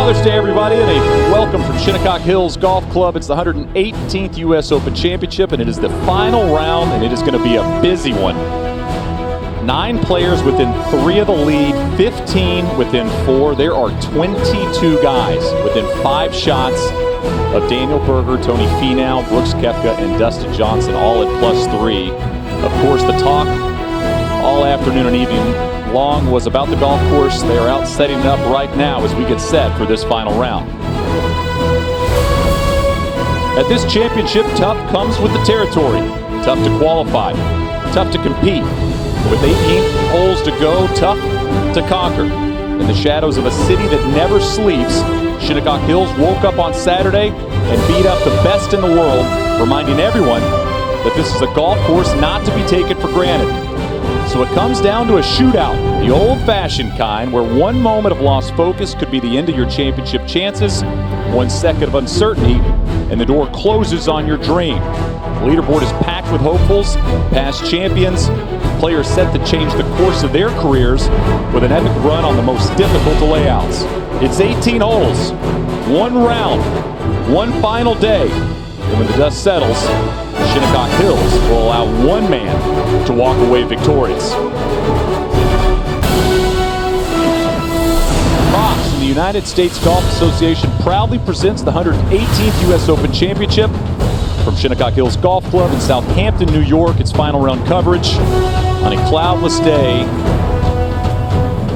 Father's Day, everybody, and a welcome from Shinnecock Hills Golf Club. It's the 118th U.S. Open Championship, and it is the final round, and it is going to be a busy one. 9 players within 3 of the lead, 15 within 4. There are 22 guys within 5 shots of Daniel Berger, Tony Finau, Brooks Koepka, and Dustin Johnson, all at +3. Of course, the talk all afternoon and evening long was about the golf course. They are out setting it up right now as we get set for this final round. At this championship, tough comes with the territory. Tough to qualify, tough to compete. With 18 holes to go, tough to conquer. In the shadows of a city that never sleeps, Shinnecock Hills woke up on Saturday and beat up the best in the world, reminding everyone that this is a golf course not to be taken for granted. So it comes down to a shootout, the old-fashioned kind, where one moment of lost focus could be the end of your championship chances, 1 second of uncertainty, and the door closes on your dream. The leaderboard is packed with hopefuls, past champions, players set to change the course of their careers with an epic run on the most difficult of layouts. It's 18 holes, 1 round, 1 final day, and when the dust settles, Shinnecock Hills will allow 1 man to walk away victorious. Fox and the United States Golf Association proudly presents the 118th U.S. Open Championship. From Shinnecock Hills Golf Club in Southampton, New York, it's final round coverage on a cloudless day.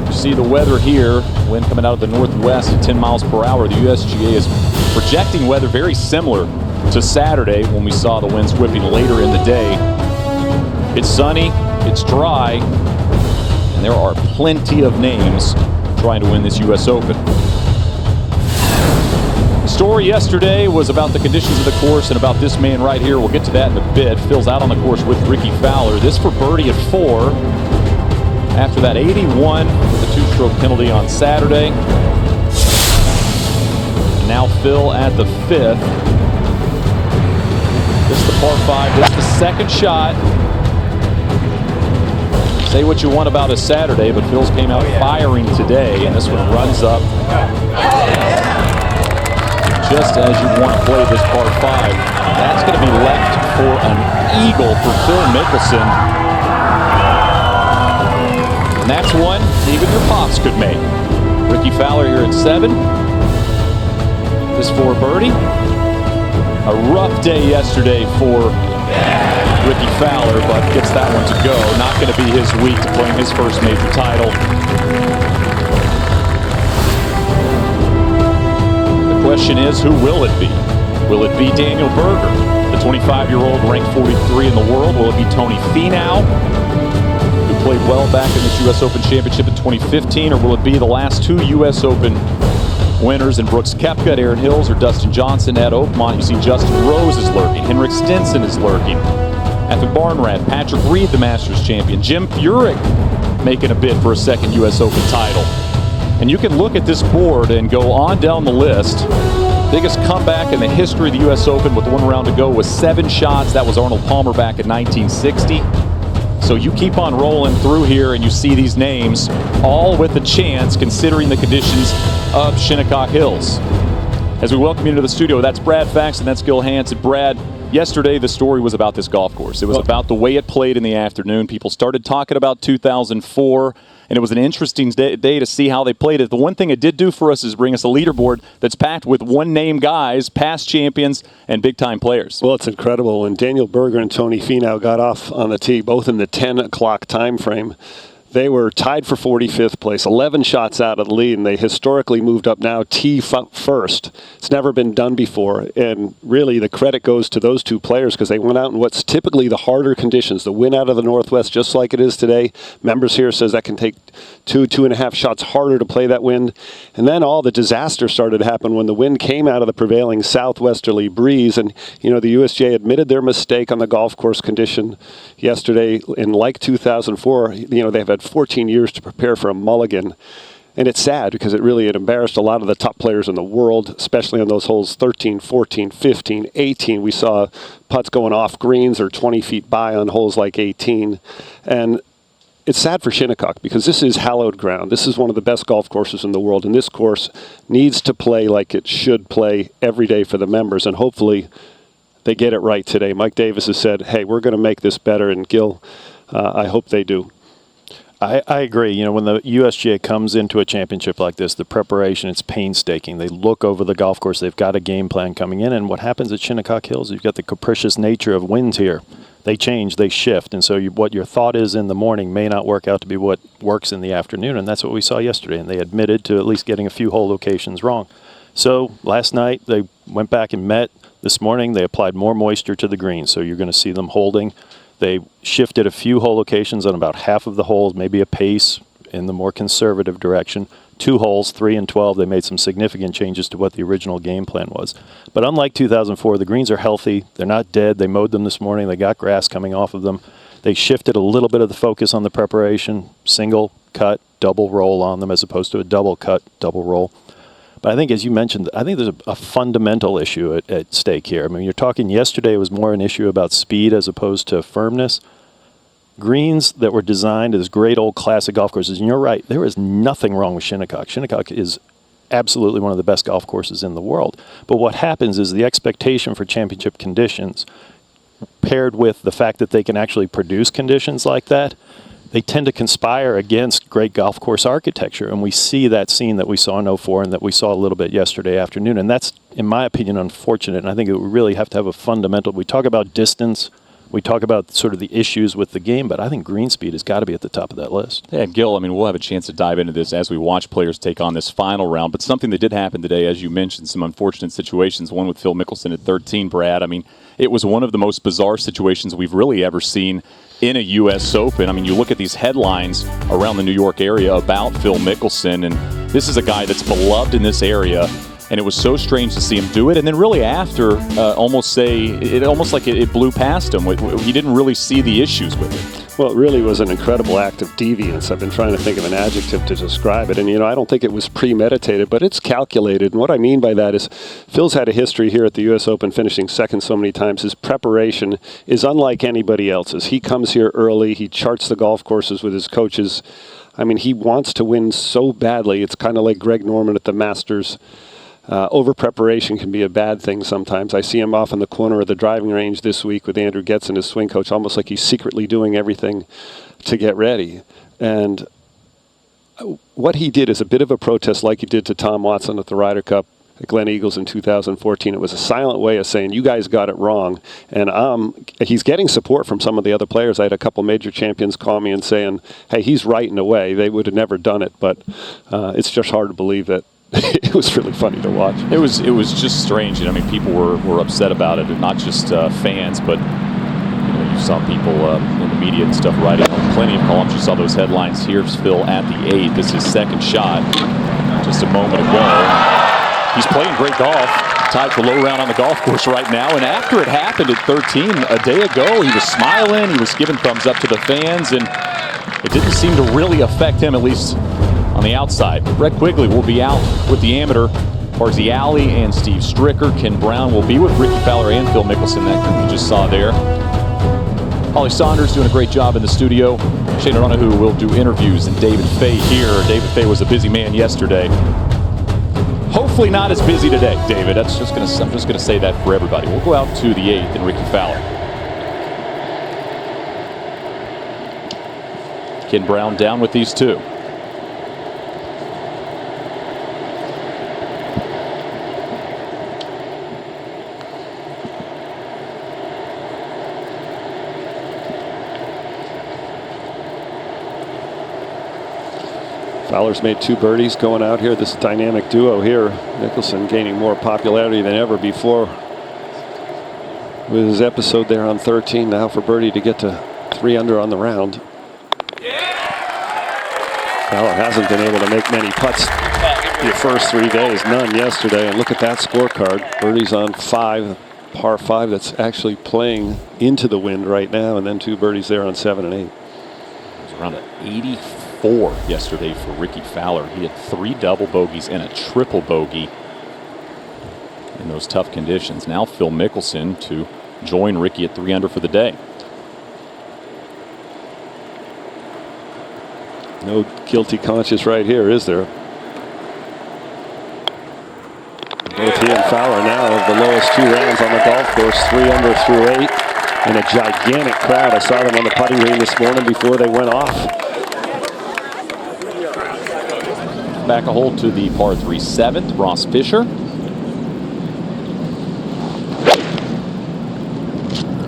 You see the weather here, wind coming out of the northwest at 10 miles per hour. The USGA is projecting weather very similar to Saturday when we saw the winds whipping later in the day. It's sunny, it's dry, and there are plenty of names trying to win this U.S. Open. The story yesterday was about the conditions of the course and about this man right here. We'll get to that in a bit. Phil's out on the course with Rickie Fowler. This for birdie at 4. After that 81 with a 2-stroke penalty on Saturday. And now Phil at the 5th. This is the par 5. This is the second shot. Say what you want about a Saturday, but Phil's came out firing today, and this one runs up just as you want to play this par 5. That's going to be left for an eagle for Phil Mickelson. And that's one even your pops could make. Rickie Fowler here at 7. This for a birdie. A rough day yesterday for Rickie Fowler, but gets that one to go. Not going to be his week to playing his first major title. The question is, who will it be? Will it be Daniel Berger, the 25-year-old ranked 43 in the world? Will it be Tony Finau, who played well back in this U.S. Open Championship in 2015? Or will it be the last 2 U.S. Open winners in Brooks Koepka at Erin Hills or Dustin Johnson at Oakmont? You see Justin Rose is lurking. Henrik Stenson is lurking. At the Barnrat, Patrick Reed, the Masters champion. Jim Furyk making a bid for a second U.S. Open title. And you can look at this board and go on down the list. Biggest comeback in the history of the U.S. Open with 1 round to go was 7 shots. That was Arnold Palmer back in 1960. So you keep on rolling through here and you see these names all with a chance considering the conditions of Shinnecock Hills. As we welcome you into the studio, that's Brad Faxon, that's Gil Hansen. Brad, yesterday the story was about this golf course. It was about the way it played in the afternoon. People started talking about 2004. And it was an interesting day to see how they played it. The one thing it did do for us is bring us a leaderboard that's packed with one-name guys, past champions, and big-time players. Well, it's incredible. When Daniel Berger and Tony Finau got off on the tee, both in the 10 o'clock time frame, they were tied for 45th place, 11 shots out of the lead, and they historically moved up now tee first. It's never been done before, and really the credit goes to those 2 players because they went out in what's typically the harder conditions. The wind out of the northwest, just like it is today. Members here says that can take 2.5 shots harder to play that wind. And then all the disaster started to happen when the wind came out of the prevailing southwesterly breeze. And, you know, the USGA admitted their mistake on the golf course condition yesterday. And like 2004, you know, they've had 14 years to prepare for a mulligan. And it's sad because it embarrassed a lot of the top players in the world, especially on those holes 13, 14, 15, 18. We saw putts going off greens or 20 feet by on holes like 18. And it's sad for Shinnecock because this is hallowed ground. This is one of the best golf courses in the world, and this course needs to play like it should play every day for the members, and hopefully they get it right today. Mike Davis has said, hey, we're going to make this better, and Gil, I hope they do. I agree. You know, when the USGA comes into a championship like this, the preparation, it's painstaking. They look over the golf course. They've got a game plan coming in, and what happens at Shinnecock Hills, you've got the capricious nature of winds here. They change, they shift, and so what your thought is in the morning may not work out to be what works in the afternoon, and that's what we saw yesterday, and they admitted to at least getting a few hole locations wrong. So last night they went back and met. This morning they applied more moisture to the green, so you're going to see them holding. They shifted a few hole locations on about half of the holes, maybe a pace in the more conservative direction. 2 holes, 3 and 12, they made some significant changes to what the original game plan was. But unlike 2004, the greens are healthy. They're not dead. They mowed them this morning. They got grass coming off of them. They shifted a little bit of the focus on the preparation, single cut, double roll on them as opposed to a double cut, double roll. But I think, as you mentioned, I think there's a fundamental issue at stake here. I mean, you're talking yesterday, it was more an issue about speed as opposed to firmness. Greens that were designed as great old classic golf courses, and you're right, there is nothing wrong with Shinnecock. Shinnecock is absolutely one of the best golf courses in the world. But what happens is the expectation for championship conditions, paired with the fact that they can actually produce conditions like that, they tend to conspire against great golf course architecture. And we see that scene that we saw in 04 and that we saw a little bit yesterday afternoon. And that's, in my opinion, unfortunate. And I think it would really have to have a fundamental, we talk about distance, we talk about sort of the issues with the game, but I think green speed has got to be at the top of that list. Yeah, and Gil, I mean, we'll have a chance to dive into this as we watch players take on this final round. But something that did happen today, as you mentioned, some unfortunate situations, one with Phil Mickelson at 13, Brad. I mean, it was one of the most bizarre situations we've really ever seen in a U.S. Open. I mean, you look at these headlines around the New York area about Phil Mickelson, and this is a guy that's beloved in this area. And it was so strange to see him do it. And then really after, almost like it blew past him. He didn't really see the issues with it. Well, it really was an incredible act of deviance. I've been trying to think of an adjective to describe it. And, you know, I don't think it was premeditated, but it's calculated. And what I mean by that is Phil's had a history here at the U.S. Open finishing second so many times. His preparation is unlike anybody else's. He comes here early. He charts the golf courses with his coaches. I mean, he wants to win so badly. It's kind of like Greg Norman at the Masters. Over-preparation can be a bad thing sometimes. I see him off in the corner of the driving range this week with Andrew Getson, his swing coach, almost like he's secretly doing everything to get ready. And what he did is a bit of a protest like he did to Tom Watson at the Ryder Cup at Glen Eagles in 2014. It was a silent way of saying, you guys got it wrong. And he's getting support from some of the other players. I had a couple major champions call me and saying, hey, he's right in a way. They would have never done it. But it's just hard to believe that. It was really funny to watch. It was just strange. And I mean, people were upset about it, and not just fans, but you saw people in the media and stuff writing plenty of columns. You saw those headlines. Here's Phil at the 8th. This is his second shot just a moment ago. He's playing great golf, tied for low round on the golf course right now. And after it happened at 13 a day ago, he was smiling. He was giving thumbs up to the fans, and it didn't seem to really affect him, at least on the outside. Brett Quigley will be out with the amateur. Parsi Alley and Steve Stricker. Ken Brown will be with Ricky Fowler and Phil Mickelson, that group you just saw there. Holly Saunders doing a great job in the studio. Shane O'Donoghue will do interviews, and David Fay here. David Fay was a busy man yesterday. Hopefully not as busy today, David. I'm just gonna say that for everybody. We'll go out to the 8th and Ricky Fowler. Ken Brown down with these two. Fowler's made 2 birdies going out here. This dynamic duo here. Mickelson gaining more popularity than ever before with his episode there on 13. Now for birdie to get to 3 under on the round. Fowler hasn't been able to make many putts the first 3 days. None yesterday. And look at that scorecard. Birdies on 5, par 5 that's actually playing into the wind right now. And then 2 birdies there on 7 and 8. It was around 84 yesterday for Ricky Fowler. He had 3 double bogeys and a triple bogey in those tough conditions. Now Phil Mickelson to join Ricky at 3 under for the day. No guilty conscience right here, is there? Both he and Fowler now have the lowest 2 rounds on the golf course, 3 under through 8, and a gigantic crowd. I saw them on the putting green this morning before they went off. Back a hole to the par 3 7th, Ross Fisher.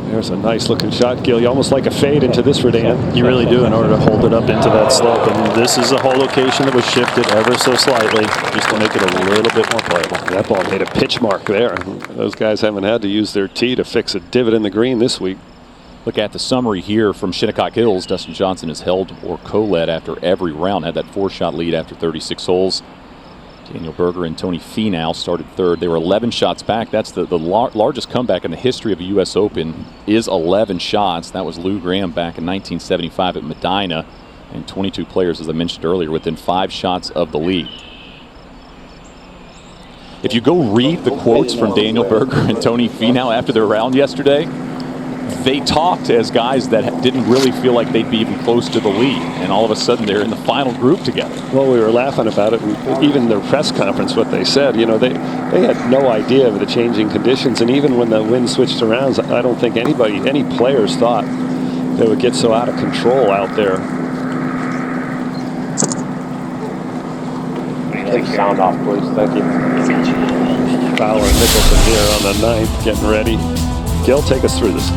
There's a nice looking shot, Gil. You almost like a fade into this Redan. You really do in order to hold it up into that slope. And this is a hole location that was shifted ever so slightly just to make it a little bit more playable. That ball made a pitch mark there. Those guys haven't had to use their tee to fix a divot in the green this week. Look at the summary here from Shinnecock Hills. Dustin Johnson has held or co-led after every round. Had that 4-shot lead after 36 holes. Daniel Berger and Tony Finau started third. They were 11 shots back. That's the largest comeback in the history of the U.S. Open is 11 shots. That was Lou Graham back in 1975 at Medina. And 22 players, as I mentioned earlier, within 5 shots of the lead. If you go read the quotes from Daniel Berger and Tony Finau after their round yesterday, they talked as guys that didn't really feel like they'd be even close to the lead, and all of a sudden they're in the final group together. Well, we were laughing about it, and even their press conference, what they said, you know, they had no idea of the changing conditions, and even when the wind switched around, I don't think any players thought they would get so out of control out there. Take sound off, please. Thank you. Fowler and Mickelson here on the 9th, getting ready. Gil, take us through this.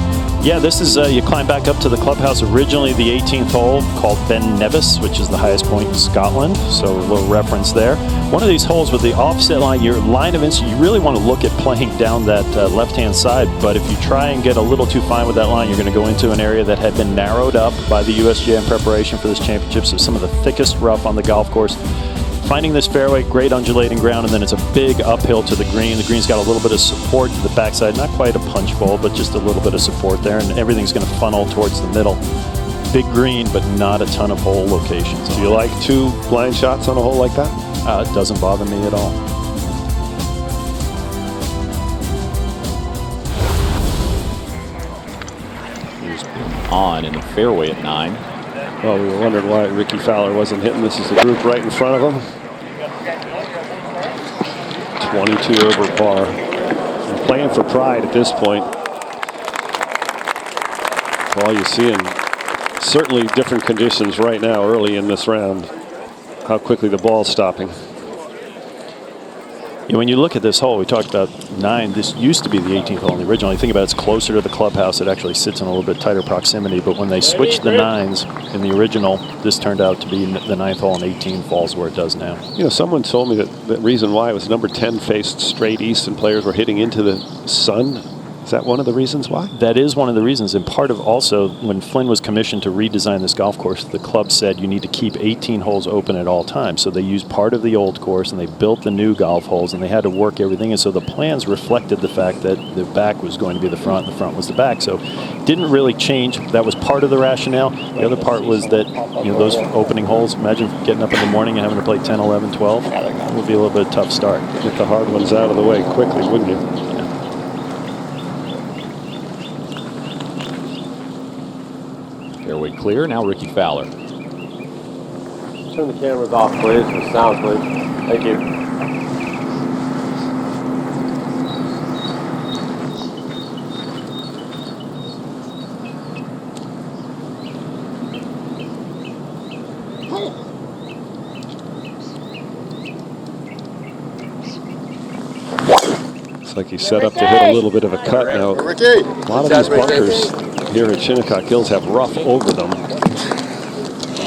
Yeah, this is, you climb back up to the clubhouse. Originally the 18th hole called Ben Nevis, which is the highest point in Scotland. So a little reference there. One of these holes with the offset line, your line of instinct, you really want to look at playing down that left-hand side. But if you try and get a little too fine with that line, you're going to go into an area that had been narrowed up by the USGA in preparation for this championship. So some of the thickest rough on the golf course. Finding this fairway, great undulating ground, and then it's a big uphill to the green. The green's got a little bit of support to the backside, not quite a punch bowl, but just a little bit of support there, and everything's going to funnel towards the middle. Big green, but not a ton of hole locations. Do you like 2 blind shots on a hole like that? It doesn't bother me at all. Here's on in the fairway at 9. Well, we were wondering why Ricky Fowler wasn't hitting. This is the group right in front of him. 22 over par. And playing for pride at this point. That's all you see in certainly different conditions right now early in this round. How quickly the ball's stopping. Yeah, when you look at this hole, we talked about 9. This used to be the 18th hole in the original. You think about it's closer to the clubhouse. It actually sits in a little bit tighter proximity. But when they switched the 9s in the original, this turned out to be the 9th hole, and 18 falls where it does now. You know, someone told me that the reason why it was number 10 faced straight east and players were hitting into the sun. Is that one of the reasons why? That is one of the reasons, and part of also when Flynn was commissioned to redesign this golf course, the club said you need to keep 18 holes open at all times. So they used part of the old course and they built the new golf holes, and they had to work everything. And so the plans reflected the fact that the back was going to be the front and the front was the back. So it didn't really change. That was part of the rationale. The other part was that, you know, those opening holes, imagine getting up in the morning and having to play 10, 11, 12. It would be a little bit of a tough start. Get the hard ones out of the way quickly, wouldn't you? Fairway clear. Now Ricky Fowler. Turn the cameras off, please, and sound, please. Thank you. Looks like he's set up to hit a little bit of a cut now. A lot of these bunkers here at Shinnecock Hills have rough over them.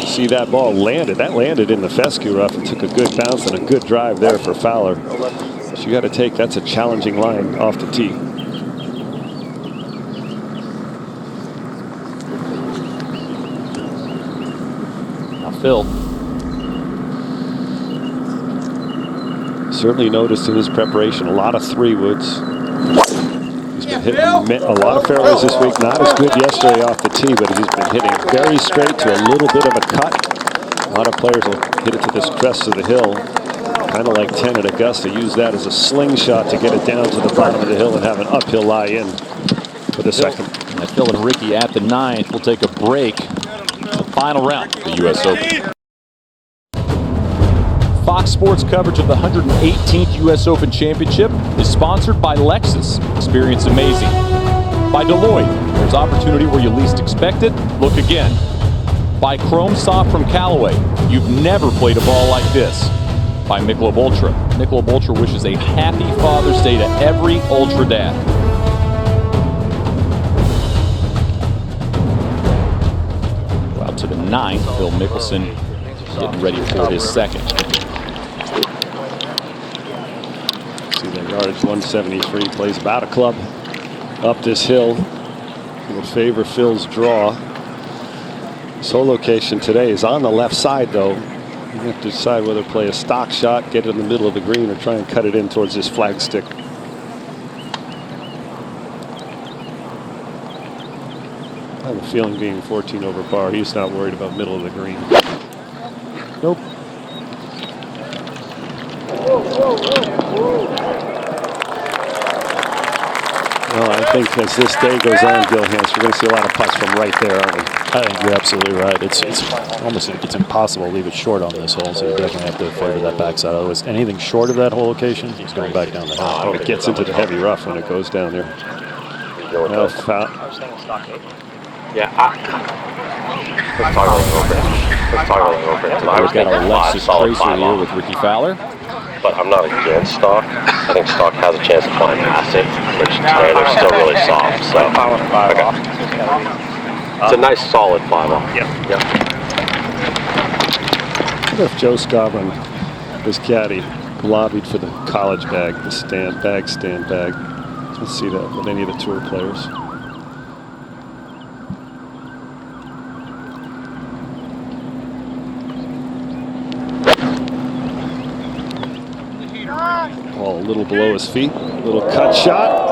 See that ball landed. That landed in the fescue rough and took a good bounce and a good drive there for Fowler. So you got to take, that's a challenging line off the tee. Now Phil. Certainly noticed in his preparation a lot of 3-woods. He's been hitting a lot of fairways this week. Not as good yesterday off the tee, but he's been hitting very straight to a little bit of a cut. A lot of players will hit it to this crest of the hill, kind of like 10 at Augusta. Use that as a slingshot to get it down to the bottom of the hill and have an uphill lie in for the second. Phil and Ricky at the 9th. We'll take a break. The final round of the U.S. Open. Fox Sports coverage of the 118th U.S. Open Championship is sponsored by Lexus. Experience amazing. By Deloitte. There's opportunity where you least expect it. Look again. By Chrome Soft from Callaway. You've never played a ball like this. By Michelob Ultra. Michelob Ultra wishes a happy Father's Day to every Ultra dad. Go out to the 9th. Phil Mickelson getting ready for his second. See that yardage, 173. Plays about a club up this hill. Will favor Phil's draw. This whole location today is on the left side, though. You have to decide whether to play a stock shot, get it in the middle of the green, or try and cut it in towards this flag stick. I have a feeling being 14 over par, he's not worried about middle of the green. Nope. Well, I think as this day goes on, Gil Hanse, we're going to see a lot of putts from right there, aren't we? I think you're absolutely right. It's almost impossible to leave it short on this hole, so you definitely have to favor that backside. Otherwise, anything short of that whole location, he's going back down the hill. Oh, it gets into the heavy rough when it goes down there. Now, foul. Yeah. Let's talk a little bit. We've got our Lexus Tracer here with Ricky Fowler. But I'm not against stock. I think stock has a chance to climb past it, which today they're still really soft. So okay. It's a nice solid 5-off. Yep. Yep. What if Joe Scarborough, his caddy, lobbied for the college bag, the stand bag. Let's see that with any of the tour players. Ball a little below his feet. Little cut shot.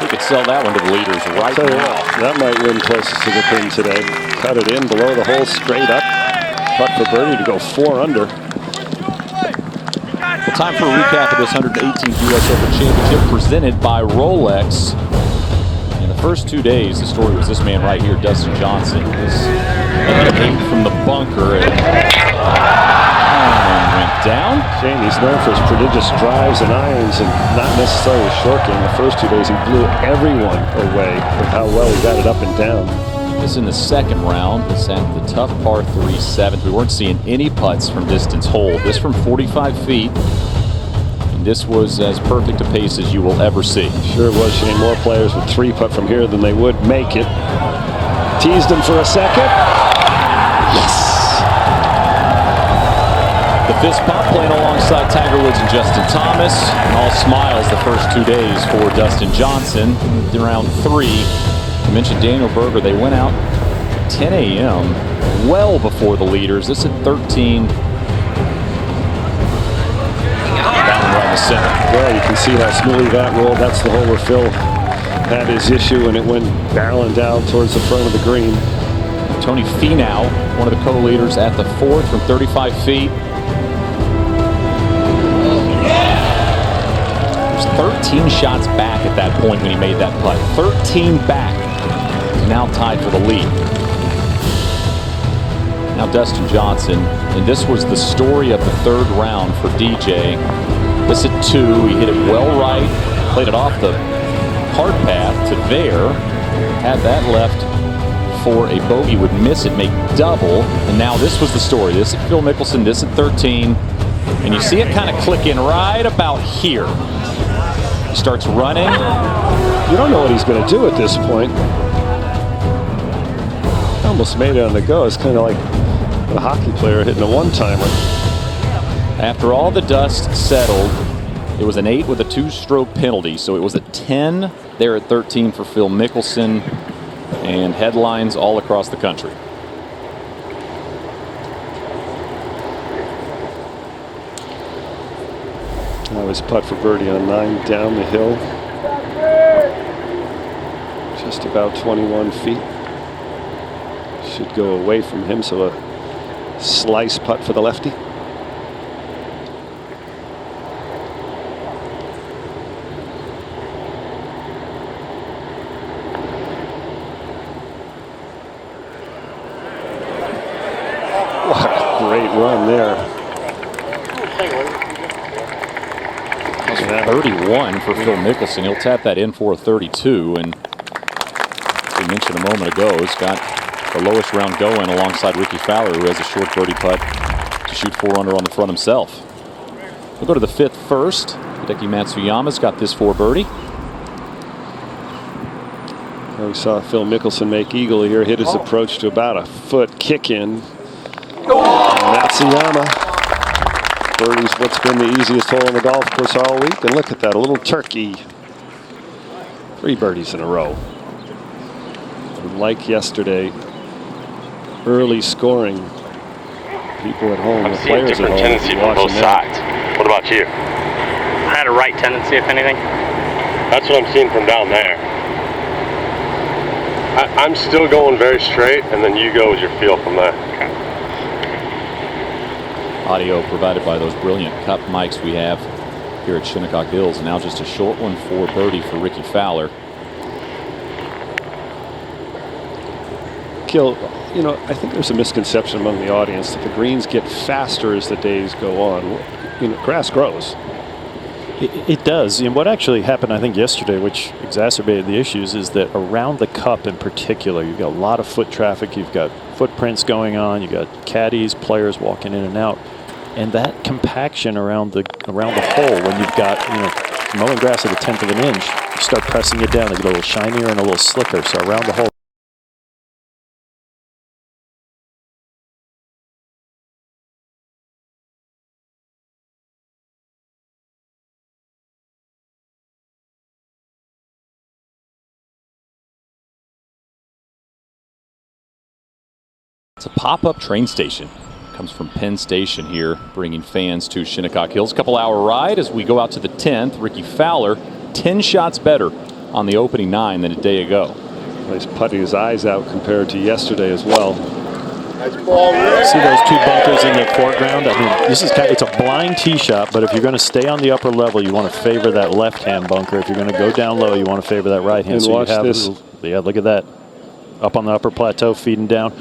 We could sell that one to the leaders right Tell you now. what, that might win closest to the pin today. Cut it in below the hole, straight up. Putt for birdie to go 4 under. Well, time for a recap of this 118th U.S. Open Championship presented by Rolex. In the first 2 days, the story was this man right here, Dustin Johnson, was an 8 from the bunker and went down. Shane, he's known for his prodigious drives and irons and not necessarily a short game. The first 2 days, he blew everyone away with how well he got it up and down. This in the second round. This at the tough par 3 7th. We weren't seeing any putts from distance hold. This from 45 feet. And this was as perfect a pace as you will ever see. Sure it was, Shane. More players would 3-putt from here than they would make it. Teased him for a second. Yes! The fist pump playing alongside Tiger Woods and Justin Thomas. And all smiles the first 2 days for Dustin Johnson. In round 3, I mentioned Daniel Berger. They went out 10 a.m. well before the leaders. This at 13. Down right in the center. Well, you can see how smoothly that rolled. That's the hole where Phil had his issue, and it went barreling down towards the front of the green. Tony Finau, one of the co-leaders at the 4th from 35 feet. There's 13 shots back at that point when he made that putt. 13 back. He's now tied for the lead. Now Dustin Johnson, and this was the story of the 3rd round for DJ. This at 2, he hit it well right, played it off the hard path to there, had that left for a bogey, would miss it, make double, and now this was the story. This at Phil Mickelson, this at 13, and you see it kind of clicking right about here. He starts running. You don't know what he's going to do at this point. Almost made it on the go. It's kind of like a hockey player hitting a one-timer. After all the dust settled, it was an 8 with a 2-stroke penalty, so it was a 10 there at 13 for Phil Mickelson, and headlines all across the country. That was putt for birdie on 9 down the hill. Just about 21 feet. Should go away from him, so a slice putt for the lefty. What a great run there. 31 for Phil Mickelson. He'll tap that in for a 32. And as we mentioned a moment ago, he's got the lowest round going alongside Ricky Fowler, who has a short birdie putt to shoot 4 under on the front himself. We'll go to the 5th first. Hideki Matsuyama's got this 4 birdie. We saw Phil Mickelson make eagle here, hit his approach to about a foot, kick in. Matsuyama birdies what's been the easiest hole on the golf course all week. And look at that, a little turkey. 3 birdies in a row. And like yesterday, early scoring. People at home, I'm the seeing players at different home, tendency from both sides. What about you? I had a right tendency, if anything. That's what I'm seeing from down there. I'm still going very straight, and then you go with your feel from there. Okay. Audio provided by those brilliant cup mics we have here at Shinnecock Hills. Now just a short one for birdie for Ricky Fowler. Kill, you know, I think there's a misconception among the audience that the greens get faster as the days go on. You know, grass grows. It does. And what actually happened, I think, yesterday, which exacerbated the issues, is that around the cup in particular, you've got a lot of foot traffic, you've got footprints going on, you've got caddies, players walking in and out. And that compaction around the hole, when you've got, you know, mowing grass at 1/10 of an inch, you start pressing it down, they get a little shinier and a little slicker. So around the hole. It's a pop-up train station. Comes from Penn Station here, bringing fans to Shinnecock Hills. Couple-hour ride as we go out to the 10th. Ricky Fowler, 10 shots better on the opening 9 than a day ago. He's putting his eyes out compared to yesterday as well. See those 2 bunkers in the foreground? I mean, this is it's a blind tee shot, but if you're going to stay on the upper level, you want to favor that left-hand bunker. If you're going to go down low, you want to favor that right-hand. And so watch you have this. Yeah, look at that. Up on the upper plateau, feeding down.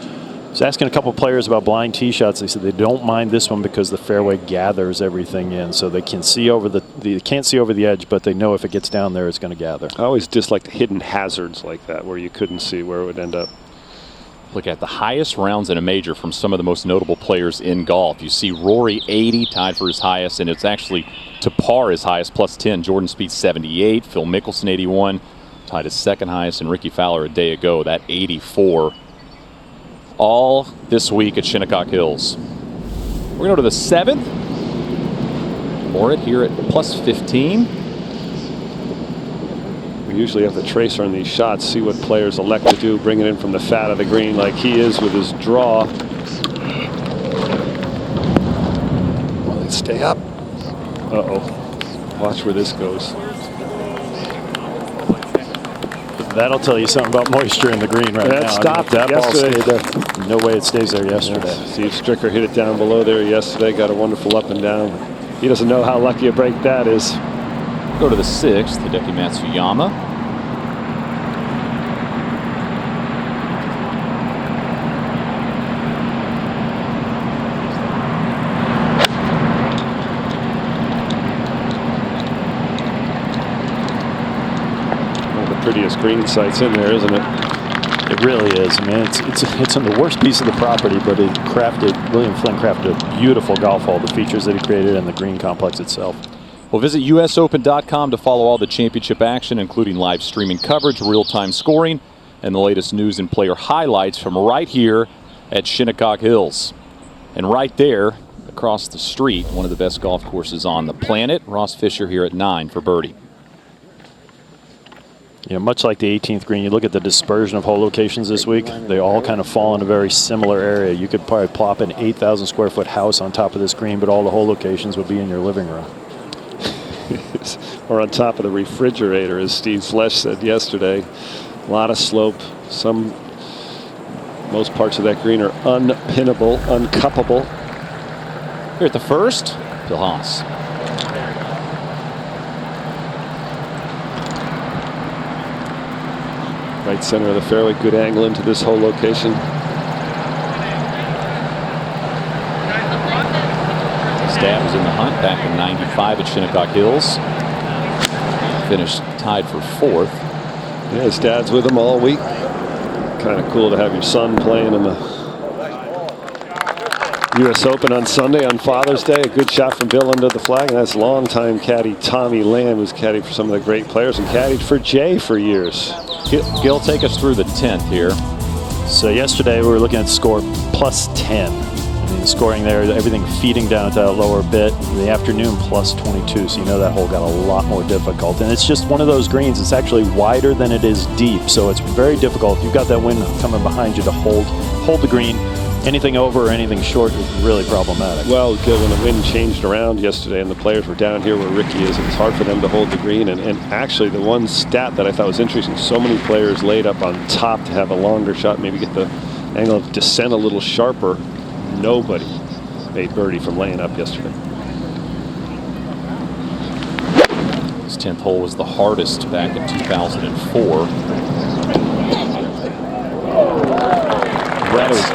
I was asking a couple players about blind tee shots. They said they don't mind this one because the fairway gathers everything in, so they can see over they can't see over the edge, but they know if it gets down there, it's going to gather. I always dislike the hidden hazards like that, where you couldn't see where it would end up. Look at the highest rounds in a major from some of the most notable players in golf. You see Rory 80, tied for his highest, and it's actually to par his highest, plus 10. Jordan Spieth 78, Phil Mickelson 81, tied his second highest, and Ricky Fowler a day ago, that 84. All this week at Shinnecock Hills. We're going to go to the 7th. For it here at plus 15. We usually have the tracer on these shots, see what players elect to do, bring it in from the fat of the green like he is with his draw. Will it stay up? Uh-oh. Watch where this goes. That'll tell you something about moisture in the green right now. That stopped that ball yesterday. stayed there. No way it stays there yesterday. Steve Stricker hit it down below there yesterday, got a wonderful up and down. He doesn't know how lucky a break that is. Go to the 6th, Hideki Matsuyama. Prettiest green sites in there, isn't it? It really is. I mean, it's on the worst piece of the property, but William Flynn crafted a beautiful golf hole, the features that he created, and the green complex itself. Well, visit usopen.com to follow all the championship action, including live streaming coverage, real-time scoring, and the latest news and player highlights from right here at Shinnecock Hills. And right there, across the street, one of the best golf courses on the planet. Ross Fisher here at 9 for birdie. You know, much like the 18th green, you look at the dispersion of hole locations this week, they all kind of fall in a very similar area. You could probably plop an 8,000 square foot house on top of this green, but all the hole locations would be in your living room. Or on top of the refrigerator, as Steve Flesh said yesterday. A lot of slope. Most parts of that green are unpinnable, uncuppable. Here at the 1st, Bill Haas. Right center of the fairway, good angle into this hole location. was in the hunt back in '95 at Shinnecock Hills. Finished tied for 4th. Yeah, his dad's with him all week. Kind of cool to have your son playing in the U.S. Open on Sunday on Father's Day. A good shot from Bill under the flag. And that's longtime caddy Tommy Lamb, who's caddied for some of the great players and caddied for Jay for years. Gil, take us through the 10th here. So yesterday we were looking at score plus 10. I mean, scoring there, everything feeding down to that lower bit. In the afternoon, plus 22. So you know that hole got a lot more difficult. And it's just one of those greens. It's actually wider than it is deep. So it's very difficult. You've got that wind coming behind you to hold the green. Anything over or anything short is really problematic. Well, when the wind changed around yesterday and the players were down here where Ricky is, it was hard for them to hold the green. And actually, the one stat that I thought was interesting, so many players laid up on top to have a longer shot, maybe get the angle of descent a little sharper. Nobody made birdie from laying up yesterday. This 10th hole was the hardest back in 2004.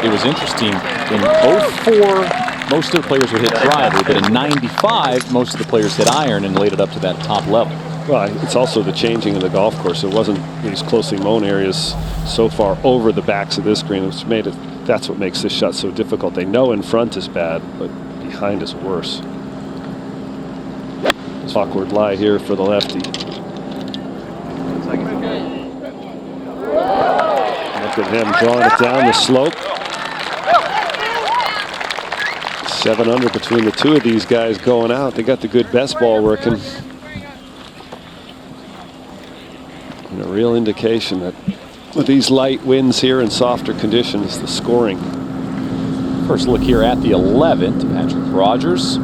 It was interesting. In '04, most of the players would hit driver, but in '95, most of the players hit iron and laid it up to that top level. Well, it's also the changing of the golf course. It wasn't these closely mown areas so far over the backs of this green, which made it. That's what makes this shot so difficult. They know in front is bad, but behind is worse. It's awkward lie here for the lefty. Look at him drawing it down the slope. 7 under between the two of these guys going out. They got the good best ball working. And a real indication that with these light winds here and softer conditions, the scoring. First look here at the 11th, Patrick Rogers.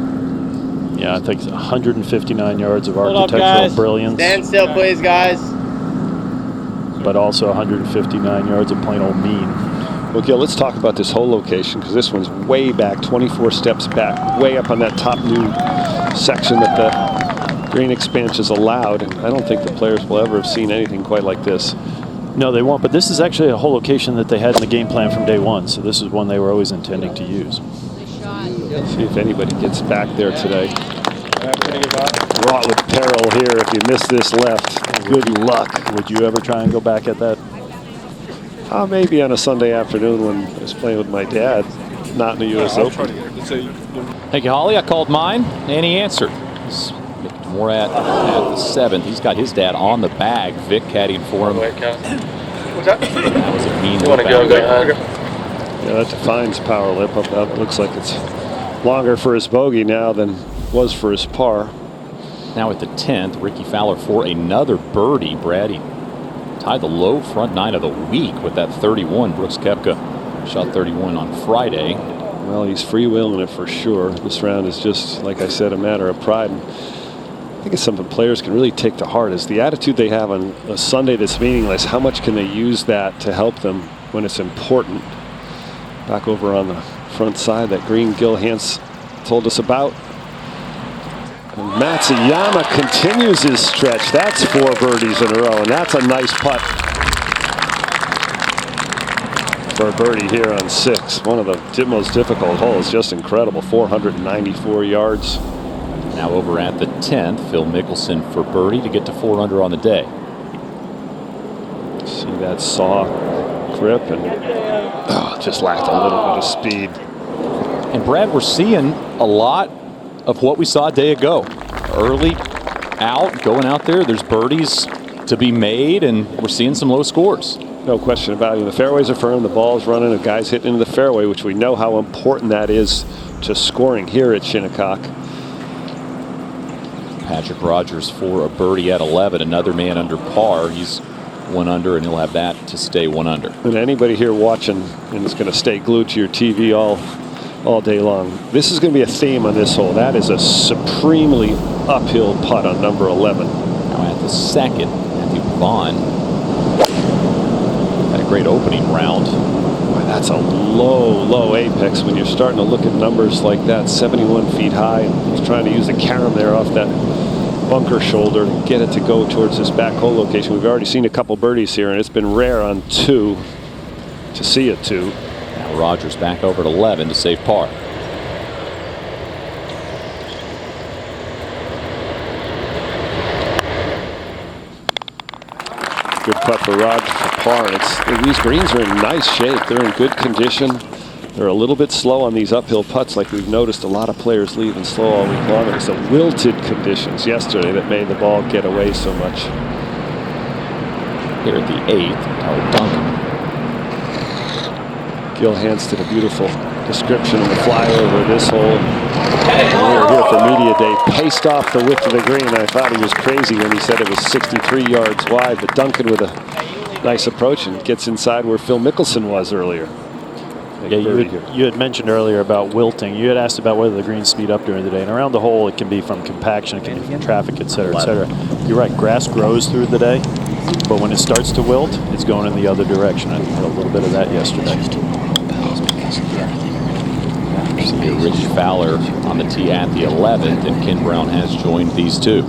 Yeah, I think it's 159 yards of architectural brilliance. Stand still, please, guys. But also 159 yards of plain old mean. Well, Gil, let's talk about this whole location, because this one's way back, 24 steps back, way up on that top new section that the green expansion's allowed. And I don't think the players will ever have seen anything quite like this. No, they won't. But this is actually a whole location that they had in the game plan from day one. So this is one they were always intending to use. See if anybody gets back there today. Wrought with peril here if you miss this left. Good luck. Would you ever try and go back at that? Maybe on a Sunday afternoon when I was playing with my dad, not in the U.S. Open. Thank you, Holly. I called mine, and he answered. More at the 7th. He's got his dad on the bag. Vic caddying for him. That was a mean little bag. Yeah, that defines power lip. That looks like it's longer for his bogey now than was for his par. Now at the 10th, Ricky Fowler for another birdie. Brad, he tied the low front 9 of the week with that 31. Brooks Koepka shot 31 on Friday. Well, he's freewheeling it for sure. This round is just, like I said, a matter of pride. And I think it's something players can really take to heart, is the attitude they have on a Sunday that's meaningless. How much can they use that to help them when it's important? Back over on the front side, that green Gil Hanse told us about. And Matsuyama continues his stretch. That's 4 birdies in a row, and that's a nice putt for a birdie here on 6. One of the most difficult holes, just incredible. 494 yards. Now over at the 10th, Phil Mickelson for birdie to get to 4 under on the day. See that saw grip and just lacked a little bit of speed. And Brad, we're seeing a lot of what we saw a day ago. Early out, going out there, there's birdies to be made, and we're seeing some low scores. No question about it. The fairways are firm, the ball's running, the guy's hitting into the fairway, which we know how important that is to scoring here at Shinnecock. Patrick Rogers for a birdie at 11, another man under par. He's 1 under, and he'll have that to stay 1 under. And anybody here watching and is going to stay glued to your TV all day long, this is going to be a theme on this hole. That is a supremely uphill putt on number 11. Now at the 2nd, Matthew Vaughn had a great opening round. Boy, that's a low apex when you're starting to look at numbers like that, 71 feet high. And he's trying to use a carom there off that bunker shoulder to get it to go towards this back hole location. We've already seen a couple birdies here, and it's been rare on 2 to see a 2. Now Rogers back over at 11 to save par. Good putt for Rod for par. These greens are in nice shape. They're in good condition. They're a little bit slow on these uphill putts, like we've noticed a lot of players leaving slow all week long. It was the wilted conditions yesterday that made the ball get away so much. Here at the 8th, Tyler Duncan. Gil Hanse did a beautiful description of the flyover of this hole. We were here for Media Day, paced off the width of the green. I thought he was crazy when he said it was 63 yards wide, but Duncan with a nice approach and gets inside where Phil Mickelson was earlier. Yeah, you had mentioned earlier about wilting. You had asked about whether the greens speed up during the day. And around the hole, it can be from compaction, it can be from traffic, et cetera, et cetera. You're right, grass grows through the day. But when it starts to wilt, it's going in the other direction. I had a little bit of that yesterday. Rich Fowler on the tee at the 11th, and Ken Brown has joined these two.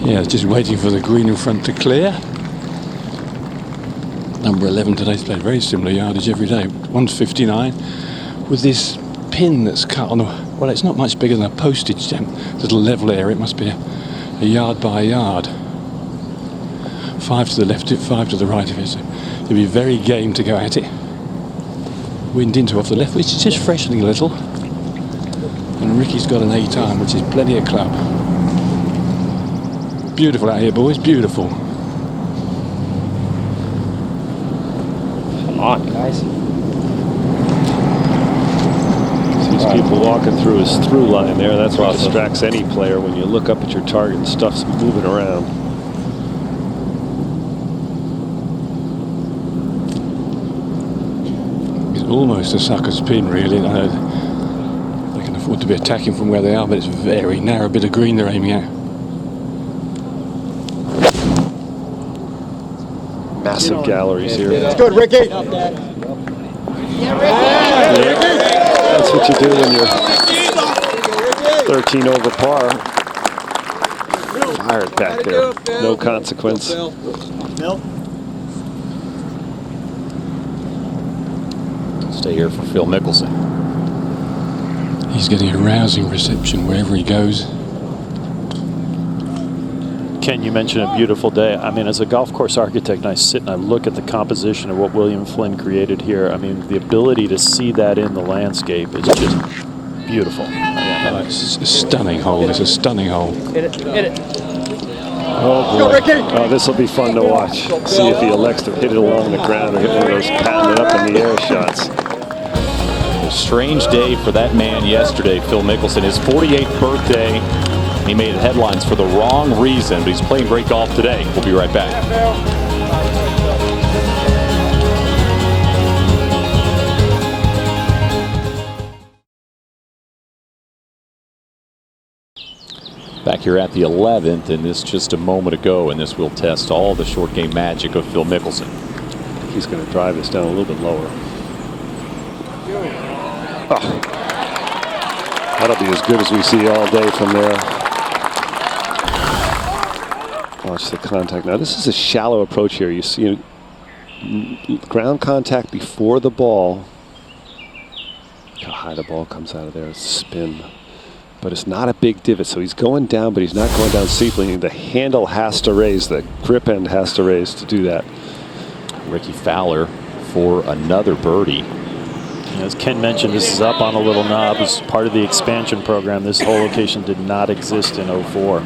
Yeah, just waiting for the green in front to clear. Number 11 today's played very similar yardage every day. One's 59 with this pin that's cut on the, well, it's not much bigger than a postage stamp. Little level area, it must be a yard by a yard. 5 to the left, 5 to the right of it. So it'll be very game to go at it. Wind into off the left, which is just freshening a little. And Ricky's got an 8 iron, which is plenty of club. Beautiful out here, boys, beautiful. Come on, guys. These people walking through his through line there. That's what distracts any player when you look up at your target and stuff's moving around. It's almost a sucker's pin, really. They can afford to be attacking from where they are, but it's a very narrow bit of green they're aiming at. Massive galleries here. It's good, Ricky. That's what you do when you're 13 over par. Fire it back there. No consequence. Stay here for Phil Mickelson. He's getting a rousing reception wherever he goes. Ken, you mentioned a beautiful day. I mean, as a golf course architect, I sit and I look at the composition of what William Flynn created here. I mean, the ability to see that in the landscape is just beautiful. It's a stunning hole. It's a stunning hole. Hit it. Oh, boy. Oh, this will be fun to watch. See if he elects to hit it along the ground or hit one of those pound it up in the air shots. A strange day for that man yesterday, Phil Mickelson. His 48th birthday. He made headlines for the wrong reason, but he's playing great golf today. We'll be right back. Back here at the 11th, and this just a moment ago, and this will test all the short game magic of Phil Mickelson. He's going to drive this down a little bit lower. Oh. That'll be as good as we see all day from there. Watch the contact. Now this is a shallow approach here. You see ground contact before the ball. Look how high the ball comes out of there. It's spin. But it's not a big divot, so he's going down, but he's not going down steeply. The handle has to raise, the grip end has to raise to do that. Ricky Fowler for another birdie. As Ken mentioned, this is up on a little knob. It's part of the expansion program. This whole location did not exist in '04.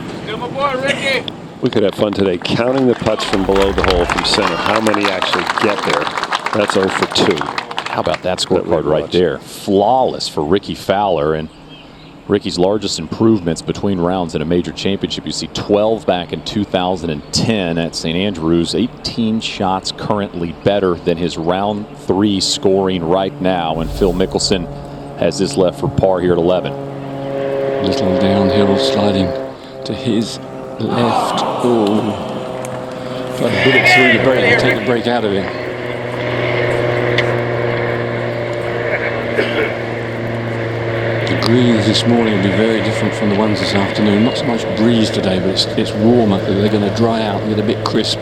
We could have fun today counting the putts from below the hole from center. How many actually get there? That's 0 for 2. How about that scorecard right there? Flawless for Ricky Fowler, and Ricky's largest improvements between rounds in a major championship. You see 12 back in 2010 at St. Andrews. 18 shots currently better than his round 3 scoring right now. And Phil Mickelson has this left for par here at 11. Little downhill sliding to his left. Oh, try to put it through the brake and take the brake out of it. The greens this morning will be very different from the ones this afternoon. Not so much breeze today, but it's warmer. They're going to dry out and get a bit crisp.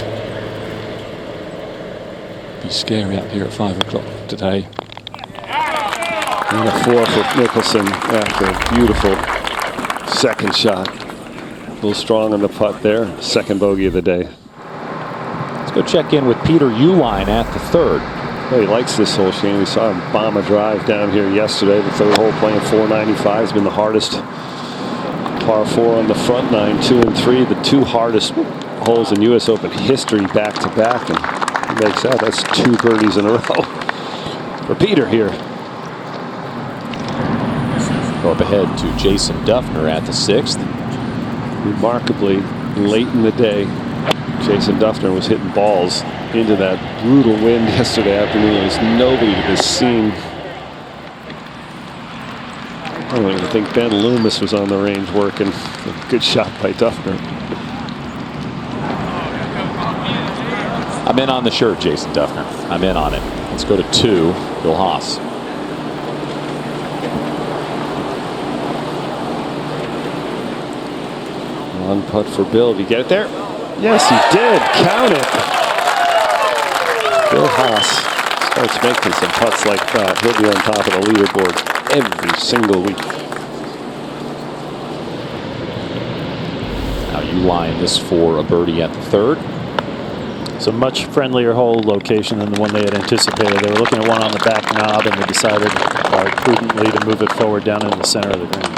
Be scary up here at 5 o'clock today. And a 4 for Mickelson after a beautiful second shot. A little strong on the putt there. Second bogey of the day. Let's go check in with Peter Uihlein at the third. Well, he likes this hole, Shane. We saw him bomb a drive down here yesterday. The third hole playing 495 has been the hardest. Par 4 on the front nine, 2 and 3, the two hardest holes in U.S. Open history back to back, and he makes that. That's 2 birdies in a row for Peter here. Go up ahead to Jason Dufner at the 6th. Remarkably late in the day, Jason Dufner was hitting balls into that brutal wind yesterday afternoon. There was nobody to be seen. I don't even think Ben Loomis was on the range working. A good shot by Dufner. I'm in on the shirt, Jason Dufner. I'm in on it. Let's go to 2, Bill Haas. One putt for Bill. Did he get it there? Yes, he did. Count it. Bill Haas starts making some putts like that. He'll be on top of the leaderboard every single week. Now Uihlein this for a birdie at the third. It's a much friendlier hole location than the one they had anticipated. They were looking at one on the back knob, and they decided prudently to move it forward down in the center of the green.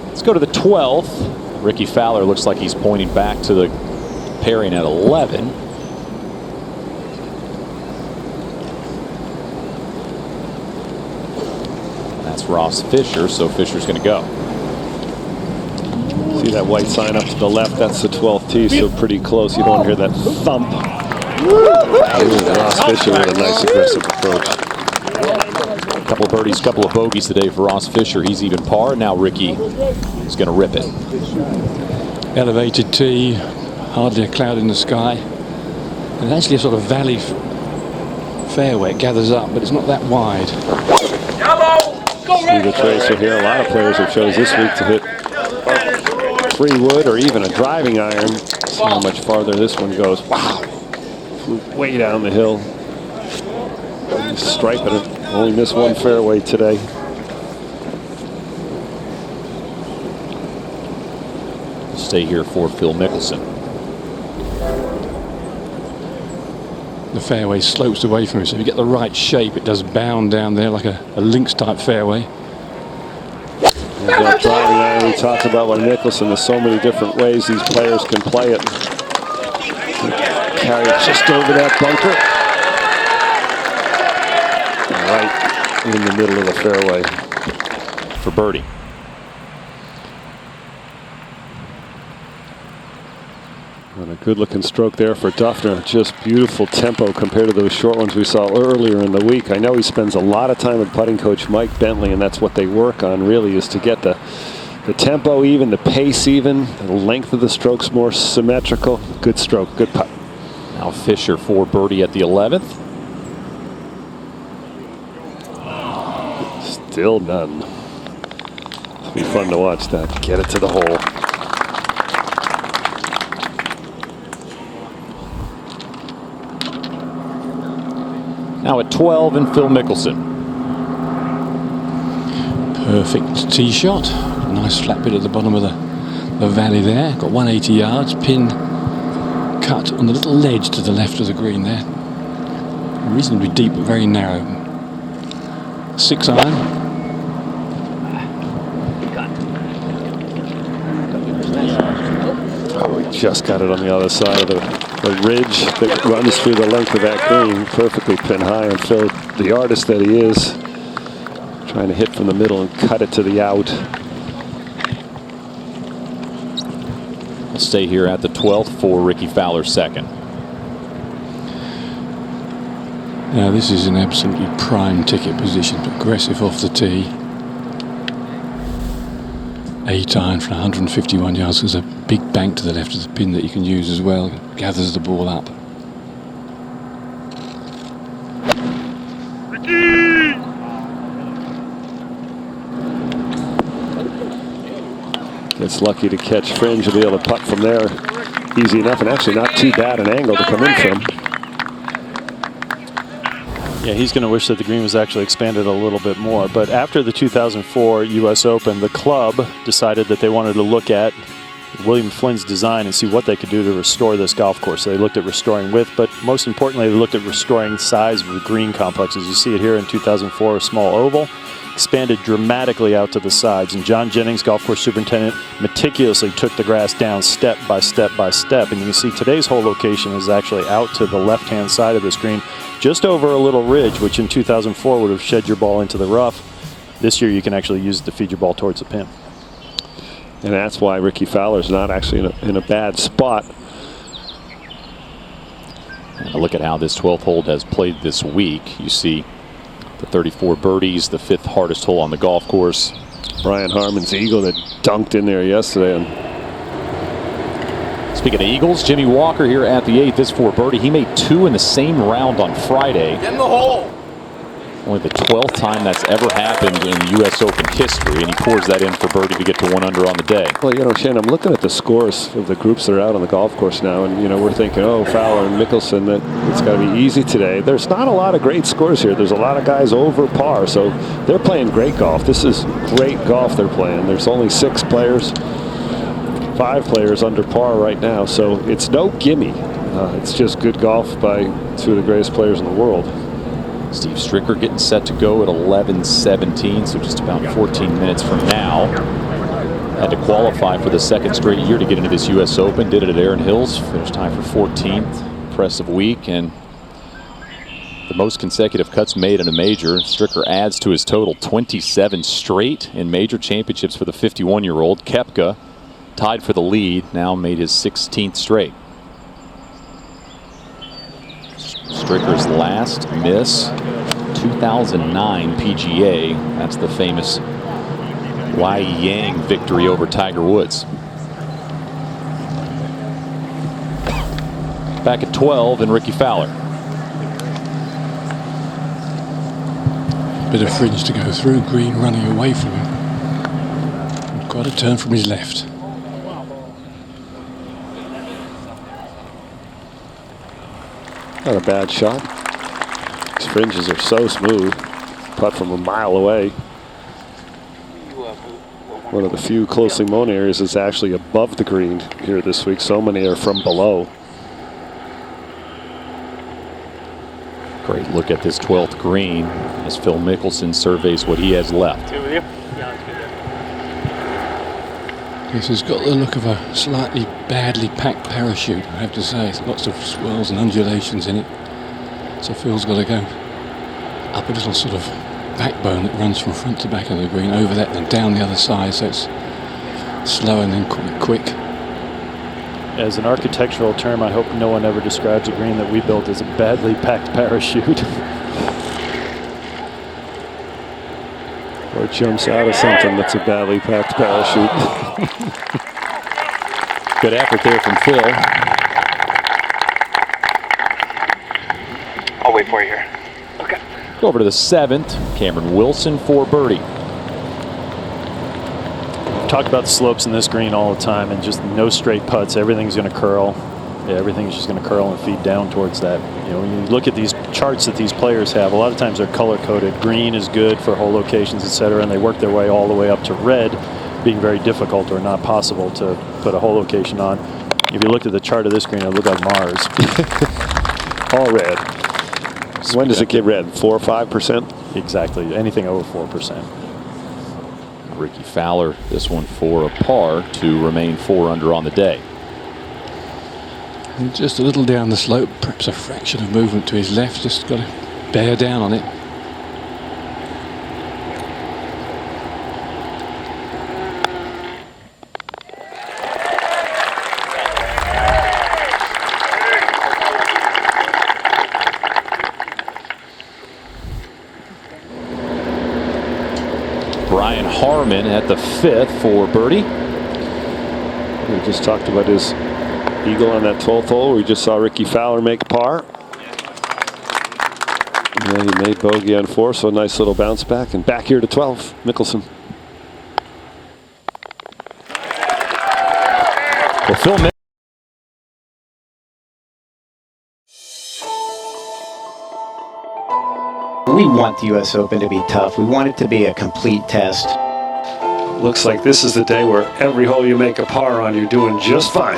Let's go to the 12th. Ricky Fowler looks like he's pointing back to the pairing at 11. That's Ross Fisher, so Fisher's going to go. See that white sign up to the left? That's the 12th tee, so pretty close. You don't hear that thump. Ross Fisher with a nice aggressive approach. A couple of birdies, couple of bogeys today for Ross Fisher. He's even par. Now Ricky is going to rip it. Elevated tee, hardly a cloud in the sky. And it's actually a sort of valley fairway. It gathers up, but it's not that wide. See the tracer here. A lot of players have chose this week to hit 3 wood or even a driving iron. See how much farther this one goes. Wow. Flew way down the hill. Striping it. Only missed 1 fairway today. Stay here for Phil Mickelson. The fairway slopes away from it, so if you get the right shape, it does bound down there like a links type fairway. That driving iron we talked about by Mickelson. There's so many different ways these players can play it. Carry it just over that bunker. Right in the middle of the fairway for birdie. And a good looking stroke there for Dufner. Just beautiful tempo compared to those short ones we saw earlier in the week. I know he spends a lot of time with putting coach Mike Bentley, and that's what they work on really, is to get the tempo even, the pace even, the length of the strokes more symmetrical. Good stroke, good putt. Now Fisher for birdie at the 11th. Still none. It'll be fun to watch that. Get it to the hole. Now at 12 and Phil Mickelson. Perfect tee shot. Nice flat bit at the bottom of the valley there. Got 180 yards. Pin cut on the little ledge to the left of the green there. Reasonably deep but very narrow. 6 iron. Oh, he just got it on the other side of the ridge that runs through the length of that green, perfectly pin high, and Phil, the artist that he is, trying to hit from the middle and cut it to the out. We'll stay here at the 12th for Ricky Fowler second. Now this is an absolutely prime ticket position. Aggressive off the tee. 8 iron for 151 yards. There's a big bank to the left of the pin that you can use as well. Gathers the ball up. Gets lucky to catch fringe and be able to putt from there easy enough, and actually not too bad an angle to come in from. Yeah, he's going to wish that the green was actually expanded a little bit more. But after the 2004 U.S. Open, the club decided that they wanted to look at William Flynn's design and see what they could do to restore this golf course. So they looked at restoring width, but most importantly, they looked at restoring size of the green complex. As you see it here in 2004, a small oval, expanded dramatically out to the sides. And John Jennings, golf course superintendent, meticulously took the grass down step by step by step. And you can see today's hole location is actually out to the left-hand side of this green, just over a little ridge, which in 2004 would have shed your ball into the rough. This year you can actually use it to feed your ball towards the pin. And that's why Ricky Fowler's not actually in a bad spot. And look at how this 12th hole has played this week. You see the 34 birdies, the 5th hardest hole on the golf course. Brian Harman's eagle that dunked in there yesterday. And speaking of eagles, Jimmy Walker here at the 8th, this for birdie. He made 2 in the same round on Friday. Get in the hole. Only the 12th time that's ever happened in U.S. Open history, and he pours that in for birdie to get to 1 under on the day. Well, you know, Shane, I'm looking at the scores of the groups that are out on the golf course now, and, you know, we're thinking, oh, Fowler and Mickelson, that it's got to be easy today. There's not a lot of great scores here. There's a lot of guys over par, so they're playing great golf. This is great golf they're playing. There's only 6 players, 5 players under par right now, so it's no gimme. It's just good golf by 2 of the greatest players in the world. Steve Stricker getting set to go at 11:17, so just about 14 minutes from now. Had to qualify for the 2nd straight year to get into this U.S. Open. Did it at Erin Hills. Finished time for 14th. Impressive week, and the most consecutive cuts made in a major. Stricker adds to his total 27 straight in major championships for the 51-year-old. Koepka tied for the lead, now made his 16th straight. Stricker's last miss, 2009 PGA. That's the famous Wai Yang victory over Tiger Woods. Back at 12 and Ricky Fowler. Bit of fringe to go through, green running away from him. Got a turn from his left. Not a bad shot. These fringes are so smooth. Putt from a mile away. One of the few closely mown areas is actually above the green here this week. So many are from below. Great look at this 12th green as Phil Mickelson surveys what he has left. Good with you? This has got the look of a slightly badly packed parachute, I have to say. Lots of swirls and undulations in it. So Phil's got to go up a little sort of backbone that runs from front to back of the green, over that and down the other side, so it's slow and then quick. As an architectural term, I hope no one ever describes a green that we built as a badly packed parachute. Or jumps out of something that's a badly packed parachute. Good effort there from Phil. I'll wait for you here. Okay. Go over to the 7th. Cameron Wilson for birdie. Talk about the slopes in this green all the time, and just no straight putts. Everything's going to curl. Yeah, everything's just going to curl and feed down towards that. You know, when you look at these charts that these players have, a lot of times they're color coded. Green is good for hole locations, etc., and they work their way all the way up to red, being very difficult or not possible to put a hole location on. If you looked at the chart of this green, it would look like Mars. All red. When does it get red? 4 or 5%? Exactly. Anything over 4%. Ricky Fowler, this one for a par to remain 4 under on the day. And just a little down the slope, perhaps a fraction of movement to his left, just got to bear down on it. Brian Harman at the 5th for birdie. We just talked about his eagle on that 12th hole. We just saw Ricky Fowler make par. And he made bogey on 4, so a nice little bounce back. And back here to 12, Mickelson. Well, Phil We want the U.S. Open to be tough. We want it to be a complete test. Looks like this is the day where every hole you make a par on, you're doing just fine.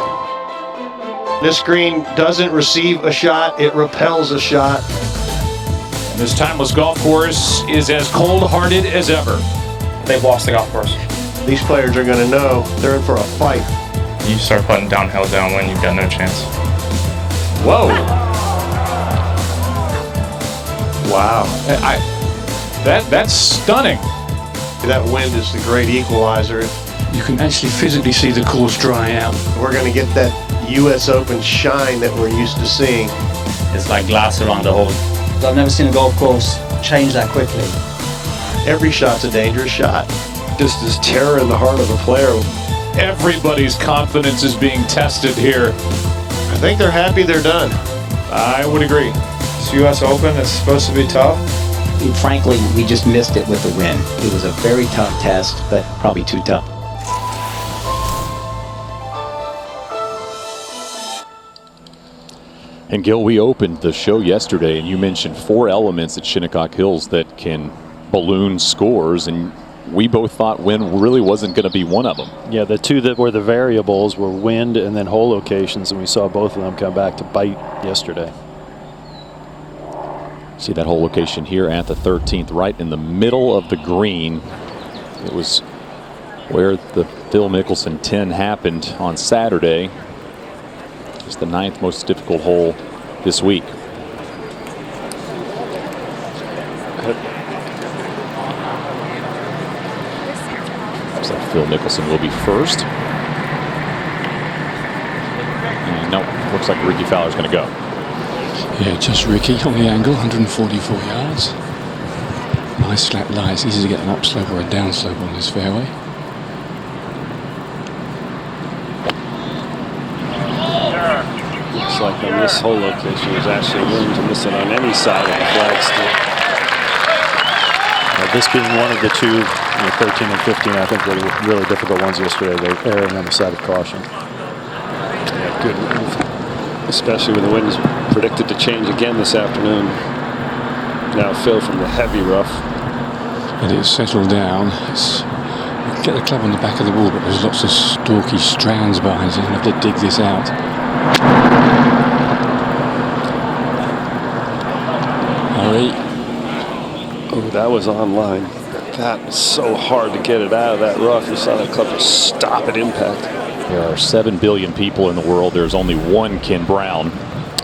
This green doesn't receive a shot, it repels a shot. And this timeless golf course is as cold-hearted as ever. They've lost the golf course. These players are going to know they're in for a fight. You start putting downhill downwind, you've got no chance. Whoa. Wow. That's stunning. That wind is the great equalizer. You can actually physically see the course dry out. We're going to get that US Open shine that we're used to seeing. It's like glass around the hole. I've never seen a golf course change that quickly. Every shot's a dangerous shot. Just this terror in the heart of a player. Everybody's confidence is being tested here. I think they're happy they're done. I would agree. This US Open is supposed to be tough. Frankly, we just missed it with the wind. It was a very tough test, but probably too tough. And Gil, we opened the show yesterday, and you mentioned 4 elements at Shinnecock Hills that can balloon scores, and we both thought wind really wasn't going to be one of them. Yeah, the 2 that were the variables were wind and then hole locations, and we saw both of them come back to bite yesterday. See that hole location here at the 13th, right in the middle of the green. It was where the Phil Mickelson 10 happened on Saturday. It's the 9th most difficult hole this week. Looks like Phil Mickelson will be first. And no, looks like Ricky Fowler's going to go. Yeah, just Ricky on the angle, 144 yards. Nice flat lie. It's easy to get an upslope or a downslope on this fairway. Looks like on this hole location, there's actually room to miss it on any side of the flagstick. This being one of the 2, 13 and 15, I think were really difficult ones yesterday. They're erring on the side of caution. Yeah, good move. Especially when the wind is predicted to change again this afternoon. Now Phil from the heavy rough. But it's settled down. You can get the club on the back of the wall, but there's lots of stalky strands behind it. You have to dig this out. Hurry. Oh, that was on line. That was so hard to get it out of that rough. You saw that club just stop at impact. There are 7 billion people in the world. There's only one Ken Brown.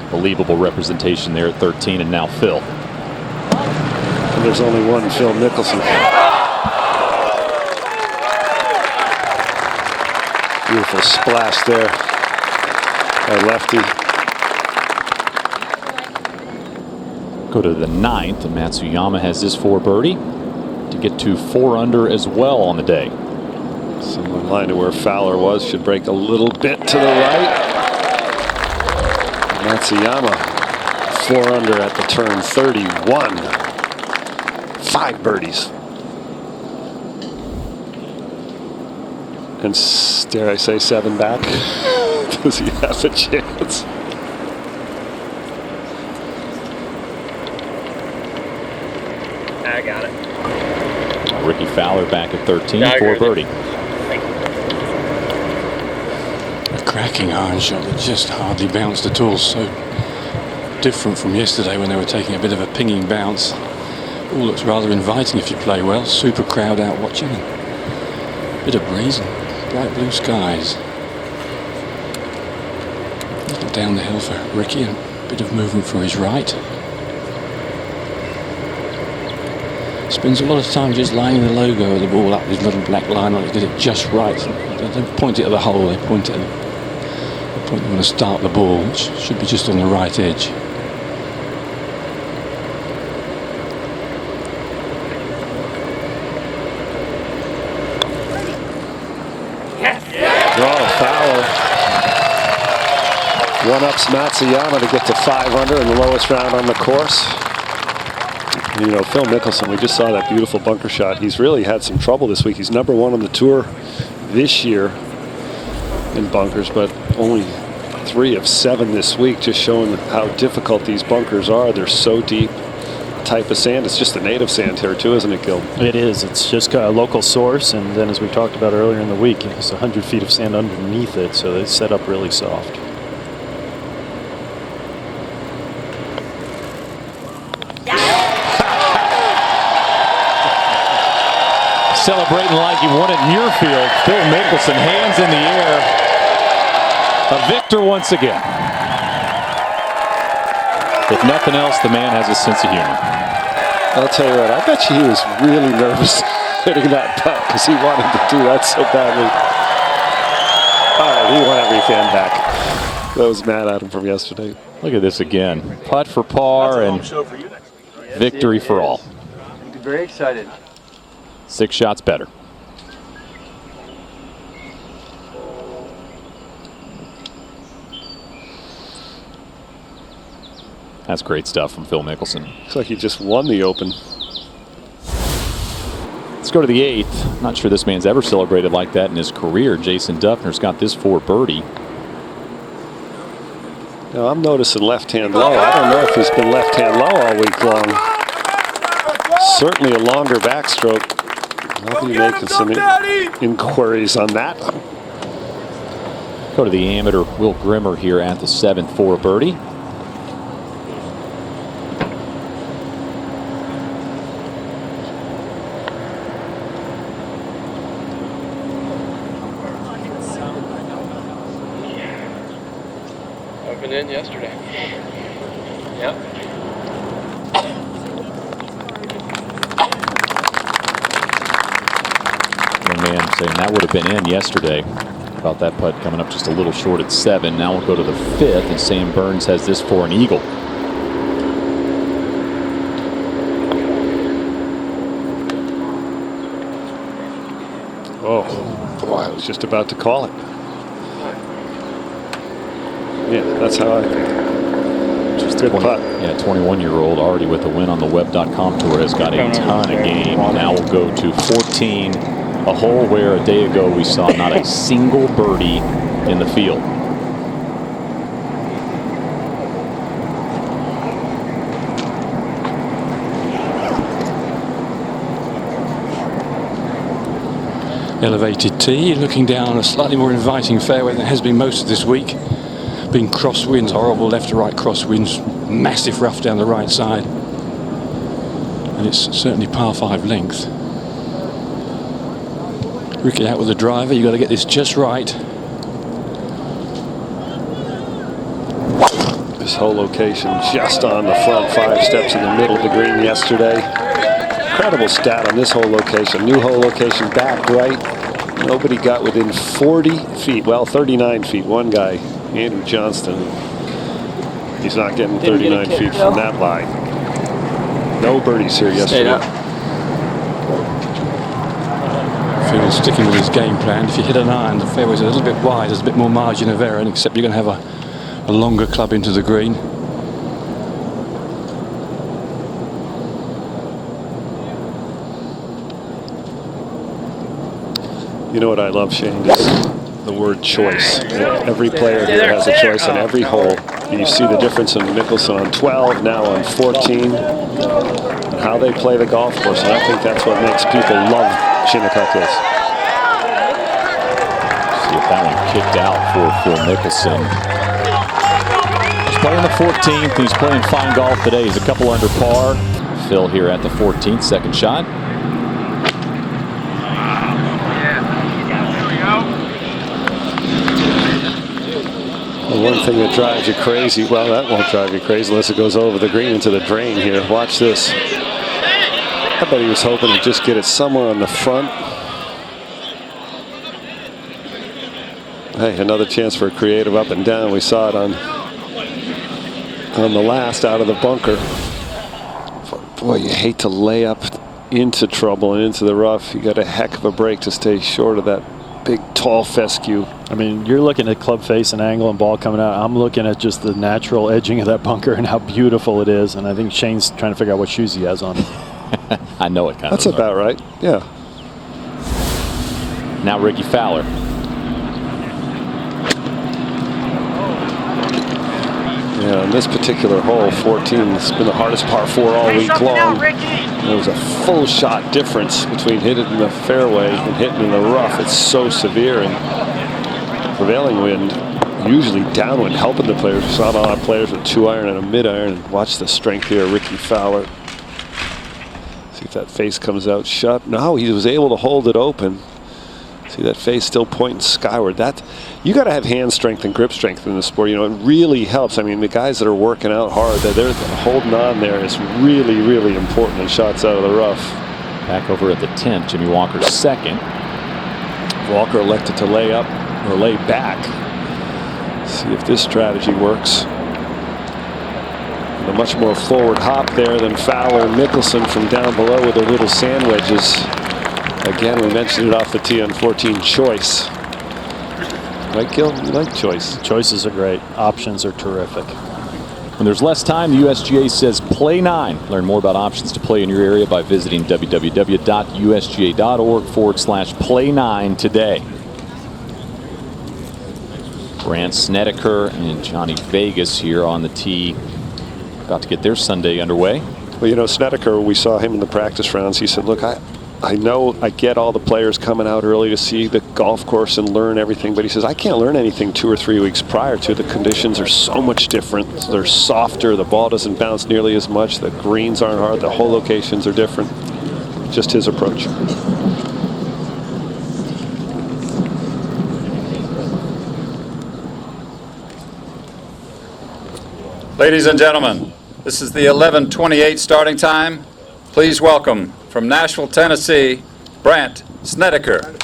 Believable representation there at 13, and now Phil. And there's only one Phil Mickelson. Beautiful splash there by lefty. Go to the 9th, and Matsuyama has this 4 birdie to get to 4 under as well on the day. Similar line to where Fowler was, should break a little bit to the right. Matsuyama 4 under at the turn, 31. 5 birdies. And dare I say 7 back? Does he have a chance? I got it. Ricky Fowler back at 13, 4 birdie. A cracking iron shot that just hardly bounced at all. So different from yesterday when they were taking a bit of a pinging bounce. All looks rather inviting if you play well. Super crowd out watching. Bit of breeze and bright blue skies. A little down the hill for Ricky and a bit of movement for his right. Spends a lot of time just lining the logo of the ball up, his little black line on it, get it just right. They don't point it at the hole, they point it at the point they want to start the ball, which should be just on the right edge. Draw Fowler. 1-ups Matsuyama to get to 5 under in the lowest round on the course. You know, Phil Mickelson, we just saw that beautiful bunker shot. He's really had some trouble this week. He's #1 on the tour this year in bunkers, but only 3 of 7 this week, just showing how difficult these bunkers are. They're so deep. type of sand. It's just the native sand here too, isn't it, Gil? It is. It's just got a local source, and then as we talked about earlier in the week, it's 100 feet of sand underneath it, so it's set up really soft. Celebrating like he won at Muirfield. Phil Mickelson, hands in the air. A victor once again. If nothing else, the man has a sense of humor. I'll tell you what, I bet you he was really nervous hitting that putt because he wanted to do that so badly. All right, he won every fan back. I was mad at him from yesterday. Look at this again. Putt for par and victory for all. You'd be very excited. 6 shots better. That's great stuff from Phil Mickelson. Looks like he just won the Open. Let's go to the 8th. Not sure this man's ever celebrated like that in his career. Jason Duffner's got this for birdie. Now I'm noticing left-hand low. I don't know if he's been left-hand low all week long. Certainly a longer backstroke. I'll be making some inquiries on that. Go to the amateur Will Grimmer here at the 7th for birdie. Opened in yesterday. Yep. Man saying that would have been in yesterday. About that putt coming up just a little short at 7. Now we'll go to the 5th, and Sam Burns has this for an eagle. Oh, boy, I was just about to call it. Yeah, that's how I think. Just a good putt. Yeah, 21-year-old already with a win on the Web.com Tour has got a ton of game. Now we'll go to 14. A hole where a day ago we saw not a single birdie in the field. Elevated tee, looking down a slightly more inviting fairway than it has been most of this week. Been crosswinds, horrible left to right crosswinds, massive rough down the right side. And it's certainly par 5 length. Ricky out with the driver, you've got to get this just right. This whole location just on the front 5 steps in the middle of the green yesterday. Incredible stat on this whole location. New hole location back right. Nobody got within 40 feet. Well, 39 feet. One guy, Andrew Johnston. He's not getting 39 feet from that line. No birdies here yesterday. Phil's sticking with his game plan. If you hit an iron, the fairway's a little bit wide. There's a bit more margin of error, except you're going to have a longer club into the green. You know what I love, Shane, is the word choice. Every player here has a choice on every hole. You see the difference in Mickelson on 12, now on 14, and how they play the golf course. And I think that's what makes people love Shinnecock Hills. See if that one kicked out for Phil Mickelson. He's playing the 14th. He's playing fine golf today. He's a couple under par. Phil here at the 14th, second shot. The one thing that drives you crazy, well, that won't drive you crazy unless it goes over the green into the drain here. Watch this. I bet he was hoping to just get it somewhere on the front. Hey, another chance for a creative up and down. We saw it on the last out of the bunker. Boy, you hate to lay up into trouble and into the rough. You got a heck of a break to stay short of that big, tall fescue. I mean, you're looking at club face and angle and ball coming out. I'm looking at just the natural edging of that bunker and how beautiful it is. And I think Shane's trying to figure out what shoes he has on. I know it kind of. That's about right. Yeah. Now Ricky Fowler. Yeah, And on this particular hole, 14, it's been the hardest par 4 all week long. There was a full shot difference between hitting in the fairway and hitting in the rough. It's so severe, and prevailing wind usually downwind helping the players. We saw a lot of players with 2-iron and a mid-iron. And watch the strength here, Ricky Fowler. See if that face comes out shut. No, he was able to hold it open. See that face still pointing skyward. That, you got to have hand strength and grip strength in the sport. You know, it really helps. I mean, the guys that are working out hard, that they're holding on there is really, really important in shots out of the rough. Back over at the 10th, Jimmy Walker's second. Walker elected to lay up or lay back. See if this strategy works. And a much more forward hop there than Fowler and Mickelson from down below with their little sand wedges. Again, we mentioned it off the tee on 14, choice. Right, Gil? You like choice? Choices are great. Options are terrific. When there's less time, the USGA says play 9. Learn more about options to play in your area by visiting www.usga.org/play9 today. Brandt Snedeker and Johnny Vegas here on the tee, about to get their Sunday underway. Well, you know, Snedeker, we saw him in the practice rounds. He said, look, I know I get all the players coming out early to see the golf course and learn everything, but he says, I can't learn anything 2 or 3 weeks prior to. The conditions are so much different. They're softer. The ball doesn't bounce nearly as much. The greens aren't hard. The hole locations are different. Just his approach. Ladies and gentlemen, this is the 11:28 starting time. Please welcome from Nashville, Tennessee, Brandt Snedeker.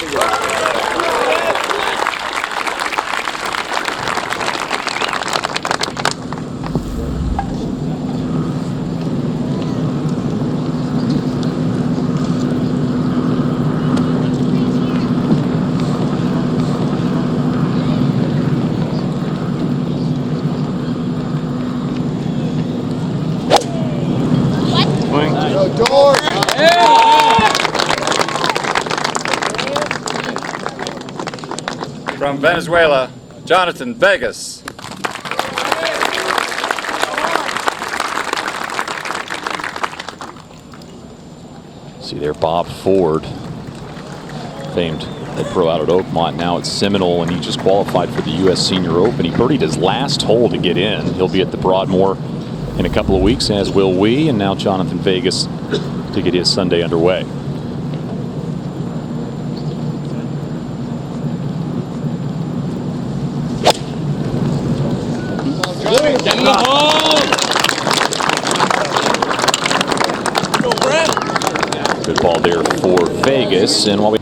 From Venezuela, Jonathan Vegas. See there, Bob Ford, famed head pro out at Oakmont, now at Seminole, and he just qualified for the U.S. Senior Open. He birdied his last hole to get in. He'll be at the Broadmoor in a couple of weeks, as will we, and now Jonathan Vegas to get his Sunday underway. Good ball there for Vegas, and while we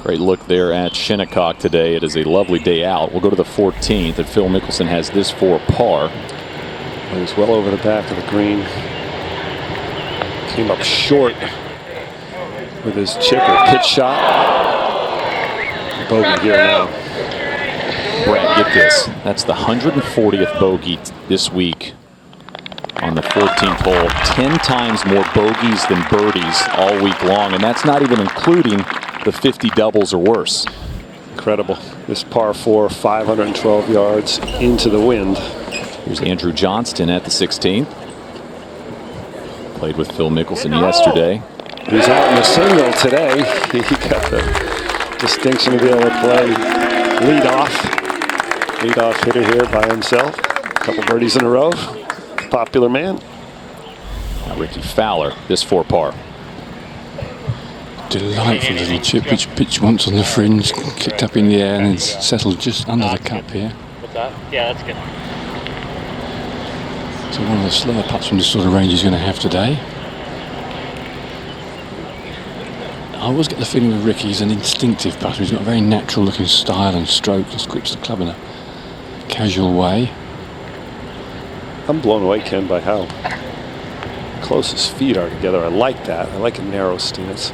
great look there at Shinnecock today, it is a lovely day out. We'll go to the 14th, and Phil Mickelson has this for par. He was well over the back of the green. Came up short with his chip or pitch shot. Bogey here now. Brad, get this. That's the 140th bogey this week on the 14th hole. 10 times more bogeys than birdies all week long, and that's not even including the 50 doubles or worse. Incredible. This par 4, 512 yards into the wind. Here's Andrew Johnston at the 16th. Played with Phil Mickelson yesterday. He's out in the single today. He got the distinction to be able to play lead-off hitter here by himself. A couple birdies in a row. Popular man. Now Ricky Fowler, this for par. Delightful little chip, which pitched once on the fringe, kicked up in the air, and then settled just under the cup here. What's that? Yeah, that's good. So one of the slower putts from this sort of range he's going to have today. I always get the feeling with Ricky he's an instinctive putter. He's got a very natural looking style and stroke. Just grips the club in a casual way. I'm blown away, Ken, by how close his feet are together. I like that. I like a narrow stance.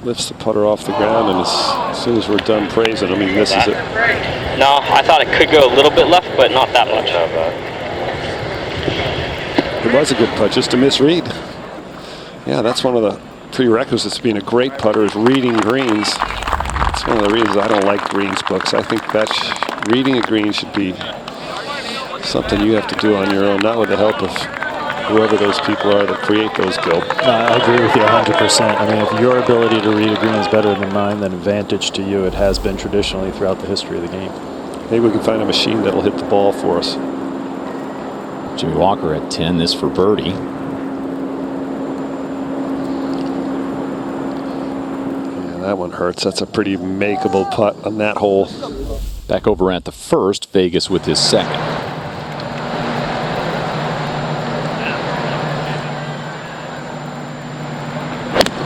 Lifts the putter off the ground, and as soon as we're done praising him, he misses it. No, I thought it could go a little bit left, but not that much. It was a good putt, just a misread. Yeah, that's one of the prerequisites to being a great putter is reading greens. That's one of the reasons I don't like greens books. I think that reading a green should be something you have to do on your own, not with the help of whoever those people are that create those, Gil. I agree with you 100%. I mean, if your ability to read a green is better than mine, then advantage to you. It has been traditionally throughout the history of the game. Maybe we can find a machine that'll hit the ball for us. Jimmy Walker at 10, this for birdie. Yeah, that one hurts. That's a pretty makeable putt on that hole. Back over at the first, Vegas with his second.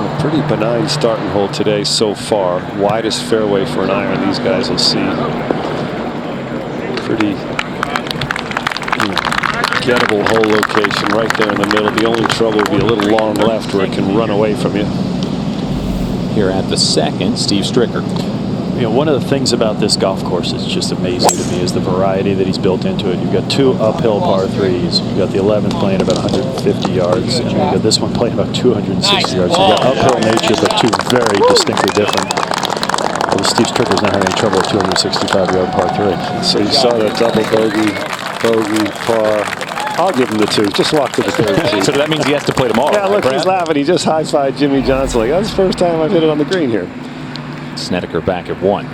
A pretty benign starting hole today so far. Widest fairway for an iron these guys will see. Pretty gettable hole location right there in the middle. The only trouble will be a little long left where it can run away from you. Here at the second, Steve Stricker. You know, one of the things about this golf course that's just amazing to me is the variety that he's built into it. You've got 2 uphill par 3s. You've got the 11th playing about 150 yards. And you've got this one playing about 260 yards. So you've got uphill nature, but 2 very distinctly different. Well, Steve Stricker's not having any trouble with 265-yard par 3. So you saw that double bogey, par. I'll give him the 2. Just walk to the third tee. So that means he has to play tomorrow. Yeah, look, he's laughing. He just high-fived Jimmy Johnson. Like, that's the first time I've hit it on the green here. Snedeker back at 1.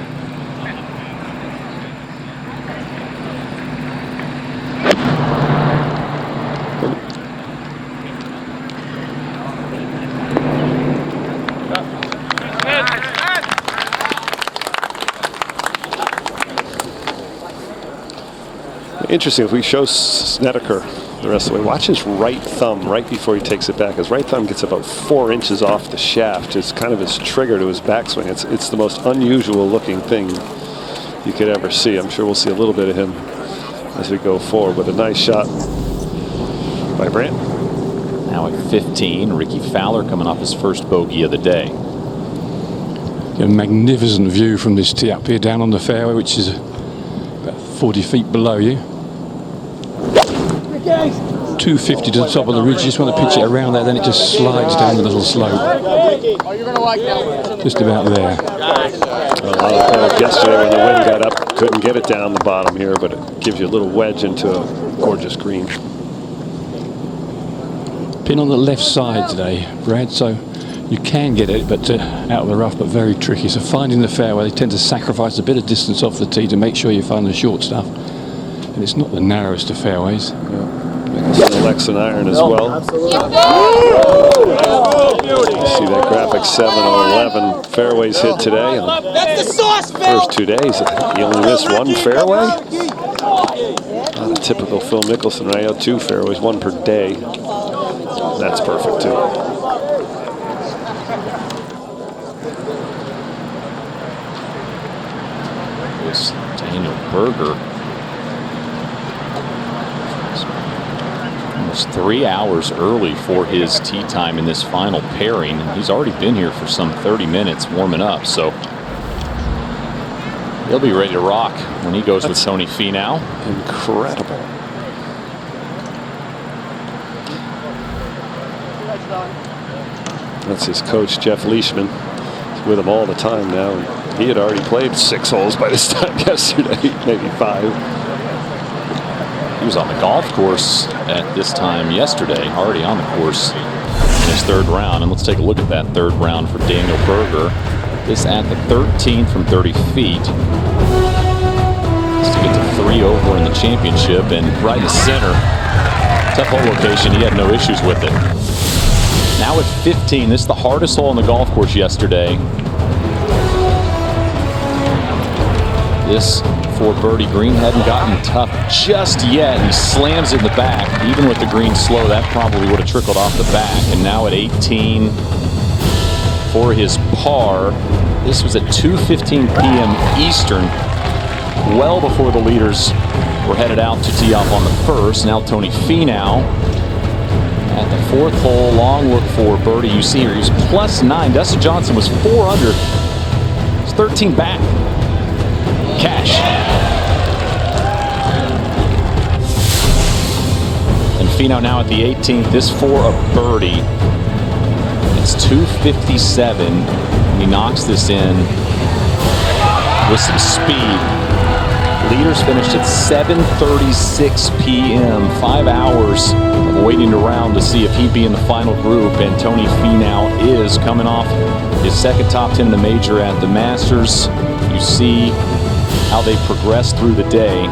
Interesting, if we show Snedeker the rest of the way, watch his right thumb right before he takes it back. His right thumb gets about 4 inches off the shaft. It's kind of his trigger to his backswing. It's the most unusual looking thing you could ever see. I'm sure we'll see a little bit of him as we go forward, but a nice shot by Brandt. Now at 15, Ricky Fowler coming off his first bogey of the day. A magnificent view from this tee up here down on the fairway, which is about 40 feet below you. 250 to the top of the ridge. You just want to pitch it around there, then it just slides down the little slope. Just about there. A lot of players yesterday when the wind got up couldn't get it down the bottom here, but it gives you a little wedge into a gorgeous green. Pin on the left side today, Brad, so you can get it, but out of the rough, but very tricky. So finding the fairway, they tend to sacrifice a bit of distance off the tee to make sure you find the short stuff. And it's not the narrowest of fairways. Yeah. Selects an iron as well. You see that graphic 7 or 11 fairways hit today. First 2 days, he only missed 1 fairway. Not a typical Phil Mickelson, right? 2 fairways, 1 per day. That's perfect too. Here's Daniel Berger. Almost 3 hours early for his tee time in this final pairing. And he's already been here for some 30 minutes warming up, so he'll be ready to rock when he goes with Tony Finau. Incredible. That's his coach, Jeff Leishman. He's with him all the time now. And he had already played 6 holes by this time yesterday, maybe 5. He was on the golf course at this time yesterday, already on the course in his 3rd round. And let's take a look at that 3rd round for Daniel Berger. This at the 13th from 30 feet. Just to get to 3 over in the championship and right in the center. Tough hole location, he had no issues with it. Now at 15, this is the hardest hole on the golf course yesterday. This for birdie. Green hadn't gotten tough just yet. He slams it in the back. Even with the green slow, that probably would have trickled off the back. And now at 18 for his par. This was at 2:15 p.m. Eastern, well before the leaders were headed out to tee off on the first. Now Tony Finau at the 4th hole, long look for birdie. You see here, he was +9. Dustin Johnson was 4 under. He's 13 back. Cash. And Finau now at the 18th. This for a birdie. It's 257. And he knocks this in with some speed. Leaders finished at 7:36 p.m. 5 hours of waiting around to see if he'd be in the final group, and Tony Finau is coming off his second top 10 in the major at the Masters. You see how they progressed through the day.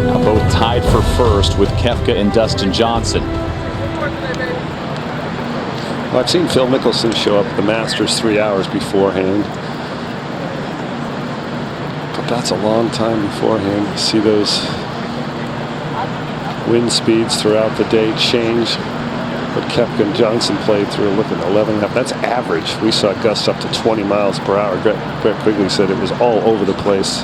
Now both tied for first with Koepka and Dustin Johnson. Well, I've seen Phil Mickelson show up at the Masters 3 hours beforehand. But that's a long time beforehand. You see those wind speeds throughout the day change. But Koepka and Johnson played through, look at 11.5. That's average. We saw gusts up to 20 miles per hour. Brett Quigley said it was all over the place,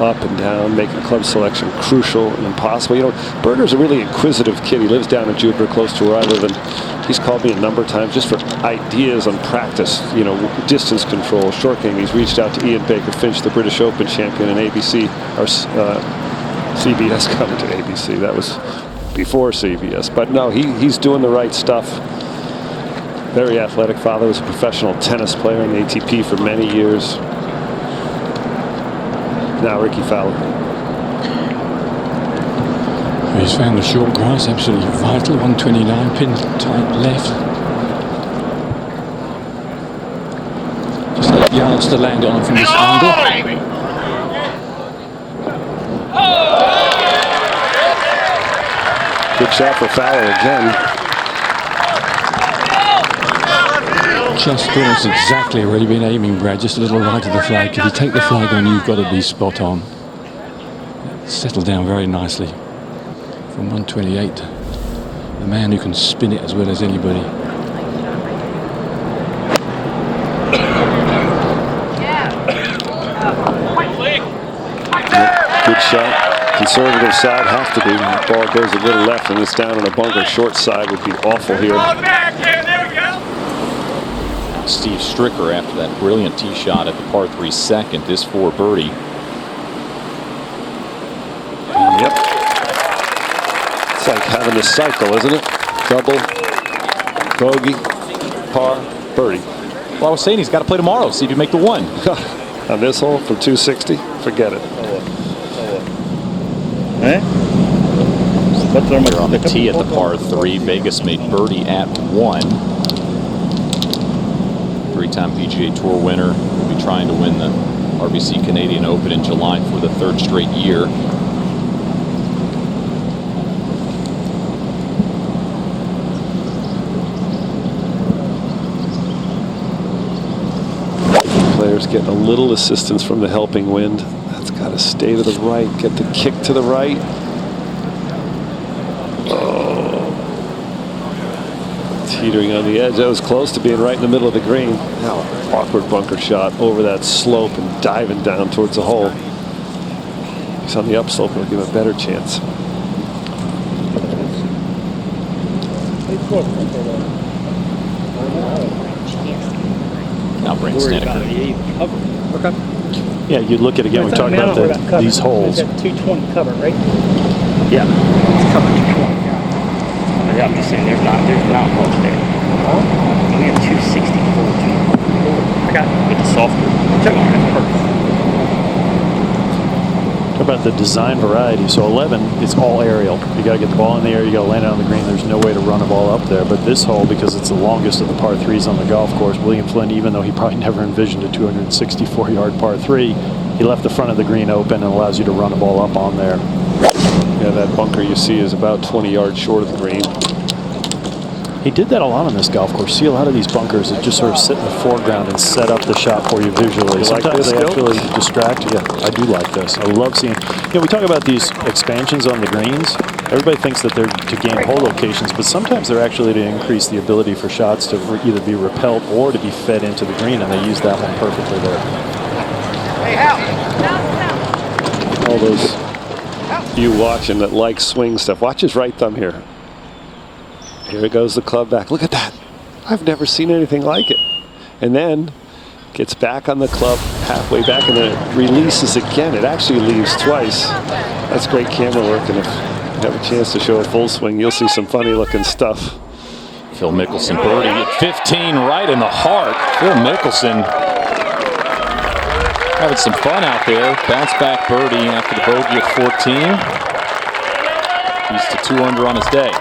up and down, making club selection crucial and impossible. You know, Berger's a really inquisitive kid. He lives down in Jupiter, close to where I live, and he's called me a number of times just for ideas on practice, you know, distance control, short game. He's reached out to Ian Baker Finch, the British Open champion, and ABC, or CBS coming to ABC. That was before CBS. But no, he's doing the right stuff. Very athletic father, was a professional tennis player in the ATP for many years. Now Ricky Fowler. He's found the short grass absolutely vital. 129, pin tight left. Just 8 yards to land on from this angle. Good shot for Fowler again. Just almost exactly where you've been aiming, Brad. Just a little right of the flag. If you take the flag on, you've got to be spot on. Settled down very nicely. From 128, the man who can spin it as well as anybody. Good shot. Conservative side has to be. The ball goes a little left and it's down on a bunker. Short side would be awful here. Steve Stricker, after that brilliant tee shot at the par 3 second, is for birdie. Yep. It's like having a cycle, isn't it? Double, bogey, par, birdie. Well, I was saying he's got to play tomorrow, see if you make the one. On this hole from 260, forget it. They're on the tee at the par 3. Vegas made birdie at 1. Three-time PGA Tour winner. Will be trying to win the RBC Canadian Open in July for the 3rd straight year. Players getting a little assistance from the helping wind. That's got to stay to the right, get the kick to the right. Teetering on the edge. That was close to being right in the middle of the green. Now an awkward bunker shot over that slope and diving down towards the hole. He's on the upslope. It'll give him a better chance. Now Brent Snedeker. Yeah, you look at again. We talked about these holes. 220 cover, right? Yeah. It's covered 220. I'm just saying there's not much there. We have 264, 200. I got it. With the software. Talk about the design variety. So 11, it's all aerial. You got to get the ball in the air. You got to land it on the green. There's no way to run a ball up there. But this hole, because it's the longest of the par 3s on the golf course, William Flynn, even though he probably never envisioned a 264-yard par 3, he left the front of the green open and allows you to run a ball up on there. Yeah, that bunker you see is about 20 yards short of the green. He did that a lot on this golf course. See a lot of these bunkers that just sort of sit in the foreground and set up the shot for you visually. You like Sometimes this, they actually distract you. Yeah, I do like this. I love seeing. You know, we talk about these expansions on the greens. Everybody thinks that they're to gain hole locations, but sometimes they're actually to increase the ability for shots to either be repelled or to be fed into the green, and they use that one perfectly there. All those you watching that like swing stuff. Watch his right thumb here. Here goes the club back. Look at that. I've never seen anything like it. And then gets back on the club halfway back and then it releases again. It actually leaves twice. That's great camera work. And if you have a chance to show a full swing, you'll see some funny looking stuff. Phil Mickelson birdie at 15 right in the heart. Phil Mickelson Having some fun out there. Bounce back birdie after the bogey at 14. He's to 2 under on his day.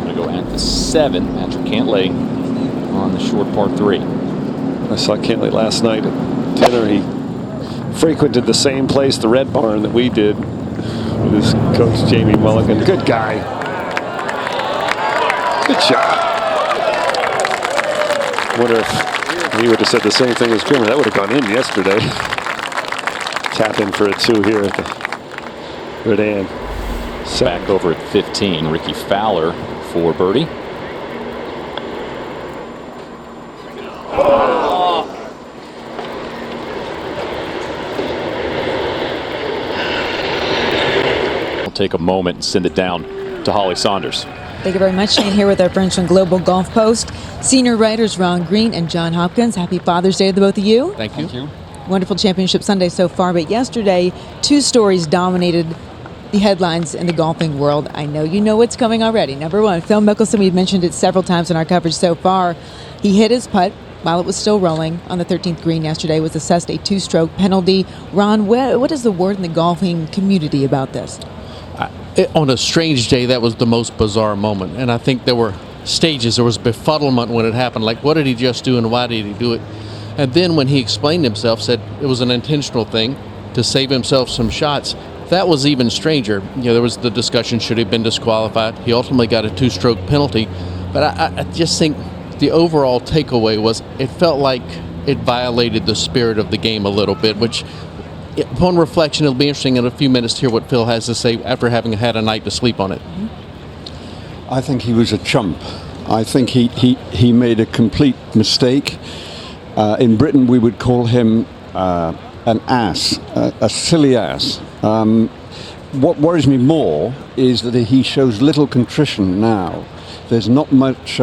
Going to go at the 7. Patrick Cantlay on the short par 3. I saw Cantlay last night at dinner. He frequented the same place, the Red Barn, that we did with his coach Jamie Mulligan. Good guy. Good shot. Wonder if he would have said the same thing as Trimmer. That would have gone in yesterday. Tap in for a 2 here at the Redan. Back over at 15. Ricky Fowler for birdie. We'll take a moment and send it down to Holly Saunders. Thank you very much, Shane. Here with our friends from Global Golf Post, senior writers Ron Green and John Hopkins. Happy Father's Day to the both of you. Thank you. Thank you. Wonderful championship Sunday so far, but yesterday 2 stories dominated the headlines in the golfing world. I know you know what's coming already. Number 1, Phil Mickelson. We've mentioned it several times in our coverage so far. He hit his putt while it was still rolling on the 13th green yesterday, was assessed a 2-stroke penalty. Ron, what is the word in the golfing community about this? On a strange day, that was the most bizarre moment. And I think there were stages. There was befuddlement when it happened. Like, what did he just do and why did he do it? And then when he explained himself, said it was an intentional thing to save himself some shots. That was even stranger. You know, there was the discussion, should he have been disqualified? He ultimately got a 2-stroke penalty. But I just think the overall takeaway was it felt like it violated the spirit of the game a little bit, which upon reflection, it'll be interesting in a few minutes to hear what Phil has to say after having had a night to sleep on it. I think he was a chump. I think he made a complete mistake. In Britain, we would call him an ass, a silly ass. What worries me more is that he shows little contrition now. There's not much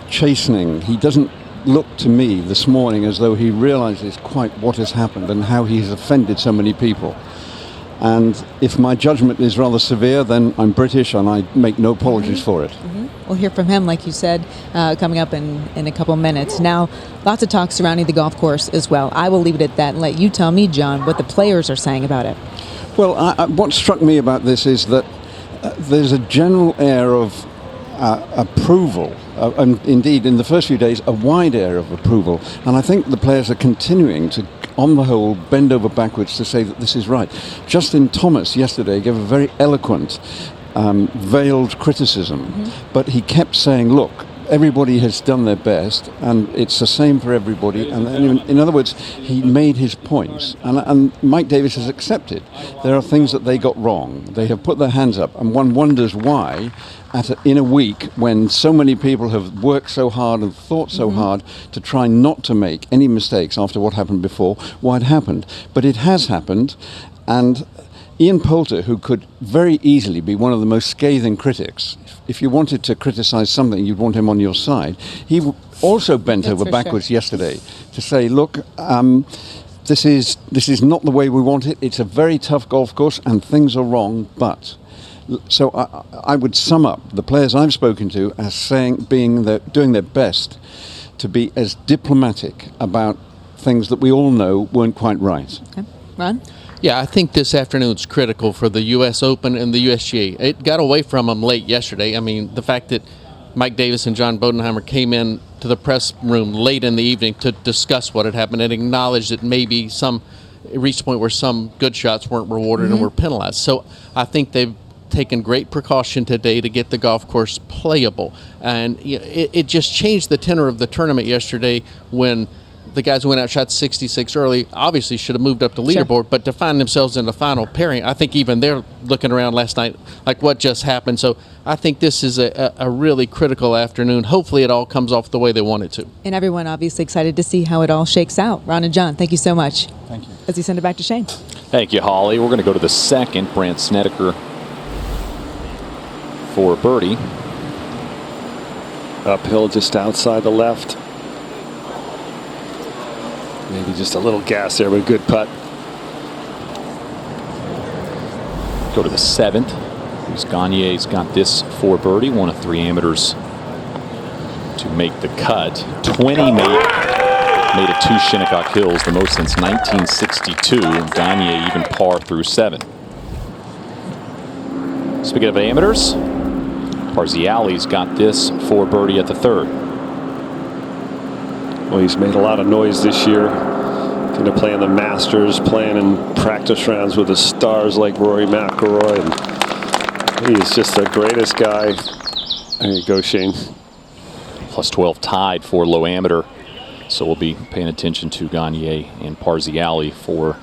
chastening. He doesn't look to me this morning as though he realizes quite what has happened and how he has offended so many people. And if my judgment is rather severe, then I'm British and I make no apologies for it. We'll hear from him, like you said, coming up in a couple minutes. Now, lots of talk surrounding the golf course as well. I will leave it at that and let you tell me, John, what the players are saying about it. Well, what struck me about this is that there's a general air of approval, and indeed in the first few days a wide air of approval, and I think the players are continuing to, on the whole, bend over backwards to say that this is right. Justin Thomas yesterday gave a very eloquent veiled criticism, but he kept saying, look, everybody has done their best and it's the same for everybody, and in other words, he made his points, and Mike Davis has accepted there are things that they got wrong. They have put their hands up, and one wonders why in a week when so many people have worked so hard and thought so hard to try not to make any mistakes after what happened before, why it happened. But it has happened, and Ian Poulter, who could very easily be one of the most scathing critics, if you wanted to criticize something, you'd want him on your side. He also bent over backwards yesterday to say, look, this is not the way we want it. It's a very tough golf course and things are wrong, but... So I would sum up the players I've spoken to as saying, doing their best to be as diplomatic about things that we all know weren't quite right. Okay. Ron? Yeah, I think this afternoon's critical for the U.S. Open and the USGA. It got away from them late yesterday. I mean, the fact that Mike Davis and John Bodenheimer came in to the press room late in the evening to discuss what had happened and acknowledge that maybe it reached a point where some good shots weren't rewarded and were penalized. So I think they've taken great precaution today to get the golf course playable. And it just changed the tenor of the tournament yesterday when the guys who went out shot 66 early obviously should have moved up the leaderboard, but to find themselves in the final pairing, I think even they're looking around last night like what just happened. So I think this is a really critical afternoon. Hopefully it all comes off the way they want it to. And everyone obviously excited to see how it all shakes out. Ron and John, thank you so much. Thank you. As we send it back to Shane. Thank you, Holly. We're going to go to the second. Brandt Snedeker for birdie. Uphill just outside the left. Maybe just a little gas there, but a good putt. Go to the seventh. Gagne's got this for birdie, one of 3 amateurs to make the cut. 20 made it to Shinnecock Hills, the most since 1962. And Gagne even par through 7. Speaking of amateurs, Parziali's got this for birdie at the 3rd. Well, he's made a lot of noise this year. Going to play in the Masters, playing in practice rounds with the stars like Rory McIlroy. And he's just the greatest guy. There you go, Shane. Plus 12 tied for low amateur. So we'll be paying attention to Gagne and Parziali for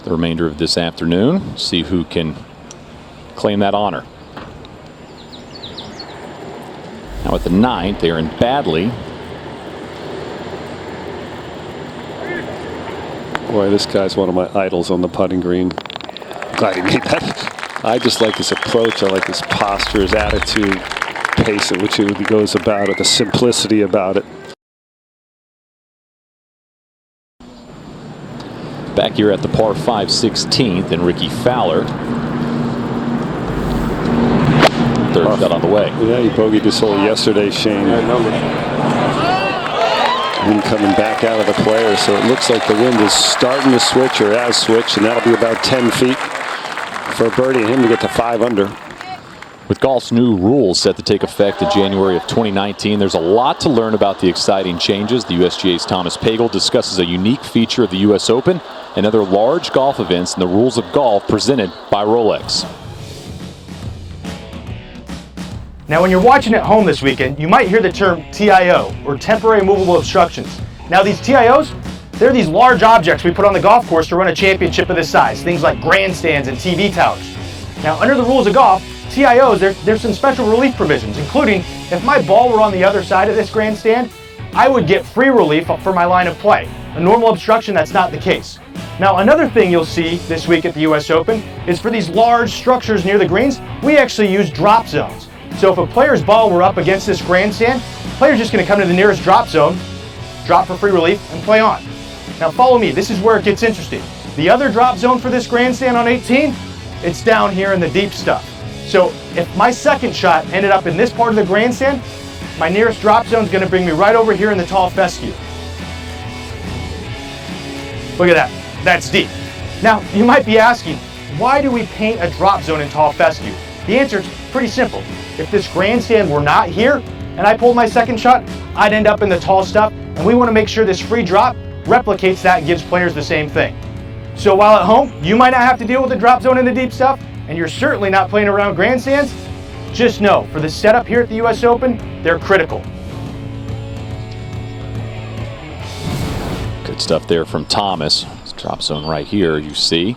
the remainder of this afternoon. See who can claim that honor. Now at the 9th, they're in Badley. Boy, this guy's one of my idols on the putting green. Glad he made that. I just like his approach. I like his posture, his attitude, pace at which he goes about it, the simplicity about it. Back here at the par 5 16th, and Ricky Fowler. 3rd shot on the way. Yeah, he bogeyed this hole yesterday, Shane. Wind coming back out of the player, so it looks like the wind is starting to switch or has switched, and that'll be about 10 feet for a birdie and him to get to 5 under. With golf's new rules set to take effect in January of 2019, there's a lot to learn about the exciting changes. The USGA's Thomas Pagel discusses a unique feature of the US Open and other large golf events and the rules of golf presented by Rolex. Now, when you're watching at home this weekend, you might hear the term TIO, or temporary movable obstructions. Now, these TIOs, they're these large objects we put on the golf course to run a championship of this size, things like grandstands and TV towers. Now, under the rules of golf, TIOs, there's some special relief provisions, including if my ball were on the other side of this grandstand, I would get free relief for my line of play. A normal obstruction, that's not the case. Now, another thing you'll see this week at the US Open is for these large structures near the greens, we actually use drop zones. So if a player's ball were up against this grandstand, the player's just going to come to the nearest drop zone, drop for free relief, and play on. Now follow me, this is where it gets interesting. The other drop zone for this grandstand on 18, it's down here in the deep stuff. So if my second shot ended up in this part of the grandstand, my nearest drop zone is going to bring me right over here in the tall fescue. Look at that, that's deep. Now you might be asking, why do we paint a drop zone in tall fescue? The answer is pretty simple. If this grandstand were not here and I pulled my second shot, I'd end up in the tall stuff, and we want to make sure this free drop replicates that and gives players the same thing. So while at home, you might not have to deal with the drop zone in the deep stuff, and you're certainly not playing around grandstands, just know, for the setup here at the US Open, they're critical. Good stuff there from Thomas. This drop zone right here, you see.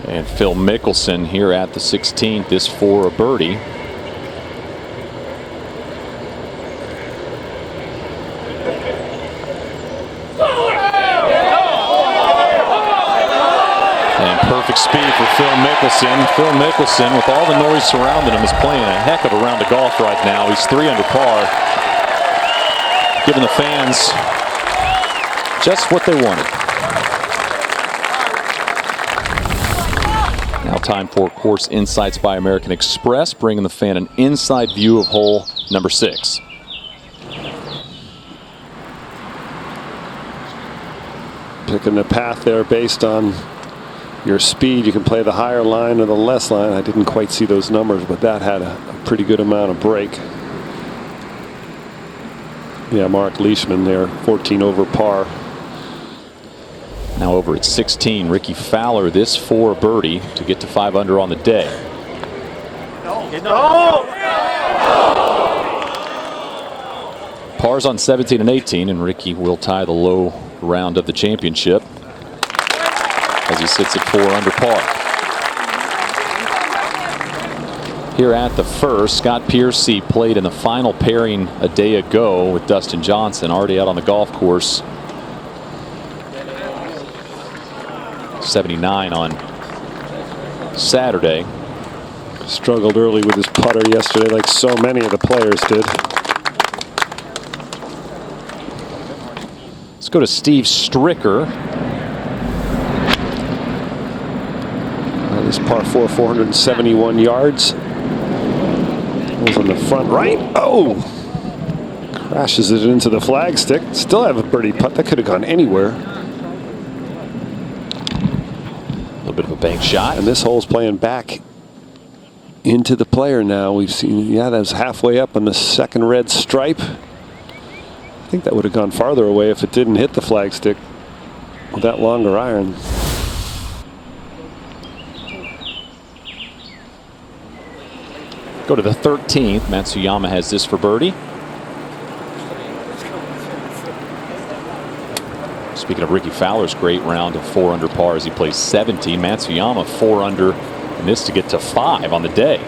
And Phil Mickelson here at the 16th, this for a birdie. And perfect speed for Phil Mickelson. Phil Mickelson, with all the noise surrounding him, is playing a heck of a round of golf right now. He's 3 under par, giving the fans just what they wanted. Now time for Course Insights by American Express, bringing the fan an inside view of hole number 6. Picking the path there based on your speed. You can play the higher line or the less line. I didn't quite see those numbers, but that had a pretty good amount of break. Yeah, Mark Leishman there, 14 over par. Now over at 16, Ricky Fowler, this for a birdie to get to 5 under on the day. Pars on 17 and 18, and Ricky will tie the low round of the championship as he sits at 4 under par. Here at the first, Scott Piercy played in the final pairing a day ago with Dustin Johnson, already out on the golf course. 79 on Saturday. Struggled early with his putter yesterday, like so many of the players did. Let's go to Steve Stricker. This par 4, 471 yards. Goes on the front right. Oh! Crashes it into the flag stick. Still have a birdie putt. That could have gone anywhere. A little bit of a bank shot. And this hole's playing back into the player now. We've seen, yeah, that was halfway up on the second red stripe. I think that would have gone farther away if it didn't hit the flag stick with that longer iron. Go to the 13th. Matsuyama has this for birdie. Speaking of Ricky Fowler's great round of 4 under par as he plays 17. Matsuyama 4 under, and this to get to 5 on the day.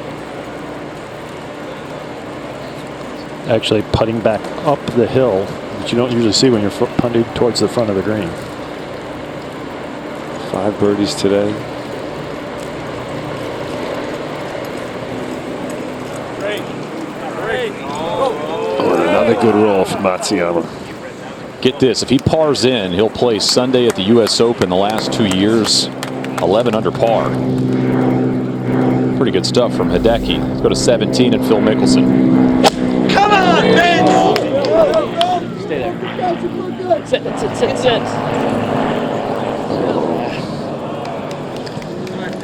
Actually putting back up the hill, which you don't usually see when you're putting towards the front of the green. 5 birdies today. Oh, and another good roll from Matsuyama. Get this, if he pars in, he'll play Sunday at the U.S. Open the last 2 years, 11 under par. Pretty good stuff from Hideki. Let's go to 17 and Phil Mickelson. Come on, Vince! Stay there. Sit.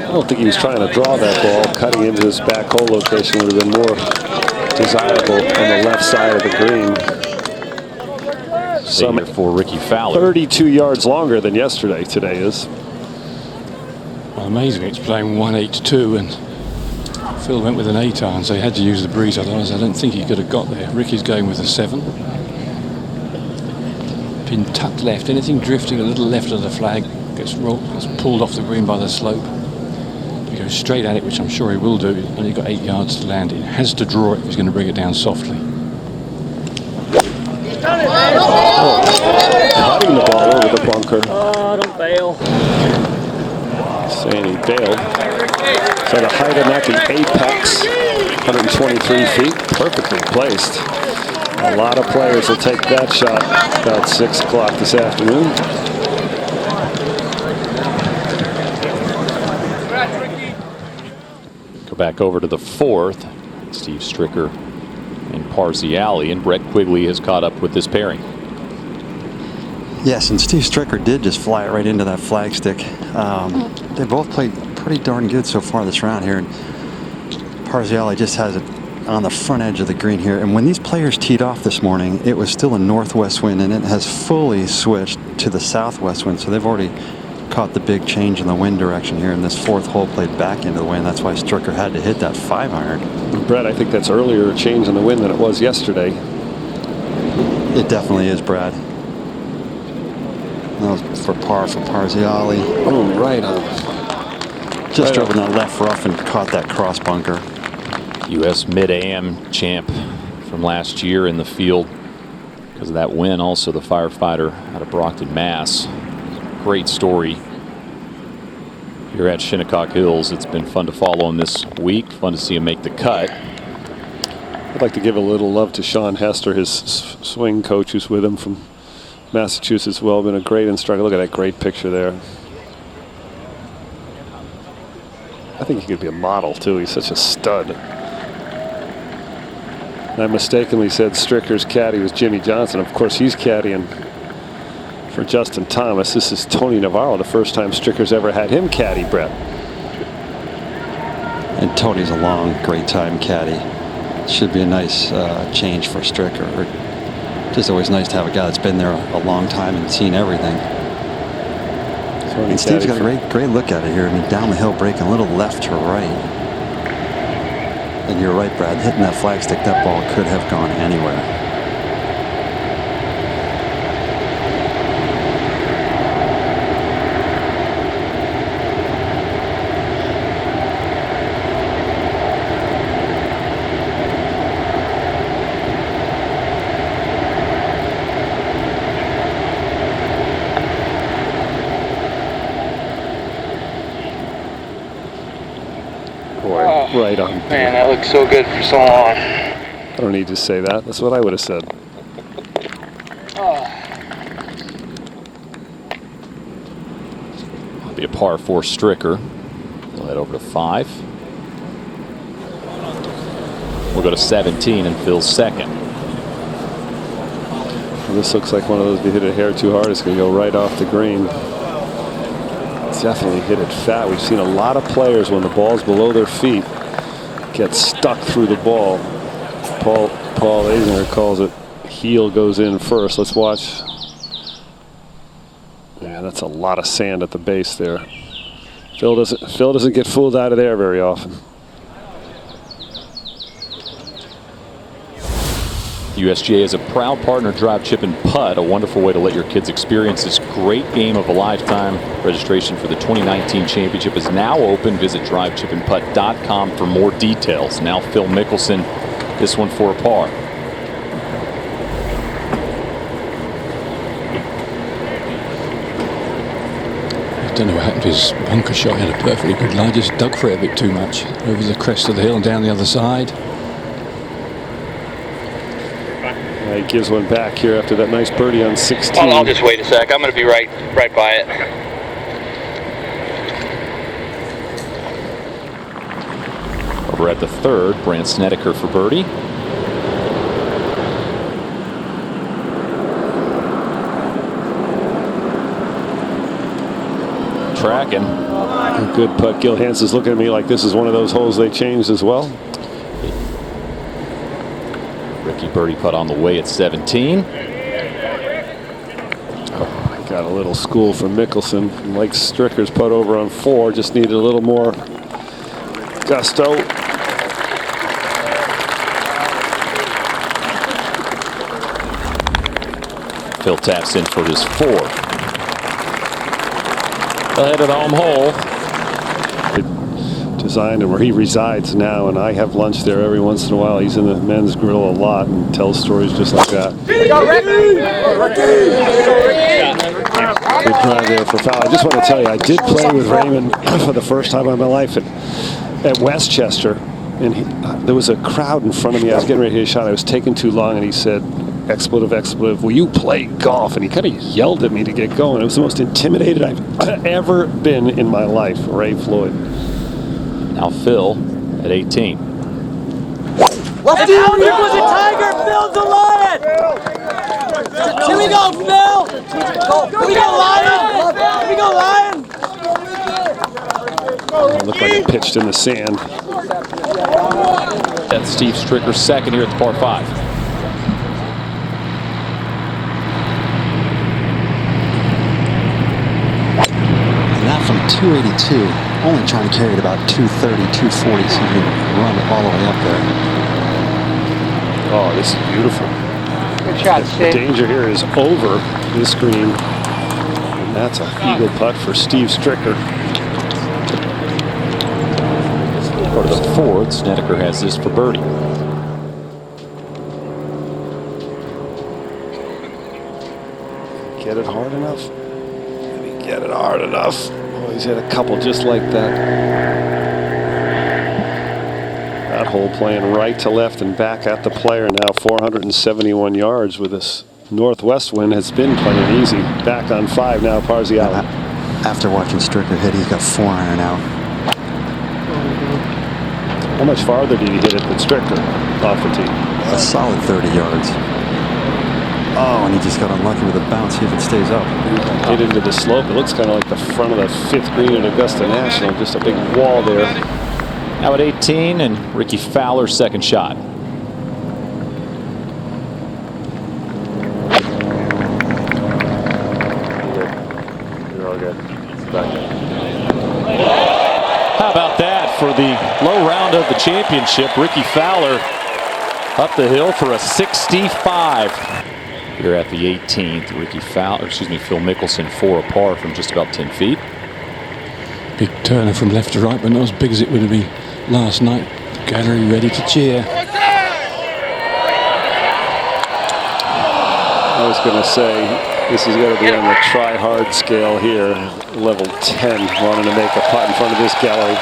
I don't think he was trying to draw that ball. Cutting into this back hole location would have been more desirable on the left side of the green. Some for Ricky Fowler. 32 yards longer than yesterday. Today is. Well, amazing. It's playing 182, and Phil went with an 8 iron, so he had to use the breeze. Otherwise, I don't think he could have got there. Ricky's going with a 7. Pin tucked left. Anything drifting a little left of the flag gets pulled off the green by the slope. He goes straight at it, which I'm sure he will do. He's only got 8 yards to land. He has to draw it if he's going to bring it down softly. Cutting the ball over the bunker. Oh, don't bail. Saying he bailed. So the height of that, the apex, 123 feet, perfectly placed. A lot of players will take that shot about 6 o'clock this afternoon. Go back over to the 4th. Steve Stricker and Parziale, and Brett Quigley has caught up with this pairing. Yes, and Steve Stricker did just fly it right into that flag stick. They both played pretty darn good so far this round here. And Parziale just has it on the front edge of the green here. And when these players teed off this morning, it was still a northwest wind, and it has fully switched to the southwest wind. So they've already caught the big change in the wind direction here. And this 4th hole played back into the wind. That's why Stricker had to hit that 5 iron. Brett, I think that's earlier change in the wind than it was yesterday. It definitely is, Brad. That was for par for Parziale. Oh, right on. Just drove in that left rough and caught that cross bunker. U.S. Mid-AM champ from last year in the field because of that win. Also the firefighter out of Brockton, Mass. Great story here at Shinnecock Hills. It's been fun to follow him this week. Fun to see him make the cut. I'd like to give a little love to Sean Hester, his swing coach who's with him from Massachusetts. Well, been a great instructor. Look at that great picture there. I think he could be a model too. He's such a stud. And I mistakenly said Stricker's caddy was Jimmy Johnson. Of course, he's caddying for Justin Thomas. This is Tony Navarro, the first time Stricker's ever had him caddy, Brett. And Tony's a long, great time caddy. Should be a nice change for Stricker. Just always nice to have a guy that's been there a long time and seen everything. And Steve's got a great look at it here. I mean, down the hill, breaking a little left to right. And you're right, Brad. Hitting that flag stick, that ball could have gone anywhere. Right on. Man, that looks so good for so long. I don't need to say that. That's what I would have said. It'll be a par 4 Stricker. We'll head over to 5. We'll go to 17 and Phil's second. And this looks like one of those, if you hit a hair too hard, it's going to go right off the green. Definitely hit it fat. We've seen a lot of players, when the ball's below their feet, get stuck through the ball. Paul Azinger calls it heel goes in first. Let's watch. Yeah, that's a lot of sand at the base there. Phil doesn't get fooled out of there very often. USGA is a proud partner of Drive, Chip, and Putt, a wonderful way to let your kids experience this great game of a lifetime. Registration for the 2019 championship is now open. Visit drivechipandputt.com for more details. Now Phil Mickelson, this one for a par. I don't know what happened to his bunker shot. He had a perfectly good line, just dug for it a bit too much. Over the crest of the hill and down the other side. He gives one back here after that nice birdie on 16. I'll just wait a sec. I'm going to be right by it. Over at the third, Brandt Snedeker for birdie. Tracking. Good putt. Gil Hansen's looking at me like this is one of those holes they changed as well. Ricky birdie putt on the way at 17. Got a little school from Mickelson. Like Stricker's putt over on 4, just needed a little more gusto. Phil taps in for his 4th. Ahead of the home hole. Designed and where he resides now, and I have lunch there every once in a while. He's in the men's grill a lot and tells stories just like that. Good drive there for Fowler. I just want to tell you, I did play with Raymond for the first time in my life at Westchester, and there was a crowd in front of me. I was getting ready to hit a shot. I was taking too long, and he said, expletive, expletive, will you play golf? And he kind of yelled at me to get going. It was the most intimidated I've ever been in my life, Ray Floyd. Now Phil at 18. Lefty, here goes a tiger. Phil's a lion. Here we go, Phil. Here we go, lion. Here we go, lion. It looked like it pitched in the sand. That's Steve Stricker's second here at the par 5. And that from 282. Only trying to carry it about 230, 240, so you can run all the way up there. Oh, this is beautiful. Good shot, The Steve. danger here is over this green. And that's a eagle putt for Steve Stricker. Go to the 4th. Snedeker has this for birdie. Get it hard enough. Maybe get it hard enough. Oh, he's had a couple just like that. That hole playing right to left and back at the player now. 471 yards with this northwest wind. Has been playing easy. Back on 5 now, Parziale. After watching Stricker hit, he's got 4 iron now. How much farther did he hit it than Stricker off the tee? A solid 30 yards. Oh, and he just got unlucky with a bounce. See if it stays up. Hit into the slope. It looks kind of like the front of the 5th green at Augusta National. Just a big wall there. Now at 18, and Ricky Fowler's second shot. You're all good. Back. How about that for the low round of the championship? Ricky Fowler up the hill for a 65. Here at the 18th, Phil Mickelson 4 apart from just about 10 feet. Big turner from left to right, but not as big as it would have been last night. Gallery ready to cheer. I was going to say, this is going to be on the try-hard scale here. Level 10, wanting to make a putt in front of this gallery.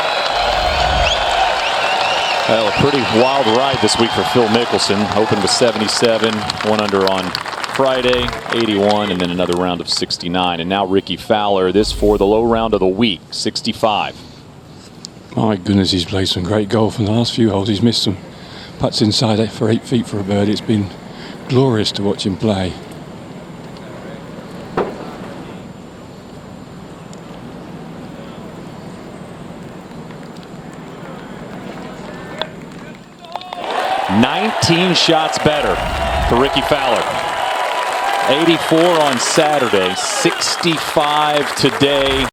Well, a pretty wild ride this week for Phil Mickelson. Opened with 77, 1 under on Friday, 81, and then another round of 69. And now Ricky Fowler, this for the low round of the week, 65. My goodness, he's played some great golf in the last few holes. He's missed some putts inside it for 8 feet for a birdie. It's been glorious to watch him play. "19 shots better for Ricky Fowler. 84 on Saturday, 65 today.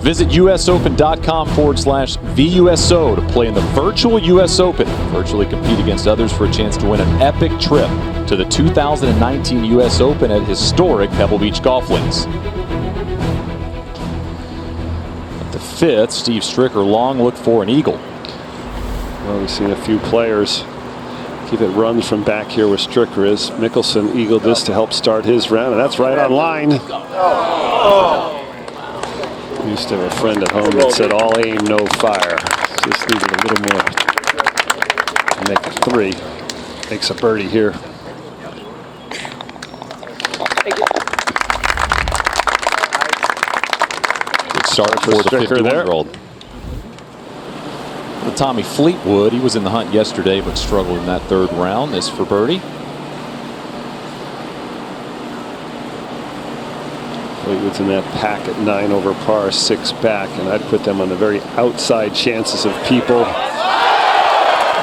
Visit usopen.com/VUSO to play in the virtual US Open. Virtually compete against others for a chance to win an epic trip to the 2019 US Open at historic Pebble Beach Golf Links. At the 5th, Steve Stricker long looked for an eagle. Well, we've seen a few players keep it runs from back here where Stricker is. Mickelson eagled this to help start his round, and that's right on line. We used to have a friend at home that said, "All aim, no fire." Just needed a little more to make a 3. Makes a birdie here. Good start for the 51-year-old. Tommy Fleetwood, he was in the hunt yesterday but struggled in that 3rd round. This for birdie. Fleetwood's in that pack at 9 over par, 6 back, and I'd put them on the very outside chances of people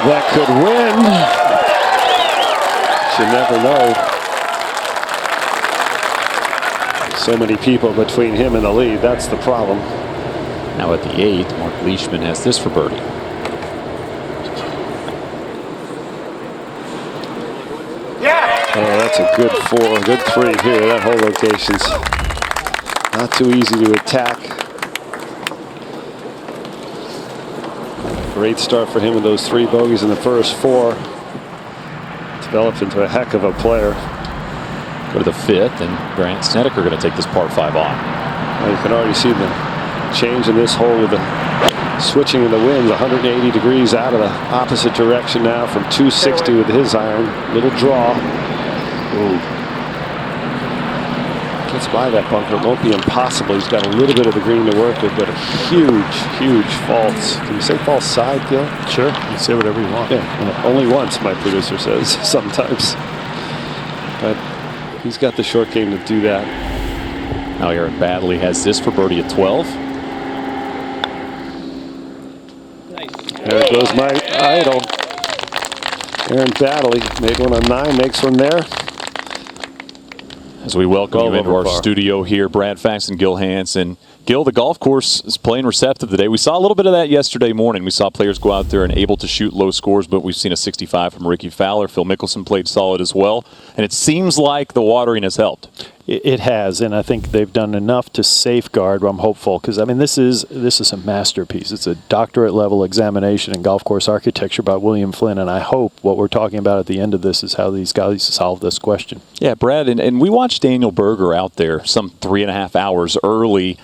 that could win. You never know. So many people between him and the lead, that's the problem. Now at the 8th, Mark Leishman has this for birdie. Oh, that's a good 4, good 3 here. That whole location's not too easy to attack. Great start for him with those 3 bogeys in the first 4. Developed into a heck of a player. Go to the 5th, and Grant Snedeker going to take this par 5 on. Well, you can already see the change in this hole with the switching of the winds, 180 degrees out of the opposite direction now from 260 with his iron. Little draw. Ooh. Gets by that bunker. It won't be impossible. He's got a little bit of the green to work with, but a huge, huge false. Can you say false side, Gil? Sure. You can say whatever you want. Yeah, only once, my producer says, sometimes. But he's got the short game to do that. Now Aaron Baddeley has this for birdie at 12. There goes my idol. Aaron Baddeley made one on 9, makes one there. As we welcome you into our studio here, Brad Faxon and Gil Hansen. Gil, the golf course is playing receptive today. We saw a little bit of that yesterday morning. We saw players go out there and able to shoot low scores, but we've seen a 65 from Ricky Fowler. Phil Mickelson played solid as well. And it seems like the watering has helped. It has, and I think they've done enough to safeguard. I'm hopeful because I mean this is a masterpiece. It's a doctorate level examination in golf course architecture by William Flynn, and I hope what we're talking about at the end of this is how these guys solve this question. Yeah, Brad, and we watched Daniel Berger out there some 3.5 hours early.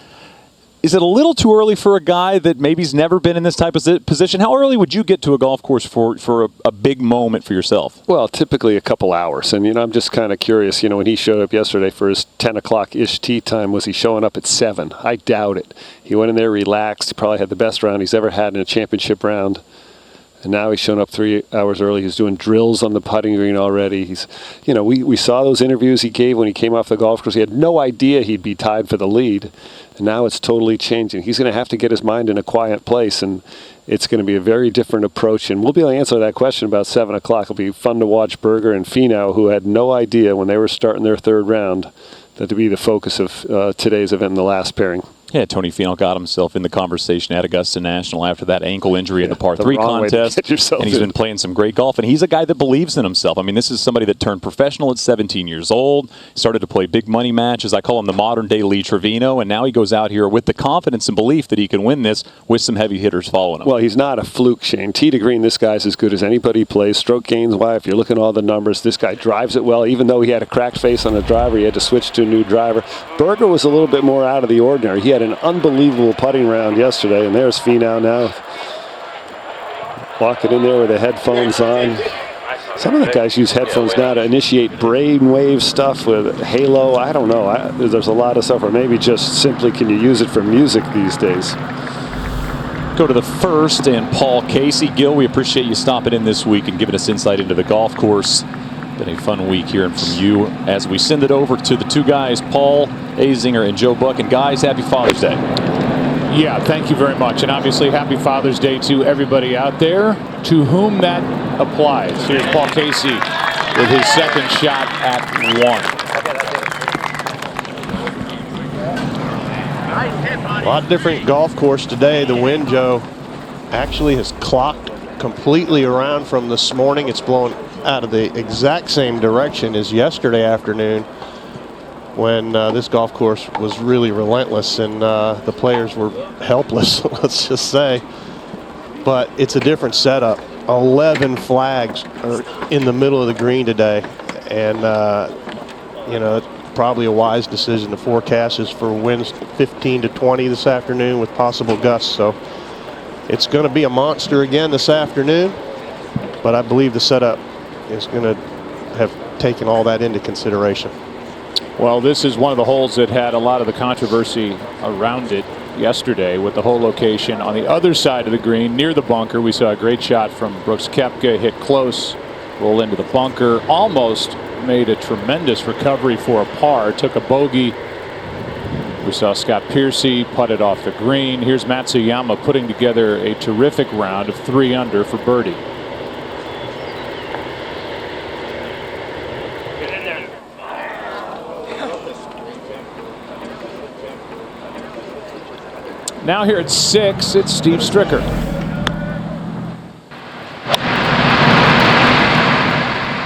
Is it a little too early for a guy that maybe's never been in this type of position? How early would you get to a golf course for a big moment for yourself? Well, typically a couple hours. And, I'm just kind of curious, when he showed up yesterday for his 10 o'clock-ish tee time, was he showing up at 7? I doubt it. He went in there relaxed. He probably had the best round he's ever had in a championship round. And now he's shown up 3 hours early. He's doing drills on the putting green already. He's, we saw those interviews he gave when he came off the golf course. He had no idea he'd be tied for the lead. And now it's totally changing. He's going to have to get his mind in a quiet place, and it's going to be a very different approach. And we'll be able to answer that question about 7 o'clock. It'll be fun to watch Berger and Finau, who had no idea when they were starting their 3rd round that to be the focus of today's event in the last pairing. Yeah, Tony Finau got himself in the conversation at Augusta National after that ankle injury in the par 3 contest. And he's been playing some great golf, and he's a guy that believes in himself. I mean, this is somebody that turned professional at 17 years old, started to play big money matches. I call him the modern-day Lee Trevino, and now he goes out here with the confidence and belief that he can win this with some heavy hitters following him. Well, he's not a fluke, Shane. Tee to green, this guy's as good as anybody plays. Stroke gains, why? If you're looking at all the numbers, this guy drives it well. Even though he had a cracked face on the driver, he had to switch to a new driver. Berger was a little bit more out of the ordinary. He had an unbelievable putting round yesterday, and there's Finau now walking in there with the headphones on. Some of the guys use headphones now to initiate brainwave stuff with Halo. I don't know. There's a lot of stuff, or maybe just simply can you use it for music these days? Go to the first, and Paul Casey. Gil, we appreciate you stopping in this week and giving us insight into the golf course. Been a fun week hearing from you as we send it over to the two guys, Paul Azinger and Joe Buck. And guys, happy Father's Day. Yeah, thank you very much. And obviously, happy Father's Day to everybody out there to whom that applies. Here's Paul Casey with his second shot at 1. A lot different golf course today. The wind, Joe, actually has clocked completely around from this morning. It's blowing out of the exact same direction as yesterday afternoon when this golf course was really relentless and the players were helpless, let's just say. But it's a different setup. 11 flags are in the middle of the green today, and you know, it's probably a wise decision. The forecast is for winds 15 to 20 this afternoon with possible gusts, so it's going to be a monster again this afternoon, but I believe the setup is going to have taken all that into consideration. Well, this is one of the holes that had a lot of the controversy around it yesterday with the hole location on the other side of the green near the bunker. We saw a great shot from Brooks Koepka, hit close, roll into the bunker, almost made a tremendous recovery for a par, took a bogey. We saw Scott Piercy putted off the green. Here's Matsuyama putting together a terrific round of 3 under for birdie. Now here at 6, it's Steve Stricker.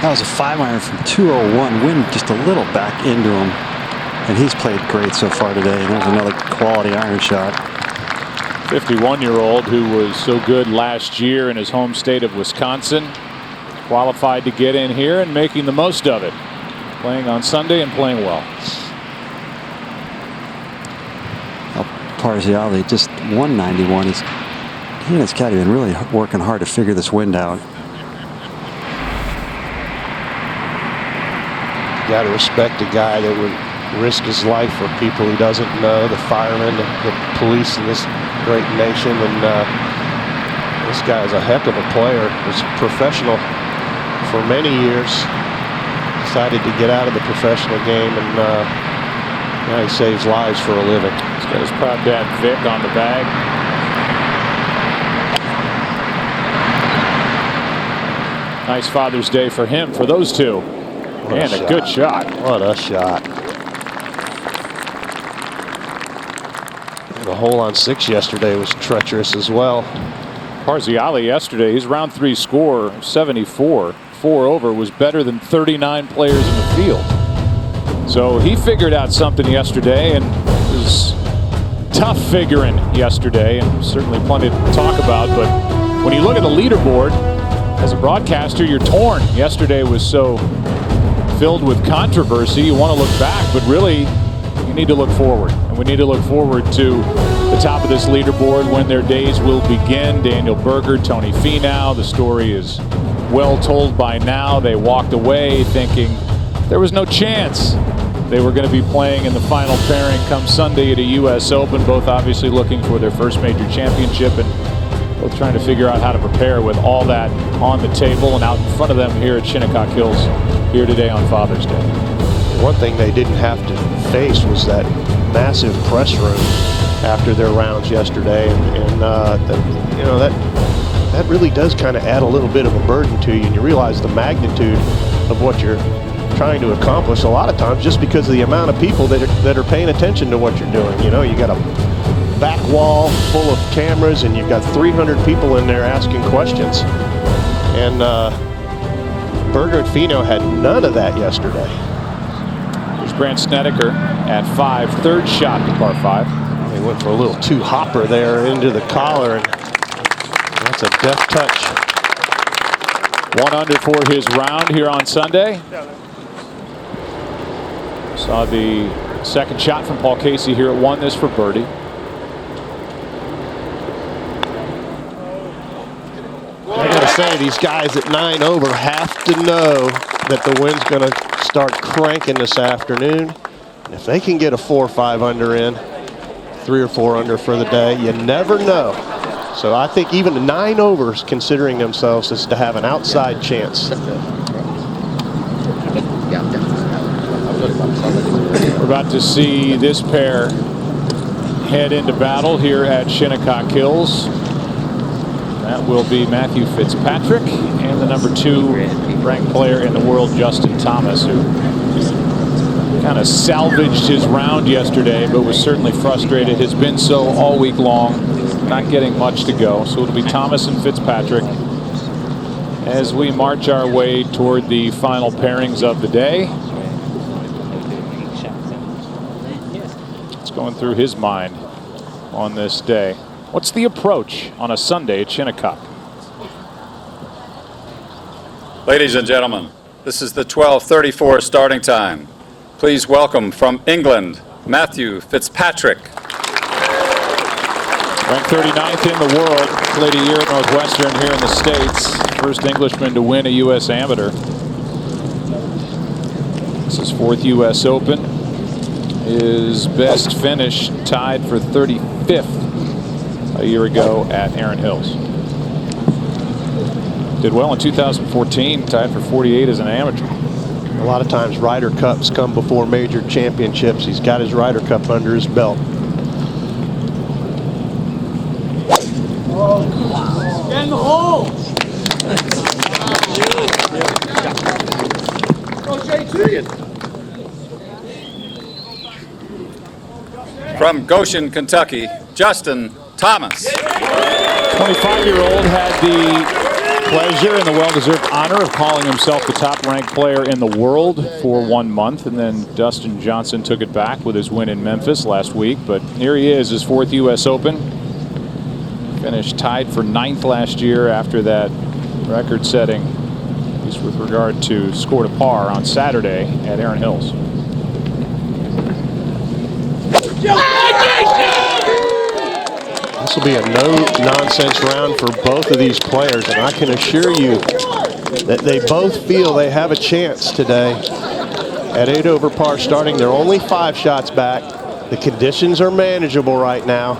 That was a 5-iron from 201. Wind just a little back into him. And he's played great so far today. And there's another quality iron shot. 51-year-old who was so good last year in his home state of Wisconsin. Qualified to get in here and making the most of it. Playing on Sunday and playing well. Parziale just 191. He and his caddy have been really working hard to figure this wind out. You got to respect a guy that would risk his life for people he doesn't know, the firemen, the police in this great nation. And this guy is a heck of a player. Was professional for many years. Decided to get out of the professional game, and now he saves lives for a living. He's got his proud dad Vic on the bag. Nice Father's Day for him, for those two. And a good shot. What a shot. The hole on 6 yesterday was treacherous as well. Parziale yesterday, his round 3 score, 74, 4 over, was better than 39 players in the field. So he figured out something yesterday, and it was tough figuring yesterday, and certainly plenty to talk about. But when you look at the leaderboard, as a broadcaster, you're torn. Yesterday was so filled with controversy. You want to look back, but really, you need to look forward. And we need to look forward to the top of this leaderboard when their days will begin. Daniel Berger, Tony Finau. The story is well told by now. They walked away thinking there was no chance they were going to be playing in the final pairing come Sunday at a U.S. Open, both obviously looking for their first major championship and both trying to figure out how to prepare with all that on the table and out in front of them here at Shinnecock Hills here today on Father's Day. One thing they didn't have to face was that massive press room after their rounds yesterday, and you know, that really does kind of add a little bit of a burden to you, and you realize the magnitude of what you're trying to accomplish a lot of times just because of the amount of people that are paying attention to what you're doing. You know, you got a back wall full of cameras and you've got 300 people in there asking questions, and Berger and Finau had none of that yesterday. There's Brandt Snedeker at 5, third shot to par 5. They went for a little two-hopper there into the collar, and that's a deft touch. 1 under for his round here on Sunday. Saw the second shot from Paul Casey here at 1. This for birdie. I gotta say, these guys at 9 over have to know that the wind's gonna start cranking this afternoon. And if they can get a 4 or 5 under in, 3 or 4 under for the day, you never know. So I think even 9 overs considering themselves as to have an outside chance. We're about to see this pair head into battle here at Shinnecock Hills. That will be Matthew Fitzpatrick and the number 2 ranked player in the world, Justin Thomas, who kind of salvaged his round yesterday, but was certainly frustrated. Has been so all week long, not getting much to go. So it'll be Thomas and Fitzpatrick as we march our way toward the final pairings of the day. What's going through his mind on this day? What's the approach on a Sunday at Shinnecock? Ladies and gentlemen, this is the 12:34 starting time. Please welcome from England, Matthew Fitzpatrick. Ranked 39th in the world, played a year at Northwestern here in the States. First Englishman to win a U.S. Amateur. This is 4th U.S. Open. His best finish tied for 35th a year ago at Erin Hills. Did well in 2014, tied for 48 as an amateur. A lot of times Ryder Cups come before major championships. He's got his Ryder Cup under his belt. Get in the hole! From Goshen, Kentucky, Justin Thomas. 25-year-old had the pleasure and the well-deserved honor of calling himself the top-ranked player in the world for 1 month, and then Dustin Johnson took it back with his win in Memphis last week. But here he is, his 4th U.S. Open. Finished tied for 9th last year after that record-setting, at least with regard to score to par, on Saturday at Erin Hills. This will be a no-nonsense round for both of these players, and I can assure you that they both feel they have a chance today at 8 over par starting. They're only 5 shots back. The conditions are manageable right now,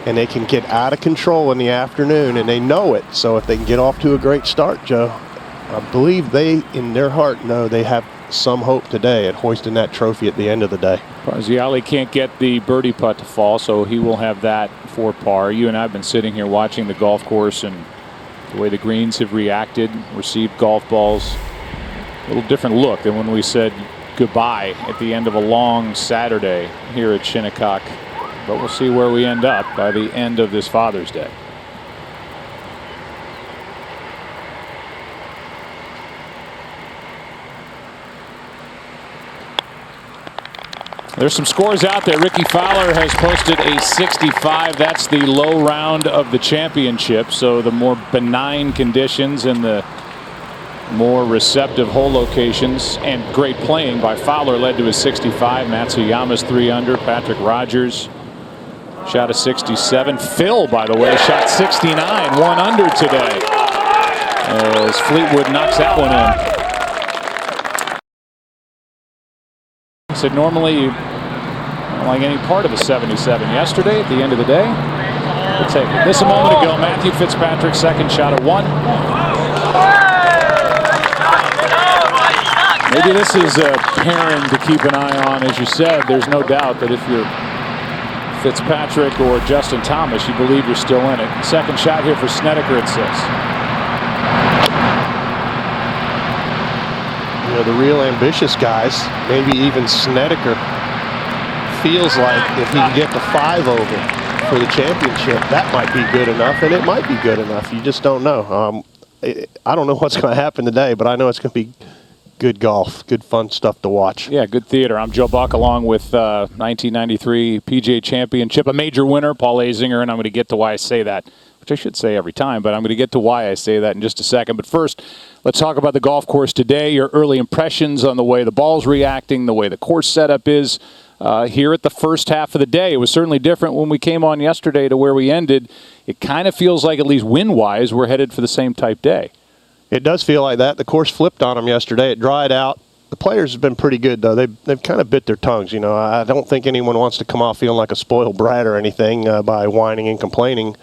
and they can get out of control in the afternoon, and they know it. So if they can get off to a great start, Joe, I believe they, in their heart, know they have some hope today at hoisting that trophy at the end of the day. Parziale can't get the birdie putt to fall, so he will have that for par. You and I have been sitting here watching the golf course and the way the greens have reacted, received golf balls. A little different look than when we said goodbye at the end of a long Saturday here at Shinnecock. But we'll see where we end up by the end of this Father's Day. There's some scores out there. Ricky Fowler has posted a 65. That's the low round of the championship. So the more benign conditions and the more receptive hole locations and great playing by Fowler led to his 65. Matsuyama's 3 under. Patrick Rogers shot a 67. Phil, by the way, shot 69, 1 under today, as Fleetwood knocks that one in. He said normally you don't like any part of a 77. Yesterday, at the end of the day, we'll take it. This a moment ago, Matthew Fitzpatrick, second shot at 1. Maybe this is a pairing to keep an eye on. As you said, there's no doubt that if you're Fitzpatrick or Justin Thomas, you believe you're still in it. Second shot here for Snedeker at 6. You know, the real ambitious guys, maybe even Snedeker, feels like if he can get to 5 over for the championship, that might be good enough, and it might be good enough. You just don't know. I don't know what's going to happen today, but I know it's going to be good golf, good fun stuff to watch. Yeah, good theater. I'm Joe Buck, along with 1993 PGA Championship, a major winner, Paul Azinger, and I'm going to get to why I say that, which I should say every time, but I'm going to get to why I say that in just a second. But first, let's talk about the golf course today, your early impressions on the way the ball's reacting, the way the course setup is here at the first half of the day. It was certainly different when we came on yesterday to where we ended. It kind of feels like, at least wind-wise, we're headed for the same type day. It does feel like that. The course flipped on them yesterday. It dried out. The players have been pretty good, though. They've kind of bit their tongues. You know, I don't think anyone wants to come off feeling like a spoiled brat or anything by whining and complaining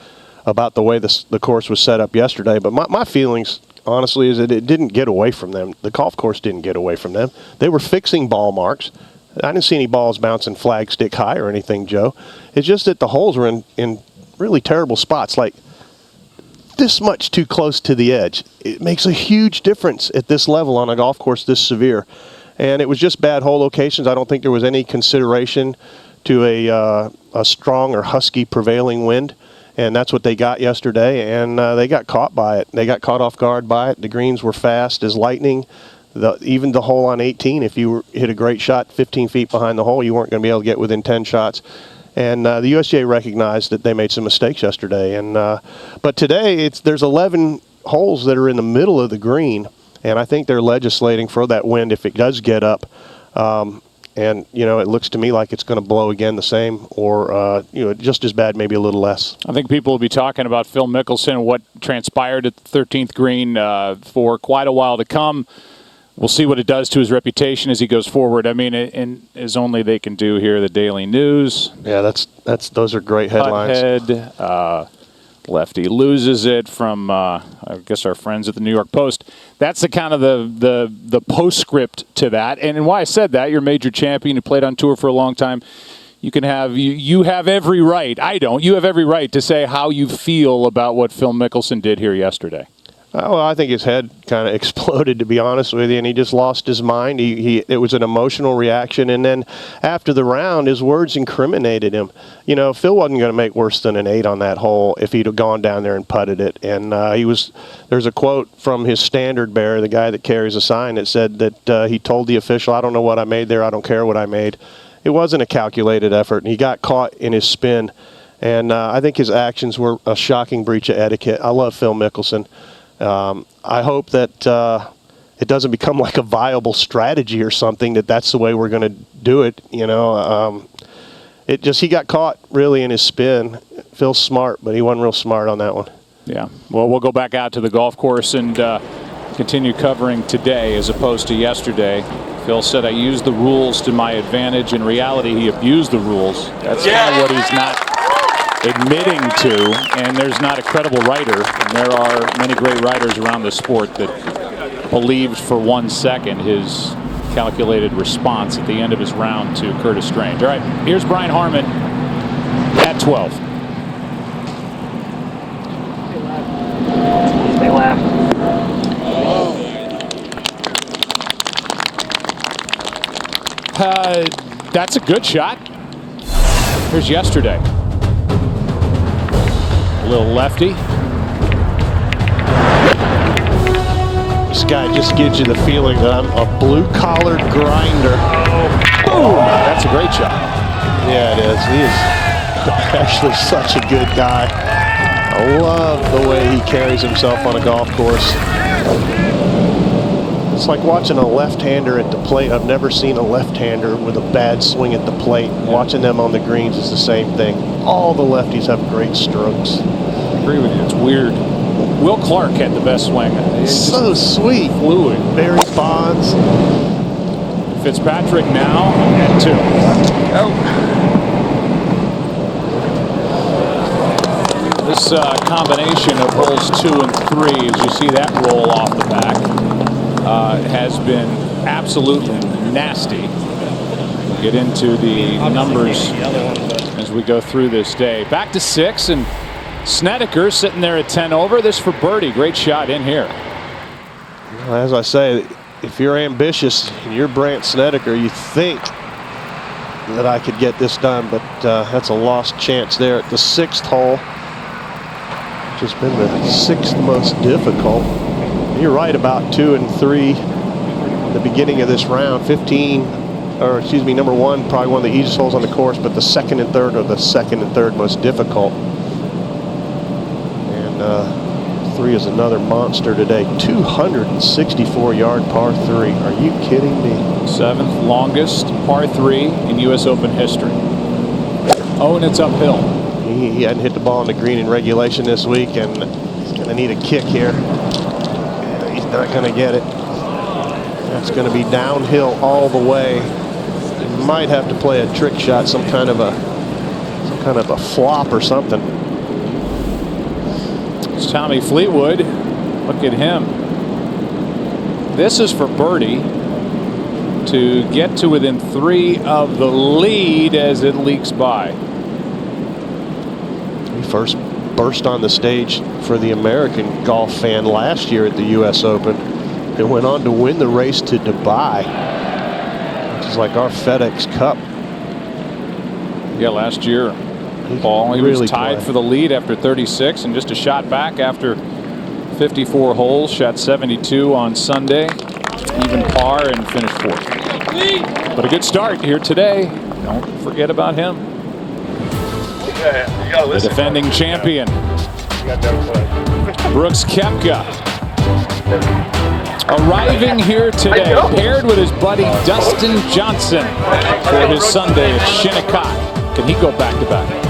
about the way the course was set up yesterday. But my feelings, honestly, is that it didn't get away from them. The golf course didn't get away from them. They were fixing ball marks. I didn't see any balls bouncing flag stick high or anything, Joe. It's just that the holes were in really terrible spots, like this much too close to the edge. It makes a huge difference at this level on a golf course this severe. And it was just bad hole locations. I don't think there was any consideration to a strong or husky prevailing wind. And that's what they got yesterday, and they got caught by it. They got caught off guard by it. The greens were fast as lightning. Even the hole on 18, if you hit a great shot 15 feet behind the hole, you weren't going to be able to get within 10 shots. And the USGA recognized that they made some mistakes yesterday. And but today, there's 11 holes that are in the middle of the green, and I think they're legislating for that wind if it does get up. And, you know, it looks to me like it's going to blow again the same or, you know, just as bad, maybe a little less. I think people will be talking about Phil Mickelson, what transpired at the 13th green for quite a while to come. We'll see what it does to his reputation as he goes forward. I mean, and as only they can do here, the Daily News. Yeah, those are great headlines. Head, Lefty loses it from, I guess, our friends at the New York Post. That's the kind of the postscript to that. And why I said that, you're a major champion who played on tour for a long time. You can have you have every right. I don't. You have every right to say how you feel about what Phil Mickelson did here yesterday. Well, I think his head kind of exploded, to be honest with you, and he just lost his mind. It was an emotional reaction, and then after the round, his words incriminated him. You know, Phil wasn't going to make worse than an 8 on that hole if he'd have gone down there and putted it. And there's a quote from his standard bearer, the guy that carries a sign, that said that he told the official, "I don't know what I made there. I don't care what I made." It wasn't a calculated effort, and he got caught in his spin. And I think his actions were a shocking breach of etiquette. I love Phil Mickelson. I hope that it doesn't become like a viable strategy or something, that's the way we're going to do it. You know, he got caught really in his spin. Phil's smart, but he wasn't real smart on that one. Yeah. Well, we'll go back out to the golf course and continue covering today as opposed to yesterday. Phil said, "I used the rules to my advantage." In reality, he abused the rules. That's kind of what he's not admitting to, and there's not a credible writer, and there are many great writers around the sport that believed for 1 second his calculated response at the end of his round to Curtis Strange. All right, here's Brian Harman at 12. Stay left. That's a good shot. Here's yesterday. A little lefty. This guy just gives you the feeling that I'm a blue-collar grinder. Boom! That's a great shot. Yeah, it is. He is actually such a good guy. I love the way he carries himself on a golf course. It's like watching a left-hander at the plate. I've never seen a left-hander with a bad swing at the plate. Watching them on the greens is the same thing. All the lefties have great strokes. I agree with you. It's weird. Will Clark had the best swing. It's so sweet. Fluid. Barry Bonds. Fitzpatrick now at 2. This combination of holes 2 and 3, as you see that roll off the back, has been absolutely nasty. We'll get into the numbers as we go through this day. Back to 6, and Snedeker sitting there at 10 over. This for birdie. Great shot in here. Well, as I say, if you're ambitious and you're Brandt Snedeker, you think that I could get this done, but that's a lost chance there at the 6th hole, which has been the 6th most difficult. You're right about 2 and 3 at the beginning of this round. 15, or excuse me, number 1, probably one of the easiest holes on the course, but the 2nd and 3rd are the 2nd and 3rd most difficult. And 3 is another monster today. 264-yard par 3. Are you kidding me? 7th longest par 3 in U.S. Open history. Oh, and it's uphill. He hadn't hit the ball on the green in regulation this week, and he's going to need a kick here. He's not going to get it. That's going to be downhill all the way. He might have to play a trick shot, some kind of a flop or something. Here's Tommy Fleetwood. Look at him. This is for birdie to get to within 3 of the lead as it leaks by. He first burst on the stage for the American golf fan last year at the U.S. Open and went on to win the race to Dubai, which is like our FedEx Cup. Yeah, last year, Paul, he really was tied for the lead after 36 and just a shot back after 54 holes. Shot 72 on Sunday, even par, and finished 4th. But a good start here today. Don't forget about him. The defending champion, Brooks Koepka, arriving here today, paired with his buddy Dustin Johnson for his Sunday at Shinnecock. Can he go back-to-back?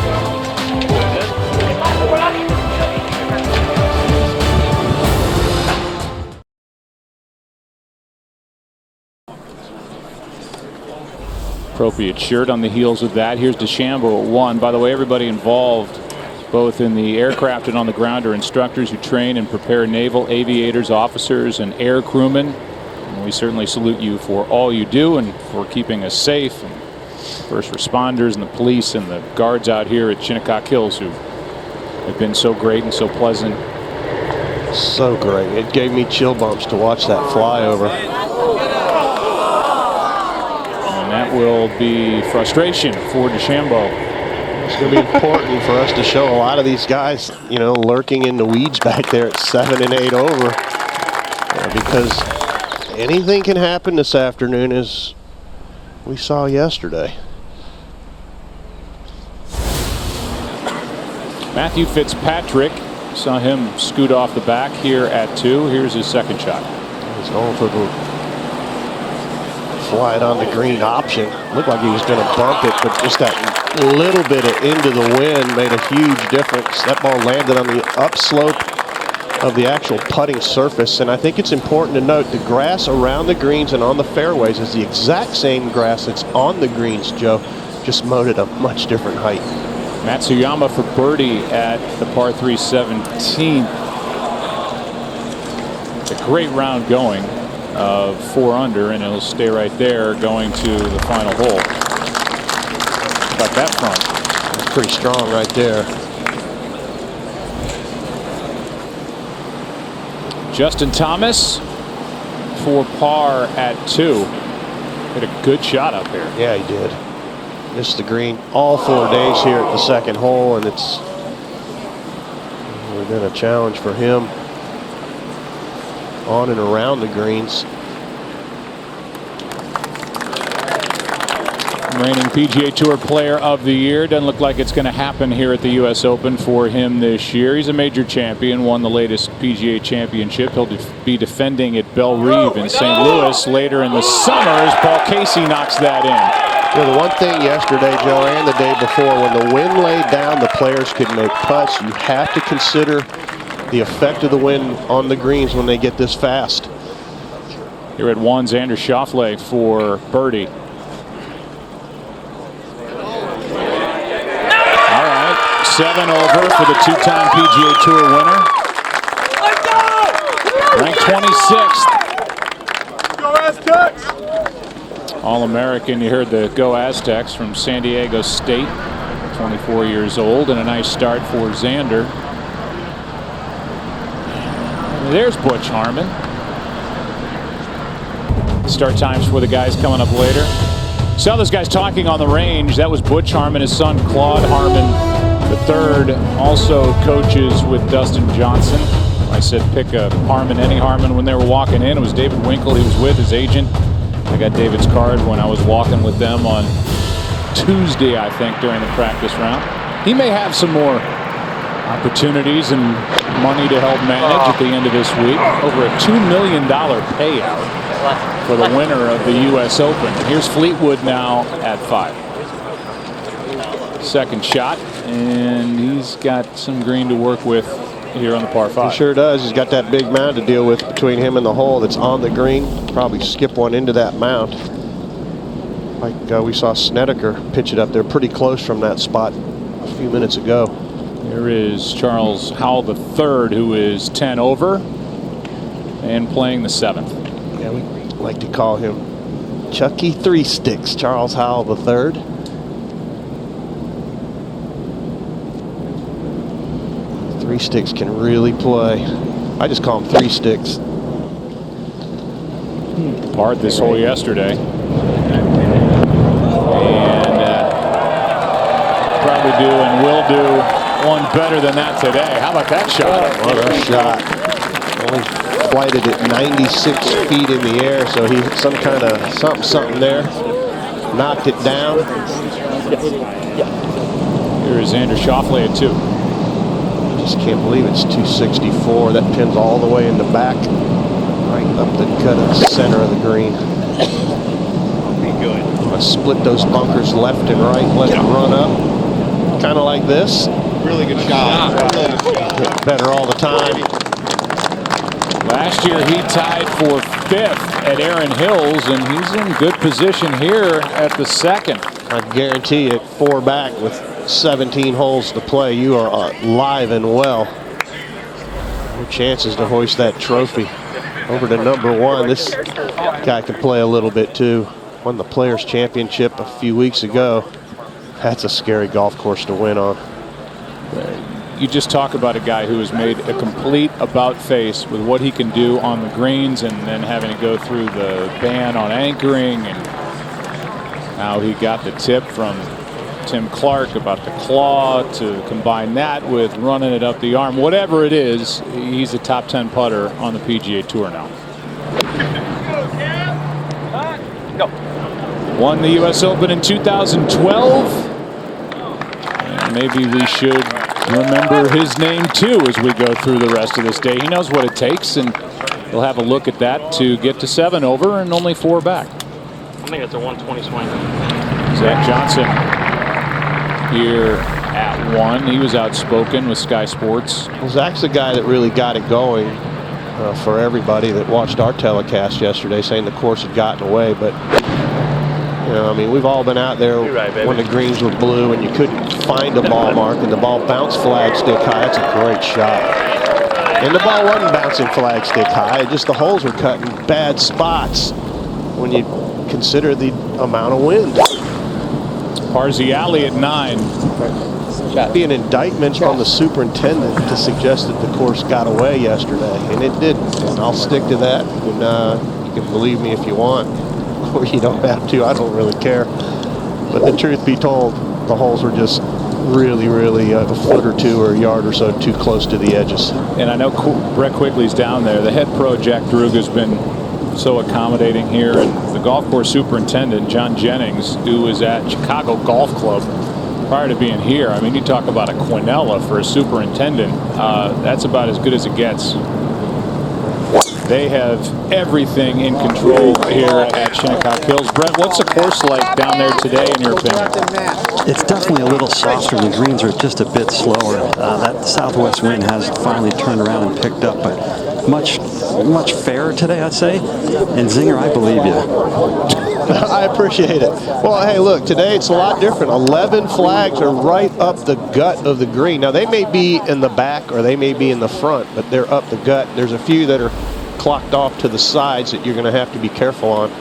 Appropriate shirt on the heels of that. Here's DeChambeau at 1. By the way, everybody involved, both in the aircraft and on the ground, are instructors who train and prepare naval aviators, officers, and air crewmen. And we certainly salute you for all you do and for keeping us safe. And first responders and the police and the guards out here at Shinnecock Hills who have been so great and so pleasant. So great. It gave me chill bumps to watch that flyover. And that will be frustration for DeChambeau. It's going to be important for us to show a lot of these guys, you know, lurking in the weeds back there at 7 and 8 over. Because anything can happen this afternoon, as we saw yesterday. Matthew Fitzpatrick, saw him scoot off the back here at 2. Here's his second shot. He's going for the slide on the green option. Looked like he was going to bump it, but just that little bit of into the wind made a huge difference. That ball landed on the upslope of the actual putting surface, and I think it's important to note the grass around the greens and on the fairways is the exact same grass that's on the greens, Joe, just mowed at a much different height. Matsuyama for birdie at the par 3 17th. It's a great round going of 4 under, and it'll stay right there going to the final hole. How about that front? That's pretty strong right there. Justin Thomas for par at 2. Hit a good shot up here. Yeah, he did. Missed the green all 4 days here at the second hole, and it's been a challenge for him on and around the greens. Reigning PGA Tour Player of the Year. Doesn't look like it's going to happen here at the U.S. Open for him this year. He's a major champion, won the latest PGA Championship. He'll be defending at Belle Reve in St. Louis later in the summer as Paul Casey knocks that in. Well, the one thing yesterday, Joe, and the day before, when the wind laid down, the players could make putts. You have to consider the effect of the wind on the greens when they get this fast. Here at 1, Xander Schauffele for birdie. All right, 7 over for the 2-time PGA Tour winner. Ranked 26th. Go Aztecs! All-American, you heard the Go Aztecs from San Diego State, 24 years old, and a nice start for Xander. There's Butch Harmon. Start times for the guys coming up later. Saw those guys talking on the range. That was Butch Harmon, his son Claude Harmon III, also coaches with Dustin Johnson. I said pick a Harmon, any Harmon, when they were walking in. It was David Winkle. He was with his agent. I got David's card when I was walking with them on Tuesday, I think, during the practice round. He may have some more opportunities and money to help manage at the end of this week. Over a $2 million payout for the winner of the U.S. Open. Here's Fleetwood now at 5. Second shot, and he's got some green to work with here on the par 5. He sure does. He's got that big mound to deal with between him and the hole that's on the green. Probably skip one into that mound. Like we saw Snedeker pitch it up there pretty close from that spot a few minutes ago. There is Charles Howell III, who is 10 over and playing the 7th. Yeah, we like to call him Chucky Three Sticks, Charles Howell III. Three Sticks can really play. I just call him Three Sticks. Part this hole yesterday. And probably do and will do one better than that today. How about that shot? What a shot. Only flighted at 96 feet in the air, so he some kind of something there. Knocked it down. Here is Andrew Schauffele at 2. Just can't believe it's 264. That pin's all the way in the back, right up the gut of the center of the green. Be good. Split those bunkers left and right, let it run up. Kind of like this. Really good shot. Get better all the time. Last year he tied for 5th at Erin Hills, and he's in good position here at the 2nd. I guarantee you, 4 back with 17 holes to play, you are alive and well. No chances to hoist that trophy. Over to number 1. This guy can play a little bit too. Won the Players Championship a few weeks ago. That's a scary golf course to win on. You just talk about a guy who has made a complete about-face with what he can do on the greens, and then having to go through the ban on anchoring, and how he got the tip from Tim Clark about the claw, to combine that with running it up the arm. Whatever it is, he's a top 10 putter on the PGA Tour now. Won the U.S. Open in 2012. And maybe we should remember his name too as we go through the rest of this day. He knows what it takes, and he'll have a look at that to get to 7 over and only 4 back. I think it's a 120 swing. Zach Johnson here at 1. He was outspoken with Sky Sports. Well, Zach's the guy that really got it going for everybody that watched our telecast yesterday, saying the course had gotten away. But, you know, I mean, we've all been out there when the greens were blue and you couldn't find a ball mark and the ball bounced flag stick high. That's a great shot. And the ball wasn't bouncing flag stick high. Just the holes were cut in bad spots when you consider the amount of wind. Parziale at 9. Be an indictment on the superintendent to suggest that the course got away yesterday, and it didn't. And I'll stick to that. And you can believe me if you want, or you don't have to. I don't really care. But the truth be told, the holes were just really, really a foot or two or a yard or so too close to the edges. And I know Brett Quigley's down there. The head pro, Jack Drug, has been so accommodating here, and the golf course superintendent, John Jennings, who was at Chicago Golf Club prior to being here. I mean, you talk about a quinella for a superintendent. That's about as good as it gets. They have everything in control here at Shinnecock Hills. Brent, what's the course like down there today, in your opinion? It's definitely a little softer. The greens are just a bit slower. That southwest wind has finally turned around and picked up, but much fairer today, I'd say. And Zinger, I believe you. I appreciate it. Well, hey, look, today it's a lot different. 11 flags are right up the gut of the green. Now, they may be in the back or they may be in the front, but they're up the gut. There's a few that are clocked off to the sides that you're going to have to be careful on.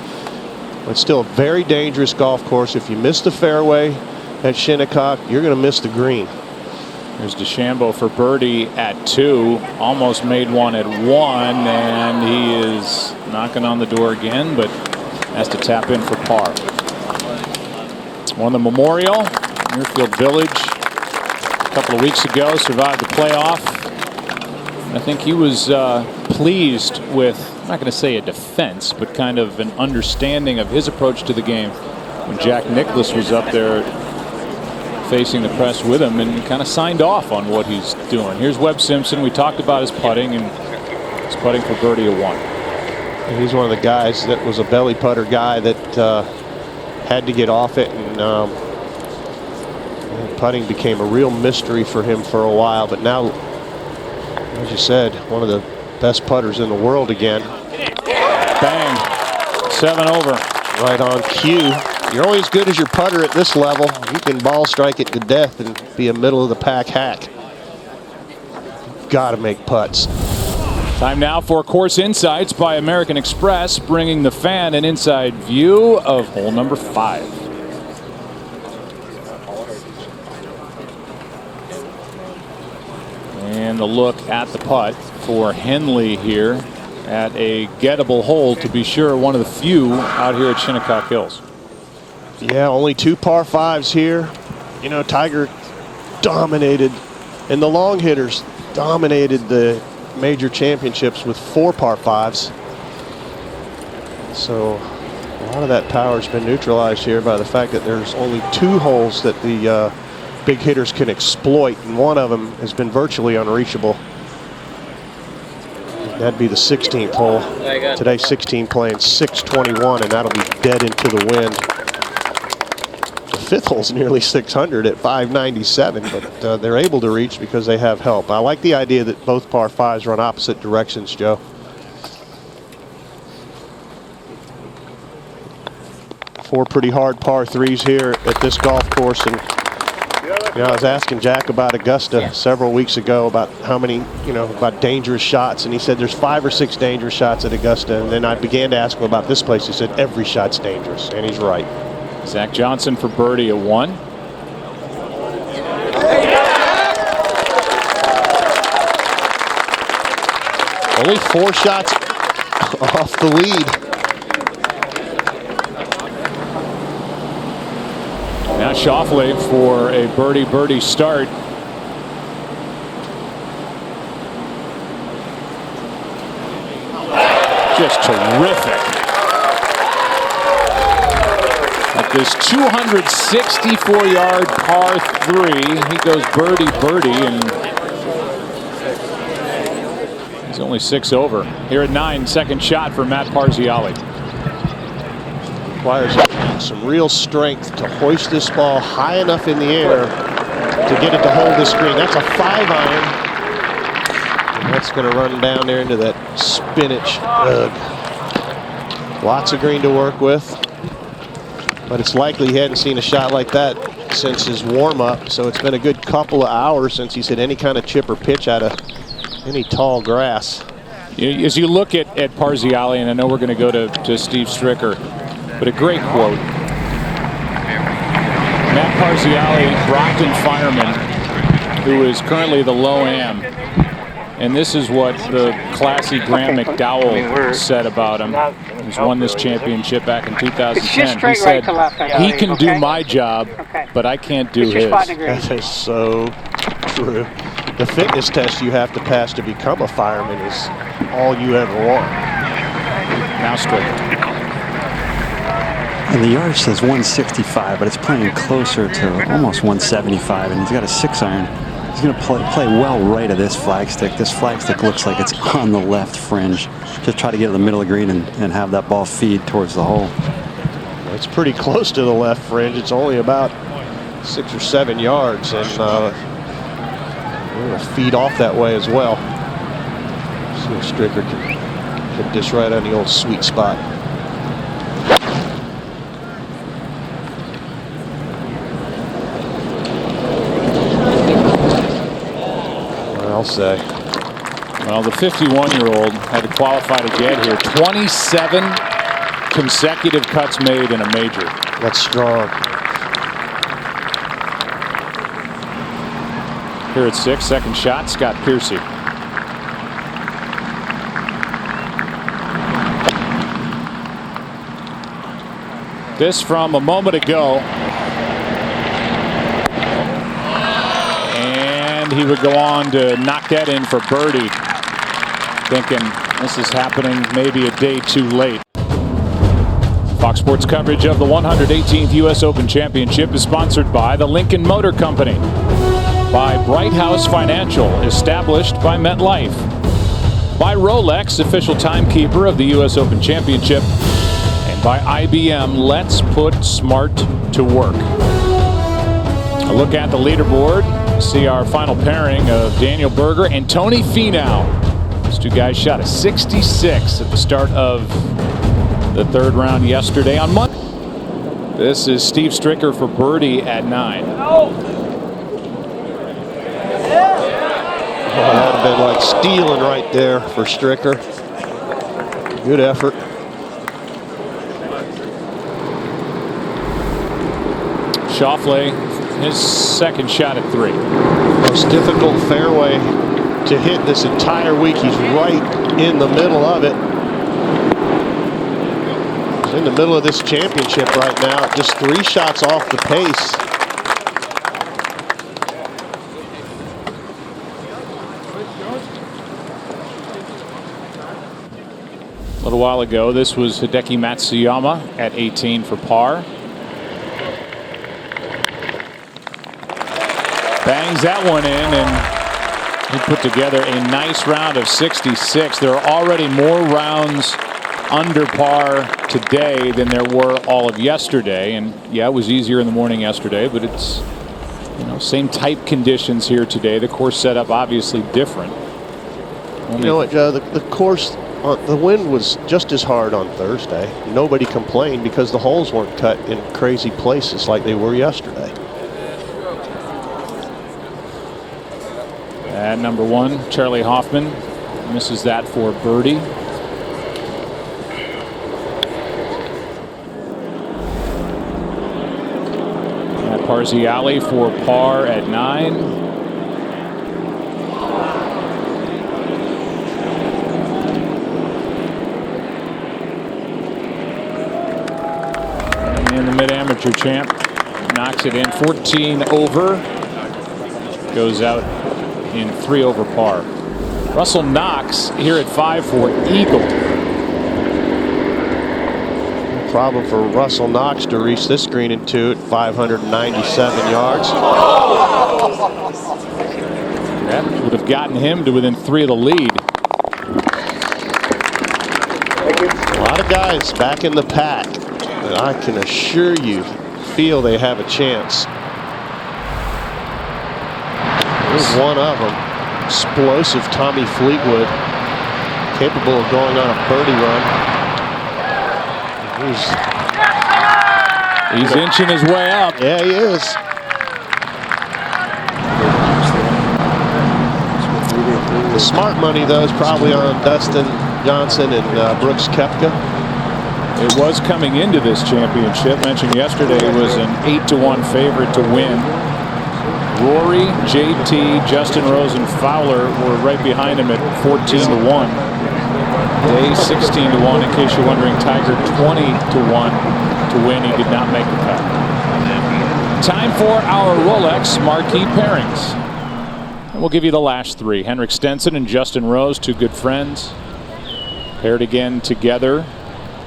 It's still a very dangerous golf course. If you miss the fairway at Shinnecock, you're going to miss the green. There's DeChambeau for birdie at 2. Almost made one at 1, and he is knocking on the door again, but has to tap in for par. Won the Memorial, Muirfield Village, a couple of weeks ago. Survived the playoff. I think he was pleased with, I'm not going to say a defense, but kind of an understanding of his approach to the game when Jack Nicklaus was up there facing the press with him, and kind of signed off on what he's doing. Here's Webb Simpson. We talked about his putting, and he's putting for birdie at 1. And he's one of the guys that was a belly putter guy that had to get off it, and putting became a real mystery for him for a while. But now, as you said, one of the best putters in the world again. Bang. 7 over. Right on cue. You're only as good as your putter at this level. You can ball strike it to death and be a middle of the pack hack. got to make putts. Time now for Course Insights by American Express, bringing the fan an inside view of hole number 5. And a look at the putt for Henley here at a gettable hole, to be sure, one of the few out here at Shinnecock Hills. Yeah, only 2 par 5s here. You know, Tiger dominated, and the long hitters dominated the major championships with 4 par 5s. So a lot of that power has been neutralized here by the fact that there's only 2 holes that the big hitters can exploit, and one of them has been virtually unreachable. That'd be the 16th hole. Today 16 playing 621, and that'll be dead into the wind. The 5th hole's nearly 600 at 597, but they're able to reach because they have help. I like the idea that both par 5s run opposite directions, Joe. Four pretty hard par 3s here at this golf course, and you know, I was asking Jack about Augusta several weeks ago about how many, you know, about dangerous shots, and he said there's 5 or 6 dangerous shots at Augusta, and then I began to ask him about this place. He said every shot's dangerous, and he's right. Zach Johnson for birdie at 1. Only 4 shots off the lead. Now Schauffele for a birdie start. Just terrific. At this 264-yard par 3, he goes birdie, and he's only 6 over. Here at 9, second shot for Matt Parziale. Requires some real strength to hoist this ball high enough in the air to get it to hold this green. That's a 5-iron. And that's going to run down there into that spinach. Ugh. Lots of green to work with. But it's likely he hadn't seen a shot like that since his warm-up. So it's been a good couple of hours since he's hit any kind of chip or pitch out of any tall grass. As you look at Parziale, and I know we're going to go to Steve Stricker, but a great quote. Matt Parziale, Brockton fireman, who is currently the Low-Am. And this is what the classy Graham McDowell said about him. He's won this championship back in 2010. He said, he can do my job, but I can't do his. That is so true. The fitness test you have to pass to become a fireman is all you ever want. Now Stricker. And the yardage says 165, but it's playing closer to almost 175, and he's got a 6-iron. He's going to play well right of this flagstick. This flagstick looks like it's on the left fringe. Just try to get to the middle of the green and have that ball feed towards the hole. It's pretty close to the left fringe. It's only about 6 or 7 yards, and it'll feed off that way as well. See if Stricker can hit this right on the old sweet spot. I'll say. Well, the 51-year-old had to qualify to get here. 27 consecutive cuts made in a major. That's strong. Here at 6, second shot, Scott Piercy. This from a moment ago. And he would go on to knock that in for birdie. Thinking this is happening maybe a day too late. Fox Sports coverage of the 118th U.S. Open Championship is sponsored by the Lincoln Motor Company, by Bright House Financial, established by MetLife, by Rolex, official timekeeper of the U.S. Open Championship, and by IBM. Let's put smart to work. A look at the leaderboard. See our final pairing of Daniel Berger and Tony Finau. These two guys shot a 66 at the start of the 3rd round yesterday on Monday. This is Steve Stricker for birdie at 9. that would have been like stealing right there for Stricker. Good effort. Schauffele, his second shot at 3. Most difficult fairway to hit this entire week. He's right in the middle of it. He's in the middle of this championship right now, just 3 shots off the pace. A little while ago, this was Hideki Matsuyama at 18 for par. Bangs that one in, and he put together a nice round of 66. There are already more rounds under par today than there were all of yesterday. And yeah, it was easier in the morning yesterday, but it's, you know, same type conditions here today. The course setup obviously different. You know what, Joe? The course, the wind was just as hard on Thursday. Nobody complained because the holes weren't cut in crazy places like they were yesterday. At number 1, Charlie Hoffman misses that for birdie. At Parziale for par at 9. And the mid-amateur champ knocks it in 14 over. Goes out in 3 over par. Russell Knox here at 5 for eagle. No problem for Russell Knox to reach this green in 2 at 597 yards. That would have gotten him to within 3 of the lead. A lot of guys back in the pack that I can assure you feel they have a chance. Here's one of them, explosive Tommy Fleetwood, capable of going on a birdie run. He's inching his way up. Yeah, he is. The smart money, though, is probably on Dustin Johnson and Brooks Koepka. It was coming into this championship. Mentioned yesterday, it was an 8-1 favorite to win. Rory, JT, Justin Rose, and Fowler were right behind him at 14-1. Day 16-1. In case you're wondering, Tiger 20-1 to win. He did not make the cut. Time for our Rolex marquee pairings. And we'll give you the last 3. Henrik Stenson and Justin Rose, 2 good friends, paired again together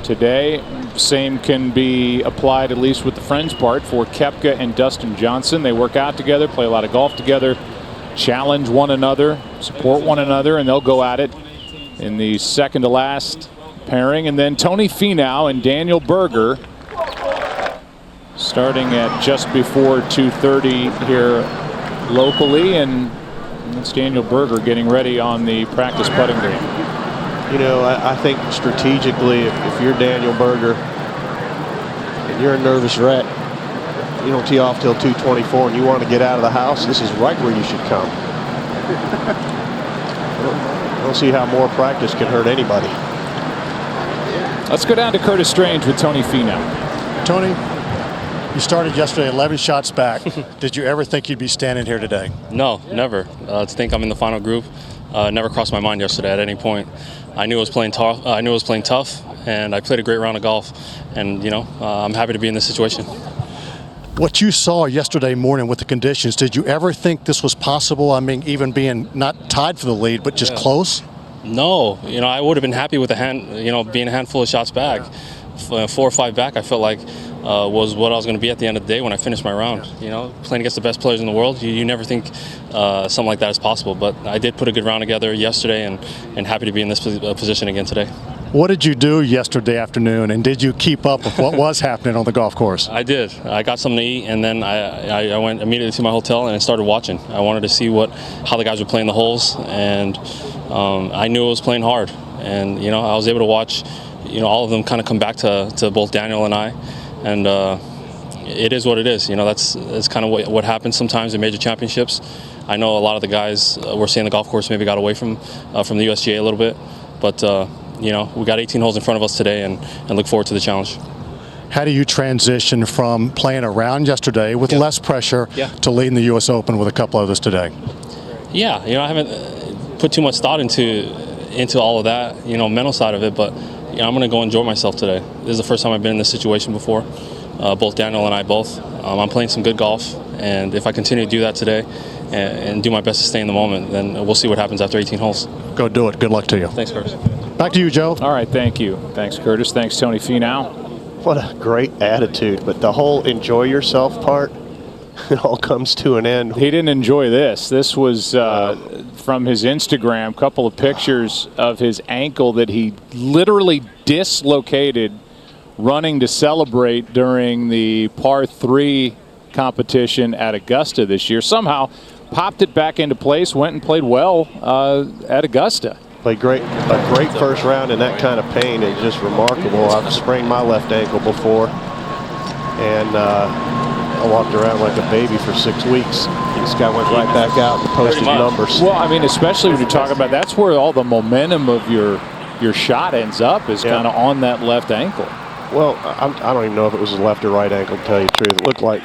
today. Same can be applied, at least with the friends part, for Koepka and Dustin Johnson. They work out together, play a lot of golf together, challenge one another, support one another, and they'll go at it in the second to last pairing. And then Tony Finau and Daniel Berger starting at just before 2:30 here locally, and it's Daniel Berger getting ready on the practice putting green. You know, I think strategically, if you're Daniel Berger and you're a nervous wreck, you don't tee off till 2:24 and you want to get out of the house, this is right where you should come. I don't see how more practice can hurt anybody. Let's go down to Curtis Strange with Tony Finau. Tony, you started yesterday 11 shots back. Did you ever think you'd be standing here today? No, never. To think I'm in the final group, never crossed my mind yesterday at any point. I knew I was playing tough. And I played a great round of golf. And you know, I'm happy to be in this situation. What you saw yesterday morning with the conditions, did you ever think this was possible? I mean, even being not tied for the lead, but just close? No, you know, I would have been happy with being a handful of shots back. 4 or 5 back, I felt like was what I was going to be at the end of the day when I finished my round. You know, playing against the best players in the world, you never think something like that is possible. But I did put a good round together yesterday, and happy to be in this position again today. What did you do yesterday afternoon, and did you keep up with what was happening on the golf course? I did. I got something to eat, and then I went immediately to my hotel and I started watching. I wanted to see how the guys were playing the holes, and I knew it was playing hard. And you know, I was able to watch, you know, all of them kind of come back to both Daniel and I, and it is what it is. You know, that's kind of what happens sometimes in major championships. I know a lot of the guys we're seeing the golf course maybe got away from the USGA a little bit, but you know, we got 18 holes in front of us today, and look forward to the challenge. How do you transition from playing around yesterday with less pressure to leading the U.S. Open with a couple others today? Yeah, you know, I haven't put too much thought into all of that, you know, mental side of it, but you know, I'm going to go enjoy myself today. This is the first time I've been in this situation before. Both Daniel and I both. I'm playing some good golf, and if I continue to do that today and do my best to stay in the moment, then we'll see what happens after 18 holes. Go do it. Good luck to you. Thanks, Curtis. Back to you, Joe. All right, thank you. Thanks, Curtis. Thanks, Tony Finau. What a great attitude, but the whole enjoy yourself part, it all comes to an end. He didn't enjoy this. This was from his Instagram, couple of pictures of his ankle that he literally dislocated running to celebrate during the par 3 competition at Augusta this year. Somehow popped it back into place, went and played well at Augusta. Played a great first round in that kind of pain is just remarkable. I've sprained my left ankle before, and I walked around like a baby for 6 weeks. This guy went right back out and posted numbers. Well, I mean, especially when you talk about that's where all the momentum of your shot ends up is kind of on that left ankle. Well, I don't even know if it was his left or right ankle, to tell you the truth. It looked like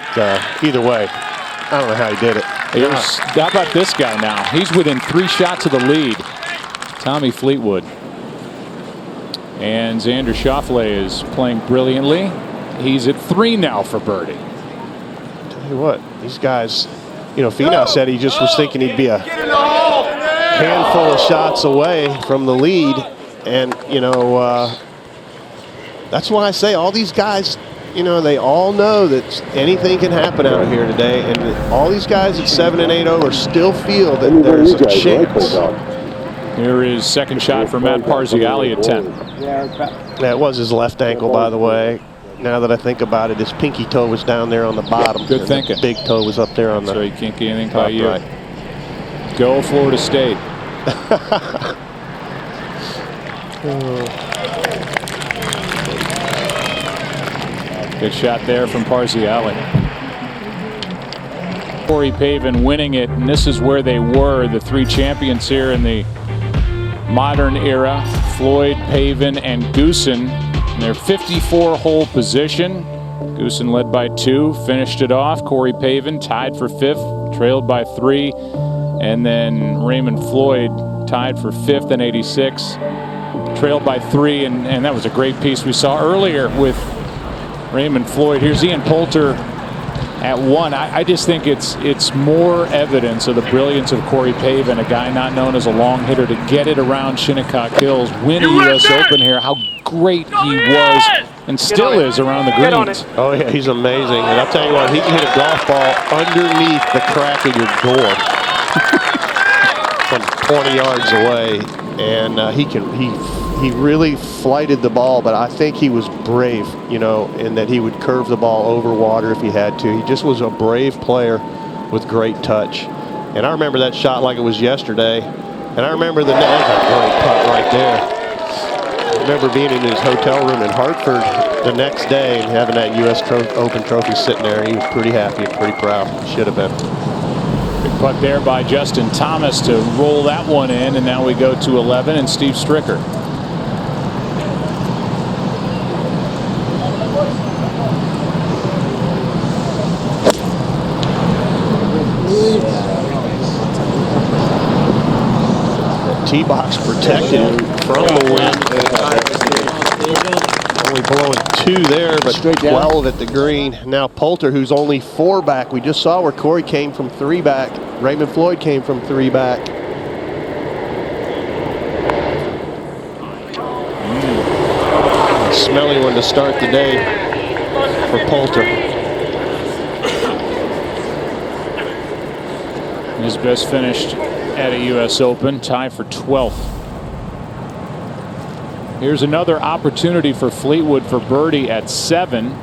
either way. I don't know how he did it. How about this guy now? He's within 3 shots of the lead. Tommy Fleetwood. And Xander Schauffele is playing brilliantly. He's at 3 now for birdie. Tell you what, these guys, you know, Finau said he just was thinking he'd be a handful of shots away from the lead. And, you know, that's why I say all these guys, you know, they all know that anything can happen out here today. And all these guys at 7 and 8 over still feel that there's a chance. Here is second shot for Matt Parziale at 10. That was his left ankle, by the way. Now that I think about it, his pinky toe was down there on the bottom. Good thinking. The big toe was up there on the. So you can't get anything by you. Right. Go Florida State. Good shot there from Parziale. Corey Pavin winning it, and this is where they were, the 3 champions here in the modern era. Floyd, Pavin, and Goosen in their 54-hole position. Goosen led by 2, finished it off. Corey Pavin tied for 5th, trailed by 3. And then Raymond Floyd tied for 5th in 86, trailed by 3. And that was a great piece we saw earlier with Raymond Floyd. Here's Ian Poulter at 1. I just think it's more evidence of the brilliance of Corey Pavin, a guy not known as a long hitter, to get it around Shinnecock Hills, win a U.S. Open here. How great he was and still is around the greens. Oh yeah, he's amazing. And I'll tell you what, he can hit a golf ball underneath the crack of your door from 20 yards away, and he really flighted the ball, but I think he was brave, you know, in that he would curve the ball over water if he had to. He just was a brave player with great touch. And I remember that shot like it was yesterday. And I remember that was a great putt right there. I remember being in his hotel room in Hartford the next day and having that U.S. Open trophy sitting there. He was pretty happy and pretty proud. Should have been. Good putt there by Justin Thomas to roll that one in, and now we go to 11 and Steve Stricker. Tee-box protected from the wind. Only blowing 2 there, but 12 at the green. Now Poulter, who's only 4 back. We just saw where Corey came from 3 back. Raymond Floyd came from 3 back. A smelly one to start the day for Poulter. His best finished at a U.S. Open, tie for 12th. Here's another opportunity for Fleetwood for birdie at 7.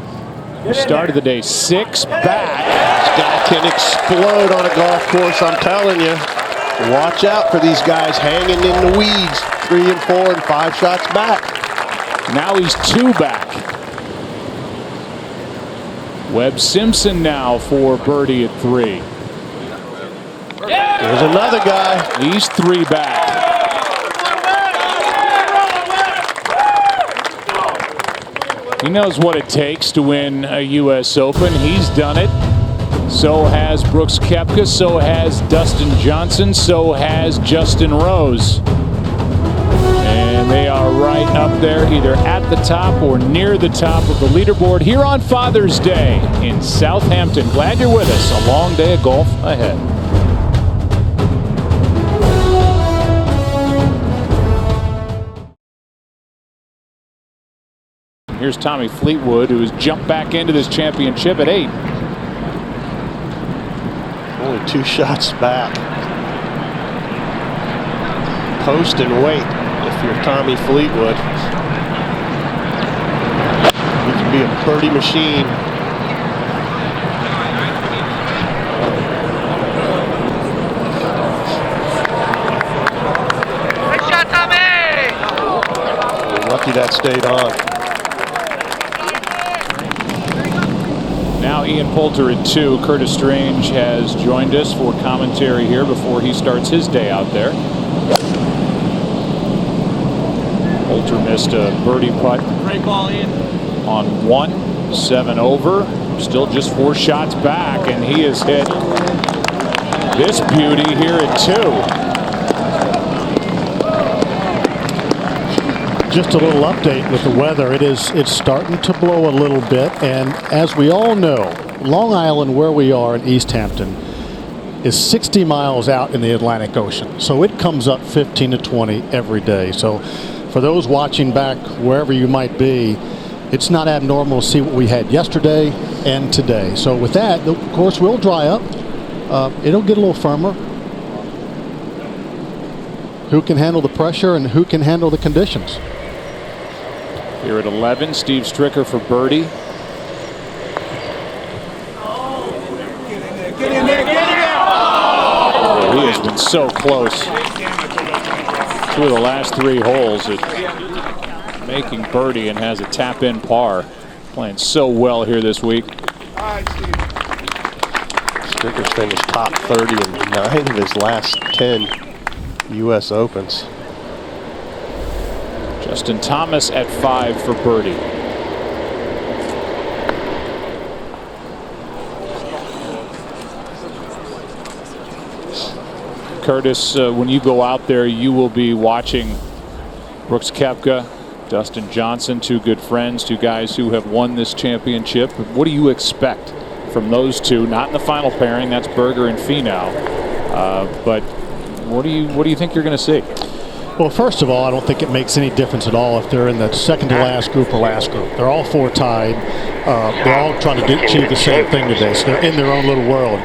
He started the day 6 back. This guy can explode on a golf course, I'm telling you. Watch out for these guys hanging in the weeds, 3 and 4 and 5 shots back. Now he's 2 back. Webb Simpson now for birdie at 3. Yeah! There's another guy. He's 3 back. He knows what it takes to win a U.S. Open. He's done it. So has Brooks Koepka. So has Dustin Johnson. So has Justin Rose. And they are right up there, either at the top or near the top of the leaderboard here on Father's Day in Southampton. Glad you're with us. A long day of golf ahead. Here's Tommy Fleetwood, who has jumped back into this championship at 8. Only 2 shots back. Post and wait if you're Tommy Fleetwood. You can be a birdie machine. Good shot, Tommy! We're lucky that stayed on. Now Ian Poulter at 2. Curtis Strange has joined us for commentary here before he starts his day out there. Poulter missed a birdie putt Great ball, Ian. on 1, 7 over. Still just 4 shots back, and he has hit this beauty here at 2. Just a little update with the weather. It's starting to blow a little bit, and as we all know, Long Island, where we are in East Hampton, is 60 miles out in the Atlantic Ocean. So it comes up 15 to 20 every day. So for those watching back wherever you might be, it's not abnormal to see what we had yesterday and today. So with that, the course will dry up. It'll get a little firmer. Who can handle the pressure and who can handle the conditions? Here at 11, Steve Stricker for birdie. Oh, he has been so close. 2 of the last 3 holes at making birdie, and has a tap-in par. Playing so well here this week. Stricker's finished top 30 in 9 of his last 10 U.S. Opens. Justin Thomas at 5 for birdie. Curtis, when you go out there, you will be watching Brooks Koepka, Dustin Johnson, 2 good friends, 2 guys who have won this championship. What do you expect from those 2? Not in the final pairing, that's Berger and Finau. But what do you think you're going to see? Well, first of all, I don't think it makes any difference at all if they're in the second to last group or last group. They're all 4 tied. They're all trying to achieve the same thing today, so they're in their own little world.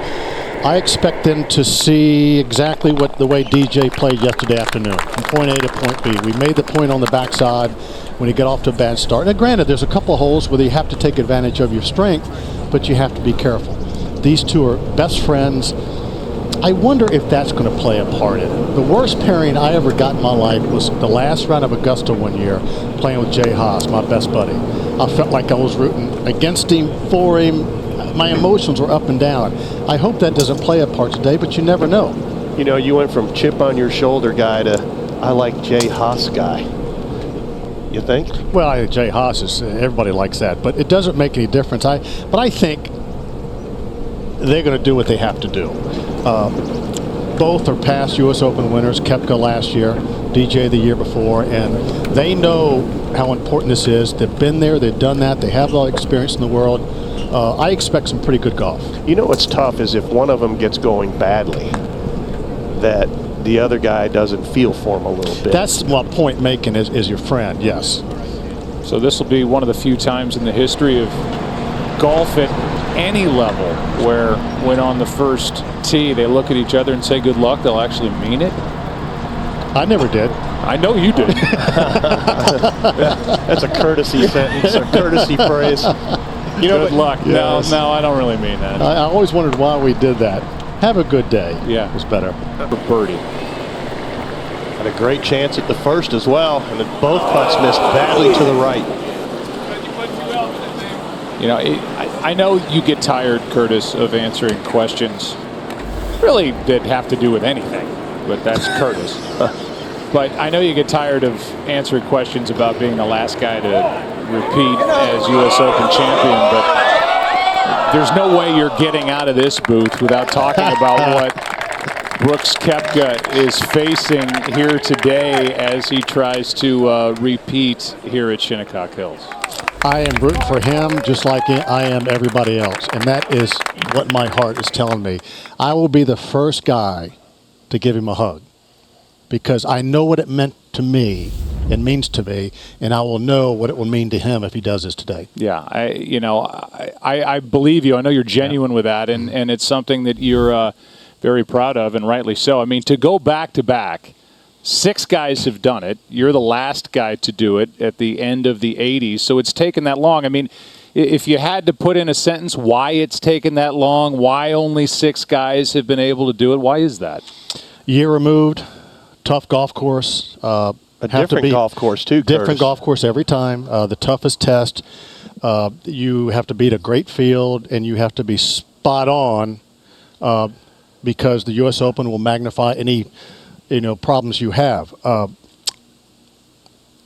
I expect them to see exactly the way DJ played yesterday afternoon, from point A to point B. We made the point on the backside when he got off to a bad start. Now, granted, there's a couple of holes where you have to take advantage of your strength, but you have to be careful. These 2 are best friends. I wonder if that's going to play a part in it. The worst pairing I ever got in my life was the last round of Augusta one year, playing with Jay Haas, my best buddy. I felt like I was rooting against him, for him. My emotions were up and down. I hope that doesn't play a part today, but you never know. You know, you went from chip on your shoulder guy to I like Jay Haas guy. You think? Well, Jay Haas is, everybody likes that, but it doesn't make any difference. But I think they're going to do what they have to do. Both are past U.S. Open winners. Koepka last year, DJ the year before, and they know how important this is. They've been there, they've done that, they have a lot of experience in the world. I expect some pretty good golf. You know what's tough is if one of them gets going badly, that the other guy doesn't feel for him a little bit. That's what point making is your friend, yes. So this will be one of the few times in the history of golf at any level where when on the first tee they look at each other and say good luck, they'll actually mean it. I never did. I know you did. That's a courtesy sentence, a courtesy phrase. You know, good luck. Yes. No, I don't really mean that. I always wondered why we did that. Have a good day. Yeah. It was better. For birdie. Had a great chance at the first as well, and then both putts missed badly to the right. You know, I know you get tired, Curtis, of answering questions really didn't have to do with anything, but that's Curtis. But I know you get tired of answering questions about being the last guy to repeat as U.S. Open champion, but there's no way you're getting out of this booth without talking about what Brooks Koepka is facing here today as he tries to repeat here at Shinnecock Hills. I am rooting for him just like I am everybody else, and that is what my heart is telling me. I will be the first guy to give him a hug because I know what it meant to me and means to me, and I will know what it will mean to him if he does this today. Yeah, I believe you. I know you're genuine with that, and it's something that you're very proud of, and rightly so. I mean, to go back-to-back, 6 guys have done it. You're the last guy to do it at the end of the 80s, so it's taken that long. I mean, if you had to put in a sentence why it's taken that long, why only 6 guys have been able to do it, why is that? Year removed, tough golf course. A different golf course, too, Different Curtis. golf course every time. The toughest test. You have to beat a great field, and you have to be spot on because the U.S. Open will magnify any problems you have.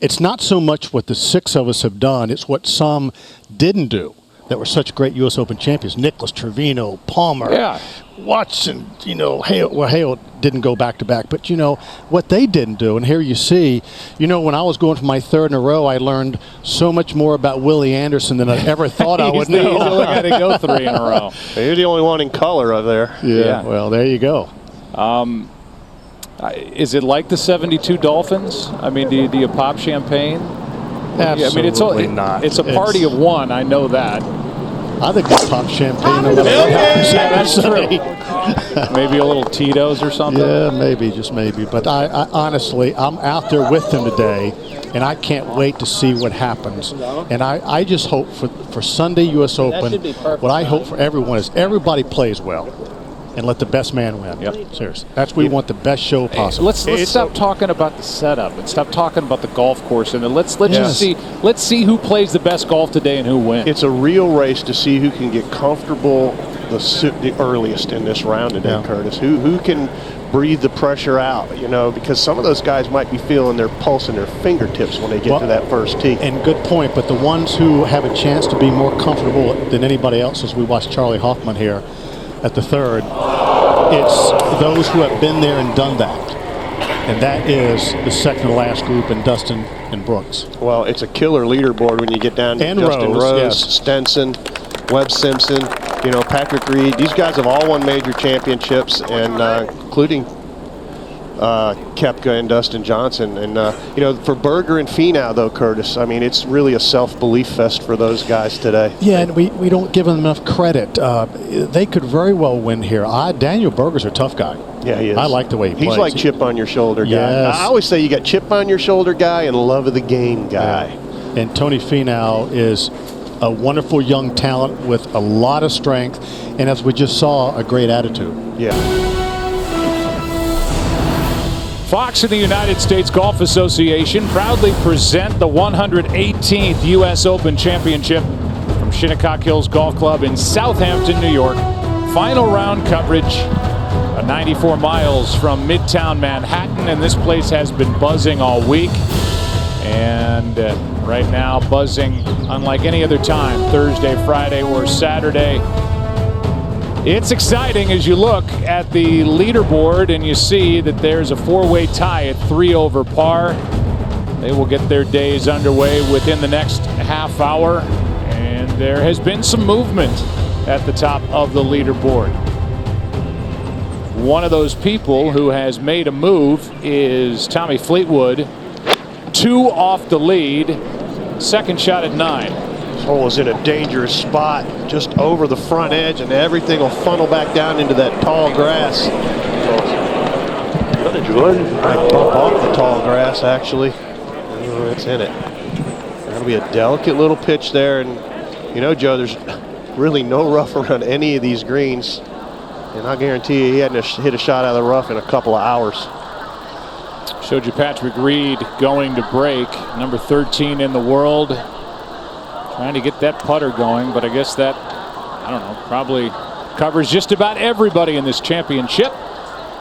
It's not so much what the 6 of us have done, it's what some didn't do that were such great U.S. Open champions. Nicklaus, Trevino, Palmer, Watson, Hale didn't go back-to-back. But, what they didn't do, and here you see, when I was going for my 3rd in a row, I learned so much more about Willie Anderson than I ever thought I would know. He's only got to go 3 in a row. You're the only one in color over there. Yeah, well, there you go. Is it like the 72 Dolphins? I mean, do you pop champagne? Absolutely not. It's a party of one, I know that. I think they pop champagne. That's true. Maybe a little Tito's or something? Yeah, maybe, just maybe. But I honestly, I'm out there with them today, and I can't wait to see what happens. And I just hope for Sunday U.S. Open, what I hope for everyone is everybody plays well. And let the best man win. Yep. Seriously. We want the best show possible. Let's stop talking about the setup and stop talking about the golf course, and let's just see who plays the best golf today and who wins. It's a real race to see who can get comfortable the earliest in this round today, Curtis. Who can breathe the pressure out, because some of those guys might be feeling their pulse in their fingertips when they get to that first tee. And good point, but the ones who have a chance to be more comfortable than anybody else, as we watched Charlie Hoffman here at the 3rd, it's those who have been there and done that. And that is the second to last group in Dustin and Brooks. Well, it's a killer leaderboard when you get down to Justin Rose, Stenson, Webb Simpson, Patrick Reed. These guys have all won major championships, and including Koepka and Dustin Johnson. And, for Berger and Finau, though, Curtis, I mean, it's really a self-belief fest for those guys today. Yeah, and we don't give them enough credit. They could very well win here. Daniel Berger's a tough guy. Yeah, he is. I like the way he plays. He's like chip on your shoulder guy. Yes. I always say you got chip on your shoulder guy and love of the game guy. Yeah. And Tony Finau is a wonderful young talent with a lot of strength, and as we just saw, a great attitude. Yeah. Fox and the United States Golf Association proudly present the 118th U.S. Open Championship from Shinnecock Hills Golf Club in Southampton, New York. Final round coverage, 94 miles from Midtown Manhattan, and this place has been buzzing all week. And right now, buzzing unlike any other time, Thursday, Friday, or Saturday. It's exciting as you look at the leaderboard and you see that there's a 4-way tie at 3 over par. They will get their days underway within the next half hour, and there has been some movement at the top of the leaderboard. One of those people who has made a move is Tommy Fleetwood. 2 off the lead, second shot at 9. This hole is in a dangerous spot, just over the front edge, and everything will funnel back down into that tall grass. Bump off the tall grass, actually. Oh, it's in it. That'll be a delicate little pitch there, and Joe, there's really no rough around any of these greens, and I guarantee you he hadn't hit a shot out of the rough in a couple of hours. Showed you Patrick Reed going to break, number 13 in the world. Trying to get that putter going, but I guess that, probably covers just about everybody in this championship.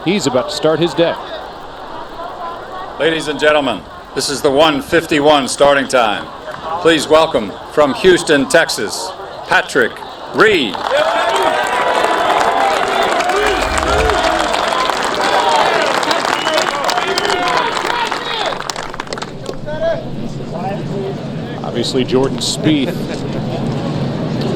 He's about to start his day. Ladies and gentlemen, this is the 1:51 starting time. Please welcome from Houston, Texas, Patrick Reed. Obviously, Jordan Spieth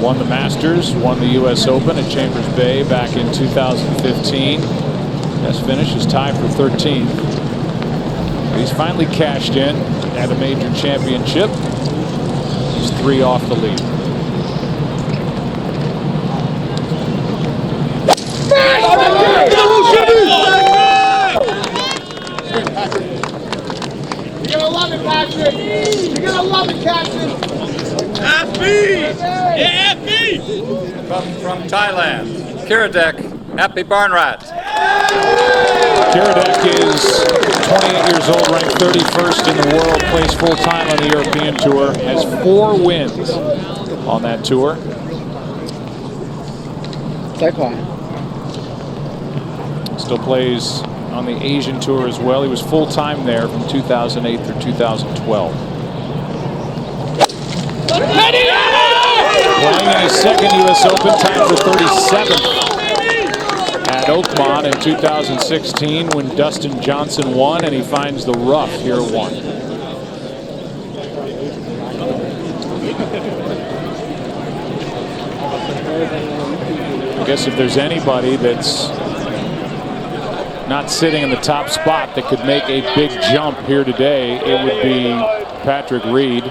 won the Masters, won the U.S. Open at Chambers Bay back in 2015. Best finish is tied for 13th. He's finally cashed in at a major championship. He's 3 off the lead. You're gonna love it, Patrick. You're gonna love it, Captain. Happy! Yeah, happy! From Thailand, Kiradech Happy Barnrat. Kiradech is 28 years old, ranked 31st in the world, plays full-time on the European Tour, has 4 wins on that tour. Still plays on the Asian Tour as well. He was full-time there from 2008 through 2012. Playing in his second U.S. Open, tied for 37th at Oakmont in 2016 when Dustin Johnson won, and he finds the rough here at 1. I guess if there's anybody that's not sitting in the top spot that could make a big jump here today, it would be Patrick Reed.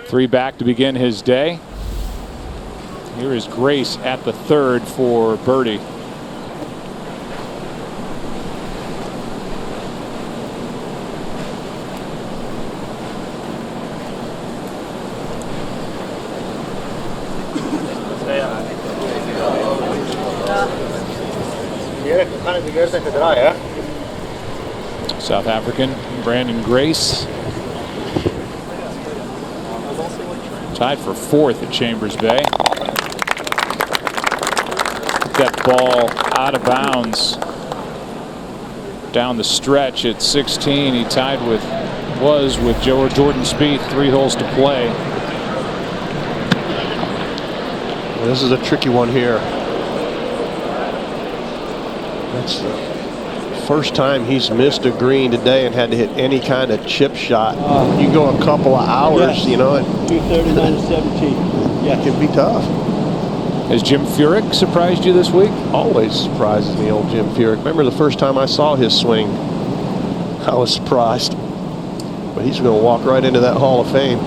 3 back to begin his day. Here is Grace at the 3rd for birdie. South African Brandon Grace tied for 4th at Chambers Bay. That ball out of bounds down the stretch at 16. He tied with Jordan Spieth, 3 holes to play. This is a tricky one here. That's the first time he's missed a green today and had to hit any kind of chip shot. You go a couple of hours, you know, 239 to 17. Yeah, it can be tough. Has Jim Furyk surprised you this week? Always surprises me, old Jim Furyk. Remember the first time I saw his swing, I was surprised. But he's going to walk right into that Hall of Fame.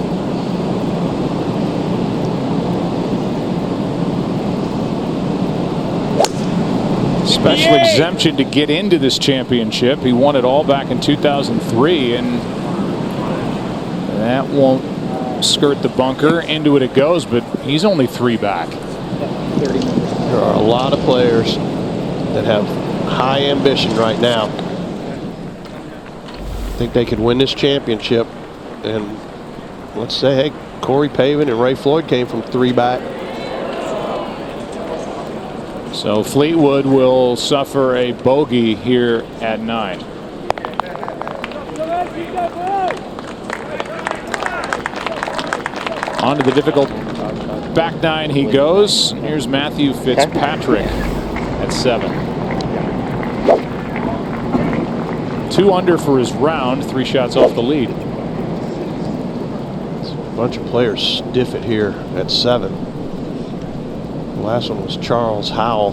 Special exemption to get into this championship. He won it all back in 2003, and that won't skirt the bunker. Into it goes, but he's only 3 back. There are a lot of players that have high ambition right now. I think they could win this championship. And let's say, hey, Corey Pavin and Ray Floyd came from 3 back. So Fleetwood will suffer a bogey here at 9. On to the difficult back 9 he goes. Here's Matthew Fitzpatrick at 7. 2 under for his round, 3 shots off the lead. A bunch of players stiff it here at 7. The last one was Charles Howell.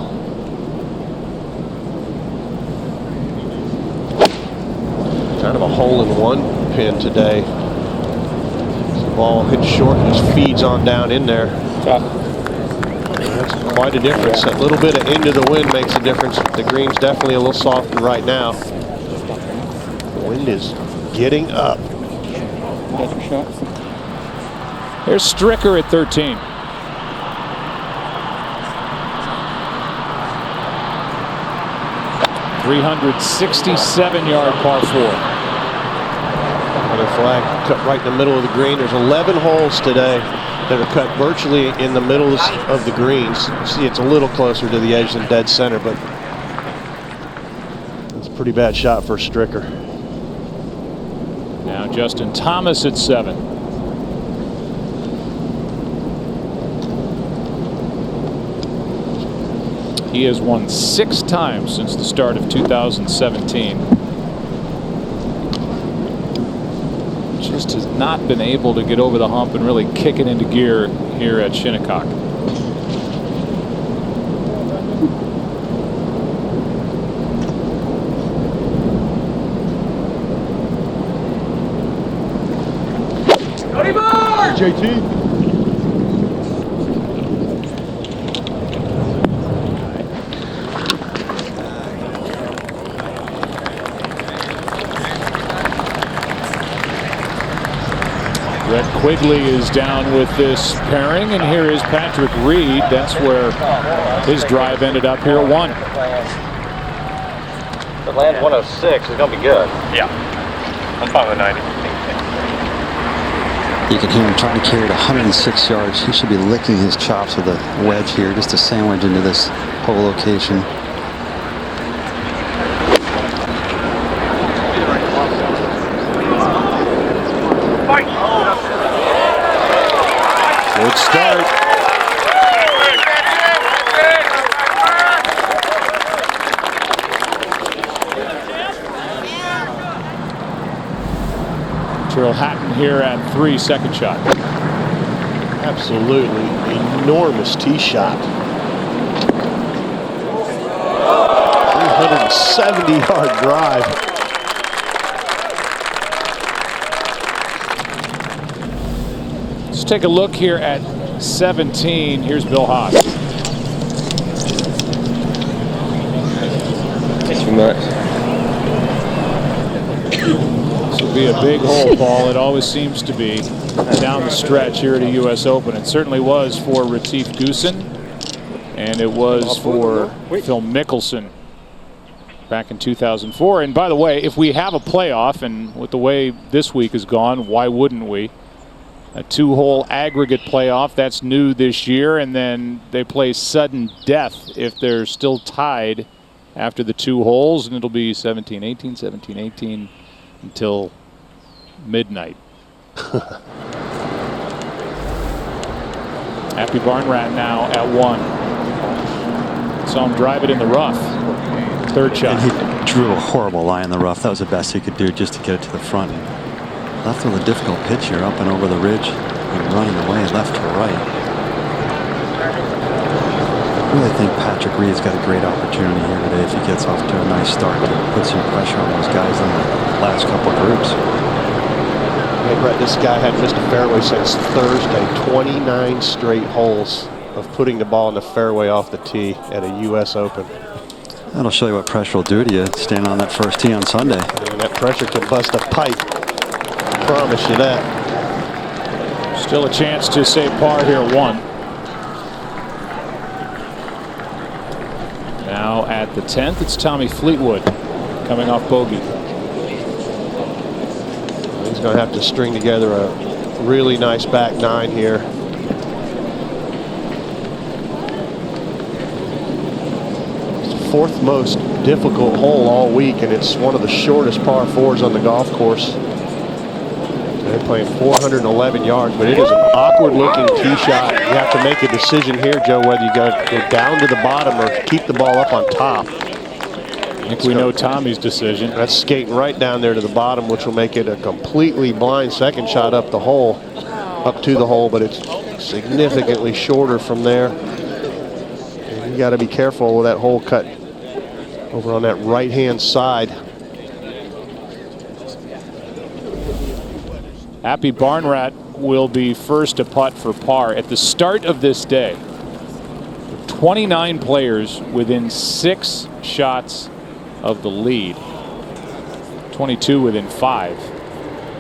Kind of a hole-in-one pin today. The ball hits short and just feeds on down in there. That's quite a difference. That little bit of into the wind makes a difference. The green's definitely a little softer right now. The wind is getting up. Here's Stricker at 13. .367-yard par 4. Another flag cut right in the middle of the green. There's 11 holes today. that are cut virtually in the middle of the greens. See, it's a little closer to the edge than dead center, but it's a pretty bad shot for Stricker. Now Justin Thomas at 7. He has won 6 times since the start of 2017. Just has not been able to get over the hump and really kick it into gear here at Shinnecock. JT. Brett Quigley is down with this pairing, and here is Patrick Reed. That's where his drive ended up here at 1. The land 106 is going to be good. Yeah, I'm fine with 90. You can hear him trying to carry it 106 yards. He should be licking his chops with a wedge here just to sandwich into this hole location. Good start. Tyrrell Hatton here at 3, second shot. Absolutely enormous tee shot. 370-yard drive. Let's take a look here at 17. Here's Bill Haas. Thanks very much. This will be a big hole, Paul. It always seems to be down the stretch here at a U.S. Open. It certainly was for Retief Goosen, and it was for Phil Mickelson back in 2004. And by the way, if we have a playoff, and with the way this week has gone, why wouldn't we? A 2-hole aggregate playoff, that's new this year, and then they play sudden death if they're still tied after the 2 holes, and it'll be 17-18, 17-18 until midnight. Happy Barnrat now at 1. Saw him drive it in the rough. Third shot. And he drew a horrible line in the rough. That was the best he could do just to get it to the front. Left with a difficult pitch here, up and over the ridge and running away left to right. I really think Patrick Reed's got a great opportunity here today if he gets off to a nice start to put some pressure on those guys in the last couple of groups. Hey Brett, this guy hadn't missed a fairway since Thursday. 29 straight holes of putting the ball in the fairway off the tee at a U.S. Open. That'll show you what pressure will do to you standing on that first tee on Sunday. And that pressure can bust a pipe. I promise you that. Still a chance to save par here at 1. Now at the 10th, it's Tommy Fleetwood coming off bogey. He's going to have to string together a really nice back 9 here. It's the 4th most difficult hole all week, and it's one of the shortest par 4s on the golf course. They're playing 411 yards, but it is an awkward-looking tee shot. You have to make a decision here, Joe, whether you go down to the bottom or keep the ball up on top. I think we know Tommy's decision. That's skating right down there to the bottom, which will make it a completely blind second shot up the hole, up to the hole, but it's significantly shorter from there. And you got to be careful with that hole cut over on that right-hand side. Happy Barnrat will be first to putt for par. At the start of this day, 29 players within 6 shots of the lead. 22 within 5.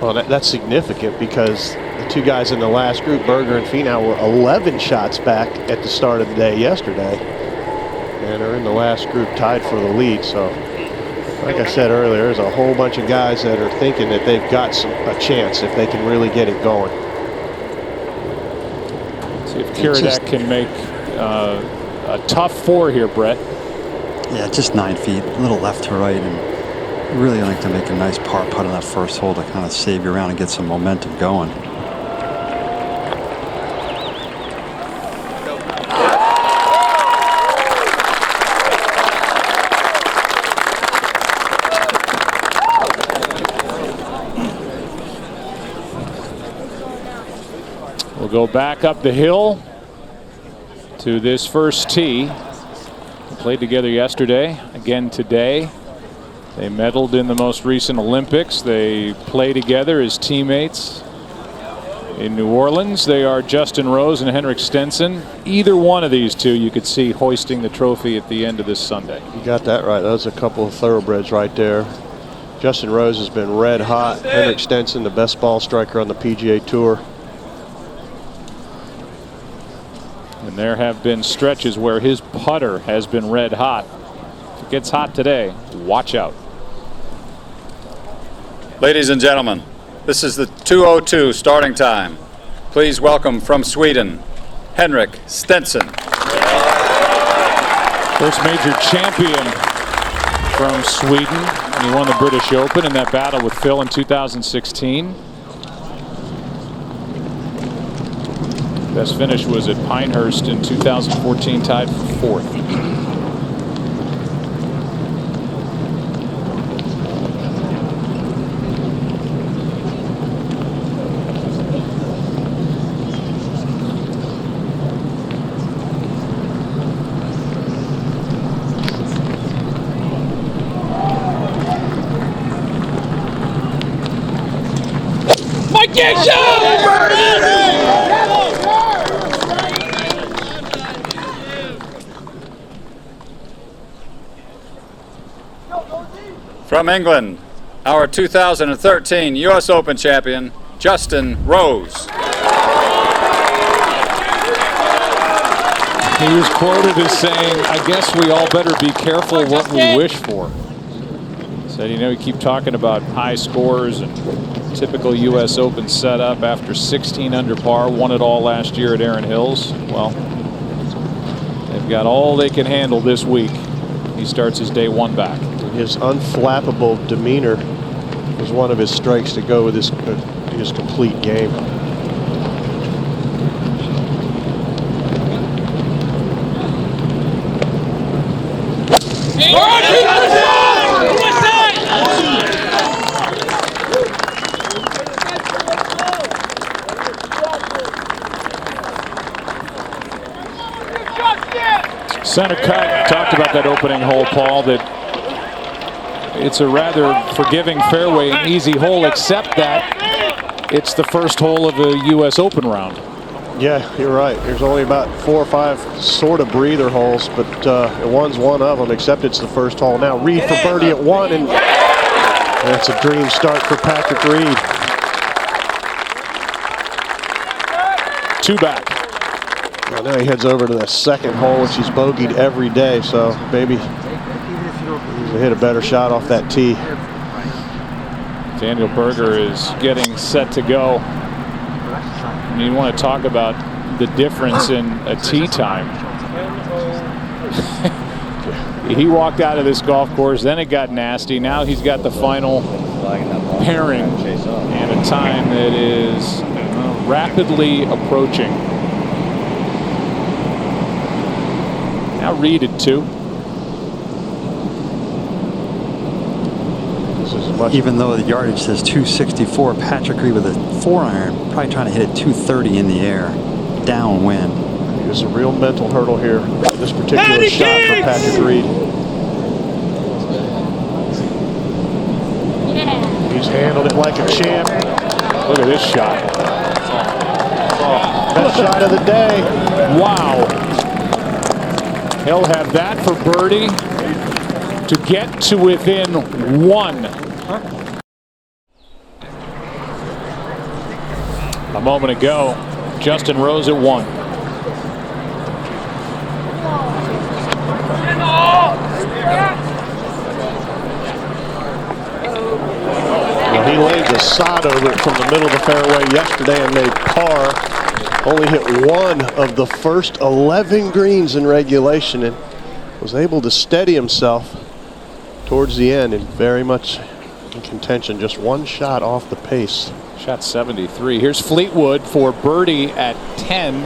Well, that's significant because the 2 guys in the last group, Berger and Finau, were 11 shots back at the start of the day yesterday and are in the last group tied for the lead. So, like I said earlier, there's a whole bunch of guys that are thinking that they've got a chance if they can really get it going. Kiradech can make a tough 4 here, Brett. Yeah, just 9 feet, a little left to right, and really like to make a nice par putt on that first hole to kind of save you around and get some momentum going. We'll go back up the hill to this first tee. They played together yesterday, again today. They medaled in the most recent Olympics. They play together as teammates in New Orleans. They are Justin Rose and Henrik Stenson. Either one of these two you could see hoisting the trophy at the end of this Sunday. You got that right. Those are a couple of thoroughbreds right there. Justin Rose has been red hot. Henrik Stenson, the best ball striker on the PGA Tour. And there have been stretches where his putter has been red hot. If it gets hot today, watch out. Ladies and gentlemen, this is the 2:02 starting time. Please welcome from Sweden, Henrik Stenson. First major champion from Sweden, and he won the British Open in that battle with Phil in 2016. Best finish was at Pinehurst in 2014, tied for 4th. Mike From England, our 2013 U.S. Open champion, Justin Rose. He was quoted as saying, "I guess we all better be careful what we wish for." Said, you keep talking about high scores and typical U.S. Open setup after 16 under par, won it all last year at Erin Hills. Well, they've got all they can handle this week. He starts his day 1 back. His unflappable demeanor was one of his strengths to go with his complete game. Center cut. Talked about that opening hole, Paul, that it's a rather forgiving fairway and easy hole, except that it's the first hole of the U.S. Open round. Yeah, you're right. There's only about 4 or 5 sort of breather holes, but one's one of them, except it's the first hole. Now Reed for birdie at 1, and that's a dream start for Patrick Reed. 2 back. Well, now he heads over to the second hole, which he's bogeyed every day, so maybe he'll hit a better shot off that tee. Daniel Berger is getting set to go. And you want to talk about the difference in a tee time. He walked out of this golf course, then it got nasty. Now he's got the final pairing and a time that is rapidly approaching. Now Reed at 2. Even though the yardage says 264, Patrick Reed with a 4-iron, probably trying to hit it 230 in the air, downwind. There's a real mental hurdle here. This particular shot for Patrick Reed. He's handled it like a champ. Look at this shot. Best shot of the day. Wow. He'll have that for birdie to get to within 1. A moment ago, Justin Rose at 1. Well, he laid the sod over it from the middle of the fairway yesterday and made par Only hit one of the first 11 greens in regulation and was able to steady himself towards the end and very much in contention. Just one shot off the pace. Shot 73. Here's Fleetwood for birdie at 10.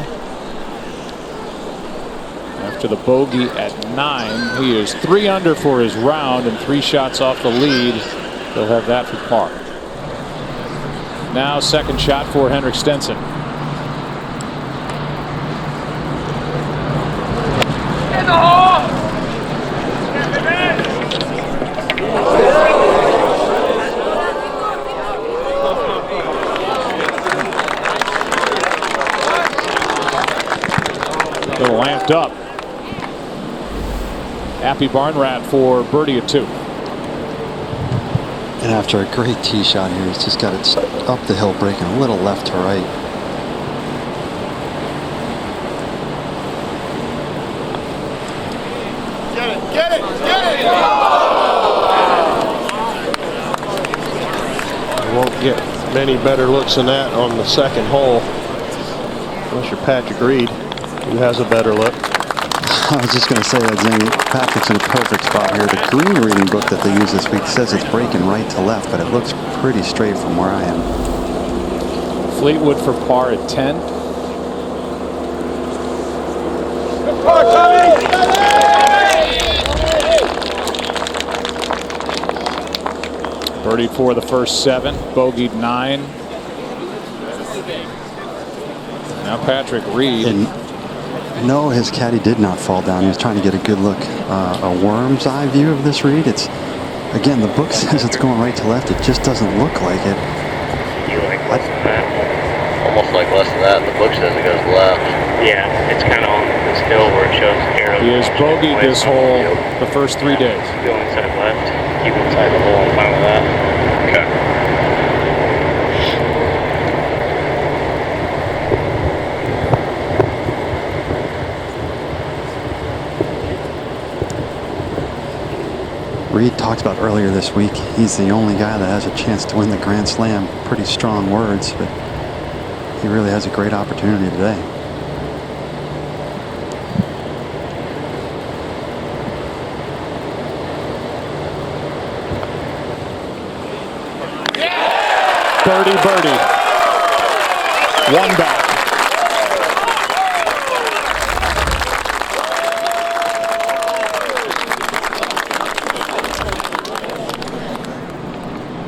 After the bogey at 9, he is 3 under for his round and 3 shots off the lead. He'll have that for par. Now second shot for Henrik Stenson. Little lamped up. Appy Barnrat for birdie at 2. And after a great tee shot here, he's just got it up the hill, breaking a little left to right. Get it! You won't get many better looks than that on the second hole. Unless you're Patrick Reed, who has a better look. I was just going to say that, Zane. Patrick's in a perfect spot here. The green reading book that they use this week says it's breaking right to left, but it looks pretty straight from where I am. Fleetwood for par at 10. Birdied for the first 7, bogeyed 9. Now Patrick Reed. And no, his caddy did not fall down. He was trying to get a good look, a worm's eye view of this Reed. It's, again, the book says it's going right to left. It just doesn't look like it. You like less than that? Almost like less than that. The book says it goes left. Yeah, it's kind of on this hill where it shows arrows. He has bogeyed this hole the first 3 days. Go inside left, keep inside the hole, I'm fine with that. Okay. Reed talked about earlier this week, he's the only guy that has a chance to win the Grand Slam. Pretty strong words, but he really has a great opportunity today. Birdie. 1 back.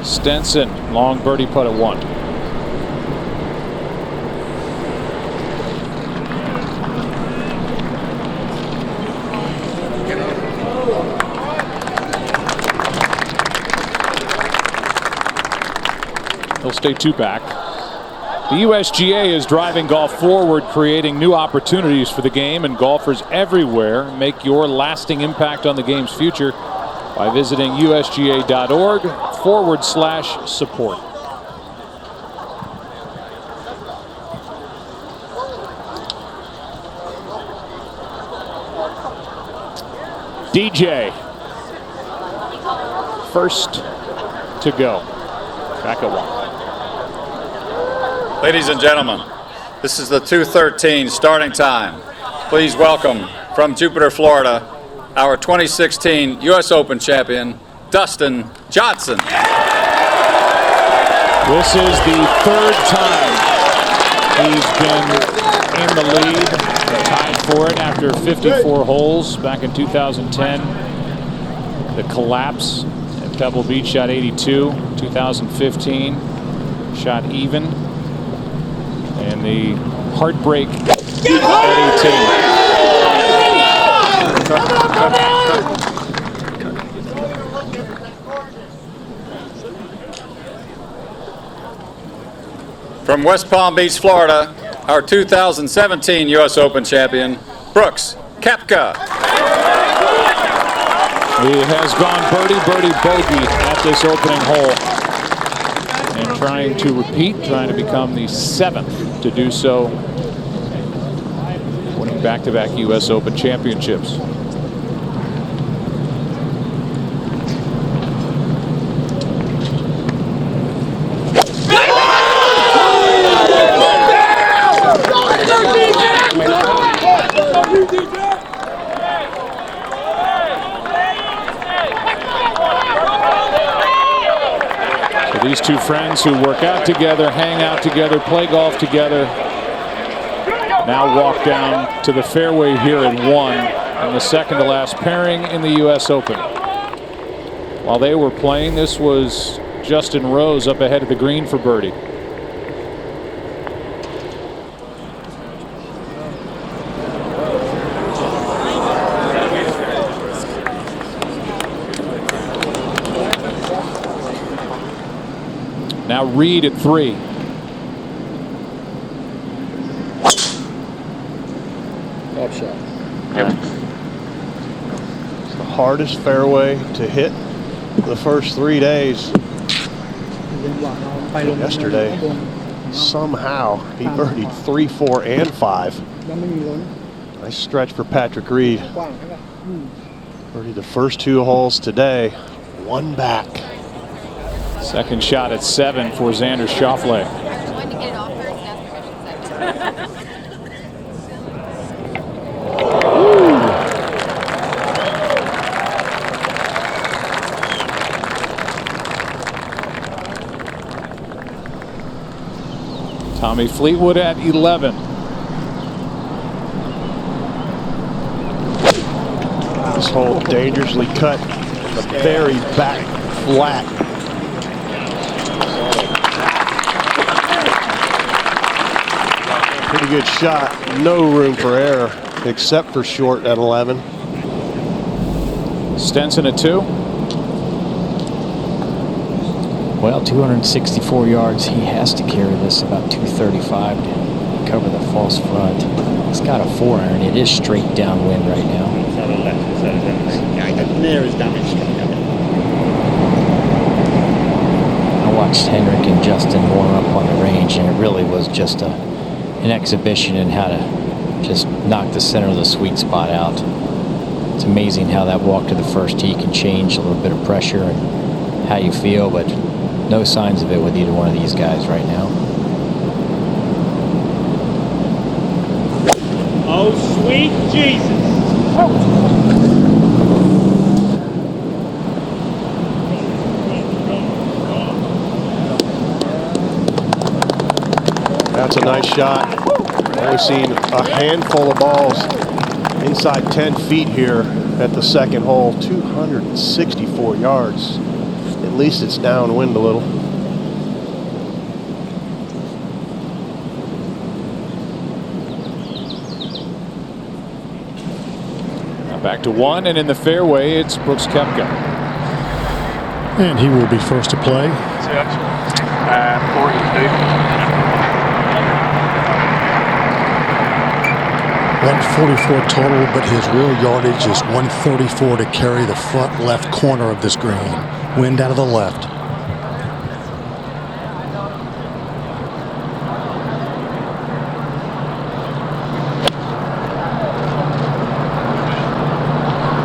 Stenson, long birdie putt at 1. He'll stay 2 back. The USGA is driving golf forward, creating new opportunities for the game, and golfers everywhere make your lasting impact on the game's future by visiting usga.org/support. DJ, first to go. Back at 1. Ladies and gentlemen, this is the 2:13 starting time. Please welcome from Jupiter, Florida, our 2016 U.S. Open champion, Dustin Johnson. This is the 3rd time he's been in the lead, tied for it after 54 holes back in 2010. The collapse at Pebble Beach, shot 82. 2015, shot even. And the heartbreak at 18. From West Palm Beach, Florida, our 2017 U.S. Open champion, Brooks Koepka. He has gone birdie, bogey at this opening hole. And trying to repeat, trying to become the 7th to do so, winning back-to-back U.S. Open championships. two friends who work out together, hang out together, play golf together, now walk down to the fairway here in one, and the second to last pairing in the U.S. Open. While they were playing, this was Justin Rose up ahead of the green for birdie. Now Reed at 3. Top shot. It's the hardest fairway to hit the first 3 days. Yesterday, somehow he birdied 3, 4, and 5. Nice stretch for Patrick Reed. Birdied the first 2 holes today, 1 back. Second shot at 7 for Xander Schauffele. Tommy Fleetwood at 11. This hole dangerously cut in the very back flat. Pretty good shot. No room for error except for short at 11. Stenson at 2. Well, 264 yards. He has to carry this about 235 to cover the false front. It's got a 4-iron. It is straight downwind right now. There is damage straight down. I watched Henrik and Justin warm up on the range, and it really was just an exhibition in how to just knock the center of the sweet spot out. It's amazing how that walk to the first tee can change a little bit of pressure and how you feel, but no signs of it with either one of these guys right now. Oh, sweet Jesus. That's a nice shot. Only seen a handful of balls inside 10 feet here at the second hole. 264 yards. At least it's downwind a little. Now back to 1, and in the fairway, it's Brooks Koepka. And he will be first to play. 144 total, but his real yardage is 134 to carry the front left corner of this green. Wind out of the left.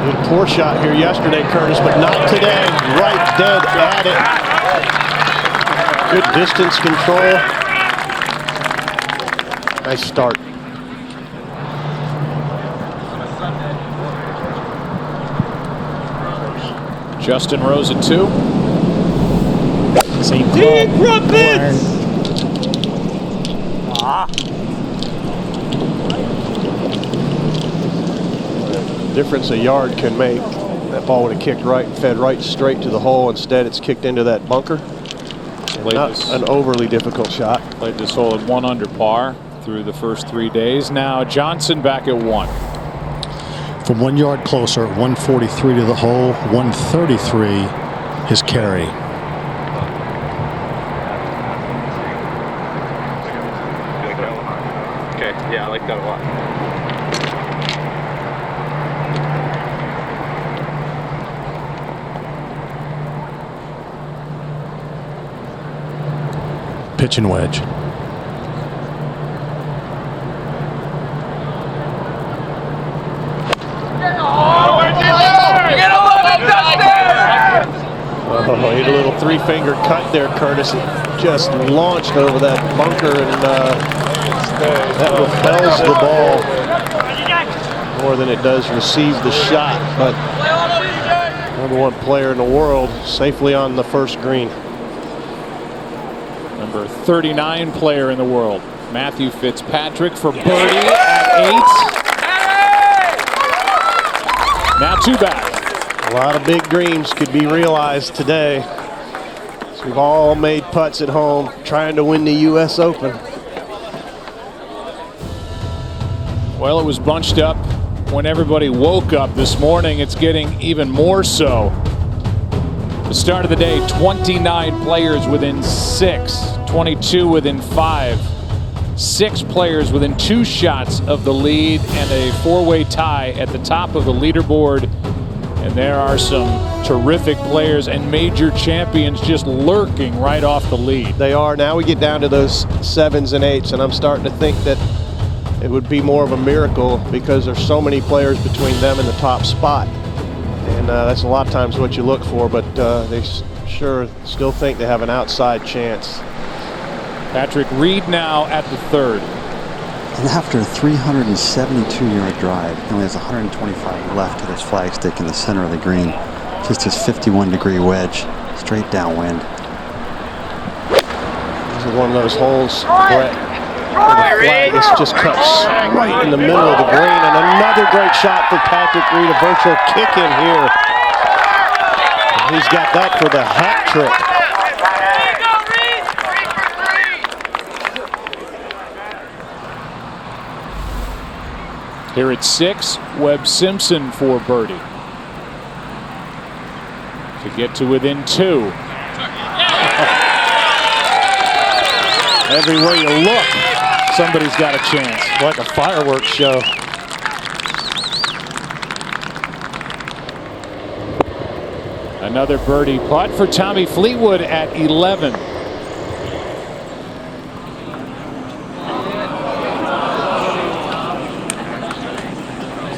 Did a poor shot here yesterday, Curtis, but not today. Right dead at it. Good distance control. Nice start. Justin Rose at 2. Same Big Rumpets! Difference a yard can make. That ball would have kicked right and fed right straight to the hole. Instead, it's kicked into that bunker. Not an overly difficult shot. Played this hole at 1 under par through the first 3 days. Now Johnson back at 1. From 1 yard closer, 143 to the hole, 133 his carry. Okay, yeah, I like that a lot. Pitch and wedge. Oh, he had a little 3-finger cut there, Curtis. It just launched over that bunker, and that repels the ball more than it does receive the shot. But #1 player in the world safely on the first green. Number 39 player in the world. Matthew Fitzpatrick for birdie at 8. Now 2 back. A lot of big dreams could be realized today. So we've all made putts at home trying to win the U.S. Open. Well, it was bunched up when everybody woke up this morning. It's getting even more so. The start of the day, 29 players within 6, 22 within 5, 6 players within 2 shots of the lead, and a 4-way tie at the top of the leaderboard. And there are some terrific players and major champions just lurking right off the lead. They are. Now we get down to those 7s and 8s, and I'm starting to think that it would be more of a miracle because there's so many players between them and the top spot. And that's a lot of times what you look for, but they sure still think they have an outside chance. Patrick Reed now at the 3rd. And after a 372-yard drive, he only has 125 left to this flagstick in the center of the green. Just his 51-degree wedge, straight downwind. This is one of those holes, Brett, where the flag is just cuts right in the middle of the green, and another great shot for Patrick Reed, a virtual kick in here. And he's got that for the hat trick. Here at 6, Webb Simpson for birdie. To get to within 2. Everywhere you look, somebody's got a chance. Like a fireworks show. Another birdie putt for Tommy Fleetwood at 11.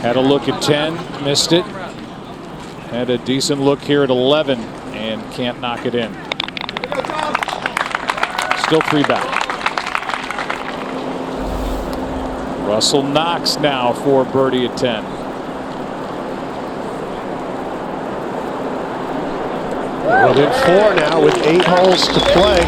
Had a look at 10, missed it. Had a decent look here at 11 and can't knock it in. Still 3 back. Russell Knox now for birdie at 10. Within 4 now with 8 holes to play.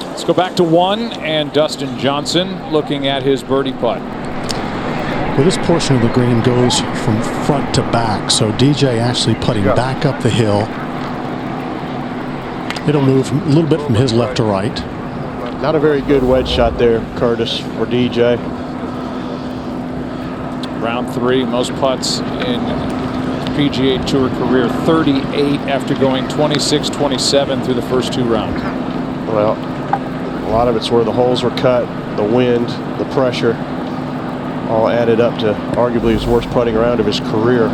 Let's go back to 1 and Dustin Johnson looking at his birdie putt. Well, this portion of the green goes from front to back, so DJ actually putting back up the hill. It'll move a little bit from his left to right. Not a very good wedge shot there, Curtis, for DJ. Round 3, most putts in PGA Tour career, 38 after going 26-27 through the first 2 rounds. Well, a lot of it's where the holes were cut, the wind, the pressure, all added up to arguably his worst putting round of his career.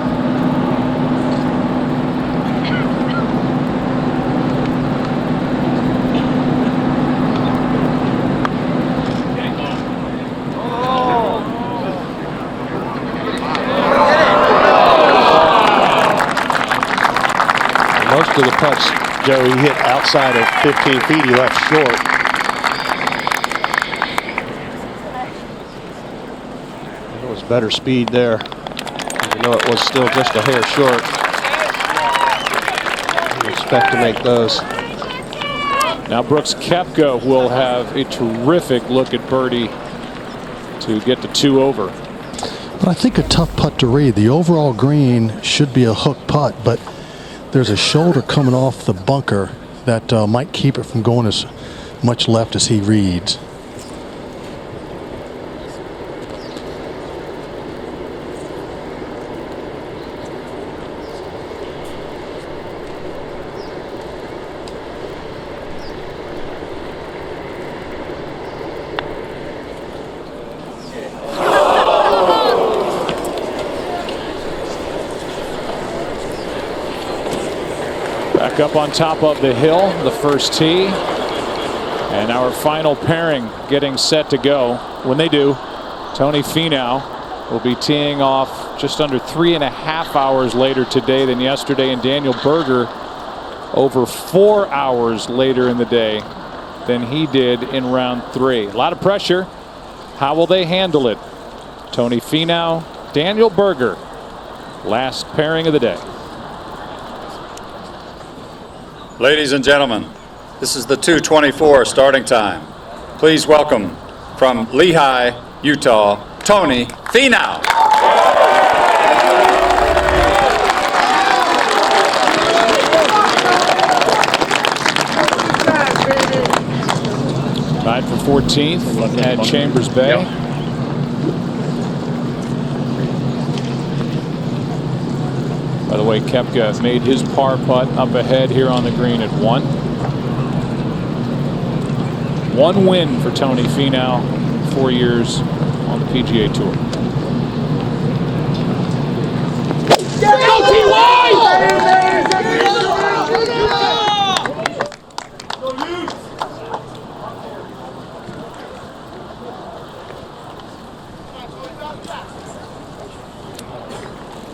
Most of the putts, Joe, he hit outside of 15 feet, he left short. It was better speed there, even though it was still just a hair short. You expect to make those. Now Brooks Koepka will have a terrific look at birdie to get the 2 over. But I think a tough putt to read. The overall green should be a hook putt, but there's a shoulder coming off the bunker that might keep it from going as much left as he reads. Back up on top of the hill, the first tee. And our final pairing getting set to go. When they do, Tony Finau will be teeing off just under 3.5 hours later today than yesterday, and Daniel Berger over 4 hours later in the day than he did in round 3. A lot of pressure. How will they handle it? Tony Finau, Daniel Berger. Last pairing of the day. Ladies and gentlemen, this is the 2:24 starting time. Please welcome from Lehi, Utah, Tony Finau. Tied for 14th at Chambers Bay. By the way, Koepka made his par putt up ahead here on the green at 1. 1 win for Tony Finau, 4 years on the PGA Tour. Go T.Y.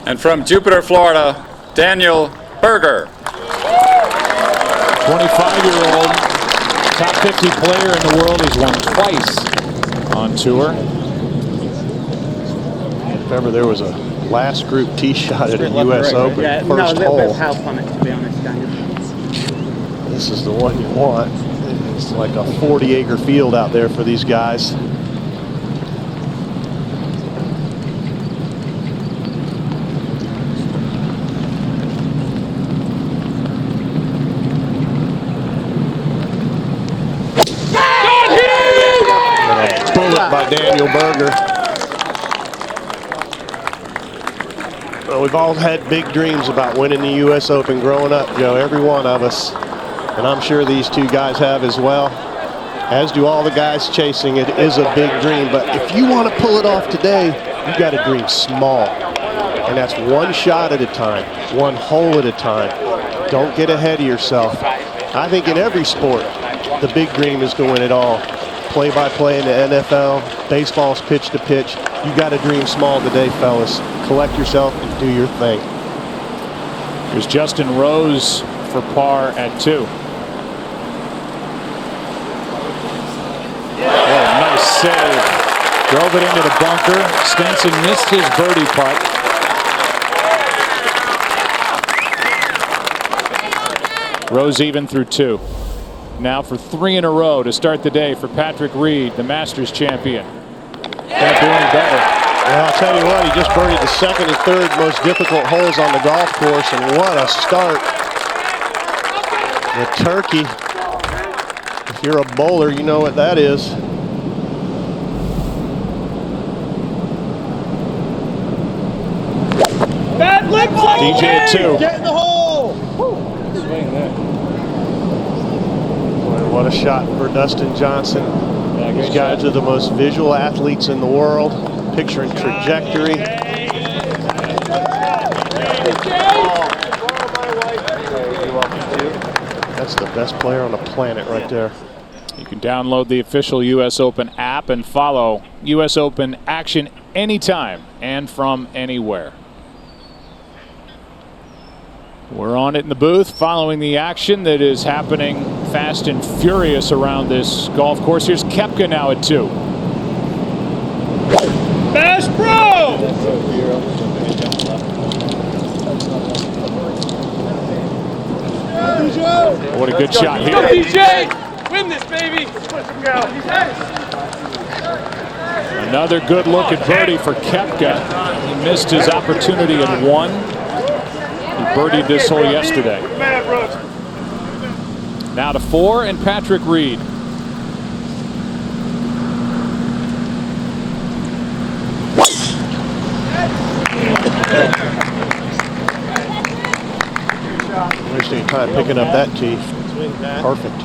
And from Jupiter, Florida, Daniel Berger. 25-year-old, top 50 player in the world. He's won twice on tour. Remember, there was a last group tee shot at a U.S. Open Yeah, first no, a little bit of hole. help on it, to be honest, Daniel. This is the one you want. It's like a 40-acre field out there for these guys. By Daniel Berger. Well, we've all had big dreams about winning the U.S. Open growing up, Joe, every one of us. And I'm sure these two guys have as well, as do all the guys chasing it. It is a big dream, but if you want to pull it off today, you got to dream small. And that's one shot at a time, one hole at a time. Don't get ahead of yourself. I think in every sport, the big dream is to win it all. Play-by-play in the NFL, baseball's pitch to pitch. You got to dream small today, fellas. Collect yourself and do your thing. Here's Justin Rose for par at 2. Oh, nice save. Drove it into the bunker. Stenson missed his birdie putt. Rose even through 2. Now for 3 in a row to start the day for Patrick Reed, the Masters champion. Can't do any better. Well, I'll tell you what, he just birdied the second and third most difficult holes on the golf course, and what a start. The turkey. If you're a bowler, you know what that is. Bad leg play. DJ at 2. Get in the hole. Swing there. Boy, what a shot for Dustin Johnson. These guys are the most visual athletes in the world, picturing trajectory. That's the best player on the planet right there. You can download the official U.S. Open app and follow U.S. Open action anytime and from anywhere. We're on it in the booth following the action that is happening fast and furious around this golf course. Here's Koepka now at 2. Bass Pro. What a good shot here. DJ, win this, baby. Another good look at birdie for Koepka. He missed his opportunity at 1. He birdied this hole yesterday. Now to 4 and Patrick Reed. Wasting time picking up that tee. Perfect.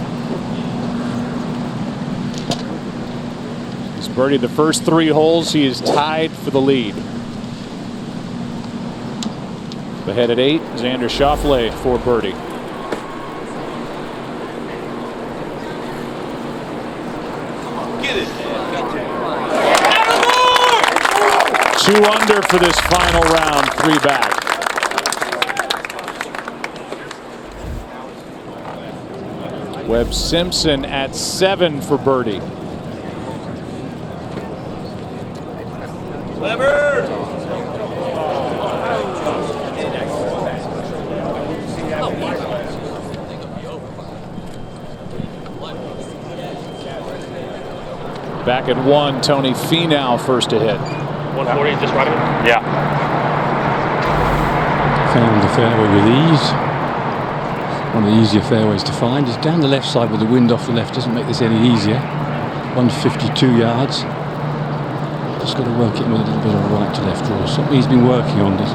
He's birdied the first 3 holes. He is tied for the lead. Ahead at 8, Xander Schauffele for birdie. Get it. 2 under for this final round, 3 back. Webb Simpson at 7 for birdie. Weber. Back at 1, Tony Finau first to hit. 140, just right of it? Yeah. Found the fairway with ease. One of the easier fairways to find is down the left side with the wind off the left. Doesn't make this any easier. 152 yards. Just got to work it with a little bit of a right to left draw. Something he's been working on. This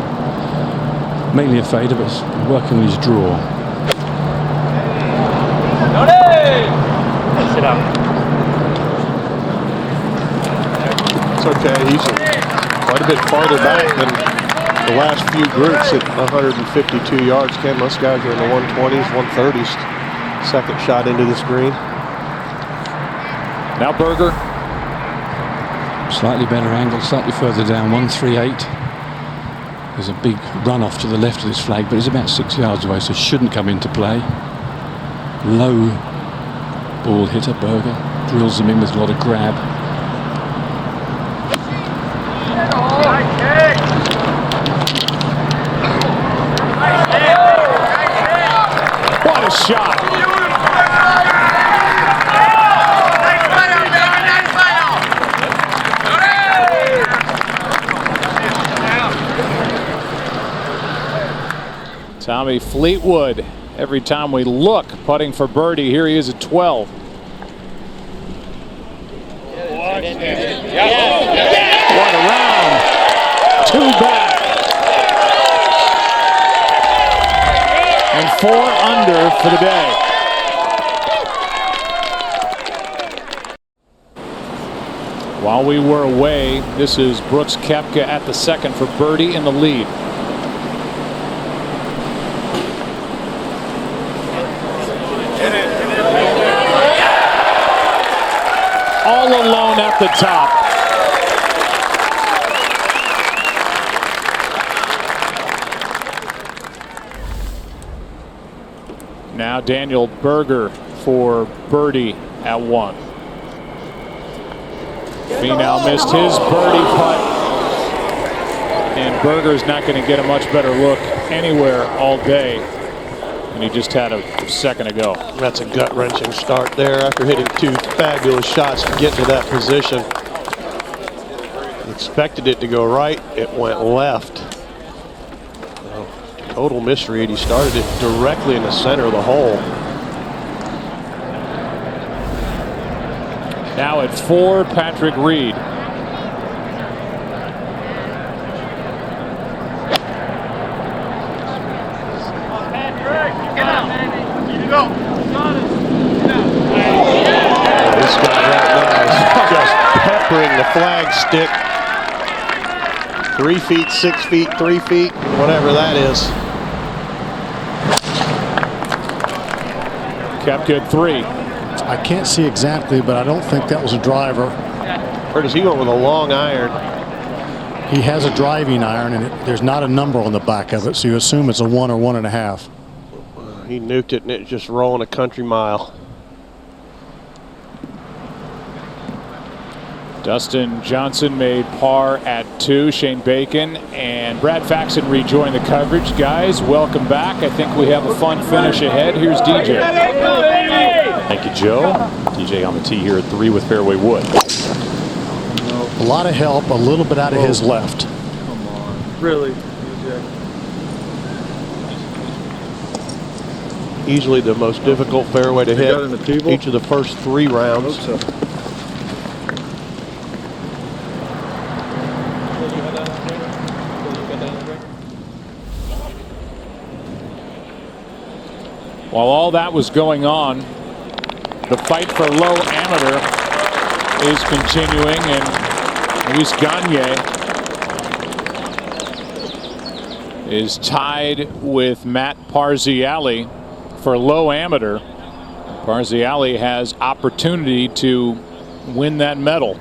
mainly a fader, but he's working on his draw. Sit down. It's okay. He's quite a bit farther back than the last few groups at 152 yards. Ken, most guys are in the 120s, 130s. Second shot into this green. Now Berger. Slightly better angle, slightly further down, 138. There's a big runoff to the left of this flag, but it's about 6 yards away, so shouldn't come into play. Low ball hitter, Berger. Drills them in with a lot of grab. What a shot! Tommy Fleetwood, every time we look, putting for birdie. Here he is at 12. What a round. 2 back. And 4 under for the day. While we were away, this is Brooks Koepka at the second for birdie in the lead. All alone at the top. Now Daniel Berger for birdie at 1. Finau missed his birdie putt. And Berger's not going to get a much better look anywhere all day. And he just had a second ago. That's a gut-wrenching start there after hitting 2 fabulous shots to get to that position. Expected it to go right, it went left. Well, total misread. He started it directly in the center of the hole. Now at 4, Patrick Reed. This guy right now is just peppering the flag stick. 3 feet, 6 feet, 3 feet, whatever that is. Koepka at 3. I can't see exactly, but I don't think that was a driver. Or does he go with a long iron? He has a driving iron, and there's not a number on the back of it, so you assume it's a 1 or 1.5. He nuked it, and it's just rolling a country mile. Dustin Johnson made par at 2. Shane Bacon and Brad Faxon rejoin the coverage. Guys, welcome back. I think we have a fun finish ahead. Here's DJ. Thank you, Joe. DJ on the tee here at 3 with fairway wood. A lot of help, a little bit out of his left. Come on. Really? Easily the most difficult fairway to hit each of the first 3 rounds. I hope so. While all that was going on, the fight for low amateur is continuing, and Luis Gagne is tied with Matt Parziale for low amateur. Parziale has opportunity to win that medal.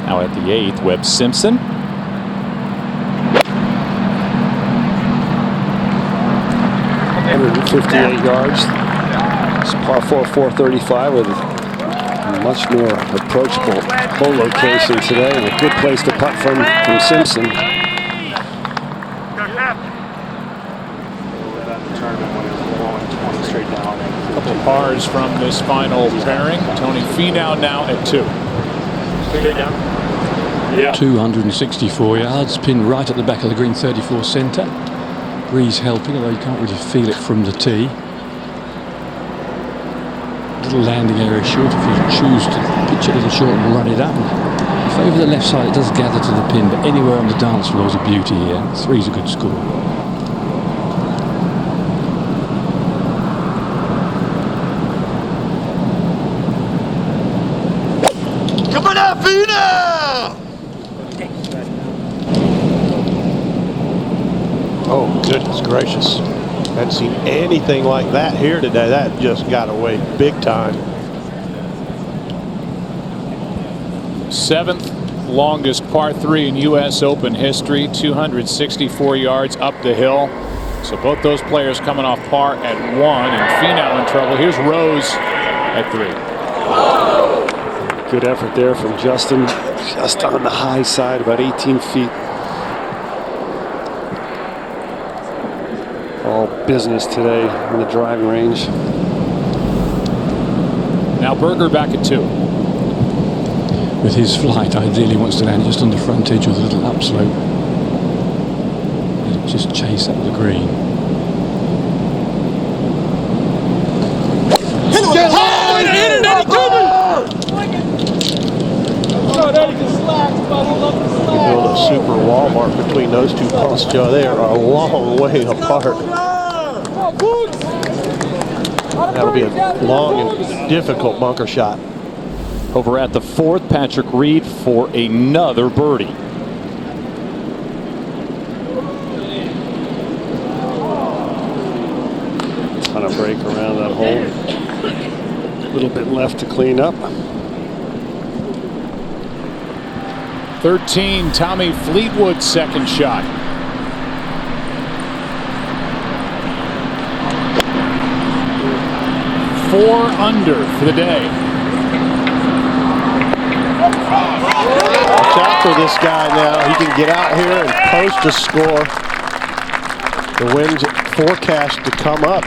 Now at the 8th, Webb Simpson. .158 yards. It's par 4, 435 with a much more approachable hole location today, and a good place to putt from Simpson. A couple of pars from this final pairing. Tony Finau now at 2. 264 yards, pin right at the back of the green, 34 centre. Breeze helping, although you can't really feel it from the tee. Little landing area short if you choose to pitch it a little short and run it up. If over the left side it does gather to the pin, but anywhere on the dance floor is a beauty here. 3's a good score. Come on out, Finau! Oh, goodness gracious. Hadn't seen anything like that here today. That just got away big time. 7th longest par 3 in U.S. Open history, 264 yards up the hill. So both those players coming off par at 1, and Finau in trouble. Here's Rose at 3. Good effort there from Justin, just on the high side, about 18 feet. All business today in the driving range. Now Berger back at 2. With his flight, ideally wants to land just on the front edge with a little upslope. Just chase up the green. You build a super Walmart between those two posts, Joe. They are a long way apart. That'll be a long and difficult bunker shot. Over at the 4th, Patrick Reed for another birdie. On a break around that hole. A little bit left to clean up. 13, Tommy Fleetwood's second shot. Four under for the day. Watch out for this guy now. He can get out here and post a score. The wind's forecast to come up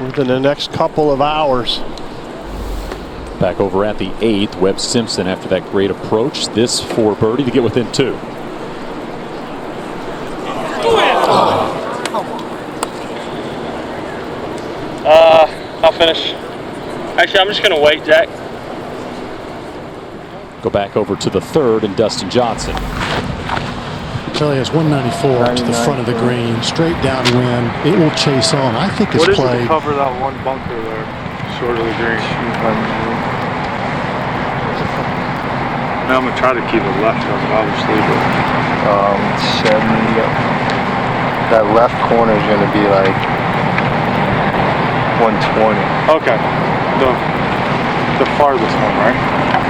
within the next couple of hours. Back over at the 8th, Webb Simpson after that great approach. This for birdie to get within 2. I'll finish. Actually, I'm just going to wait, Jack. Go back over to the 3rd and Dustin Johnson. Charlie has 194 to the front of the green, straight downwind. It will chase on. I think it's played. What is it to cover that one bunker there, short of the green? Now I'm going to try to keep it left, obviously, but 70. That left corner is going to be like 120. okay. The farthest one, right?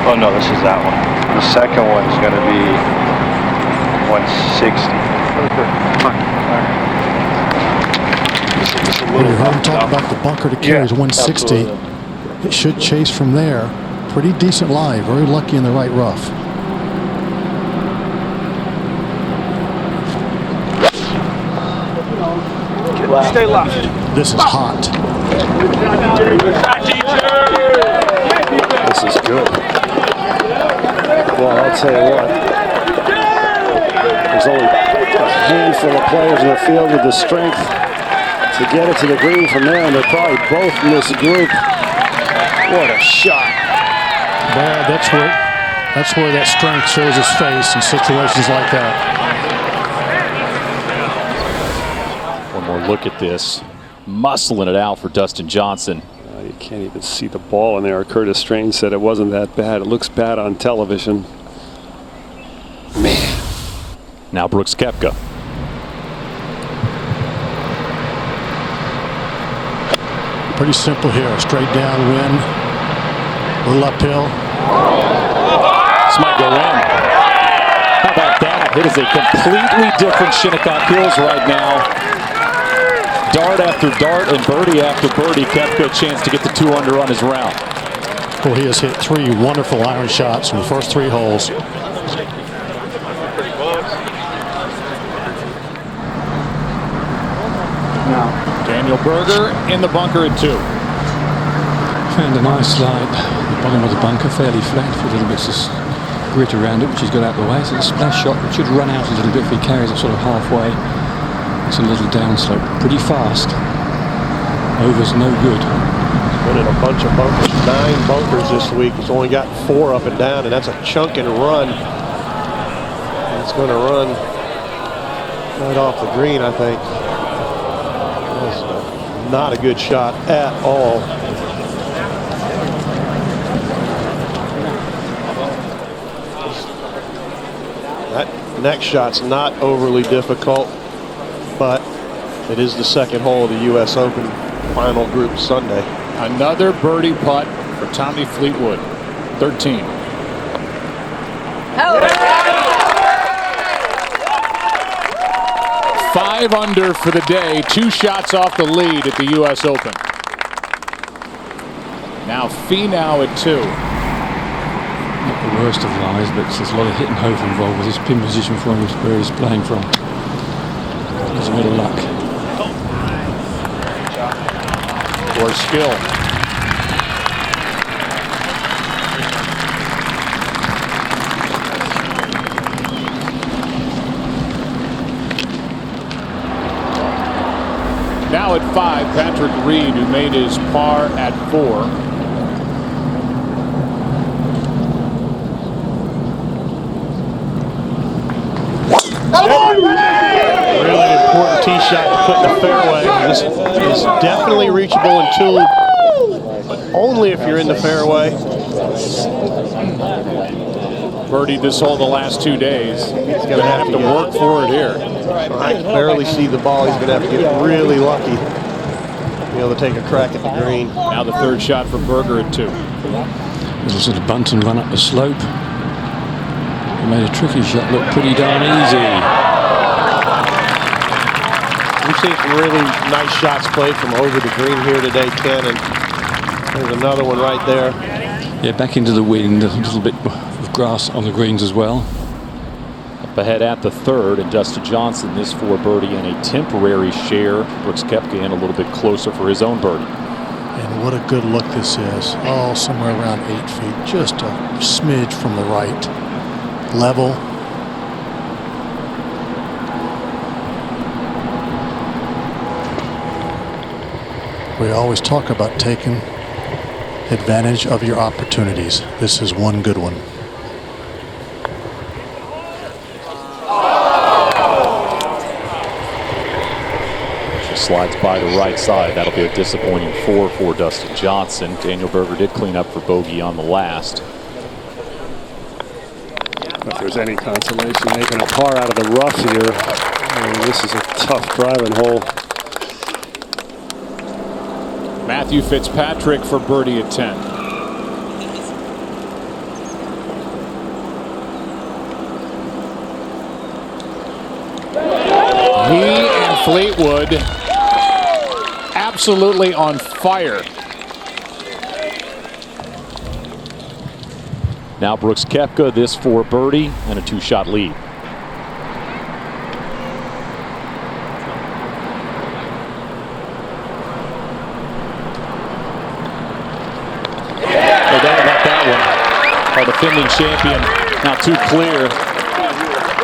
Oh no, this is that one. The second one is going to be 160. When you heard him talk about the bunker to carry is 160. Absolutely. It should chase from there. Pretty decent lie. Very lucky in the right rough. Stay left. This is hot. This is good. Well, I'll tell you what. There's only a handful of players in the field with the strength to get it to the green from there, and they're probably both in this group. What a shot. Brad, that's where that strength shows its face in situations like that. One more look at this. Muscling it out for Dustin Johnson. You can't even see the ball in there. Curtis Strange said it wasn't that bad. It looks bad on television. Man. Now Brooks Koepka. Pretty simple here. Straight downwind. A little uphill. This might go in. How about that? It is a completely different Shinnecock Hills right now. Dart after dart and birdie after birdie. Koepka a chance to get the 2 under on his round. Well, he has hit 3 wonderful iron shots in the first 3 holes. Daniel Berger in the bunker at 2. Found a nice slide. The bottom of the bunker, fairly flat, with a little bit of grit around it, which he's got out of the way. So the splash shot should run out a little bit if he carries it sort of halfway. It's a little downslope, pretty fast. Over's no good. Been in a bunch of bunkers, 9 bunkers this week. He's only got 4 up and down, and that's a chunk and run. And it's going to run right off the green, I think. That's not a good shot at all. That next shot's not overly difficult, but it is the second hole of the U.S. Open final group Sunday. Another birdie putt for Tommy Fleetwood, 13. Five under for the day, 2 shots off the lead at the U.S. Open. Now Finau at 2. Not the worst of lies, but there's a lot of hit and hope involved with his pin position from where he's playing from. There's a bit of luck. Or skill. Now at 5, Patrick Reed, who made his par at 4. Really important tee shot to put in the fairway. This is definitely reachable in 2, but only if you're in the fairway. Birdied this hole the last 2 days. He's going to have to work for it here. I can barely see the ball. He's going to have to get really lucky to be able to take a crack at the green. Now the 3rd shot for Berger at 2. Little sort of bunt and run up the slope. He made a tricky shot look pretty darn easy. We've seen some really nice shots played from over the green here today, Ken, and there's another one right there. Yeah, back into the wind, a little bit of grass on the greens as well. Up ahead at the 3rd, and Dustin Johnson, this for birdie and a temporary share. Brooks Koepka in a little bit closer for his own birdie. And what a good look this is. Oh, somewhere around 8 feet, just a smidge from the right. Level. We always talk about taking advantage of your opportunities. This is one good one. She slides by the right side. That'll be a disappointing 4 for Dustin Johnson. Daniel Berger did clean up for bogey on the last. If there's any consolation, making a par out of the rough here. I mean, this is a tough driving hole. Matthew Fitzpatrick for birdie at 10. He and Fleetwood absolutely on fire. Now Brooks Koepka, this for birdie and a 2-shot lead. No doubt about that one. Our defending champion now too clear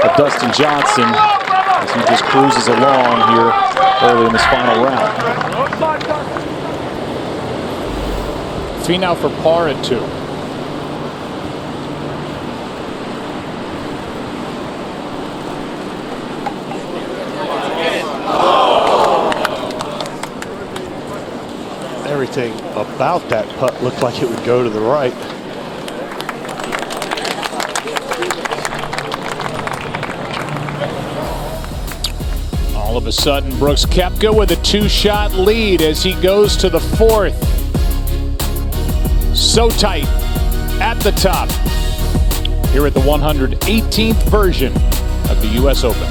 of Dustin Johnson as he just cruises along here early in this final round. Finau for par at 2. Everything about that putt looked like it would go to the right. All of a sudden, Brooks Koepka with a 2-shot lead as he goes to the 4th. So tight at the top here at the 118th version of the U.S. Open.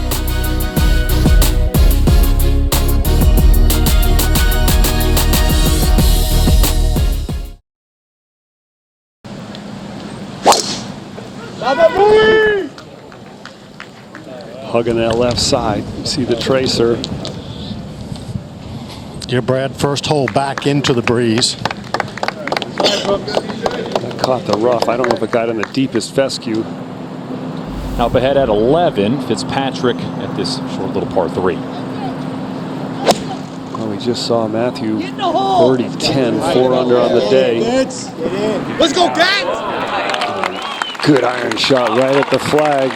Hugging that left side. You see the tracer. Dear Brad, first hole back into the breeze. That caught the rough. I don't know if it got in the deepest fescue. Up ahead at 11, Fitzpatrick at this short little par 3. Well, we just saw Matthew birdie 10, 4 under on the day. Let's go, Gat! Good iron shot right at the flag.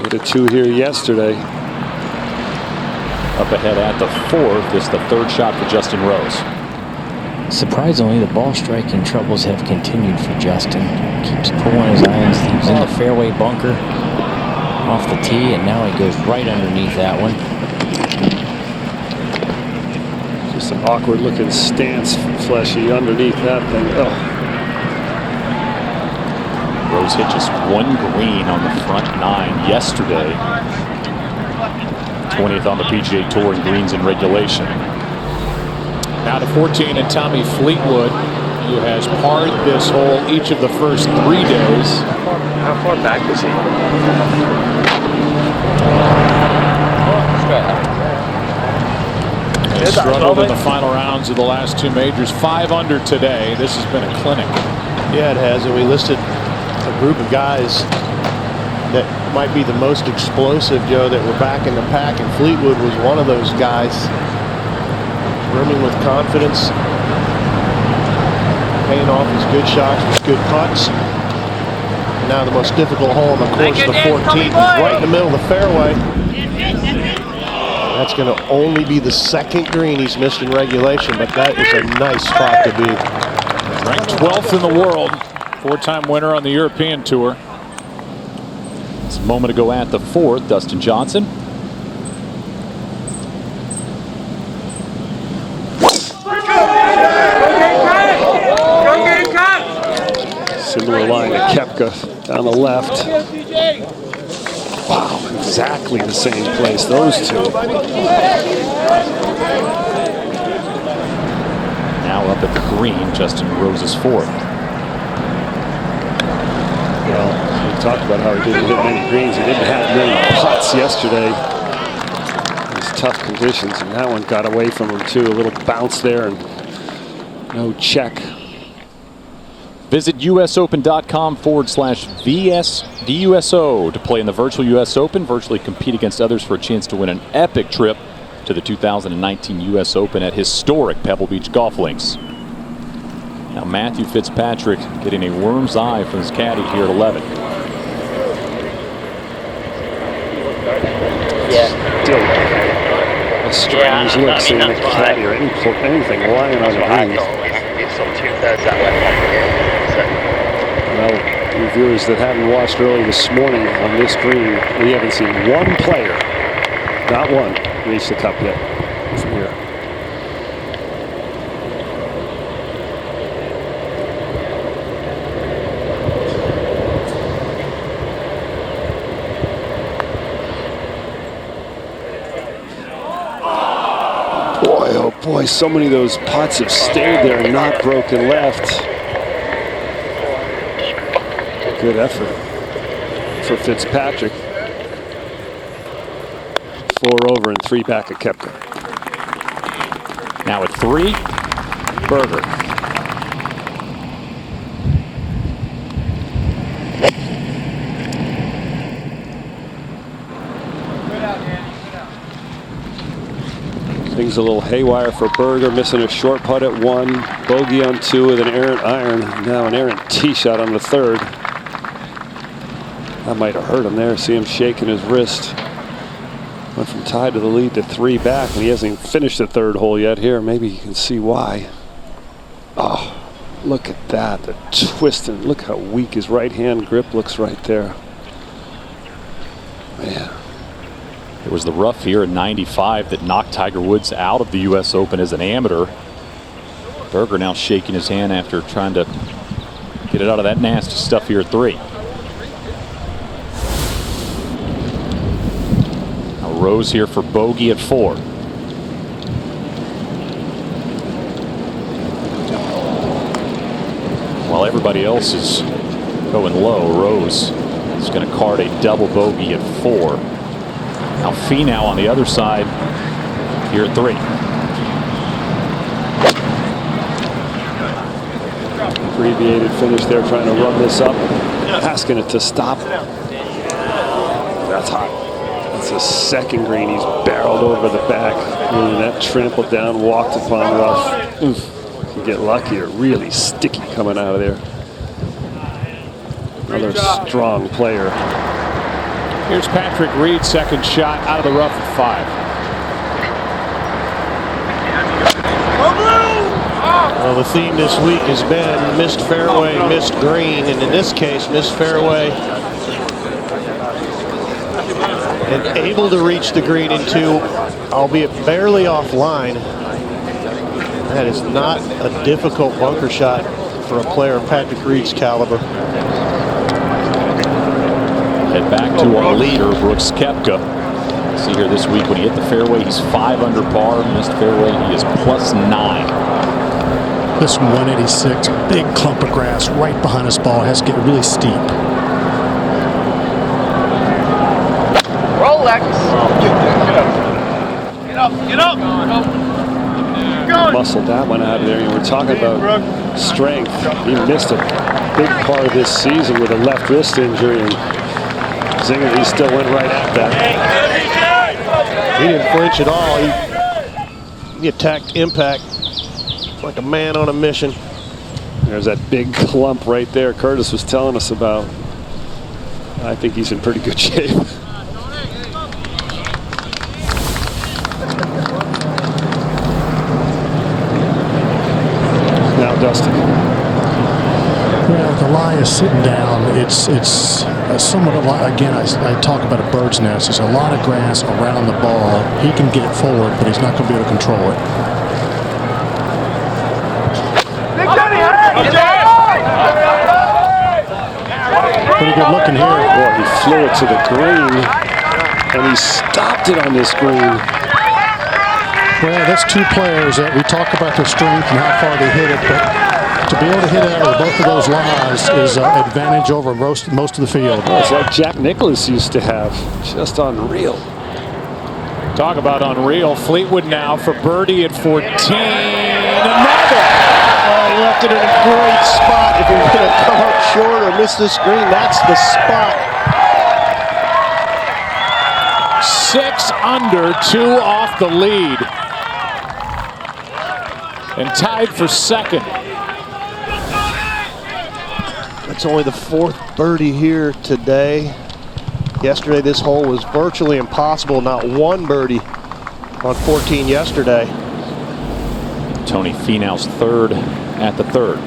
Hit a 2 here yesterday. Up ahead at the 4th is the 3rd shot for Justin Rose. Surprisingly, the ball striking troubles have continued for Justin. Keeps pulling his irons. He was in the fairway bunker off the tee, and now he goes right underneath that one. Just an awkward looking stance, Fleshy, underneath that thing. Oh. Rose hit just 1 green on the front 9 yesterday. 20th on the PGA Tour in greens in regulation. Now to 14, and Tommy Fleetwood, who has parred this hole each of the first 3 days. How far back was he? He struggled in the final rounds of the last 2 majors. 5 under today. This has been a clinic. Yeah, it has. And we listed a group of guys that might be the most explosive, Joe, that were back in the pack. And Fleetwood was one of those guys. Brimming with confidence. Paying off his good shots with good putts. And now the most difficult hole on the course, the 14th, right in the middle of the fairway. That's going to only be the 2nd green he's missed in regulation, but that is a nice spot to be. Ranked 12th in the world, 4-time winner on the European Tour. It's a moment ago at the 4th, Dustin Johnson. Similar line to Koepka down the left. Wow, exactly the same place, those two. Now up at the green, Justin Rose's 4th. Well, we talked about how he didn't hit many greens. He didn't have many putts yesterday. These tough conditions, and that one got away from him too. A little bounce there and no check. Visit usopen.com/VUSO to play in the virtual US Open, virtually compete against others for a chance to win an epic trip to the 2019 US Open at historic Pebble Beach Golf Links. Now Matthew Fitzpatrick getting a worm's eye from his caddy here at 11. Still a strange look seeing the caddy or anything lying on the green. Well, you viewers that haven't watched early this morning on this green, we haven't seen one player, not one, reach the cup yet from here. Boy, oh boy, so many of those putts have stayed there and not broken left. Good effort for Fitzpatrick. 4 over and 3 back at Koepka. Now at 3, Berger. Things a little haywire for Berger, missing a short putt at 1, bogey on 2 with an errant iron. Now an errant tee shot on the 3rd. That might have hurt him there. See him shaking his wrist. Went from tied to the lead to 3 back, and he hasn't even finished the 3rd hole yet here. Maybe you can see why. Oh, look at that. The twist, and look how weak his right hand grip looks right there. Man. It was the rough here at 95 that knocked Tiger Woods out of the US Open as an amateur. Berger now shaking his hand after trying to get it out of that nasty stuff here at 3. Now Rose here for bogey at 4. While everybody else is going low, Rose is going to card a double bogey at 4. Now Finau on the other side here at 3. abbreviated finish there, trying to run this up, asking it to stop. That's hot. That's a second green. He's barreled over the back. Really, that trampled down, walked upon rough. Oof. You get luckier. Really sticky coming out of there. Another strong player. Here's Patrick Reed, second shot out of the rough at 5. Well, the theme this week has been missed fairway, missed green, and in this case, missed fairway and able to reach the green in 2, albeit barely offline. That is not a difficult bunker shot for a player of Patrick Reed's caliber. Head back to our leader, Brooks Koepka. See here this week when he hit the fairway, he's 5 under par. Missed fairway, he is +9. This 186, big clump of grass right behind his ball, has to get really steep. Rolex. Get up. Muscled that one out of there. And we're talking about strength. He missed a big part of this season with a left wrist injury, and Zinger, he still went right at that. He didn't flinch at all. He attacked impact like a man on a mission. There's that big clump right there Curtis was telling us about. I think he's in pretty good shape. Now Dustin. Well, the lie is sitting down. It's somewhat of like, again, I talk about a bird's nest. There's a lot of grass around the ball. He can get it forward, but he's not going to be able to control it. Pretty good looking here. Boy, he flew it to the green, and he stopped it on this green. Well, that's 2 players that we talk about their strength and how far they hit it, but to be able to hit it out of both of those lies is an advantage over most of the field. Well, it's like Jack Nicklaus used to have. Just unreal. Talk about unreal. Fleetwood now for birdie at 14. Another! He left it in a great spot. If you're going to come up short or miss this green, that's the spot. 6 under, 2 off the lead. And tied for second. It's only the 4th birdie here today. Yesterday, this hole was virtually impossible. Not one birdie on 14 yesterday. Tony Finau's 3rd at the 3rd.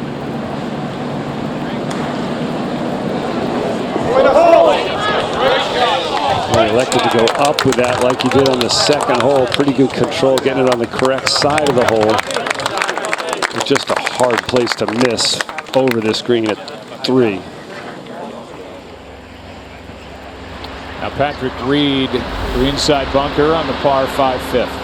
Well, he elected to go up with that like he did on the 2nd hole. Pretty good control, getting it on the correct side of the hole. It's just a hard place to miss over this green at 3. Now Patrick Reed, greenside bunker on the par 5 5th.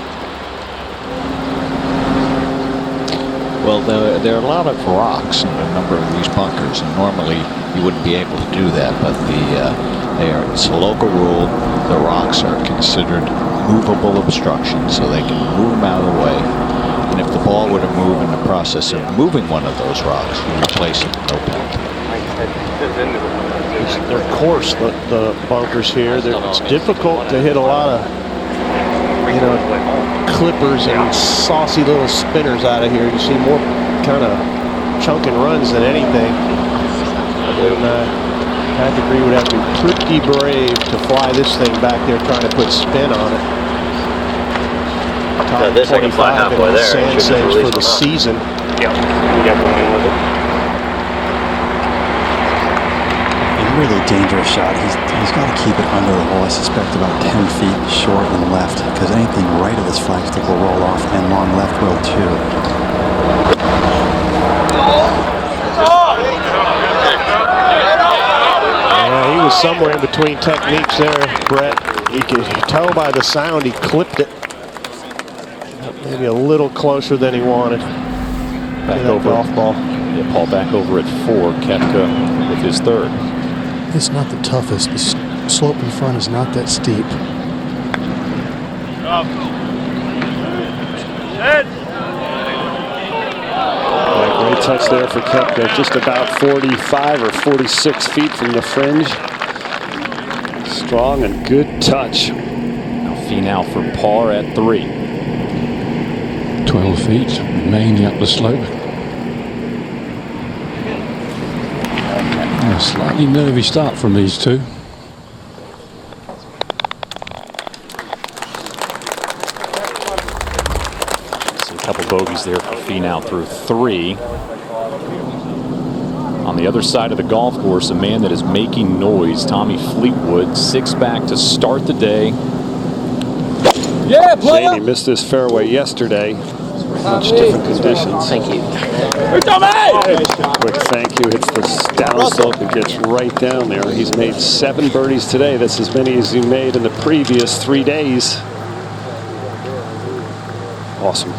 Well, there are a lot of rocks in a number of these bunkers, and normally you wouldn't be able to do that, but it's a local rule. The rocks are considered movable obstructions, so they can move them out of the way. And if the ball were to move in the process of moving one of those rocks, you replace it, no penalty. They're coarse, the bunkers here. It's difficult to hit a lot of, clippers and saucy little spinners out of here. You see more kind of chunk and runs than anything. And Patrick Reed would have to be pretty brave to fly this thing back there trying to put spin on it. Top this I can fly 25 halfway in there. sand saves for the season. Yeah, you got the win with it. A really dangerous shot. He's got to keep it under the hole. I suspect about 10 feet short and left, because anything right of this flagstick will roll off, and long left will too. Yeah, he was somewhere in between techniques there, Brett. You could tell by the sound he clipped it. Maybe a little closer than he wanted. Back over. Golf ball. Yeah, Paul back over at 4. Koepka with his 3rd. It's not the toughest. The slope in front is not that steep. Great touch there for Koepka, just about 45 or 46 feet from the fringe. Strong and good touch. Now Finau for par at 3. 12 feet, mainly up the slope. A slightly nervy start from these two. See a couple bogeys there for Finau through 3. On the other side of the golf course, a man that is making noise, Tommy Fleetwood, 6 back to start the day. Yeah, Jamie missed this fairway yesterday. Much different conditions. Thank you. Quick thank you. Hits the down slope and gets right down there. He's made 7 birdies today. That's as many as he made in the previous 3 days. Awesome.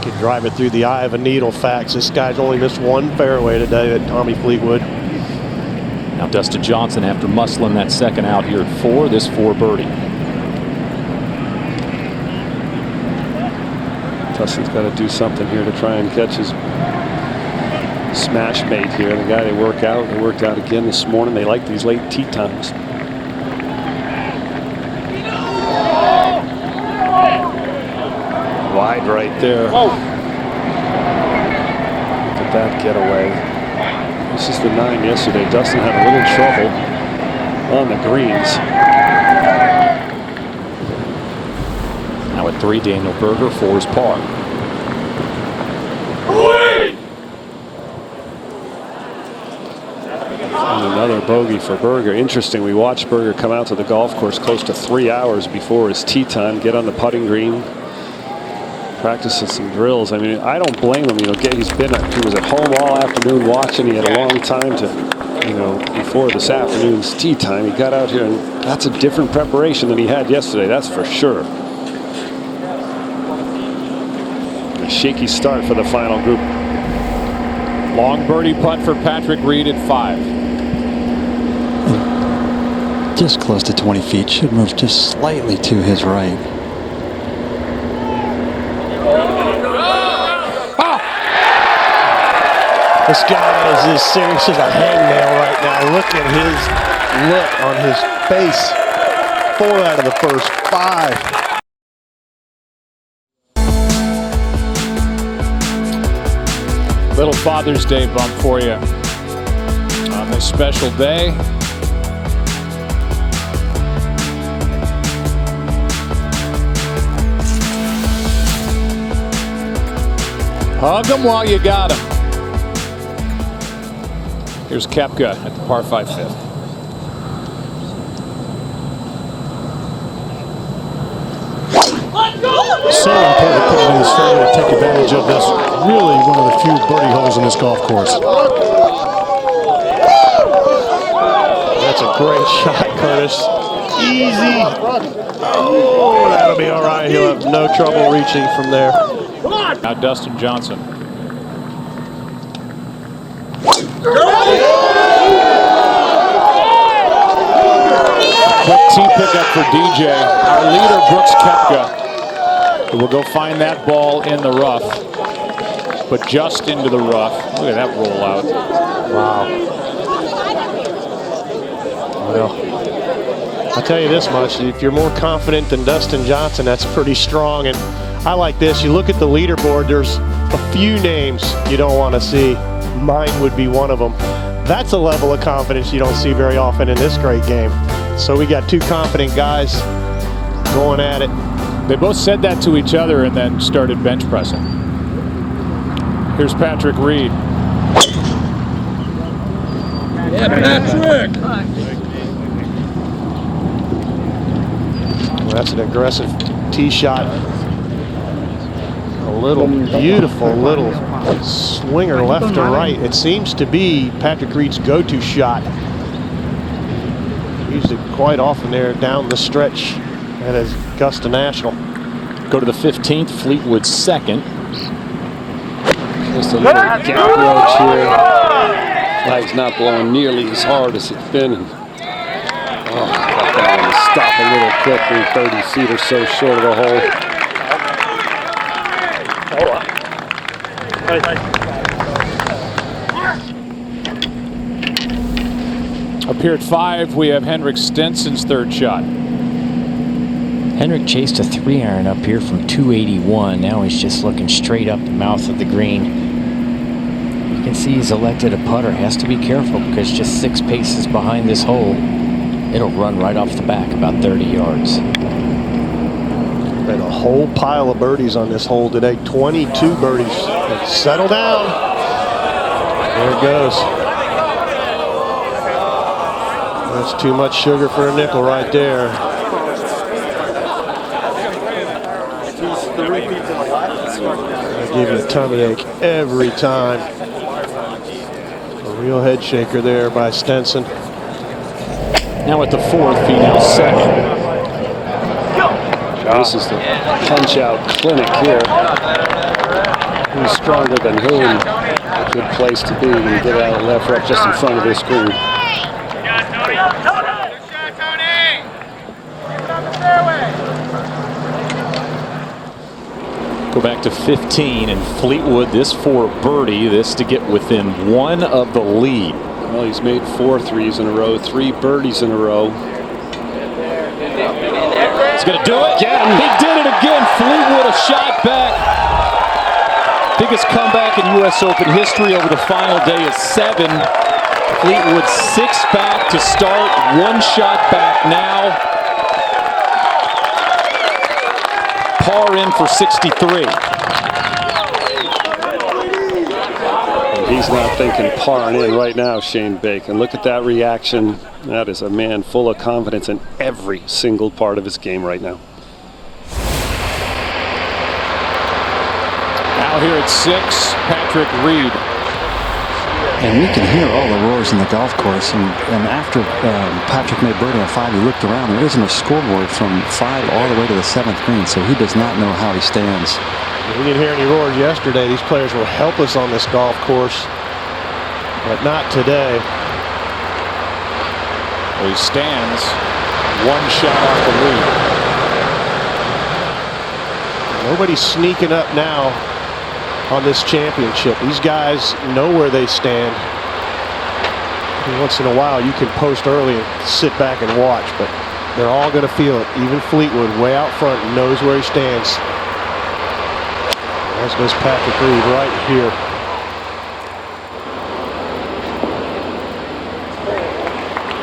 Could drive it through the eye of a needle. Facts. This guy's only missed 1 fairway today at Tommy Fleetwood. Now Dustin Johnson, after muscling that second out here at 4, this 4 birdie. Dustin's got to do something here to try and catch his smash mate here. The guy they work out. They worked out again this morning. They like these late tee times. Wide right there. Look at that getaway. This is the 9 yesterday. Dustin had a little trouble on the greens. Now at 3, Daniel Berger, 4 is par. And another bogey for Berger. Interesting, we watched Berger come out to the golf course close to 3 hours before his tee time, get on the putting green, practicing some drills. I mean, I don't blame him. You know, he was at home all afternoon watching. He had a long time to, you know, before this afternoon's tee time. He got out here, and that's a different preparation than he had yesterday. That's for sure. A shaky start for the final group. Long birdie putt for Patrick Reed at 5. Just close to 20 feet. Should move just slightly to his right. This guy is as serious as a hangnail right now. Look at his look on his face. 4 out of the first 5. Little Father's Day bump for you on this special day. Hug him while you got him. Here's Koepka at the par 5 fifth. So important to put it in this fairway to take advantage of this. Really one of the few birdie holes in this golf course. That's a great shot, Curtis. Easy. Oh, that'll be all right. He'll have no trouble reaching from there. Now Dustin Johnson. Quick tee pickup for DJ. Our leader, Brooks Koepka, who will go find that ball in the rough, but just into the rough. Look at that roll out. Wow. Well, I'll tell you this much. If you're more confident than Dustin Johnson, that's pretty strong. And I like this. You look at the leaderboard, there's a few names you don't want to see. Mine would be one of them. That's a level of confidence you don't see very often in this great game. So we got 2 confident guys going at it. They both said that to each other and then started bench pressing. Here's Patrick Reed. Yeah, Patrick! Well, that's an aggressive tee shot. A little beautiful little swinger left to right. It seems to be Patrick Reed's go-to shot. Used it quite often there down the stretch at Augusta National. Go to the 15th, Fleetwood second. Just a little gap roach here. Flag's not blowing nearly as hard as it's been. And, oh, got that one to stop a little quickly, 30 feet or so short of the hole. Up here at 5, we have Henrik Stenson's third shot. Henrik chased a 3-iron up here from 281. Now he's just looking straight up the mouth of the green. You can see he's elected a putter. Has to be careful because just 6 paces behind this hole, it'll run right off the back about 30 yards. And a whole pile of birdies on this hole today. 22 birdies. Settle down. There it goes. That's too much sugar for a nickel right there. I give you a tummy ache every time. A real head shaker there by Stenson. Now at the 4th, Finau second. This is the punch-out clinic here. Who's stronger than whom? A good place to be when you get out of left right just in front of this green. Go back to 15, and Fleetwood, this for birdie, this to get within 1 of the lead. Well, he's made 4 threes in a row, 3 birdies in a row. He's going to do it again. He did it again. Fleetwood a shot back. Biggest comeback in U.S. Open history over the final day is 7. Fleetwood 6 back to start, 1 shot back now. Par in for 63. And he's not thinking parring in right now, Shane Bacon. Look at that reaction. That is a man full of confidence in every single part of his game right now. Now here at 6, Patrick Reed. And you can hear all the roars in the golf course. And after Patrick made birdie on 5, he looked around. There isn't a scoreboard from 5 all the way to the 7th green, so he does not know how he stands. We didn't hear any roars yesterday. These players were helpless on this golf course, but not today. He stands 1 shot off the lead. Nobody's sneaking up now on this championship. These guys know where they stand. And once in a while you can post early and sit back and watch, but they're all going to feel it. Even Fleetwood way out front knows where he stands. As does Patrick Reed right here.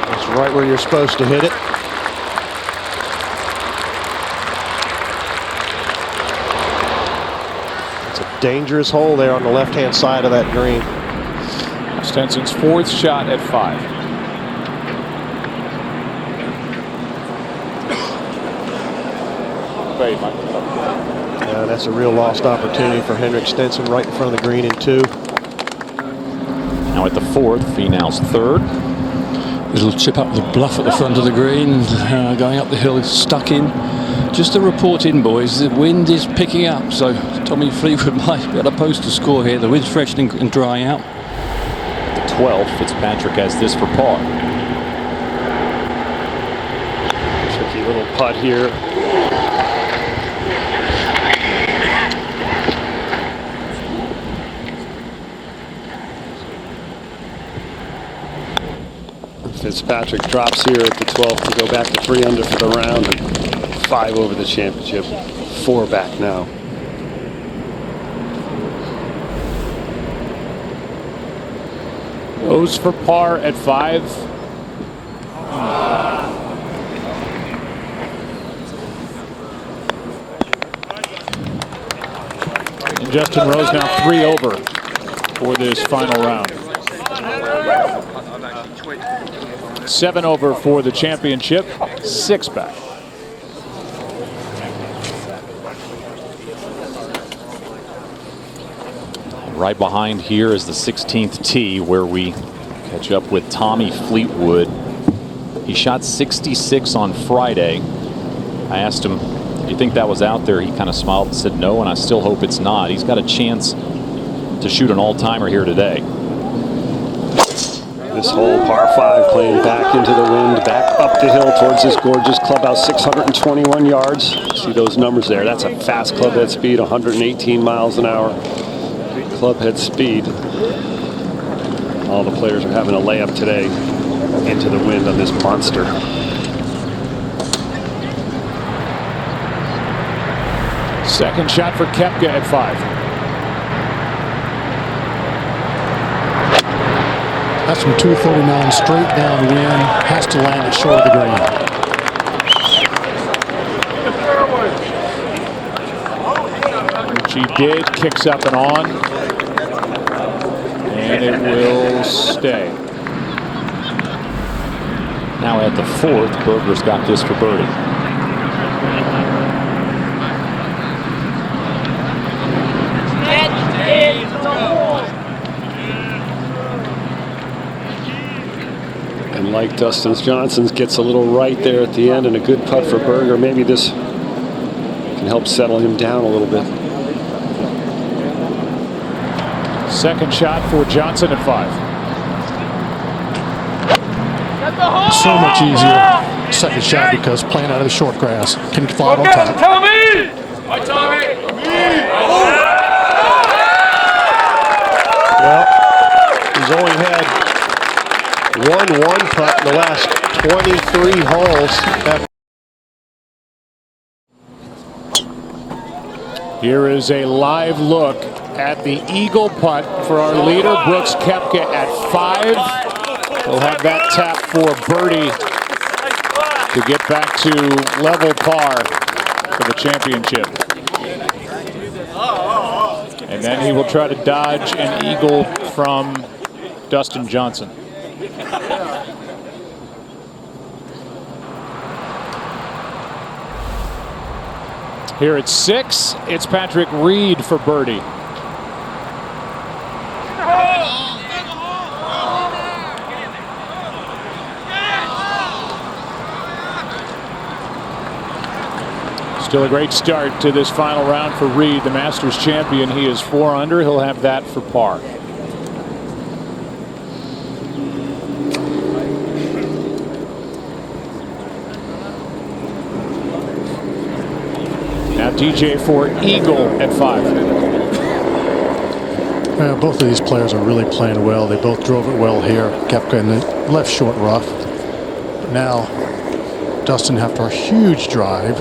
That's right where you're supposed to hit it. Dangerous hole there on the left-hand side of that green. Stenson's 4th shot at 5. That's a real lost opportunity for Henrik Stenson right in front of the green in 2. Now at the 4th, Finau's 3rd. Little chip up the bluff at the front of the green, going up the hill, stuck in. Just a report in, boys, the wind is picking up, so Tommy Fleetwood might be able to post a score here. The wind's freshening and drying out. The 12th, Fitzpatrick has this for par. Tricky little putt here. Fitzpatrick drops here at the 12th to go back to 3 under for the round. And 5 over the championship, 4 back now. Goes for par at 5. And Justin Rose now 3 over for this final round. 7 over for the championship, 6 back. Right behind here is the 16th tee, where we catch up with Tommy Fleetwood. He shot 66 on Friday. I asked him, do you think that was out there? He kind of smiled and said no, and I still hope it's not. He's got a chance to shoot an all-timer here today. This hole, par 5, playing back into the wind, back up the hill towards this gorgeous clubhouse, 621 yards. See those numbers there? That's a fast club head speed, 118 miles an hour. club head speed. All the players are having a layup today into the wind on this monster. Second shot for Koepka at 5. That's from 239 straight downwind. Has to land it short of the green. She did, kicks up and on, and it will stay. Now at the 4th, Berger's got this for birdie. And like Dustin Johnson's gets a little right there at the end and a good putt for Berger. Maybe this can help settle him down a little bit. Second shot for Johnson at 5. So much easier second shot because playing out of the short grass can fly on top. Tommy! Hi, Tommy! Well, he's only had one putt in the last 23 holes. Here is a live look at the eagle putt for our leader, Brooks Koepka, at 5. He'll have that tap for birdie to get back to level par for the championship. And then he will try to dodge an eagle from Dustin Johnson. Here at 6, it's Patrick Reed for birdie. Still a great start to this final round for Reed, the Masters champion. He is 4 under. He'll have that for par. Now DJ for eagle at 5. Both of these players are really playing well. They both drove it well here. Koepka in the left short rough. Now Dustin after a huge drive.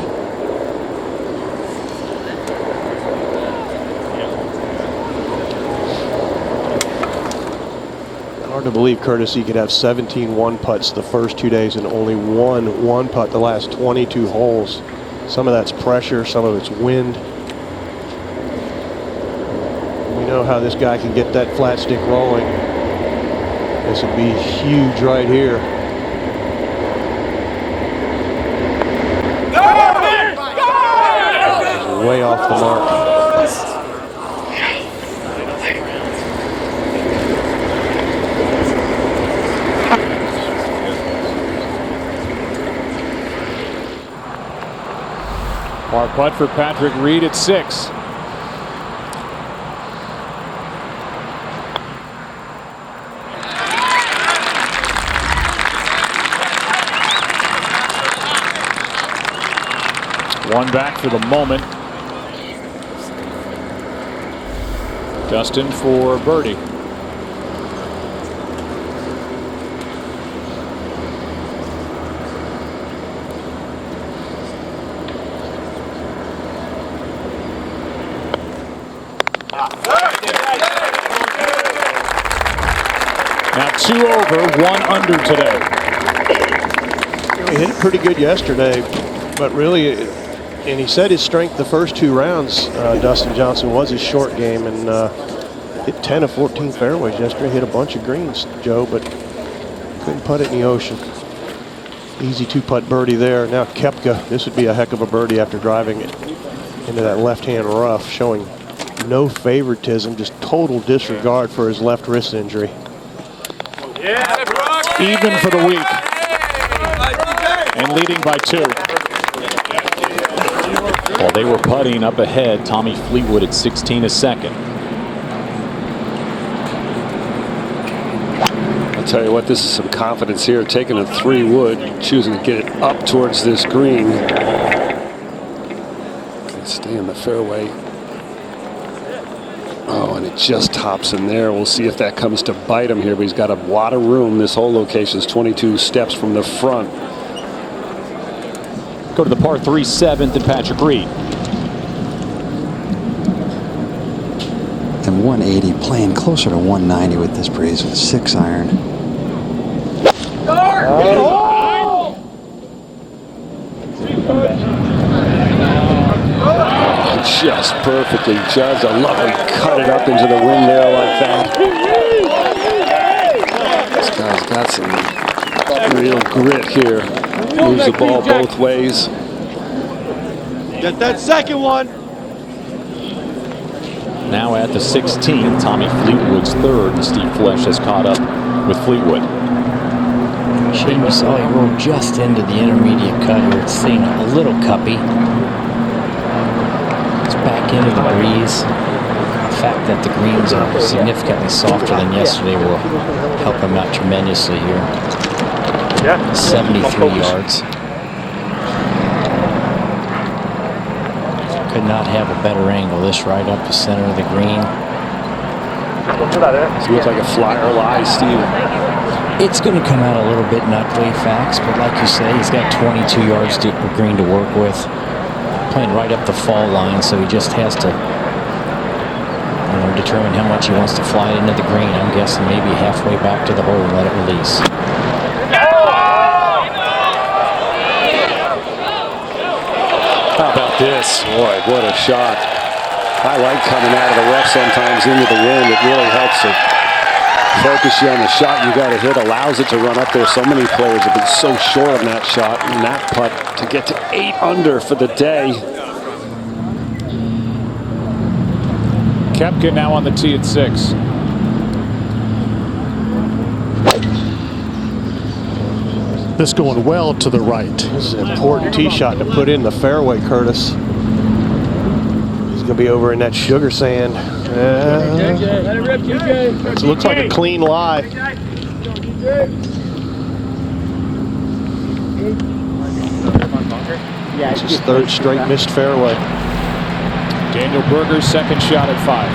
Hard to believe, Curtis, he could have 17 one-putts the first 2 days and only one putt the last 22 holes. Some of that's pressure, some of it's wind. We know how this guy can get that flat stick rolling. This would be huge right here. Way off the mark. Par putt for Patrick Reed at 6. One back for the moment. Dustin for birdie. Now 2 over, 1 under today. He hit it pretty good yesterday, but really, and he said his strength the first 2 rounds, Dustin Johnson, was his short game, and hit 10 of 14 fairways yesterday. Hit a bunch of greens, Joe, but couldn't putt it in the ocean. Easy 2-putt birdie there. Now Koepka, this would be a heck of a birdie after driving it into that left-hand rough, showing no favoritism, just total disregard for his left wrist injury. Even for the week. And leading by 2. While they were putting up ahead, Tommy Fleetwood at 16 a second. I'll tell you what, this is some confidence here. Taking a 3-wood, choosing to get it up towards this green. Stay in the fairway. Oh, and it just tops in there. We'll see if that comes to bite him here, but he's got a lot of room. This whole location is 22 steps from the front. Go to the par 3 7th and Patrick Reed. And 180, playing closer to 190 with this breeze with a 6-iron. Just perfectly judged. I love how he cut it up into the wind there like that. This guy's got some real grit here. Moves the ball both ways. Get that second one. Now at the 16th, Tommy Fleetwood's third, and Steve Flesh has caught up with Fleetwood. Shane, you saw he rolled just into the intermediate cut here. It's seen a little cuppy. It's back into the breeze. The fact that the greens are significantly softer than yesterday will help him out tremendously here. 73 yards. Could not have a better angle. This right up the center of the green. It looks like a flyer lie, Steve. It's going to come out a little bit knuckly, facts, but like you say, he's got 22 yards to green to work with. Playing right up the fall line, so he just has to determine how much he wants to fly it into the green. I'm guessing maybe halfway back to the hole and let it release. How about this? Boy, what a shot. I like coming out of the rough sometimes into the wind. It really helps to focus you on the shot you got to hit. Allows it to run up there. So many players have been so short on that shot. And that putt to get to 8 under for the day. Koepka now on the tee at 6. This going well to the right. This is an important tee shot to put in the fairway, Curtis. He's going to be over in that sugar sand. It looks like a clean lie. It's his third straight missed fairway. Daniel Berger's second shot at 5.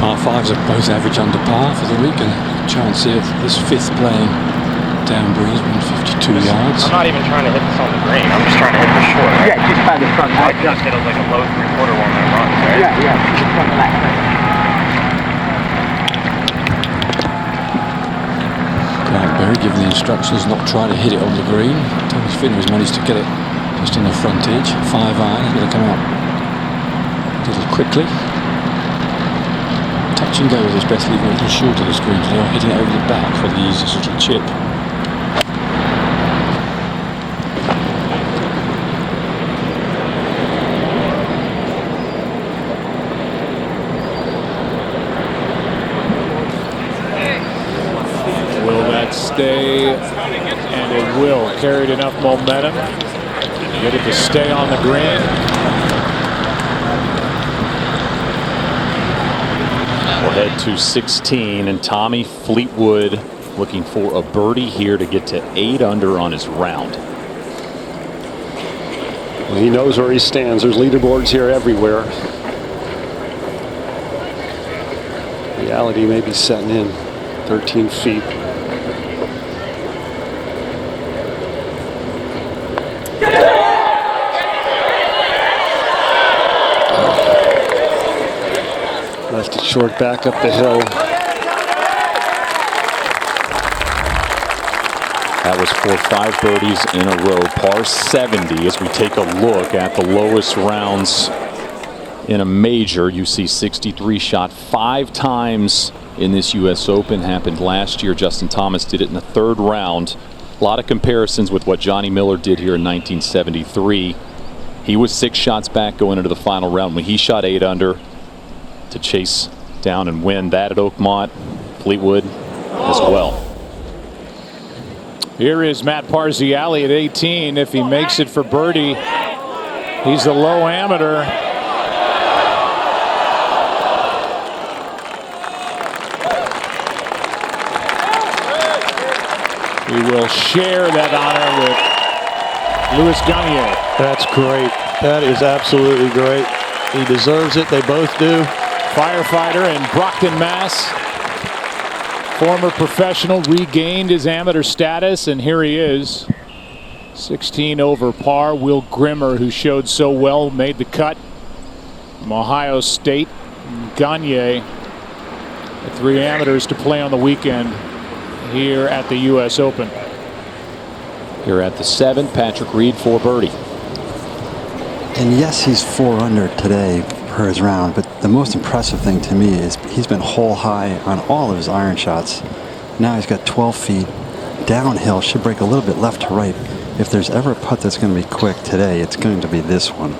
Par 5s are both average under par for the week, and a chance here. This fifth playing down breeze, 152 yards. I'm not even trying to hit this on the green. I'm just trying to hit the short. Yeah, just by the front. I can just hit like a low 3/4 one that runs, right? Yeah, just front left. Blackberry giving the instructions not try to hit it on the green. Tommy Finn has managed to get it just on the front edge. 5-iron, he's going to come out a little quickly. Touch and go with his best, leaving it a little short of the screen. They are hitting it over the back for the easiest little chip. Will that stay? And it will. Carried enough momentum. Get it to stay on the green. We'll head to 16, and Tommy Fleetwood looking for a birdie here to get to 8 under on his round. Well, he knows where he stands. There's leaderboards here everywhere. Reality may be setting in. 13 feet. Left it short back up the hill. That was for 5 birdies in a row, par 70. As we take a look at the lowest rounds in a major, you see 63 shot 5 times in this U.S. Open. Happened last year. Justin Thomas did it in the 3rd round. A lot of comparisons with what Johnny Miller did here in 1973. He was 6 shots back going into the final round when he shot 8 under to chase down and win that at Oakmont. Fleetwood as well. Here is Matt Parziale at 18. If he makes it for birdie, he's the low amateur. He will share that honor with Louis Gagnier. That's great. That is absolutely great. He deserves it. They both do. Firefighter in Brockton, Mass. Former professional, regained his amateur status, and here he is. 16 over par. Will Grimmer, who showed so well, made the cut from Ohio State. Gagne, the 3 amateurs to play on the weekend here at the U.S. Open. Here at the 7th, Patrick Reed for birdie. And yes, he's 4 under today per his round, but the most impressive thing to me is he's been hole high on all of his iron shots. Now he's got 12 feet downhill, should break a little bit left to right. If there's ever a putt that's going to be quick today, it's going to be this one.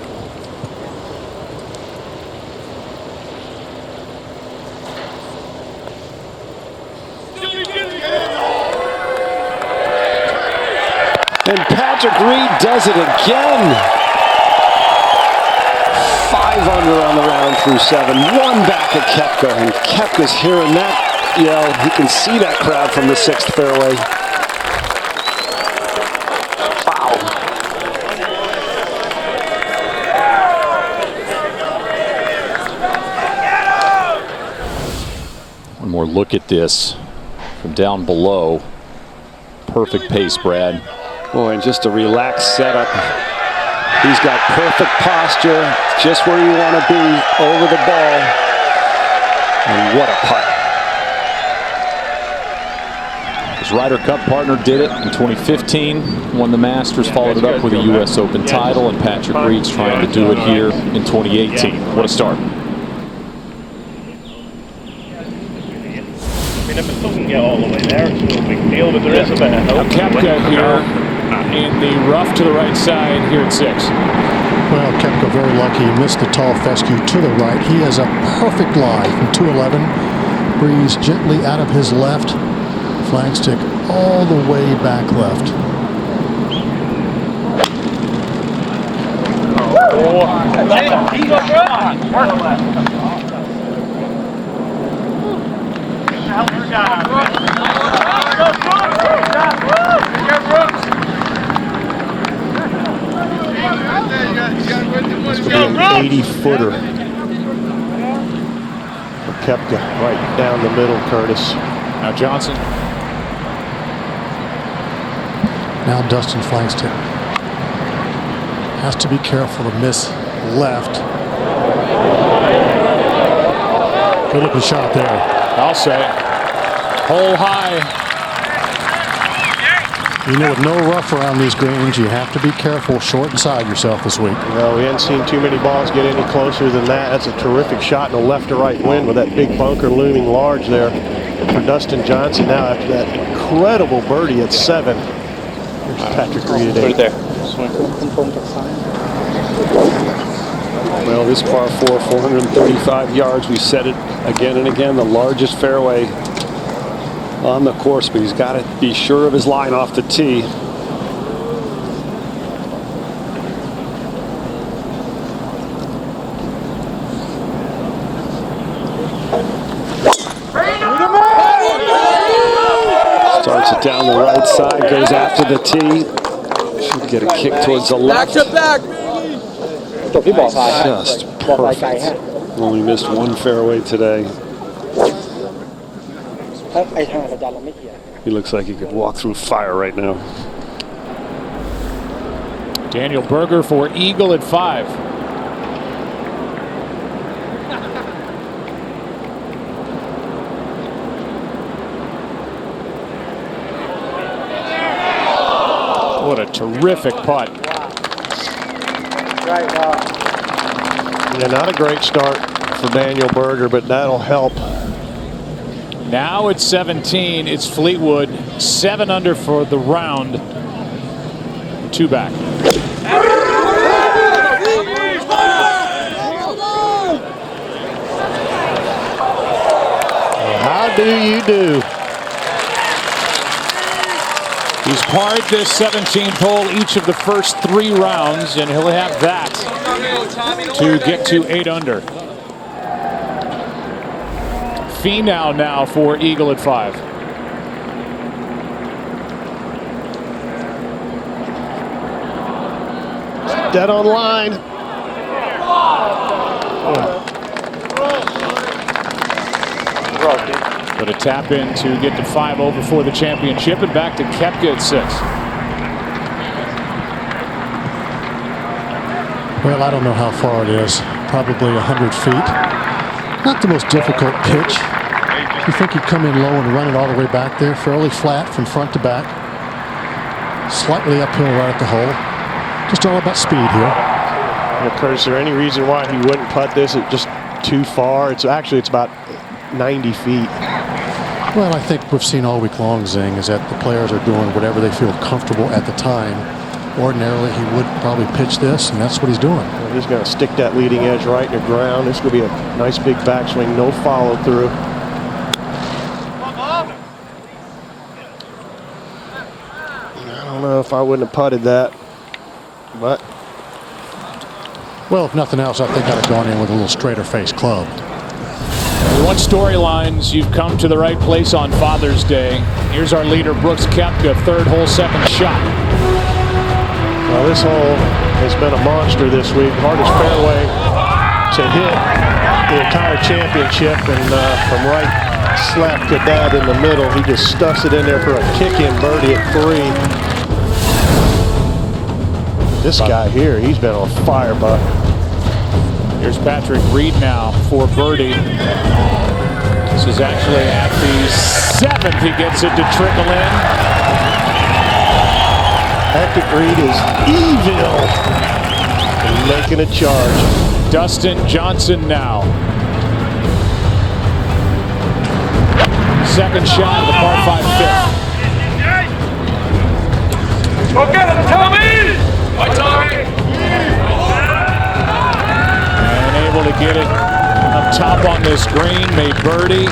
And Patrick Reed does it again. 5 under on the round through 7. 1 back at Koepka, and Koepka's hearing that yell. He can see that crowd from the 6th fairway. Wow. One more look at this from down below. Perfect pace, Brad. Boy, and just a relaxed setup. He's got perfect posture, just where you want to be, over the ball. And what a putt. His Ryder Cup partner did it in 2015, won the Masters, followed it up with a U.S. Open title, and Patrick Reed's trying to do it here in 2018. What a start. I mean, if it doesn't get all the way there, it's no big deal, but there is a bit of help. Koepka here in the rough to the right side here at 6. Well, Koepka very lucky. He missed the tall fescue to the right. He has a perfect lie from 211. Breeze gently out of his left. Flagstick all the way back left. Must be an 80-footer for Koepka, right down the middle, Curtis. Now Johnson. Now Dustin Flagstick has to be careful to miss left. Good looking shot there. I'll say. Hole high. You know, with no rough around these greens, you have to be careful, short and side yourself this week. Well, we haven't seen too many balls get any closer than that. That's a terrific shot in a left to right wind with that big bunker looming large there for Dustin Johnson. Now after that incredible birdie at 7. Here's Patrick Reed at 8. Put it there. Well, this par 4, 435 yards. We said it again and again, the largest fairway on the course, but he's got to be sure of his line off the tee. Starts it down the right side, goes after the tee. Should get a kick towards the left. Just perfect. Only missed 1 fairway today. He looks like he could walk through fire right now. Daniel Berger for eagle at 5. What a terrific putt. Yeah, not a great start for Daniel Berger, but that'll help. Now it's 17. It's Fleetwood. 7 under for the round. 2 back. How do you do? He's parred this 17th hole each of the first 3 rounds, and he'll have that to get to 8 under. Finau now for eagle at 5. Dead on line. But a tap in to get to 5 over for the championship and back to Koepka at 6. Well, I don't know how far it is. Probably 100 feet. Not the most difficult pitch. You think you'd come in low and run it all the way back there, fairly flat from front to back. Slightly uphill right at the hole. Just all about speed here. Well, Kurt, is there any reason why he wouldn't putt this? It's just too far. It's about 90 feet. Well, I think we've seen all week long, Zing, is that the players are doing whatever they feel comfortable at the time. Ordinarily, he would probably pitch this, and that's what he's doing. Well, he's going to stick that leading edge right in the ground. This is going to be a nice big backswing, no follow through. I don't know if I wouldn't have putted that, but. Well, if nothing else, I think I'd have gone in with a little straighter face club. You want storylines, you've come to the right place on Father's Day. Here's our leader, Brooks Koepka, 3rd hole, 2nd shot. Well, this hole has been a monster this week. Hardest fairway to hit the entire championship, and from right slap to dab in the middle, he just stuffs it in there for a kick-in birdie at 3. This guy here, he's been on fire, Buck. Here's Patrick Reed now for birdie. This is actually at the 7th. He gets it to trickle in. Patrick Reed is evil and making a charge. Dustin Johnson now. 2nd shot of the par 5 5th. Go get him, Tommy! Hi, Tommy! And able to get it up top on this green, made birdie.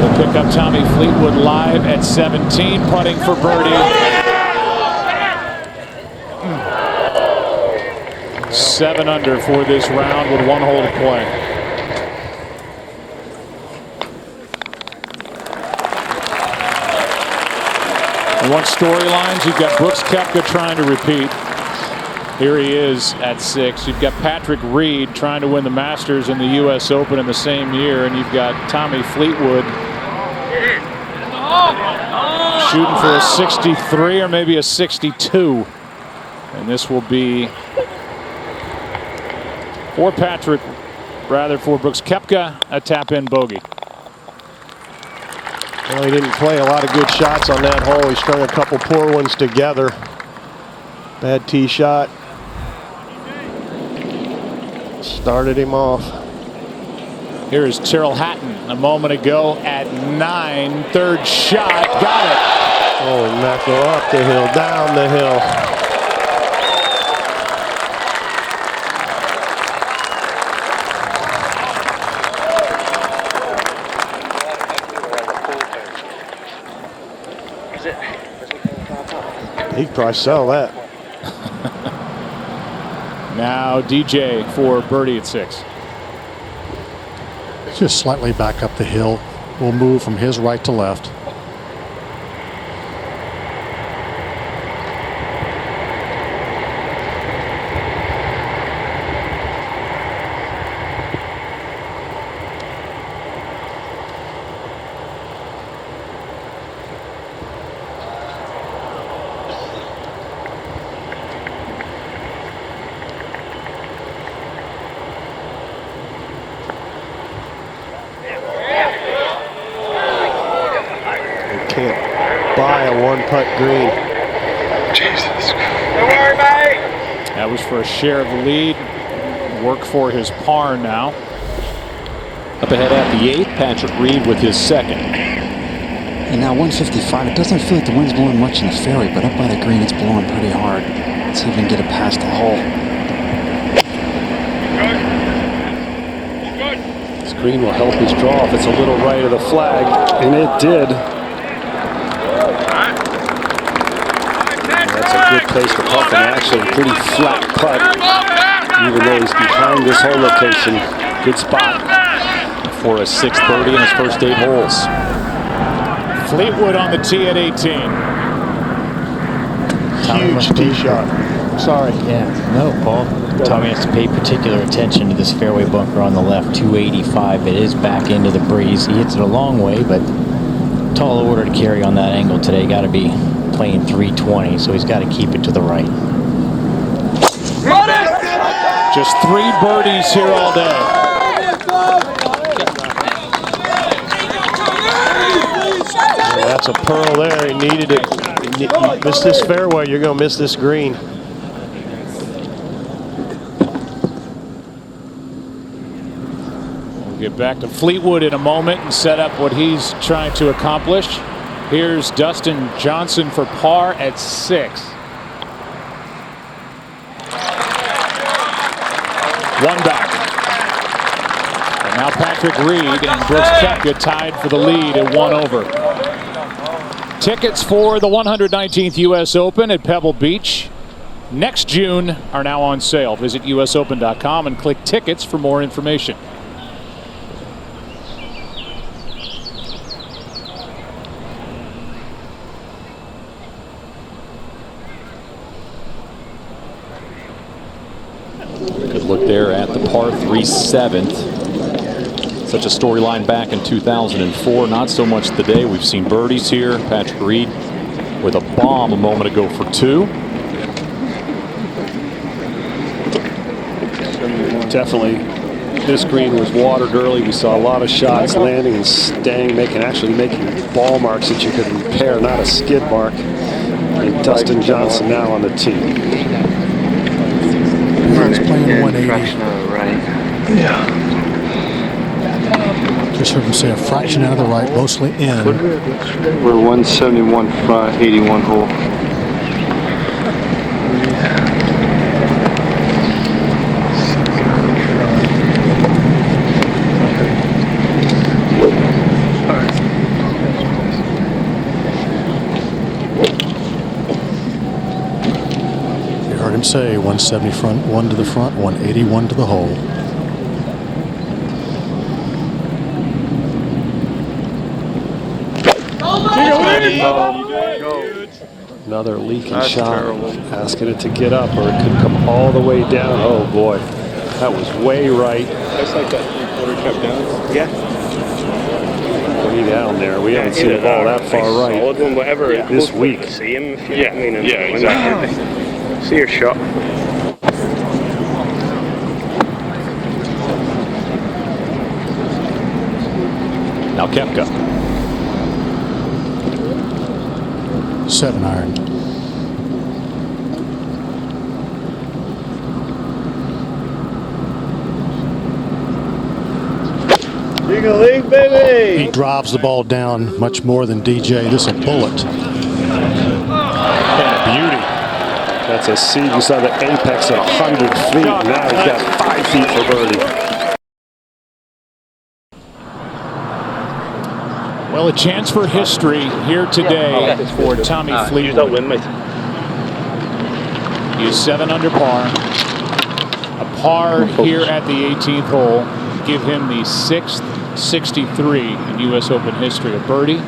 We'll pick up Tommy Fleetwood live at 17, putting for birdie. 7 under for this round with 1 hole to play. You want storylines? You've got Brooks Koepka trying to repeat. Here he is at 6. You've got Patrick Reed trying to win the Masters and the U.S. Open in the same year, and you've got Tommy Fleetwood shooting for a 63 or maybe a 62. And this will be for Brooks Koepka, a tap-in bogey. Well, he didn't play a lot of good shots on that hole. He strung a couple poor ones together. Bad tee shot. Started him off. Here is Tyrrell Hatton a moment ago at 9. 3rd shot. Got it. Holy mackerel, up the hill, down the hill. He could probably sell that. Now DJ for birdie at 6. Just slightly back up the hill. We'll move from his right to left. Putt green. Jesus. Don't worry, mate. That was for a share of the lead. Work for his par now. Up ahead at the 8th, Patrick Reed with his 2nd. And now 155, it doesn't feel like the wind's blowing much in the fairway, but up by the green it's blowing pretty hard. Let's see if we can get it past the hole. This green will help his draw if it's a little right of the flag, and it did. Good place for Puffin, actually pretty flat putt, even though he's behind this hole location. Good spot for a 6th birdie in his first 8 holes. Fleetwood on the tee at 18. Huge tee shot. Sorry. Yeah, no, Paul. Tommy has to pay particular attention to this fairway bunker on the left, 285. It is back into the breeze. He hits it a long way, but tall order to carry on that angle today. Got to be playing 320, so he's got to keep it to the right. Just 3 birdies here all day. Yeah, that's a pearl there. He needed it. You miss this fairway, you're going to miss this green. We'll get back to Fleetwood in a moment and set up what he's trying to accomplish. Here's Dustin Johnson for par at 6. 1 back. And now Patrick Reed and Brooks Koepka tied for the lead at 1 over. Tickets for the 119th U.S. Open at Pebble Beach next June are now on sale. Visit usopen.com and click tickets for more information. Good look there at the par 3 7th. Such a storyline back in 2004. Not so much today. We've seen birdies here. Patrick Reed with a bomb a moment ago for 2. Definitely, this green was watered early. We saw a lot of shots landing and staying, actually making ball marks that you could repair, not a skid mark. And Dustin Johnson now on the tee. He's playing 180. Yeah. Just heard him say a fraction out of the right, mostly in. We're 171 front, 81 hole. You heard him say 170 front, 1 to the front, 181 to the hole. Another leaking shot. Terrible. Asking it to get up, or it could come all the way down. Oh boy, that was way right. That's like that 3/4 cup down. Yeah. Way down there. We haven't seen the ball that far right solid one, whatever. this week. See him if you yeah, exactly. See your shot. Now Koepka. 7 iron. Eagle League, baby! He drives the ball down much more than DJ. This is a bullet. And a beauty. That's a C. You saw the apex at 100 feet. Now he's got 5 feet for birdie. Well, a chance for history here today for Tommy Fleetwood. He's 7 under par. A par here at the 18th hole. Give him the 6th 63 in U.S. Open history. A birdie,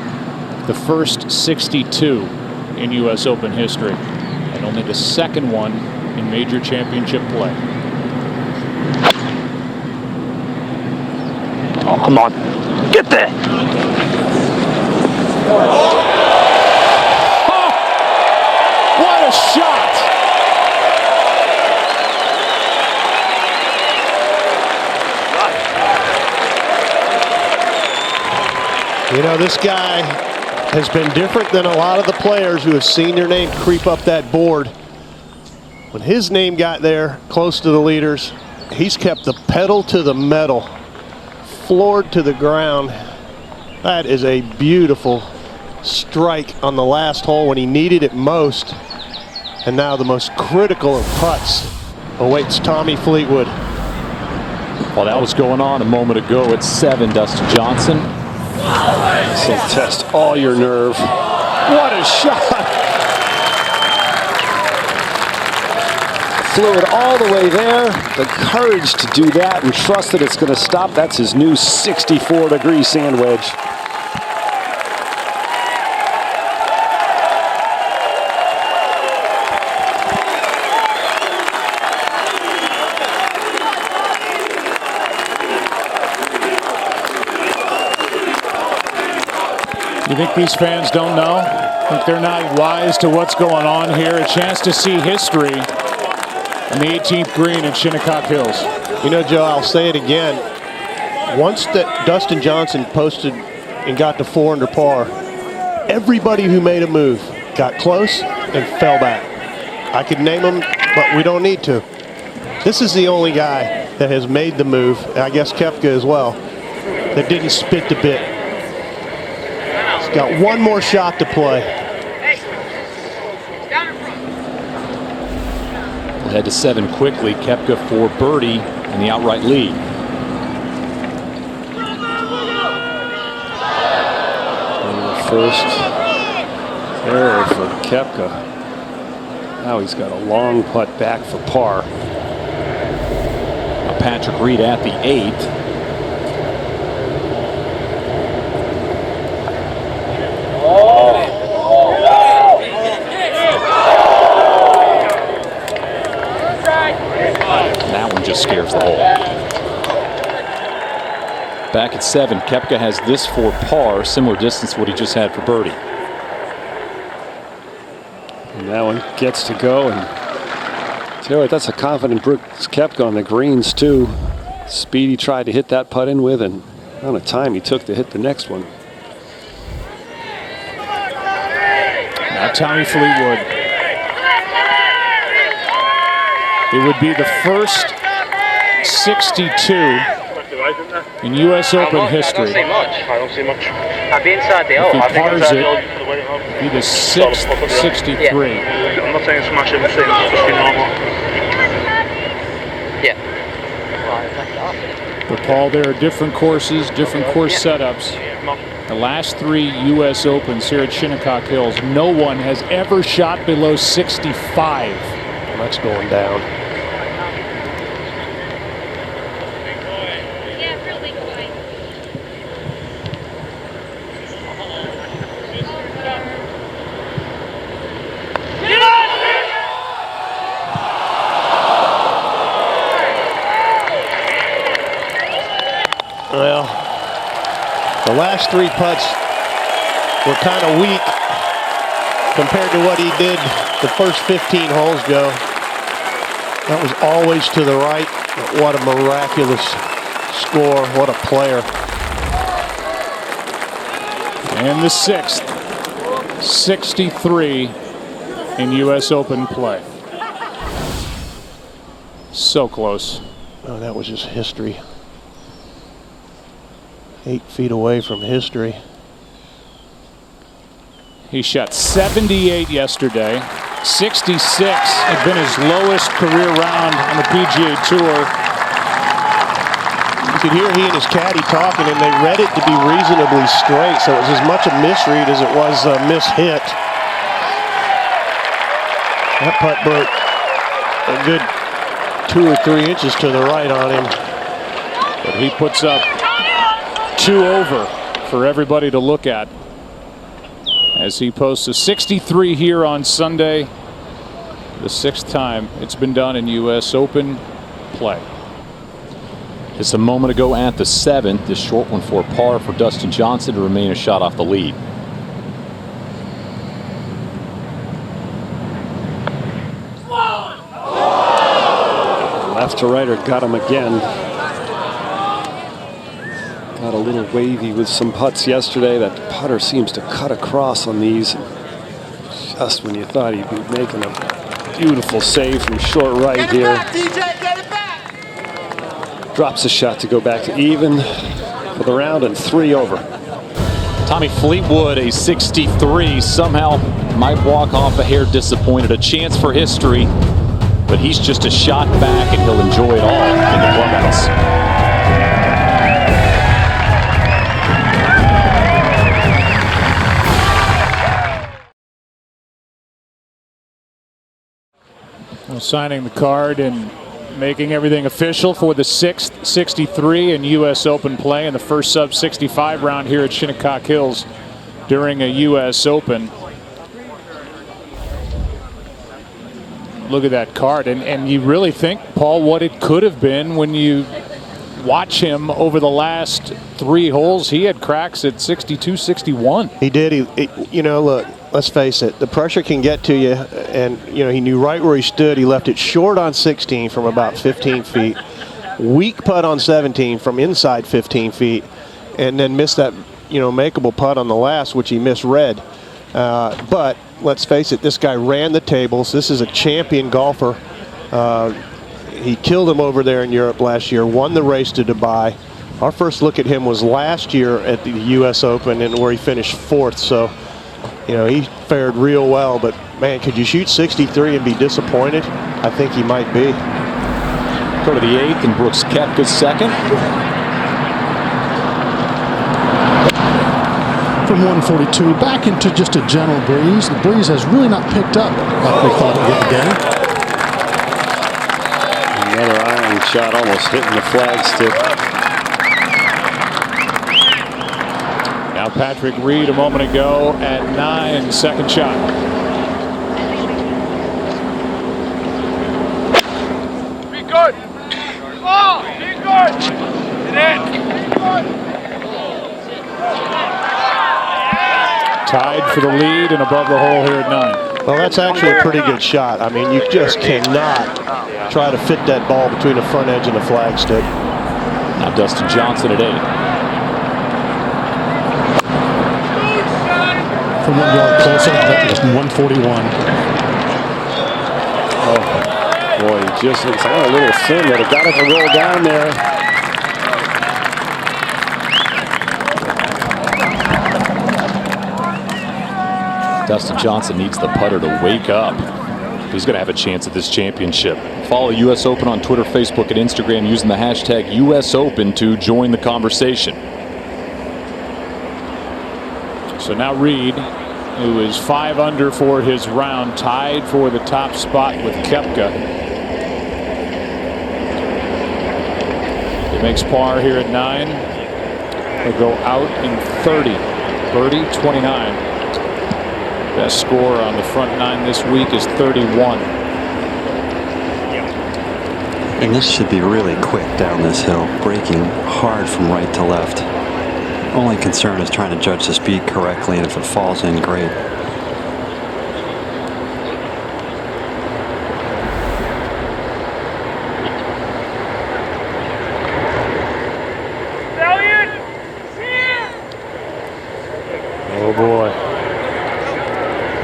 the first 62 in U.S. Open history, and only the 2nd one in major championship play. Oh, come on. Get there. Oh, what a shot! You know, this guy has been different than a lot of the players who have seen their name creep up that board. When his name got there, close to the leaders, he's kept the pedal to the metal, floored to the ground. That is a beautiful strike on the last hole when he needed it most. And now the most critical of putts awaits Tommy Fleetwood. Well, that was going on a moment ago at 7, Dustin Johnson. So test all your nerve. What a shot! Flew it all the way there. The courage to do that and trust that it's going to stop. That's his new 64-degree sand wedge. You think these fans don't know? Think they're not wise to what's going on here? A chance to see history in the 18th green at Shinnecock Hills. You know, Joe, I'll say it again. Once that Dustin Johnson posted and got to 4 under par, everybody who made a move got close and fell back. I could name them, but we don't need to. This is the only guy that has made the move, and I guess Koepka as well, that didn't spit the bit. He's got one more shot to play. We'll head to 7 quickly. Koepka for birdie and the outright lead. First error for Koepka. Now he's got a long putt back for par. Now Patrick Reed at the 8th. That one just scares the hole. Back at 7, Koepka has this for par, similar distance to what he just had for birdie. And that one gets to go, and tell you what, that's a confident Brooks Koepka on the greens too. Speed he tried to hit that putt in with, and the amount of time he took to hit the next one. Now Tommy Fleetwood. It would be the first 62 in U.S. Open history. I don't see much. I'd be inside the If he pars it, be the 6th 63. I'm not saying smash everything, it's just be normal. Yeah. But Paul, there are different courses, different course setups. The last 3 U.S. Opens here at Shinnecock Hills, no one has ever shot below 65. Well, that's going down. Well, the last 3 putts were kind of weak compared to what he did the first 15 holes, Joe. That was always to the right. But what a miraculous score. What a player. And the 6th 63 in U.S. Open play. So close. Oh, that was just history. 8 feet away from history. He shot 78 yesterday. 66 had been his lowest career round on the PGA Tour. You could hear he and his caddy talking, and they read it to be reasonably straight, so it was as much a misread as it was a mishit. That putt broke a good 2 or 3 inches to the right on him. But he puts up 2 over for everybody to look at as he posts a 63 here on Sunday, the 6th time it's been done in U.S. Open play. Just a moment ago at the 7th, this short one for par for Dustin Johnson to remain a shot off the lead. Left to righter got him again. Got a little wavy with some putts yesterday. That putter seems to cut across on these. Just when you thought he'd be making a beautiful save from short right here. Drops a shot to go back to even for the round and 3 over. Tommy Fleetwood, a 63, somehow might walk off a hair disappointed. A chance for history, but he's just a shot back and he'll enjoy it all in the clubhouse. Well, signing the card and making everything official for the 6th 63 in U.S. Open play in the first sub-65 round here at Shinnecock Hills during a U.S. Open. Look at that card, and you really think, Paul, what it could have been when you watch him over the last 3 holes, he had cracks at 62, 61. He did. You know, look, let's face it. The pressure can get to you, and you know he knew right where he stood. He left it short on 16 from about 15 feet. Weak putt on 17 from inside 15 feet, and then missed that makeable putt on the last, which he misread. But let's face it, this guy ran the tables. This is a champion golfer. He killed him over there in Europe last year, won the race to Dubai. Our first look at him was last year at the U.S. Open, and where he finished 4th. So, he fared real well. But, man, could you shoot 63 and be disappointed? I think he might be. Go to the 8th, and Brooks Koepka second. From 142 back into just a gentle breeze. The breeze has really not picked up like we thought it would today. Another iron shot almost hitting the flagstick. Now Patrick Reed a moment ago at 9, second shot. Be good. Oh, be good. Get in. Be good. Tied for the lead and above the hole here at 9. Well, that's actually a pretty good shot. I mean, you just cannot try to fit that ball between the front edge and the flagstick. Now Dustin Johnson at 8. From 1 yard closer, that was 141. Oh, boy, it's on a little thin, but it got it to roll down there. Dustin Johnson needs the putter to wake up. He's going to have a chance at this championship. Follow US Open on Twitter, Facebook, and Instagram using the hashtag US Open to join the conversation. So now Reed, who is 5 under for his round, tied for the top spot with Koepka. He makes par here at 9. He'll go out in 30. Birdie, 29. Best score on the front 9 this week is 31. And this should be really quick down this hill, braking hard from right to left. Only concern is trying to judge the speed correctly, and if it falls in, great. Oh, boy.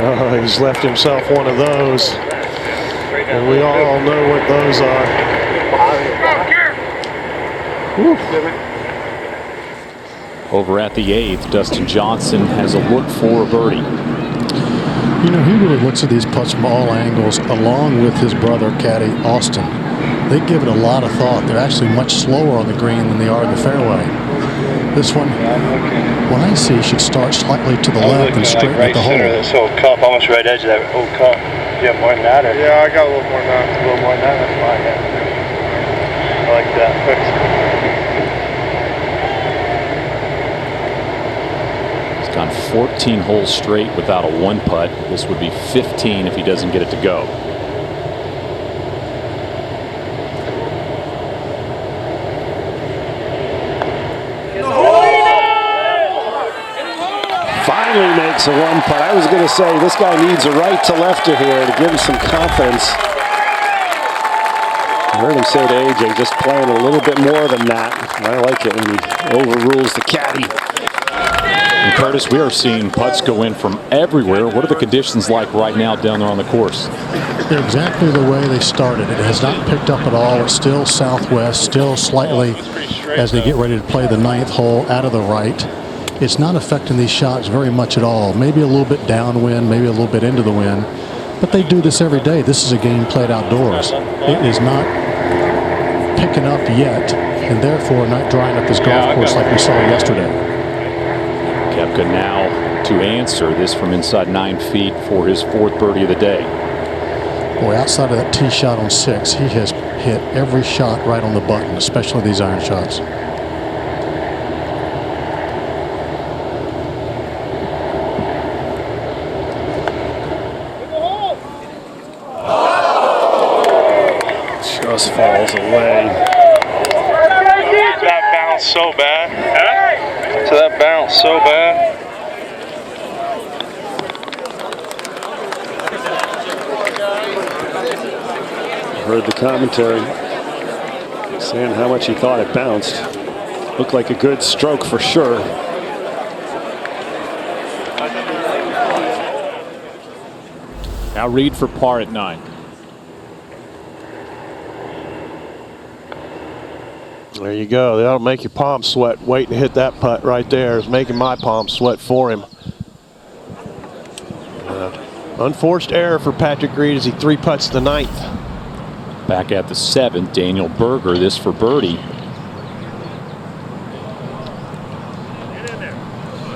Oh, he's left himself one of those. And we all know what those are. Whew. Over at the 8th, Dustin Johnson has a look for a birdie. He really looks at these putts from all angles, along with his brother, caddy Austin. They give it a lot of thought. They're actually much slower on the green than they are in the fairway. This one, what I see, should start slightly to the left and straighten at the hole. This whole cup, almost right edge of that whole cup. You have more than that? Or? Yeah, I got a little more than that. A little more than that? That's fine, yeah. I like that. He's gone 14 holes straight without a 1-putt. This would be 15 if he doesn't get it to go. Finally makes a 1-putt. I was going to say this guy needs a right to lefter here to give him some confidence. I heard him say to AJ, just playing a little bit more than that. I like it when he overrules the caddy. And Curtis, we are seeing putts go in from everywhere. What are the conditions like right now down there on the course? They're exactly the way they started. It has not picked up at all. It's still southwest, still slightly as they get ready to play the 9th hole out of the right. It's not affecting these shots very much at all. Maybe a little bit downwind, maybe a little bit into the wind. But they do this every day. This is a game played outdoors. It is not picking up yet, and therefore not drying up this golf course like we saw yesterday. Koepka now to answer this from inside 9 feet for his 4th birdie of the day. Boy, outside of that tee shot on 6, he has hit every shot right on the button, especially these iron shots. Just falls away. so bad. To that bounce so bad. Heard the commentary saying how much he thought it bounced. Looked like a good stroke for sure. Now Reed for par at 9. There you go. That'll make your palms sweat. Waiting to hit that putt right there is making my palms sweat for him. Unforced error for Patrick Reed as he 3-putts the 9th. Back at the 7th, Daniel Berger, this for birdie.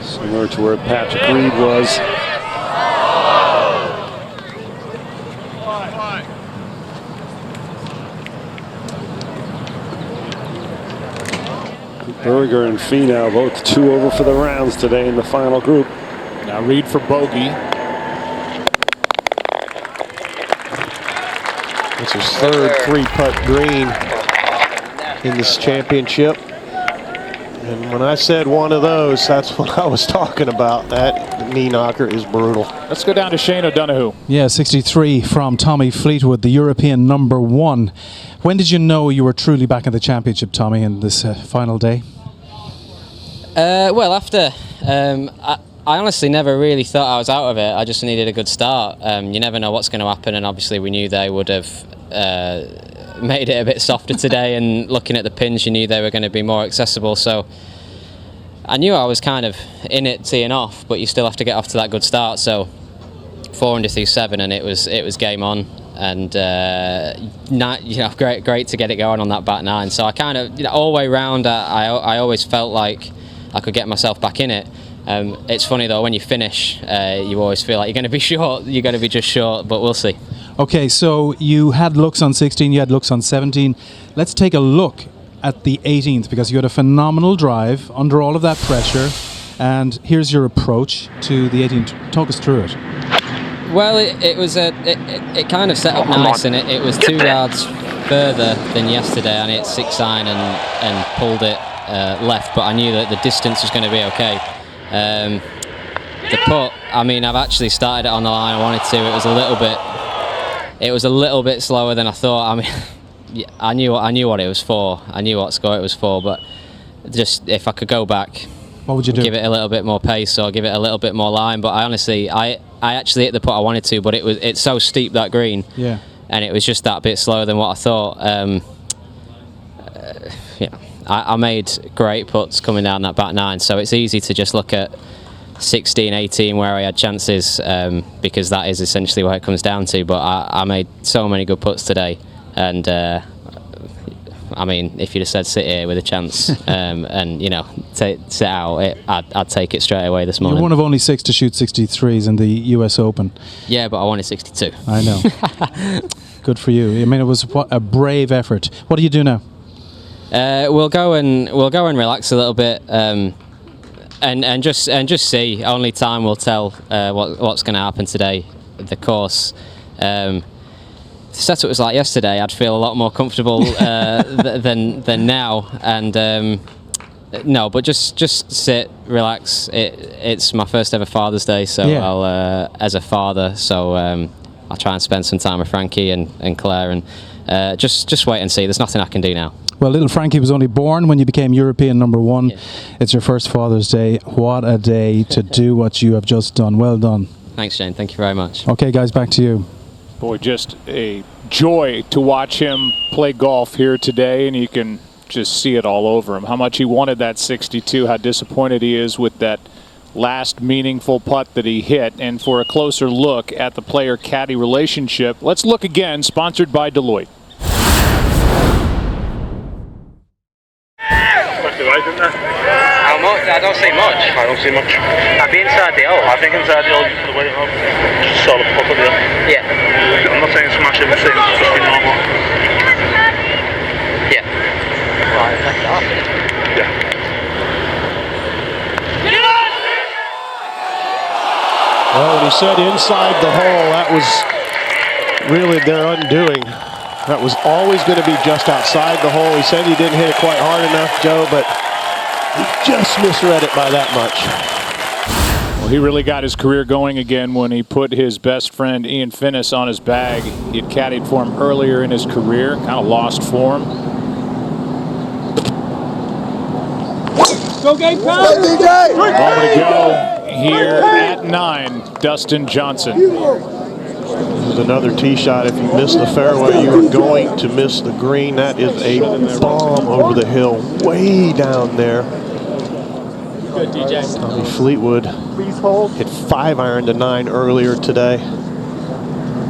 Similar to where Patrick Reed was. Berger and Finau both 2 over for the rounds today in the final group. Now Reed for bogey. It's his 3rd 3-putt green in this championship. And when I said one of those, that's what I was talking about. That knee knocker is brutal. Let's go down to Shane O'Donoghue. Yeah, 63 from Tommy Fleetwood, the European #1. When did you know you were truly back in the championship, Tommy, in this final day? Well, after I honestly never really thought I was out of it. I just needed a good start. You never know what's going to happen, and obviously we knew they would have made it a bit softer today, and looking at the pins you knew they were going to be more accessible, so I knew I was kind of in it teeing off, but you still have to get off to that good start. So 4 under through 7 and it was game on, and great to get it going on that back 9. So I kind of all the way round I always felt like I could get myself back in it. It's funny though, when you finish you always feel like you're going to be short, you're going to be just short, but we'll see. Okay, so you had looks on 16, you had looks on 17. Let's take a look at the 18th, because you had a phenomenal drive under all of that pressure, and here's your approach to the 18th. Talk us through it. Well, it kind of set up nice, and it was 2 yards further than yesterday. I hit 6 iron and pulled it left, but I knew that the distance was going to be okay. The putt, I mean, I've actually started it on the line I wanted to. It was a little bit slower than I thought. I mean, I knew what it was for. I knew what score it was for, but just if I could go back, what would you do? Give it a little bit more pace or give it a little bit more line. But I actually hit the putt I wanted to, but it's so steep, that green. Yeah. And it was just that bit slower than what I thought. I made great putts coming down that back 9, so it's easy to just look at 16, 18 where I had chances, because that is essentially what it comes down to. But I made so many good putts today, and I mean, if you'd have said sit here with a chance and sit out, I'd take it straight away this morning. You're one of only 6 to shoot 63s in the US Open. Yeah, but I wanted 62. I know. Good for you. I mean, it was a brave effort. What do you do now? We'll go and relax a little bit, and just see. Only time will tell what's going to happen today. The course. The setup was like yesterday. I'd feel a lot more comfortable than now, and no, but just sit, relax. It's my first ever Father's Day, so yeah. I'll as a father, so I'll try and spend some time with Frankie and Claire, and just wait and see. There's nothing I can do now. Well, little Frankie was only born when you became European #1. Yeah. It's your first Father's Day. What a day to do what you have just done. Well done. Thanks, Shane. Thank you very much. Okay, guys, back to you. Boy, just a joy to watch him play golf here today, and you can just see it all over him. How much he wanted that 62, how disappointed he is with that last meaningful putt that he hit. And for a closer look at the player-caddy relationship, let's look again, sponsored by Deloitte. How much? I don't see much. I don't see much. I'd be inside the hole. I think inside the hole, you put the weight on. Just sort of put it there. Yeah. I'm not saying smash it, I'm saying just be normal. Yeah. Right, that's off. Yeah. Well, when he said inside the hole, that was really their undoing. That was always going to be just outside the hole. He said he didn't hit it quite hard enough, Joe, but He just misread it by that much. Well, he really got his career going again when he put his best friend Ian Finnis on his bag. He had caddied for him earlier in his career, kind of lost form. Go game, Ball to go here at 9, Dustin Johnson. This is another tee shot. If you miss the fairway, you are going to miss the green. That is a bomb over the hill, way down there. Good, DJ. Tommy Fleetwood hit 5-iron to 9 earlier today.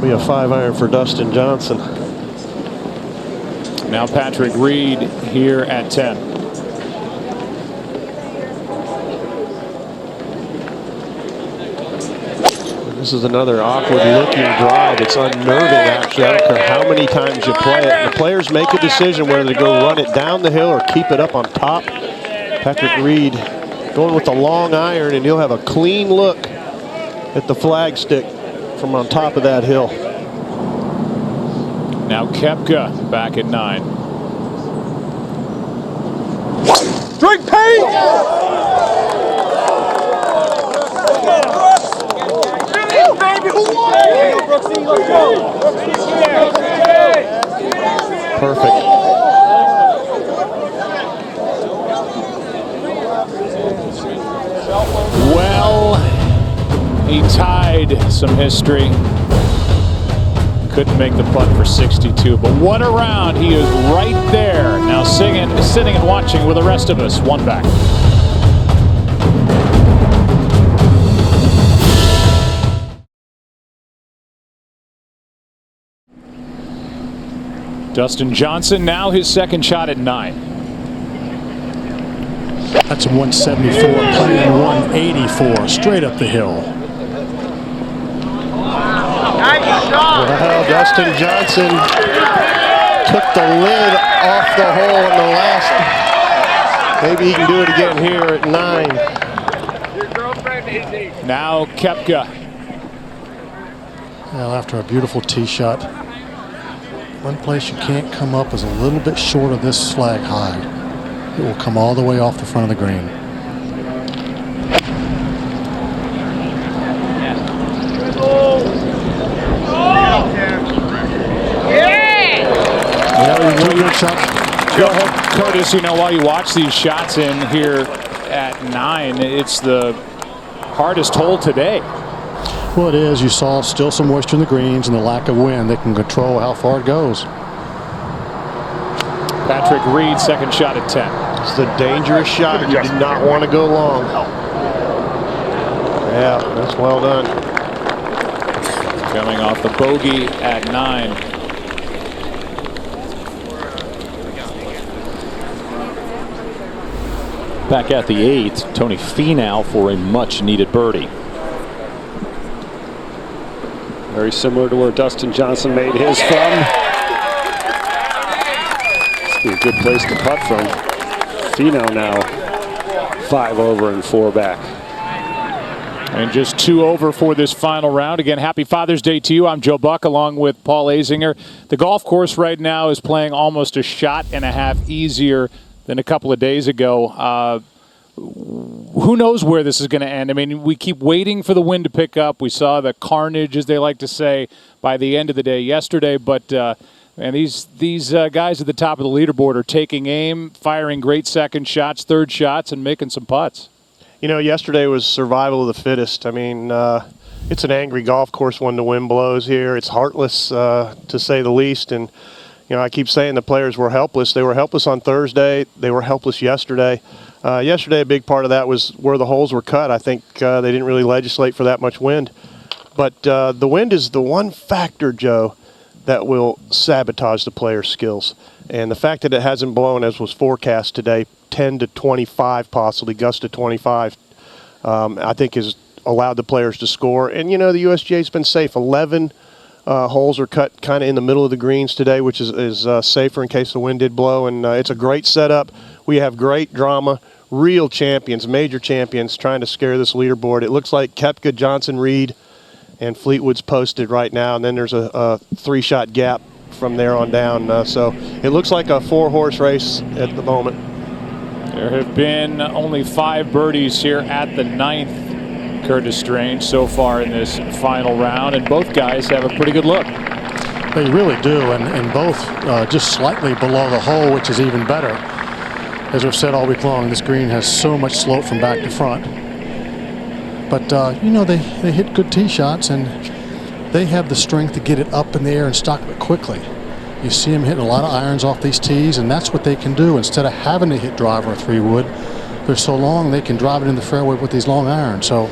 We have 5-iron for Dustin Johnson. Now Patrick Reed here at 10. This is another awkward-looking drive. It's unnerving, actually. I don't care how many times you play it. The players make a decision whether to go run it down the hill or keep it up on top. Patrick Reed going with the long iron, and he'll have a clean look at the flagstick from on top of that hill. Now Koepka back at 9. Drink paint! Perfect. Well, he tied some history. Couldn't make the putt for 62, but what a round. He is right there. Now sitting and watching with the rest of us. One back. Dustin Johnson, now his second shot at 9. That's a 174, playing 184, straight up the hill. Well, Dustin Johnson took the lid off the hole in the last. Maybe he can do it again here at 9. Now Koepka. Well, after a beautiful tee shot, one place you can't come up is a little bit short of this flag high. It will come all the way off the front of the green. Go ahead, Curtis. You know, while you watch these shots in here at 9, it's the hardest hole today. Well, it is. You saw still some moisture in the greens and the lack of wind. They can control how far it goes. Patrick Reed, second shot at 10. It's the dangerous shot. You did not want to go long. Yeah, that's well done. Coming off the bogey at 9. Back at the 8th, Tony Finau for a much-needed birdie. Very similar to where Dustin Johnson made his from. It's be a good place to putt from. Finau now 5 over and 4 back. And just 2 over for this final round. Again, happy Father's Day to you. I'm Joe Buck along with Paul Azinger. The golf course right now is playing almost a shot and a half easier than a couple of days ago. Who knows where this is going to end? I mean, we keep waiting for the wind to pick up. We saw the carnage, as they like to say, by the end of the day yesterday. But and these guys at the top of the leaderboard are taking aim, firing great second shots, third shots, and making some putts. You know, yesterday was survival of the fittest. I mean, it's an angry golf course when the wind blows here. It's heartless, to say the least. And, you know, I keep saying the players were helpless. They were helpless on Thursday. They were helpless yesterday. Yesterday, a big part of that was where the holes were cut. I think they didn't really legislate for that much wind. But the wind is the one factor, Joe, that will sabotage the players' skills. And the fact that it hasn't blown, as was forecast today, 10 to 25 possibly, gust to 25, I think has allowed the players to score. And, you know, the USGA's been safe. 11 holes are cut kind of in the middle of the greens today, which is safer in case the wind did blow. And it's a great setup. We have great drama, real champions, major champions trying to scare this leaderboard. It looks like Koepka, Johnson, Reed, and Fleetwood's posted right now. And then there's a 3-shot gap from there on down. So it looks like a 4-horse race at the moment. There have been only 5 birdies here at the 9th, Curtis Strange, so far in this final round, and both guys have a pretty good look. They really do, and both just slightly below the hole, which is even better. As we've said all week long, this green has so much slope from back to front. But, you know, they hit good tee shots, and they have the strength to get it up in the air and stock it quickly. You see them hitting a lot of irons off these tees, and that's what they can do. Instead of having to hit driver or 3-wood, they're so long they can drive it in the fairway with these long irons. So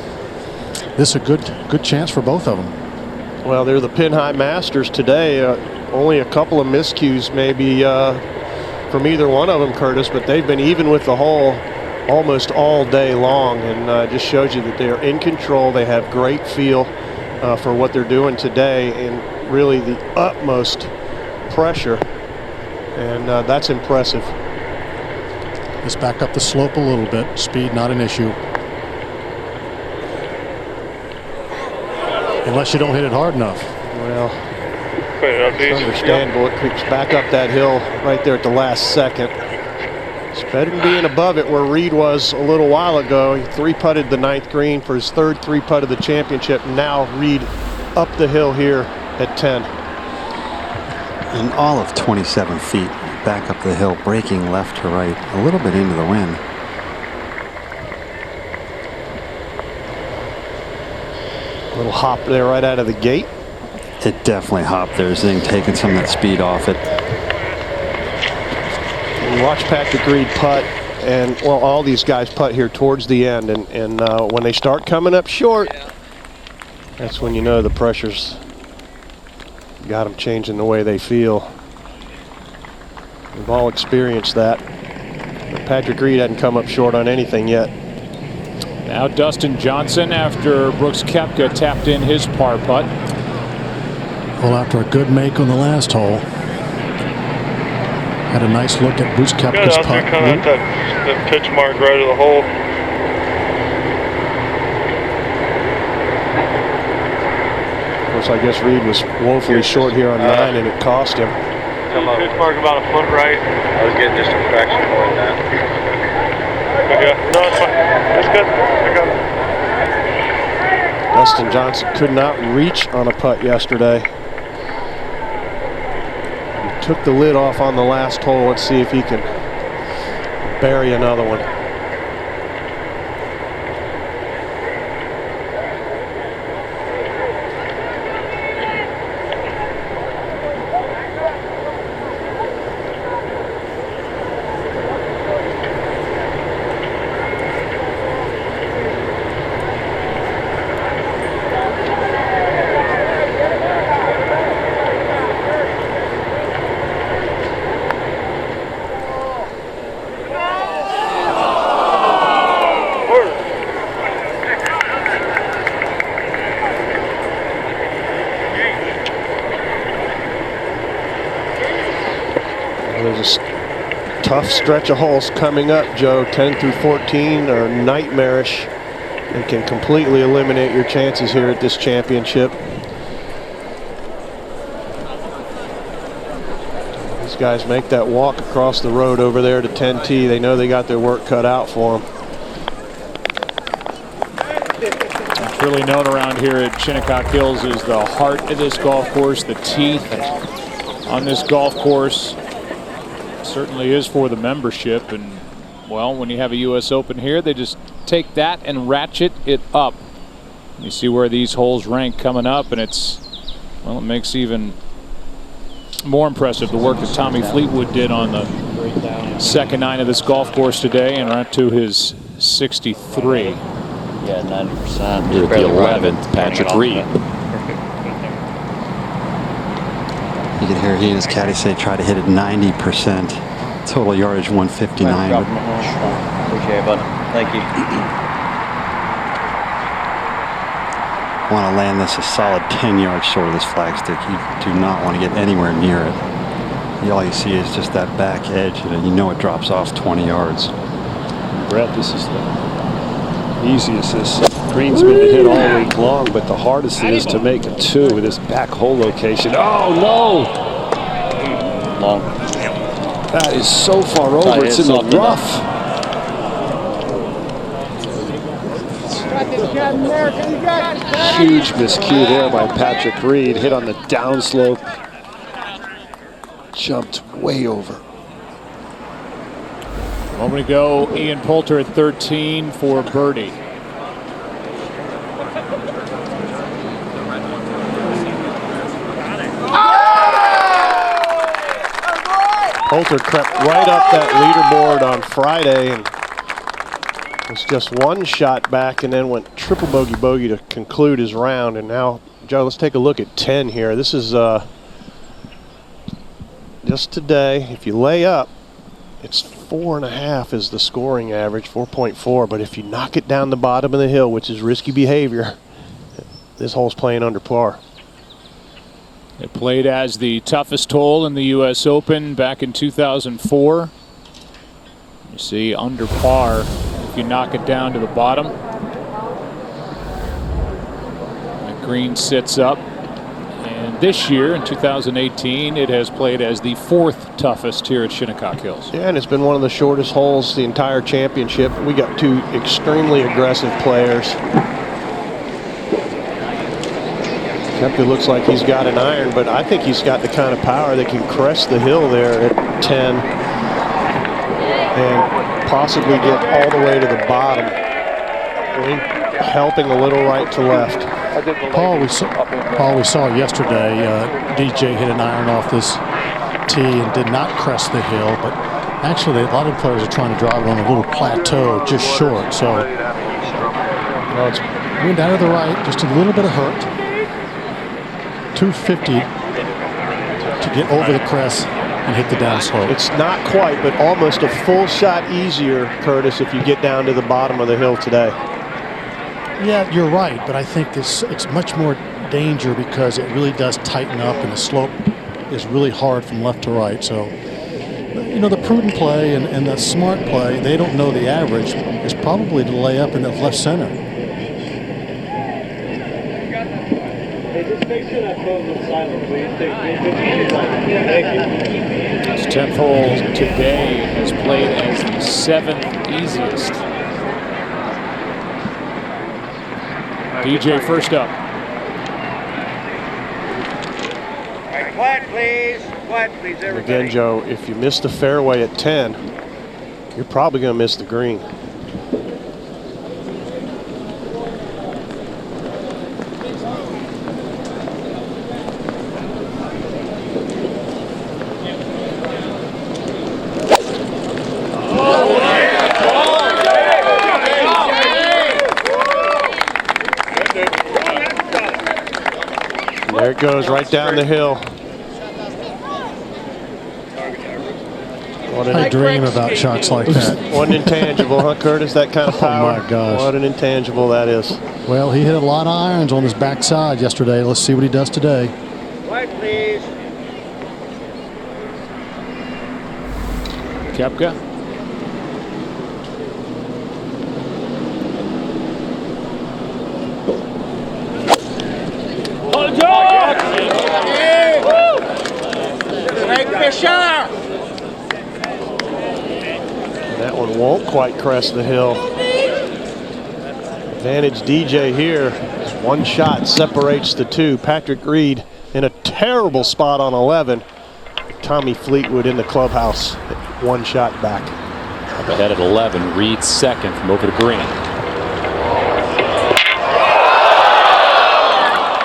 this is a good chance for both of them. Well, they're the Pin-High Masters today. Only a couple of miscues maybe from either one of them, Curtis, but they've been even with the hole almost all day long, and just shows you that they're in control. They have great feel for what they're doing today, and really the utmost pressure, and that's impressive. Let's back up the slope a little bit. Speed not an issue. Unless you don't hit it hard enough. Well, it's understandable. It creeps back up that hill right there at the last second. It's better than being above it where Reed was a little while ago. He 3-putted the 9th green for his 3rd 3-putt of the championship. Now Reed up the hill here at 10. And all of 27 feet back up the hill, breaking left to right, a little bit into the wind. A little hop there right out of the gate. It definitely hopped there, Zing, taking some of that speed off it. You watch Patrick Reed putt, and well, all these guys putt here towards the end, and when they start coming up short, that's when you know the pressure's got them changing the way they feel. We've all experienced that. But Patrick Reed hadn't come up short on anything yet. Now Dustin Johnson, after Brooks Koepka tapped in his par putt. Well, after a good make on the last hole. Had a nice look at Brooks Koepka's putt. Kind of that pitch mark right of the hole. Of course, I guess Reed was woefully short here on 9, and it cost him. Pitch mark about a foot right. I was getting just a fraction more than that. Okay. No, it's fine. That's good. I got it. Dustin Johnson could not reach on a putt yesterday. He took the lid off on the last hole. Let's see if he can bury another one. There's a tough stretch of holes coming up, Joe. 10 through 14 are nightmarish and can completely eliminate your chances here at this championship. These guys make that walk across the road over there to 10T. They know they got their work cut out for them. It's really known around here at Shinnecock Hills as the heart of this golf course, the teeth on this golf course. Certainly is for the membership, and well, when you have a U.S. Open here, they just take that and ratchet it up. You see where these holes rank coming up, and it's, well, it makes even more impressive the work that Tommy Fleetwood did on the second 9 of this golf course today, and right to his 63. Yeah, 90%. Here at the 11th, Patrick Reed. You can hear he and his caddy say try to hit it 90%. Total yardage 159. Appreciate it, bud. Thank you. Want to land this a solid 10 yards short of this flagstick. You do not want to get anywhere near it. All you see is just that back edge, and you know it drops off 20 yards. Brett, this is the easiest this green's been to hit all week long, but the hardest is to make a 2 with this back hole location. Oh no! Long. That is so far over. It's in the rough. Huge miscue there by Patrick Reed. Hit on the downslope. Jumped way over. A moment ago, Ian Poulter at 13 for birdie. Poulter crept right up that leaderboard on Friday and was just one shot back and then went triple bogey to conclude his round. And now, Joe, let's take a look at 10 here. This is just today. If you lay up, it's 4.5 is the scoring average, 4.4. But if you knock it down the bottom of the hill, which is risky behavior, this hole's playing under par. It played as the toughest hole in the U.S. Open back in 2004. You see under par if you knock it down to the bottom. The green sits up. And this year, in 2018, it has played as the 4th toughest here at Shinnecock Hills. Yeah, and it's been one of the shortest holes the entire championship. We got two extremely aggressive players. Koepka looks like he's got an iron, but I think he's got the kind of power that can crest the hill there at 10 and possibly get all the way to the bottom, helping a little right to left. Paul, we saw yesterday, DJ hit an iron off this tee and did not crest the hill, but actually a lot of players are trying to drive it on a little plateau just short. So it's wind out of the right, just a little bit of hurt. 250 to get over the crest and hit the downslope. It's not quite, but almost a full shot easier, Curtis, if you get down to the bottom of the hill today. Yeah, you're right, but I think it's much more danger because it really does tighten up and the slope is really hard from left to right. So, you know, the prudent play and the smart play, they don't know the average, is probably to lay up in the left center. This 10th hole today has played as the 7th easiest. DJ first up. Quiet, please. Quiet, please, everybody. Again, Joe, if you miss the fairway at 10, you're probably going to miss the green. There it goes, right down the hill. I dream about shots like that. What an intangible, huh, Curtis? That kind of power. Oh, my gosh. What an intangible that is. Well, he hit a lot of irons on his backside yesterday. Let's see what he does today. Quiet, please. Koepka. That one won't quite crest the hill. Advantage DJ here. One shot separates the two. Patrick Reed in a terrible spot on 11. Tommy Fleetwood in the clubhouse, one shot back. Up ahead at 11, Reed second from over the green.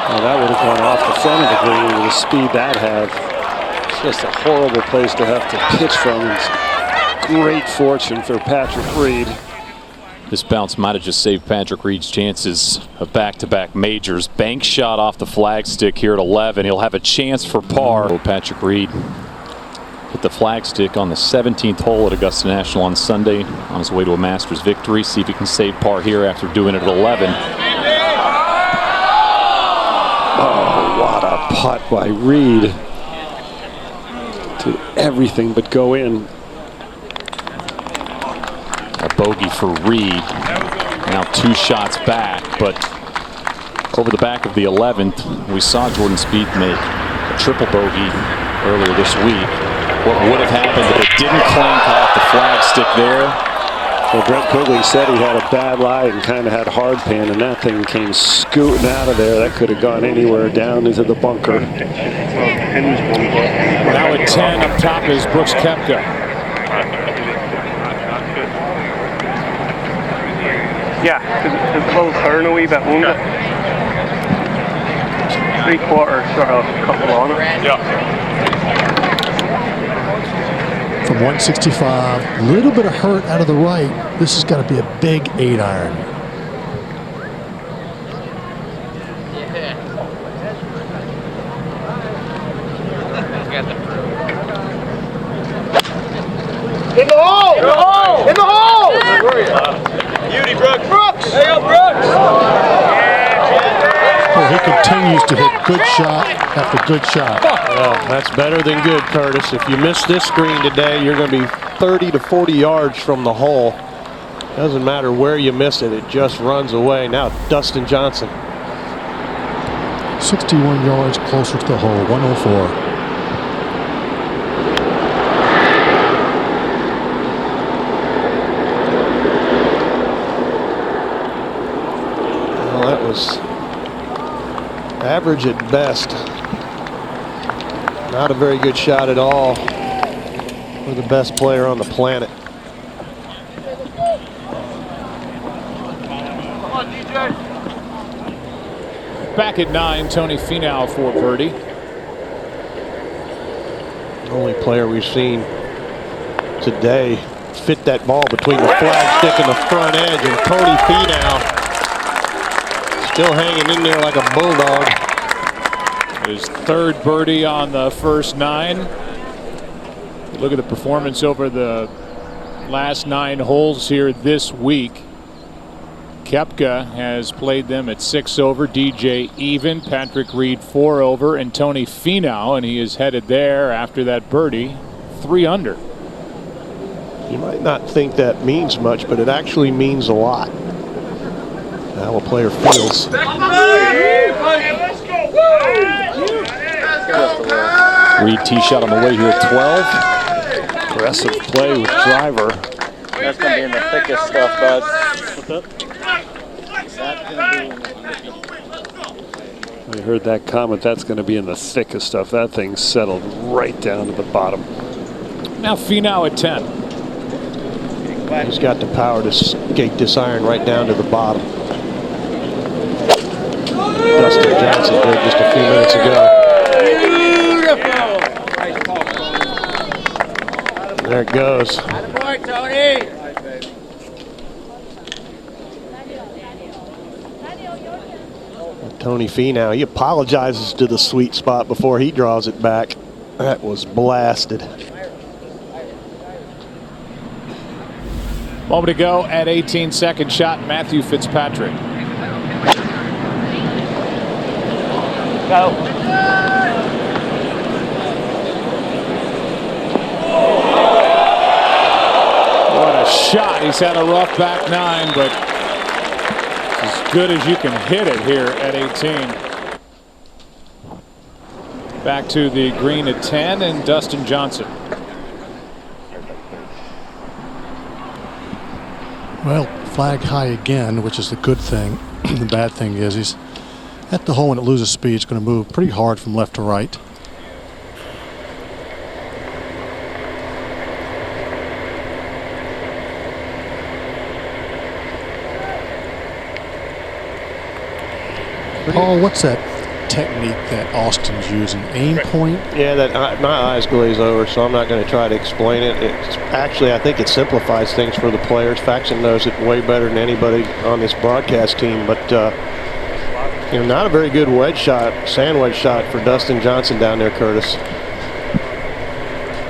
Well, that would have gone off the front of the green with the speed that had. It's just a horrible place to have to pitch from. It's great fortune for Patrick Reed. This bounce might have just saved Patrick Reed's chances of back-to-back majors. Bank shot off the flagstick here at 11. He'll have a chance for par. Patrick Reed hit the flagstick on the 17th hole at Augusta National on Sunday on his way to a Masters victory. See if he can save par here after doing it at 11. Oh, what a putt by Reed. Did everything but go in. A bogey for Reed. Now 2 shots back, but over the back of the 11th, we saw Jordan Spieth make a triple bogey earlier this week. What would have happened if it didn't clank off the flagstick there? Well, Brent Quigley said he had a bad lie and kind of had hard pan, and that thing came scooting out of there. That could have gone anywhere down into the bunker. Now at 10 up top is Brooks Koepka. Yeah, the little turn a wee bit, won't it? 3/4 sort of couple on it. Yeah. From 165, a little bit of hurt out of the right. This has got to be a big 8-iron. In the hole! In the hole! In the hole! Beauty, Brooks. Brooks! There you go, Brooks! Oh, he continues to hit good shot after good shot. Well, that's better than good, Curtis. If you miss this green today, you're going to be 30 to 40 yards from the hole. Doesn't matter where you miss it, it just runs away. Now, Dustin Johnson. 61 yards closer to the hole, 104. Well, that was average at best. Not a very good shot at all for the best player on the planet. Back at 9, Tony Finau for birdie. Only player we've seen today fit that ball between the flagstick and the front edge, and Tony Finau still hanging in there like a bulldog. His third birdie on the first 9. Look at the performance over the last 9 holes here this week. Koepka has played them at 6 over, DJ even, Patrick Reed 4 over, and Tony Finau, and he is headed there after that birdie, 3 under. You might not think that means much, but it actually means a lot. How a player feels. Reed tee shot on the way here at 12. Aggressive play with driver. That's going to be in the thickest stuff, bud. What's up? I heard that comment. That's going to be in the thickest stuff. That thing settled right down to the bottom. Now Finau at 10. He's got the power to skate this iron right down to the bottom. Dustin Johnson did just a few minutes ago. There it goes. Attaboy, Tony! Tony Finau, he apologizes to the sweet spot before he draws it back. That was blasted. Moment to go at 18, second shot, Matthew Fitzpatrick. Go. What a shot. He's had a rough back 9, but as good as you can hit it here at 18. Back to the green at 10 and Dustin Johnson. Well, flag high again, which is the good thing. The bad thing is he's at the hole when it loses speed. It's going to move pretty hard from left to right. Paul, what's that technique that Austin's using? Aim point? Yeah, that my eyes glaze over, so I'm not going to try to explain it. It's actually, I think it simplifies things for the players. Faxon knows it way better than anybody on this broadcast team, but you know, not a very good wedge shot, sand wedge shot for Dustin Johnson down there, Curtis.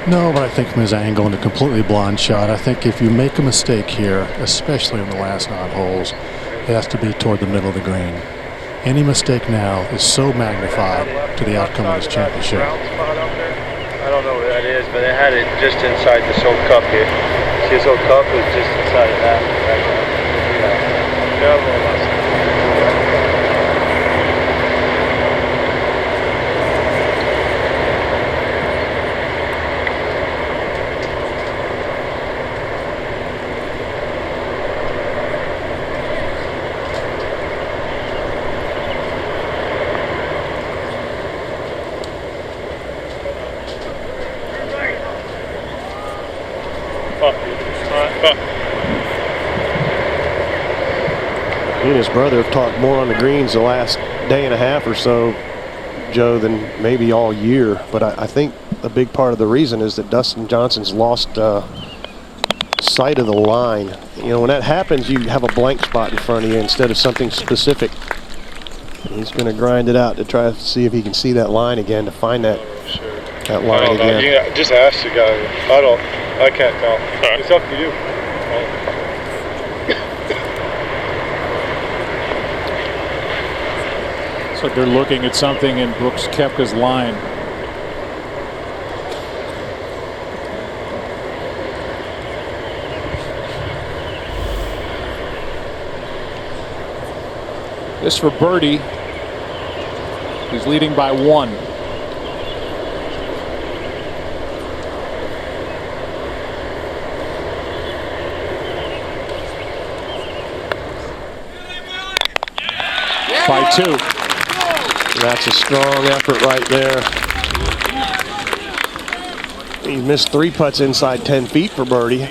No, but I think from his angle and a completely blind shot, I think if you make a mistake here, especially in the last 9 holes, it has to be toward the middle of the green. Any mistake now is so magnified to the outcome of this championship. I don't know what that is, but they had it just inside this old cup here. See, this old cup was just inside of that. He and his brother have talked more on the greens the last day and a half or so, Joe, than maybe all year. But I think a big part of the reason is that Dustin Johnson's lost sight of the line. You know, when that happens, you have a blank spot in front of you instead of something specific. And he's going to grind it out to try to see if he can see that line again, to find that line again. Yeah, just ask the guy. I can't tell. Right. It's up to you. Looks like they're looking at something in Brooks Koepka's line. This for birdie. He's leading by 1. By 2. That's a strong effort right there. He missed 3 putts inside 10 feet for birdie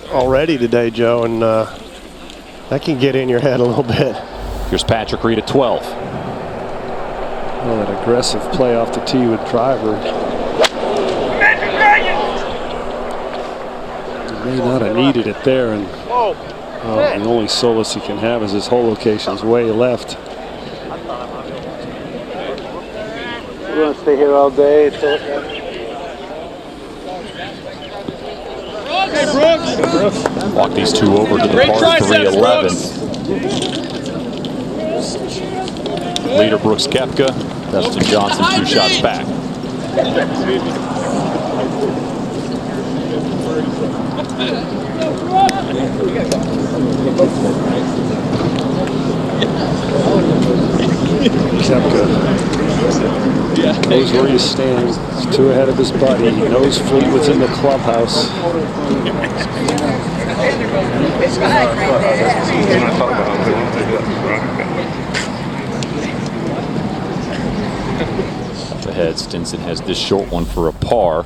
already today, Joe, and that can get in your head a little bit. Here's Patrick Reed at 12. Well, that aggressive play off the tee with driver. He may not have needed it there, and the only solace he can have is his hole location's way left. We're going to stay here all day. Walk these two over to the par 3 11. Leader Brooks Koepka, Dustin Johnson 2 shots back. Koepka knows where he stands. He's 2 ahead of his buddy. He knows Fleetwood's in the clubhouse. Up ahead, Stinson has this short one for a par.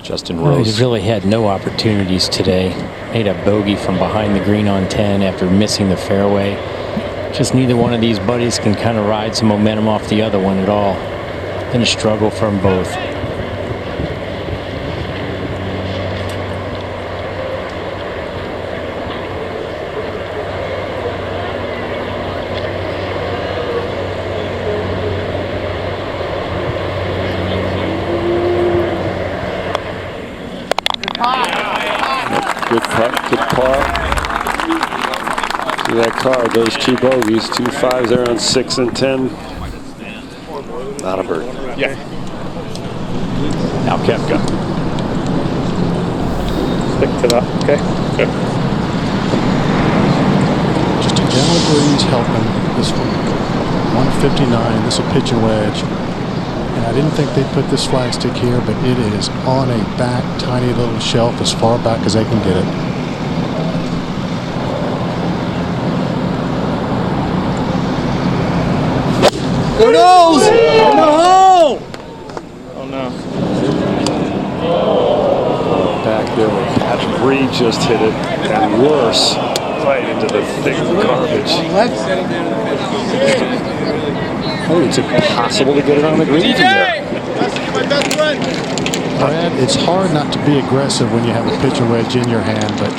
Justin Rose. He's really had no opportunities today. Made a bogey from behind the green on 10 after missing the fairway. Just neither one of these buddies can kind of ride some momentum off the other one at all. Been a struggle for them both. Good putt, good par. See that card, those 2 bogeys, 2 5s there on 6 and 10. Not a bird. Yeah. Now Koepka. Stick to that, okay? Good. Just a gentle breeze helping this one. 159, this will pitch a wedge. And I didn't think they'd put this flagstick here, but it is on a back, tiny little shelf as far back as they can get it. There goes! Oh no! Oh no. Back there where Patrick Reed just hit it, and worse, right into the thick garbage. Oh, it's impossible to get it on the green from there. Brad, it's hard not to be aggressive when you have a pitcher wedge in your hand, but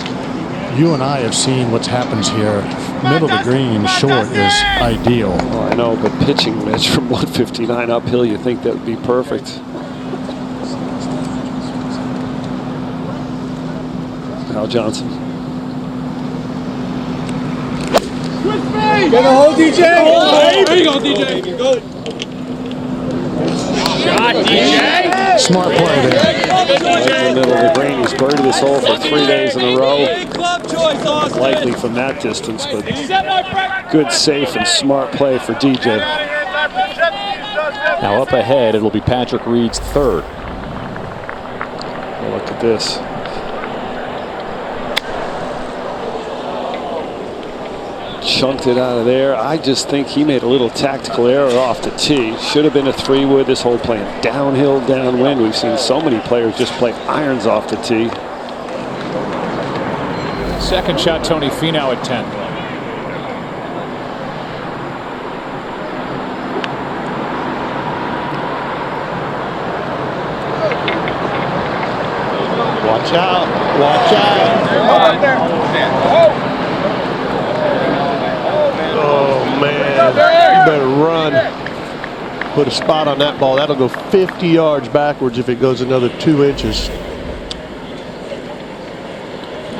you and I have seen what happens here. Middle of the green, short is ideal. Oh, I know, but pitching wedge from 159 uphill, you think that would be perfect. Al Johnson. Get a hold, DJ! There you go, DJ! Go. Shot, DJ! Smart play there. Right in the middle of the green. He's birdied this hole for 3 days in a row. Likely from that distance, but good, safe, and smart play for DJ. Now up ahead, it'll be Patrick Reed's 3rd. Well, look at this. Chunked it out of there. I just think he made a little tactical error off the tee. Should have been a 3-wood. This whole playing downhill, downwind. We've seen so many players just play irons off the tee. Second shot, Tony Finau at 10. Watch out. Watch out. Oh, man. You better run. Put a spot on that ball. That'll go 50 yards backwards if it goes another 2 inches.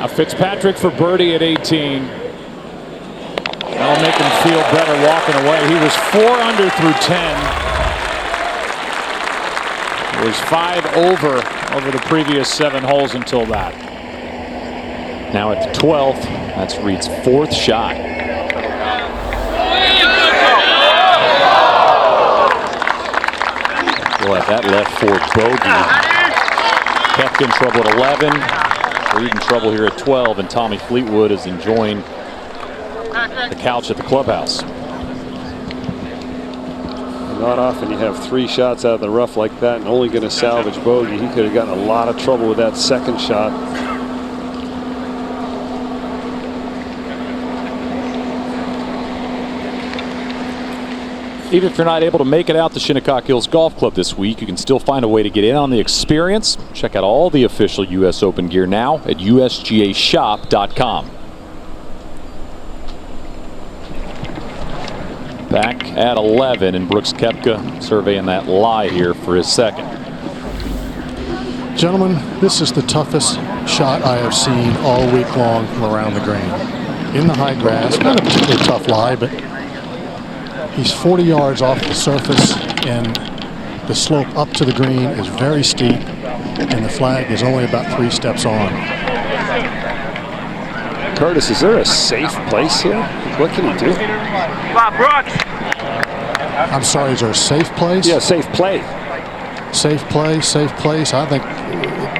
Now Fitzpatrick for birdie at 18. That'll make him feel better walking away. He was 4 under through 10. It was 5 over the previous 7 holes until that. Now at the 12th, that's Reed's 4th shot. We'll have that left for bogey. Koepka in trouble at 11. Reed in trouble here at 12, and Tommy Fleetwood is enjoying the couch at the clubhouse. Not often you have 3 shots out of the rough like that and only going to salvage bogey. He could have gotten a lot of trouble with that second shot. Even if you're not able to make it out to Shinnecock Hills Golf Club this week, you can still find a way to get in on the experience. Check out all the official U.S. Open gear now at usgashop.com. Back at 11, and Brooks Koepka surveying that lie here for his second. Gentlemen, this is the toughest shot I have seen all week long from around the green. In the high grass, not a particularly tough lie, but he's 40 yards off the surface, and the slope up to the green is very steep, and the flag is only about 3 steps on. Curtis, is there a safe place here? What can he do? I'm sorry, is there a safe place? Yeah, safe play. Safe play, safe place. I think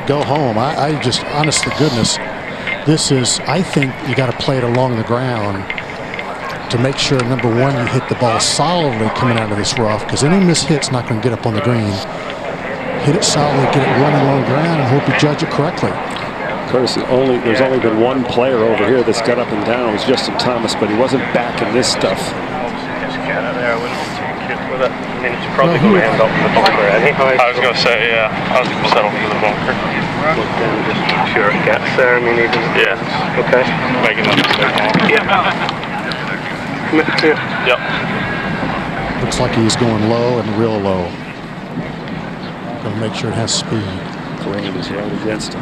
go home. I just, honest to goodness, I think you got to play it along the ground to make sure, number one, you hit the ball solidly coming out of this rough, because any mishit's not going to get up on the green. Hit it solidly, get it running on the ground, and hope you judge it correctly. Curtis, there's only been one player over here that's got up and down. It was Justin Thomas, but he wasn't back in this stuff. I mean, it's probably going to end up in the bunker anyway. I was going to say, yeah, I was going to settle for the bunker. But then just make sure it gets there. I mean, even okay. Making that mistake. Yep. Looks like he's going low and real low. Going to make sure it has speed. Green is right against him.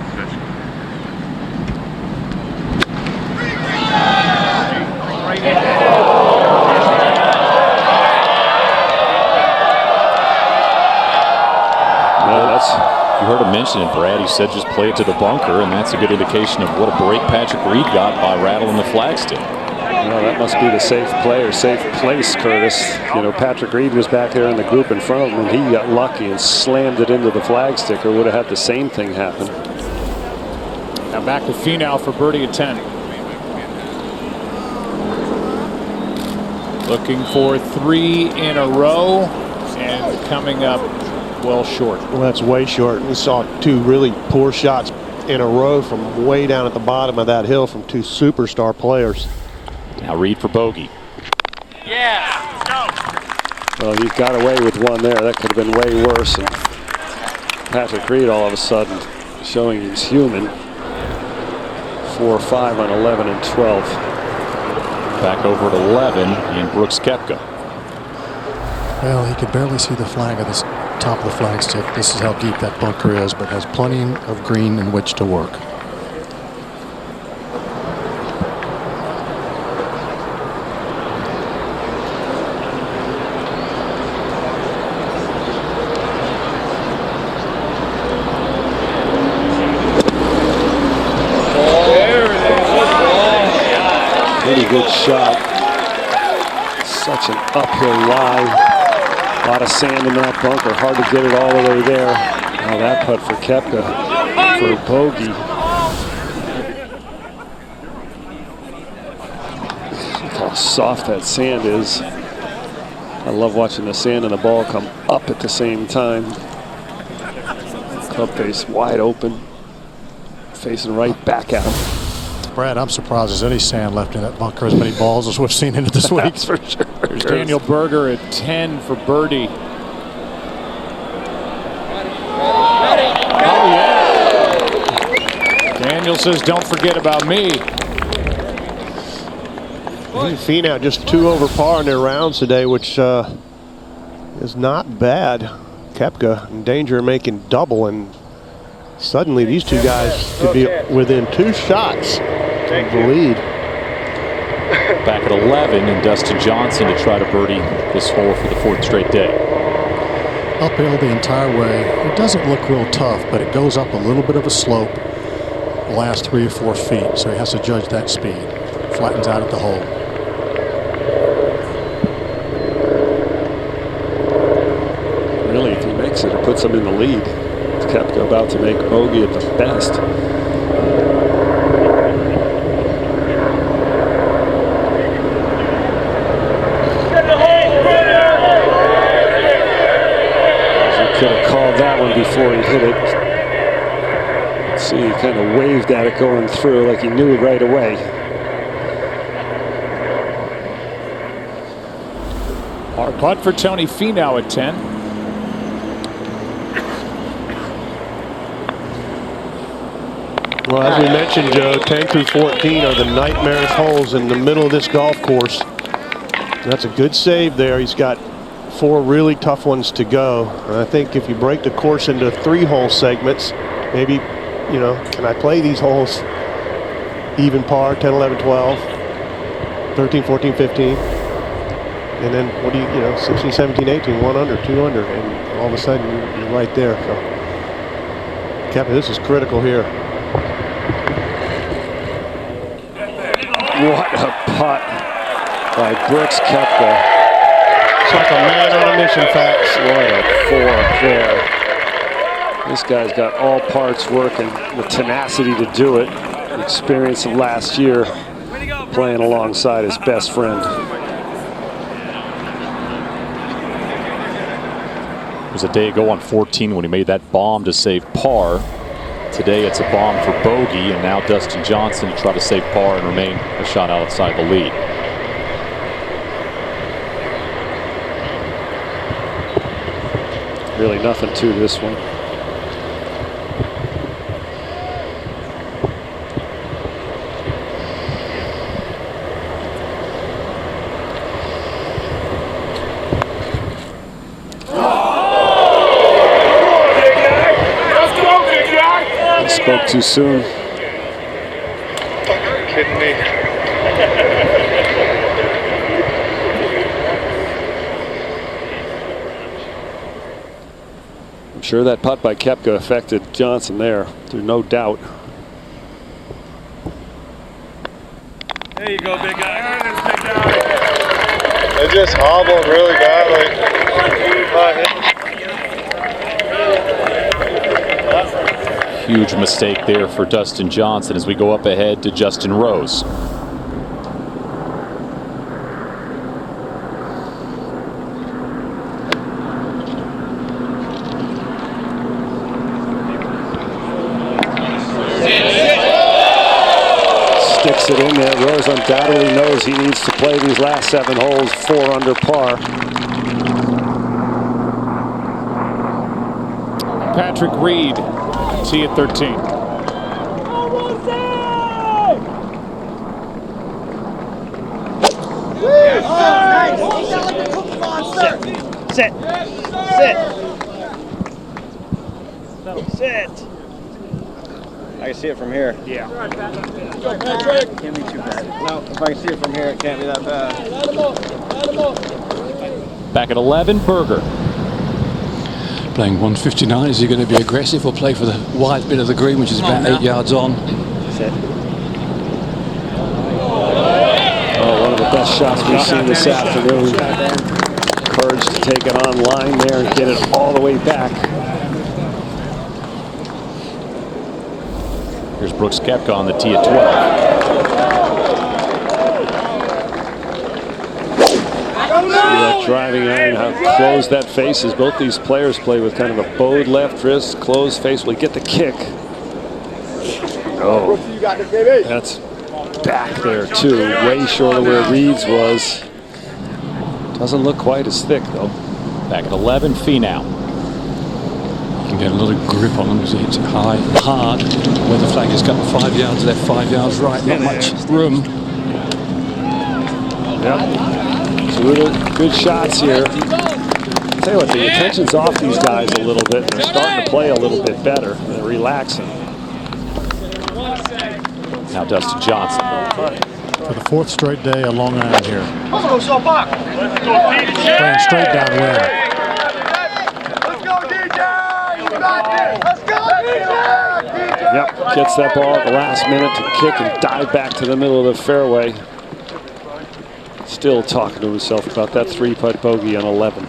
You heard him mention it, Brad. He said just play it to the bunker, and that's a good indication of what a break Patrick Reed got by rattling the flagstick. Well, that must be the safe play or safe place, Curtis. You know, Patrick Reed was back there in the group in front of him, and he got lucky and slammed it into the flagstick, or would have had the same thing happen. Now back to Finau for birdie at 10. Looking for 3 in a row, and coming up well short. Well, that's way short. We saw 2 really poor shots in a row from way down at the bottom of that hill from 2 superstar players. Now Reed for bogey. Well, he got away with one there. That could have been way worse. And Patrick Reed all of a sudden showing he's human. 4-5 on 11 and 12. Back over at 11 in Brooks Koepka. Well, he could barely see the flag at the top of the flagstick. This is how deep that bunker is, but has plenty of green in which to work. Pretty good shot. Such an uphill lie. A lot of sand in that bunker. Hard to get it all the way there. Now that putt for Koepka for a bogey. Look how soft that sand is. I love watching the sand and the ball come up at the same time. Club face wide open, facing right back at him. Brad, I'm surprised there's any sand left in that bunker, as many balls as we've seen into this week. That's for sure. There's Daniel Berger at 10 for birdie. Oh, yeah. Daniel says, don't forget about me. Finau just 2 over par in their rounds today, which is not bad. Koepka in danger of making double, and suddenly these two guys could be within 2 shots of the lead. Back at 11, and Dustin Johnson to try to birdie this hole for the 4th straight day. Uphill the entire way. It doesn't look real tough, but it goes up a little bit of a slope the last 3 or 4 feet, so he has to judge that speed. Flattens out at the hole. Really, if he makes it, it puts him in the lead. Koepka about to make bogey at the best. Could have called that one before he hit it. See, he kind of waved at it going through like he knew it right away. Our putt for Tony Finau at 10. Well, as we mentioned, Joe, 10 through 14 are the nightmarish holes in the middle of this golf course. That's a good save there. He's got 4 really tough ones to go. And I think if you break the course into 3-hole segments, maybe, you know, can I play these holes even par, 10, 11, 12, 13, 14, 15? And then what do you, 16, 17, 18, 1 under, 2 under, and all of a sudden you're right there. So, Koepka, this is critical here. What a putt by Brooks Koepka. It's like a man on a mission, Facts. What a 4 there. This guy's got all parts working, the tenacity to do it, the experience of last year, playing alongside his best friend. It was a day ago on 14 when he made that bomb to save par. Today it's a bomb for bogey, and now Dustin Johnson to try to save par and remain a shot outside the lead. Really nothing to this one. I spoke too soon. Kidding me. I'm sure that putt by Koepka affected Johnson there. There's no doubt. There you go, big guy. There it is, big guy. It just hobbled really badly. Huge mistake there for Dustin Johnson as we go up ahead to Justin Rose. Sticks it in there. Rose undoubtedly knows he needs to play these last 7 holes 4 under par. Patrick Reed, tee at 13. Sit. Sit. Sit. I can see it from here. Yeah. Can't be too bad. No, if I can see it from here, it can't be that bad. Back at 11, Berger. Playing 159, is he going to be aggressive or play for the wide bit of the green, which is about 8 yards on? Sit. Oh, one of the best shots we've seen this afternoon. Courage to take it on line there and get it all the way back. Here's Brooks Koepka on the tee at 12. That driving iron, how closed that face is. Both these players play with kind of a bowed left wrist, closed face. Will he get the kick? Oh, that's back there too, way short of where Reed's was. Doesn't look quite as thick though. Back at 11, Finau. You can get a lot of grip on them as he hits it high, hard. Where the flag has got 5 yards left, 5 yards right, not much room. Yep. So good shots here. I'll tell you what, the attention's off these guys a little bit. They're starting to play a little bit better. They're relaxing. Now Dustin Johnson. For the 4th straight day, a Long Island here. Let's go, Soapbox. Playing straight downwind. Let's go, DJ. You got this. Let's go, DJ. Yep, gets that ball at the last minute to kick and dive back to the middle of the fairway. Still talking to himself about that 3-putt bogey on 11.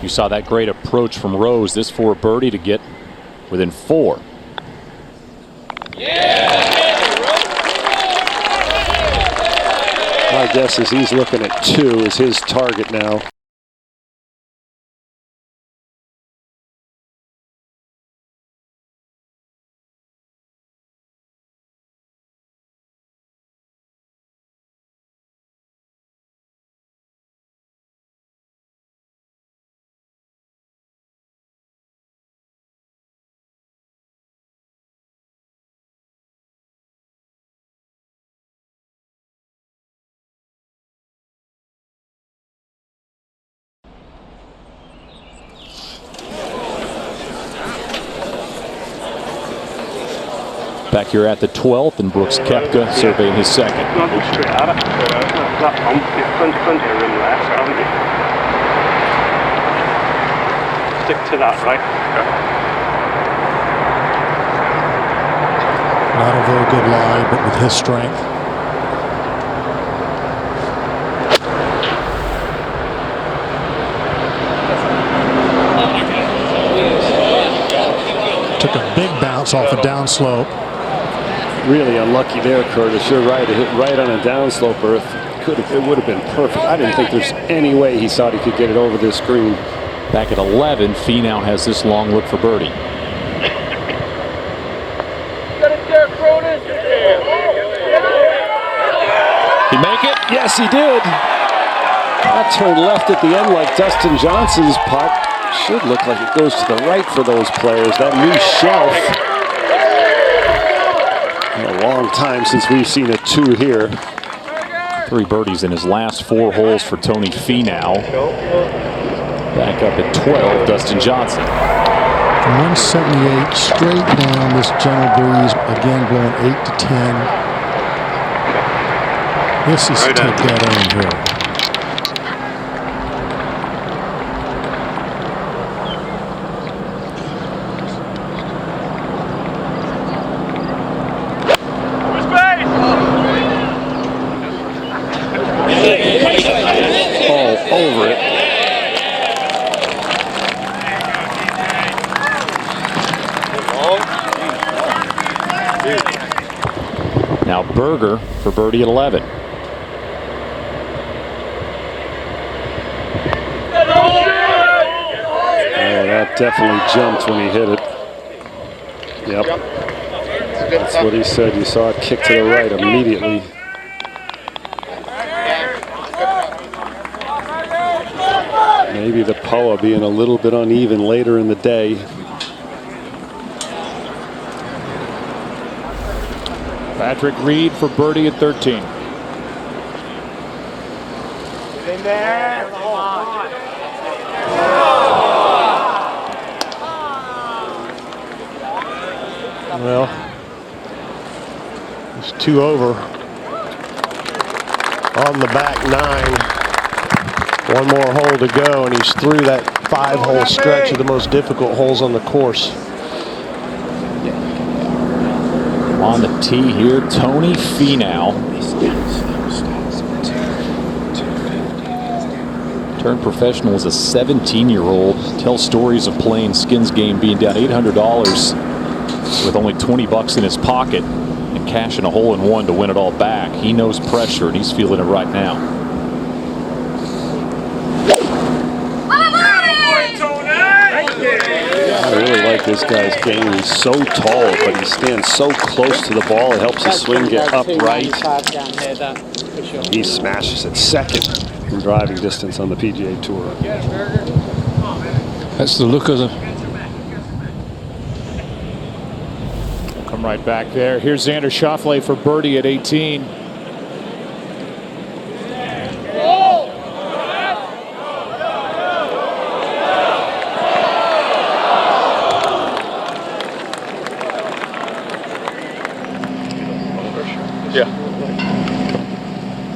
You saw that great approach from Rose. This for a birdie to get within 4. My guess is he's looking at 2 as his target now. Back here at the 12th, and Brooks Koepka surveying his second. Not go straight at it. That pump, plenty of room left, haven't you? Stick to that, right? Not a very good lie, but with his strength. Took a big bounce off a downslope. Really unlucky there, Curtis. You're right. It hit right on a downslope earth. It would have been perfect. I didn't think there's any way he thought he could get it over this green. Back at 11, Finau has this long look for birdie. He make it? Yes, he did. That turned left at the end like Dustin Johnson's putt. Should look like it goes to the right for those players. That new shelf. A long time since we've seen a 2 here. 3 birdies in his last 4 holes for Tony Finau. Back up at 12, Dustin Johnson. From 178 straight down, this gentle breeze, again blowing 8 to 10. This is to take that on here. All over it. Now Berger for birdie at 11. That definitely jumped when he hit it. Yep. That's what he said. You saw it kick to the right immediately. Maybe the POA being a little bit uneven later in the day. Patrick Reed for birdie at 13. In there. Well, it's 2 over on the back 9. 1 more hole to go, and he's through that 5-hole stretch of the most difficult holes on the course. On the tee here, Tony Finau. Turned professional as a 17-year-old. Tells stories of playing skins game, being down $800 with only 20 bucks in his pocket and cashing a hole-in-one to win it all back. He knows pressure, and he's feeling it right now. I really like this guy's game. He's so tall, but he stands so close to the ball. It helps his swing get upright. He smashes it second in driving distance on the PGA Tour. That's the look of the... Come right back there. Here's Xander Schauffele for birdie at 18.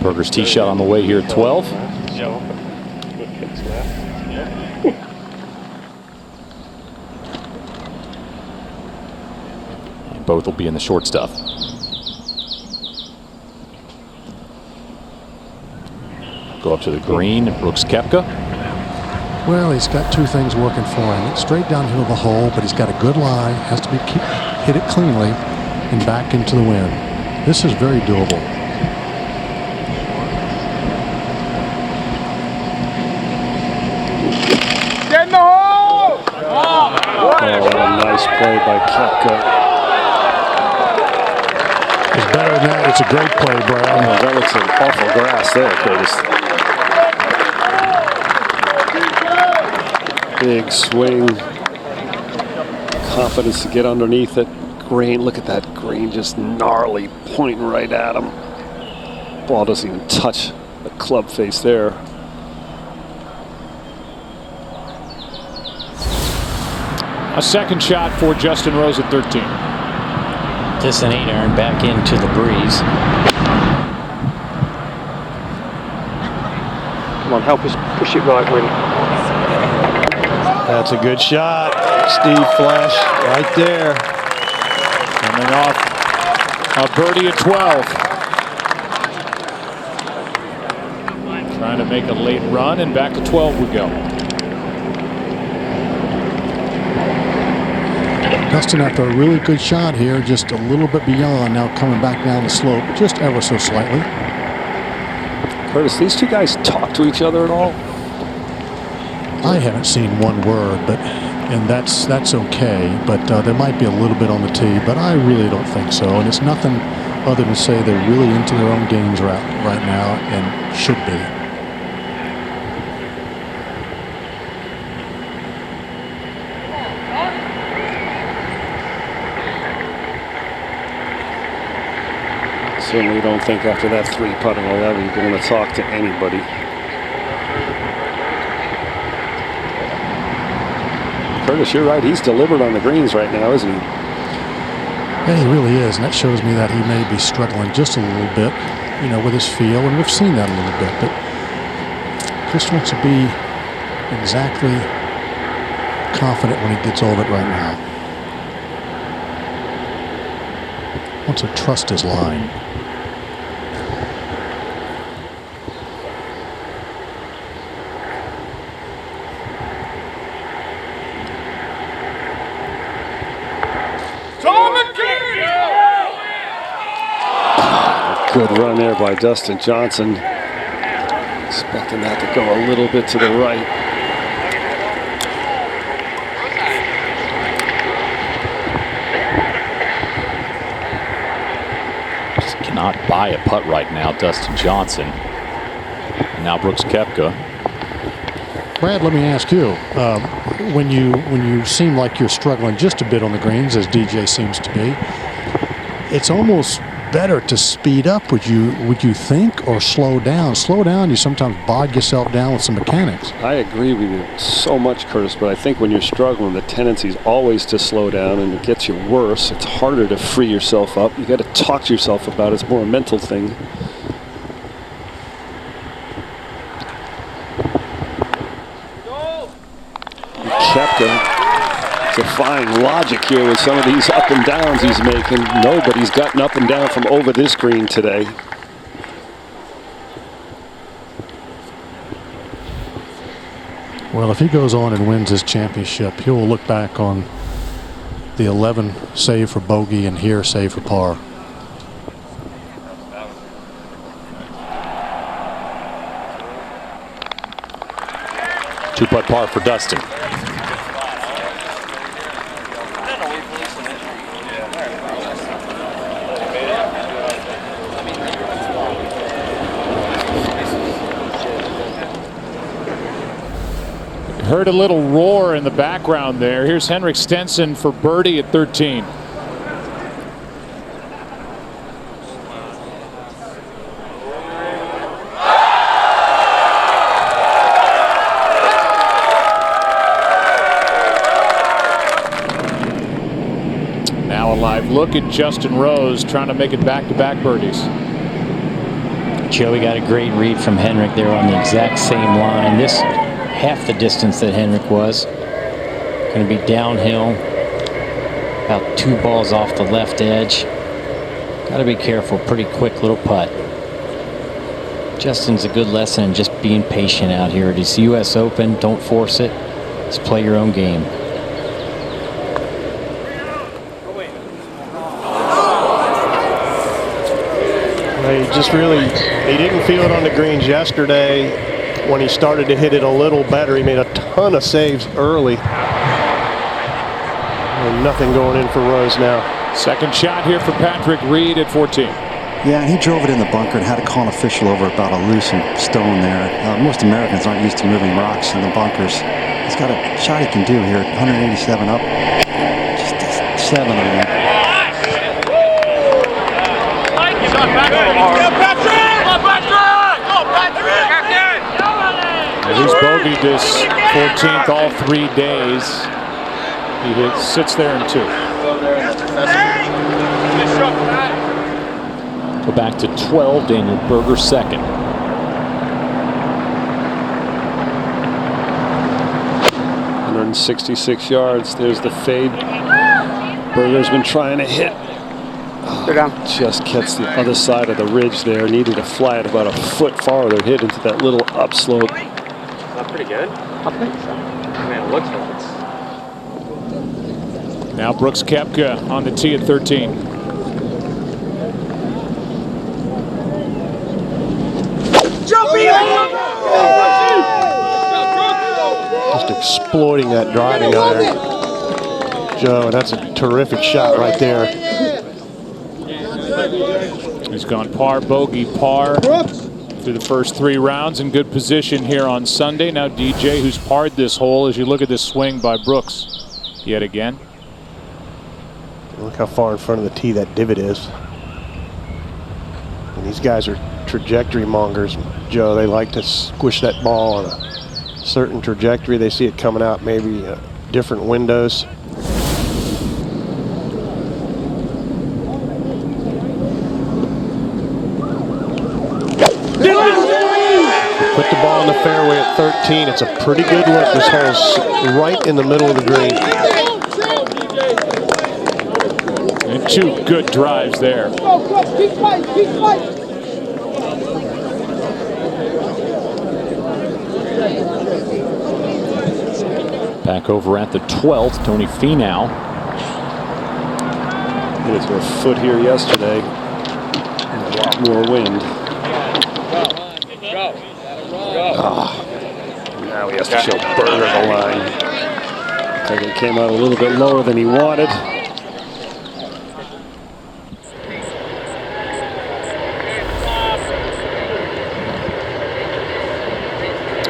Berger's tee shot on the way here at 12. And both will be in the short stuff. Go up to the green, Brooks Koepka. Well, he's got two things working for him. It's straight downhill the hole, but he's got a good lie. Has to be hit it cleanly and back into the wind. This is very doable. Get in the hole! Oh, nice play by Koepka. It's better than that. It's a great play, Brad. Oh, that looks like awful grass there, Curtis. Big swing. Confidence to get underneath it. Green, look at that green, just gnarly, pointing right at him. Ball doesn't even touch the club face there. A second shot for Justin Rose at 13. Just an 8-iron back into the breeze. Come on, help us push it right, Win. That's a good shot. Steve Flash right there. Coming off a birdie at 12. Trying to make a late run, and back to 12 we go. Dustin, after a really good shot here, just a little bit beyond, now coming back down the slope, just ever so slightly. Curtis, these two guys talk to each other at all? I haven't seen one word, and that's okay. But there might be a little bit on the tee, but I really don't think so. And it's nothing other than say they're really into their own games right now, and should be. Certainly don't think after that 3-putt on 11 you're going to talk to anybody. Curtis, you're right. He's deliberate on the greens right now, isn't he? Yeah, he really is, and that shows me that he may be struggling just a little bit, you know, with his feel, and we've seen that a little bit, but just wants to be exactly confident when he gets all of it right now. Wants to trust his line. Good run there by Dustin Johnson. Expecting that to go a little bit to the right. Just cannot buy a putt right now, Dustin Johnson. And now Brooks Koepka. Brad, let me ask you, when you seem like you're struggling just a bit on the greens, as DJ seems to be, it's almost better to speed up, would you think, or slow down? Slow down, you sometimes bog yourself down with some mechanics. I agree with you so much, Curtis, but I think when you're struggling, the tendency is always to slow down, and it gets you worse. It's harder to free yourself up. You got to talk to yourself about it. It's more a mental thing. Koepka defying logic here with some of these up and downs he's making. Nobody's gotten up and down from over this green today. Well, if he goes on and wins this championship, he will look back on the 11 save for bogey and here save for par. Two-putt par for Dustin. Heard a little roar in the background there. Here's Henrik Stenson for birdie at 13. Now a live look at Justin Rose trying to make it back-to-back birdies. Joey got a great read from Henrik there on the exact same line. This half the distance that Henrik was. Going to be downhill, about 2 balls off the left edge. Got to be careful, pretty quick little putt. Justin's a good lesson in just being patient out here. It is US Open, don't force it. Just play your own game. He didn't feel it on the greens yesterday. When he started to hit it a little better, he made a ton of saves early. And nothing going in for Rose now. Second shot here for Patrick Reed at 14. Yeah, and he drove it in the bunker and had to call an official over about a loose stone there. Most Americans aren't used to moving rocks in the bunkers. He's got a shot he can do here, 187 up. Just a 7 on that. He's bogeyed this 14th all 3 days. He sits there in 2. Go back to 12, Daniel Berger second. .166 yards. There's the fade. Berger's been trying to hit. Just gets the other side of the ridge there. Needed to fly it about a foot farther. Hit into that little upslope. Not pretty good. I think so. I mean, it looks like it's. Now Brooks Koepka on the tee at 13. Just exploiting that driving iron. Joe, that's a terrific shot right there. He's gone par, bogey, par through the first 3 rounds in good position here on Sunday. Now DJ, who's parred this hole, as you look at this swing by Brooks yet again. Look how far in front of the tee that divot is. And these guys are trajectory mongers, Joe. They like to squish that ball on a certain trajectory. They see it coming out maybe different windows. Put the ball in the fairway at 13. It's a pretty good look. This hole's right in the middle of the green. And 2 good drives there. Back over at the 12th, Tony Finau. Hit it to a foot here yesterday. And a lot more wind. Now he has to show Berger the line. I think it came out a little bit lower than he wanted.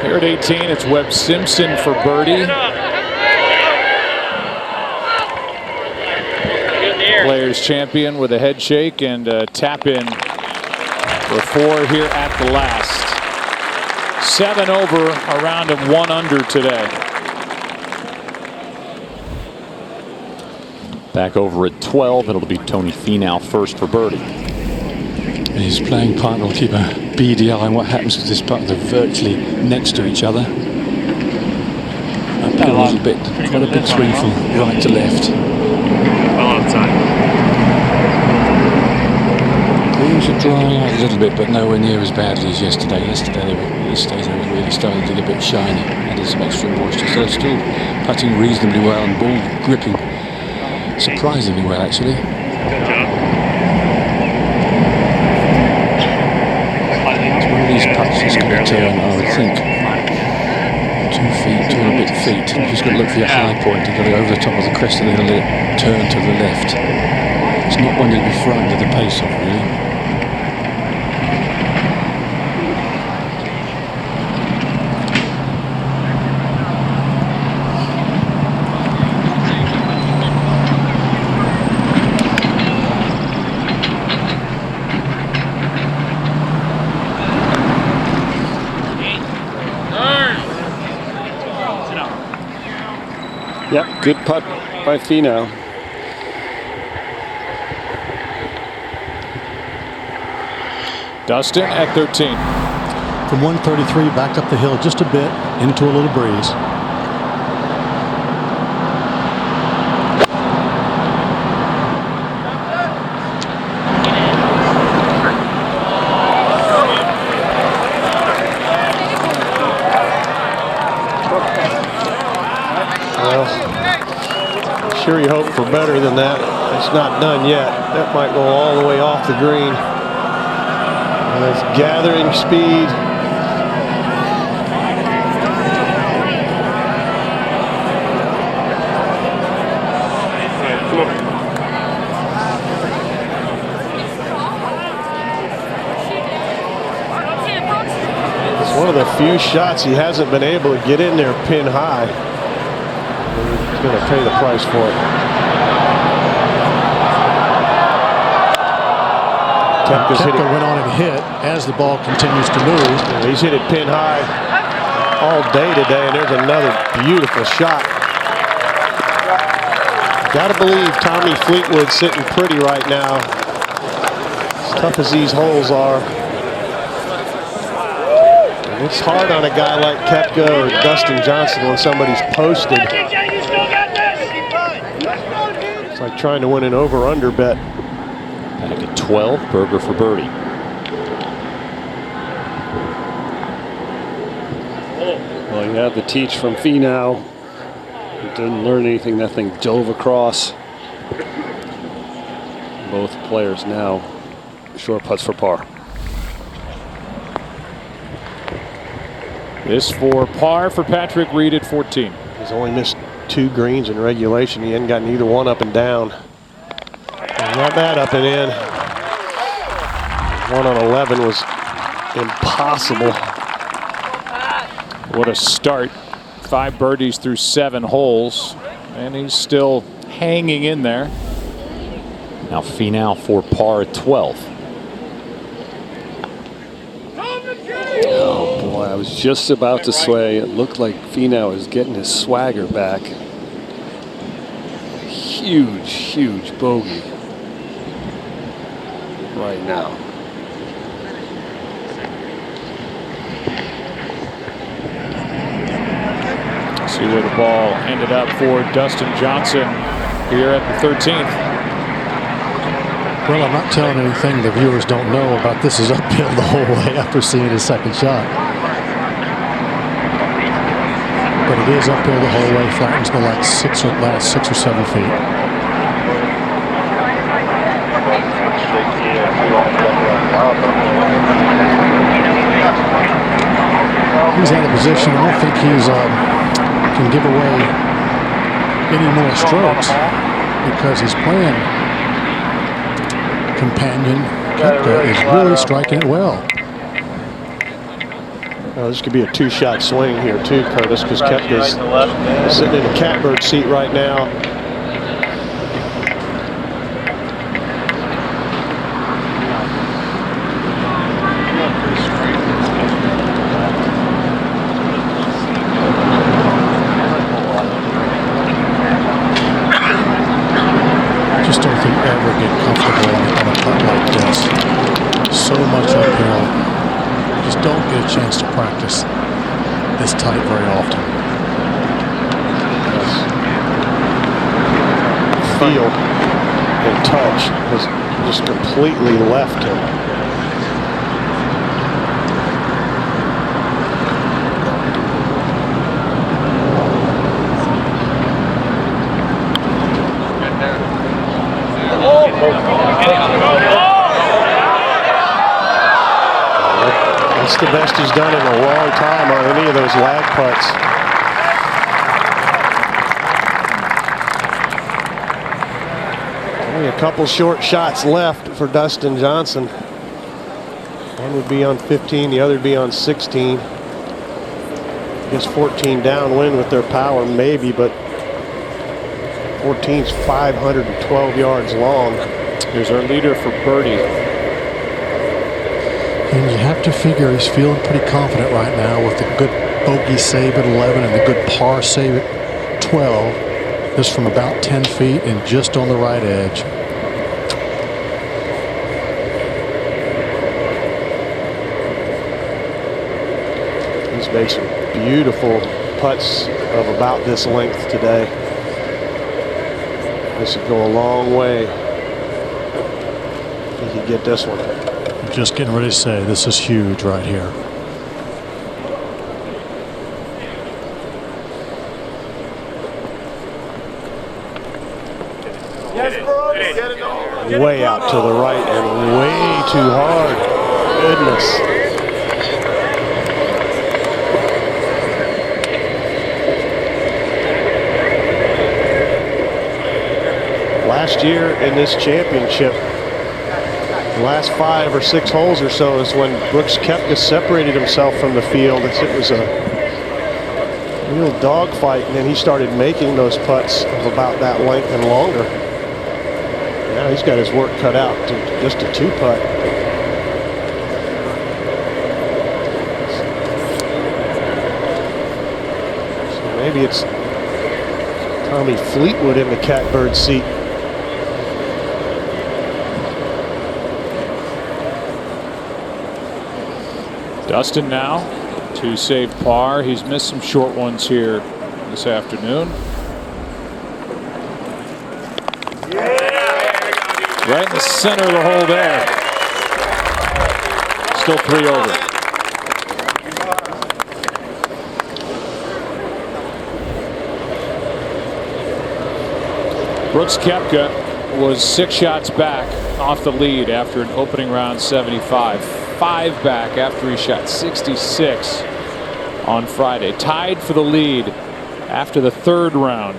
Here at 18, it's Webb Simpson for birdie. Players champion with a head shake and a tap in for 4 here at the last. 7 over, a round of 1 under today. Back over at 12, it'll be Tony Finau first for birdie. And his playing partner will keep a beady eye on what happens to this putt. They're virtually next to each other. Up a little bit, quite a big swing from right to left. Things are drying out a little bit, but nowhere near as badly as yesterday. Yesterday, this stage they were really starting to get a bit shiny. Added some extra moisture, so they're still putting reasonably well and ball gripping surprisingly well, actually. It's one of these putts that's going to turn, I would think, 2 feet, 2 and a bit feet. You've just got to look for your high point. You've got to go over the top of the crest and then let it turn to the left. It's not one you'd be frightened of the pace of, really. Yep, good putt by Finau. Dustin at 13. From 133 back up the hill just a bit into a little breeze. Well, sure you hope for better than that. It's not done yet. That might go all the way off the green. And it's gathering speed. It's one of the few shots he hasn't been able to get in there pin high. He's going to pay the price for it. Koepka went on and hit as the ball continues to move. Yeah, he's hit it pin high all day today, and there's another beautiful shot. Got to believe Tommy Fleetwood's sitting pretty right now. As tough as these holes are. And it's hard on a guy like Koepka or Dustin Johnson when somebody's posted. It's like trying to win an over-under bet. Back at 12, Berger for birdie. Well, you have the teach from Finau. He didn't learn anything. That thing dove across. Both players now short putts for par. This for par for Patrick Reed at 14. He's only missed 2 greens in regulation. He hadn't gotten either one up and down. He got that up and in. 1 on 11 was impossible. What a start. 5 birdies through 7 holes, and he's still hanging in there. Now Finau for par at 12. Oh boy, I was just about to say it looked like Finau is getting his swagger back. Huge, huge bogey right now. See where the ball ended up for Dustin Johnson here at the 13th. Well, I'm not telling anything the viewers don't know about this is uphill the whole way after seeing his second shot. But it is uphill the whole way, flattens the last 6 or 7 feet. He's out of position. I don't think he's can give away any more strokes because he's playing companion. Koepka is really striking it well. This could be a 2-shot swing here too, Curtis, because Koepka's sitting in a catbird seat right now. Just don't think ever get comfortable on a putt like this. So much uphill. Just don't get a chance to practice this tight very often. Feel and touch has just completely left him. That's the best he's done in a long time on any of those lag putts. Only a couple short shots left for Dustin Johnson. One would be on 15, the other would be on 16. I guess 14 downwind with their power, maybe, but 14's 512 yards long. Here's our leader for birdie. And you have to figure he's feeling pretty confident right now with the good bogey save at 11 and the good par save at 12. This from about 10 feet and just on the right edge. He's made some beautiful putts of about this length today. This would go a long way if he could get this one. I'm just getting ready to say this is huge right here. Way out to the right and way too hard. Goodness. Last year in this championship, the last 5 or 6 holes or so is when Brooks Koepka separated himself from the field. It was a real dogfight, and then he started making those putts of about that length and longer. Now he's got his work cut out to just a 2-putt. So maybe it's Tommy Fleetwood in the catbird seat. Dustin now to save par. He's missed some short ones here this afternoon. Right in the center of the hole there. Still 3 over. Brooks Koepka was 6 shots back off the lead after an opening round 75. 5 back after he shot 66 on Friday. Tied for the lead after the 3rd round.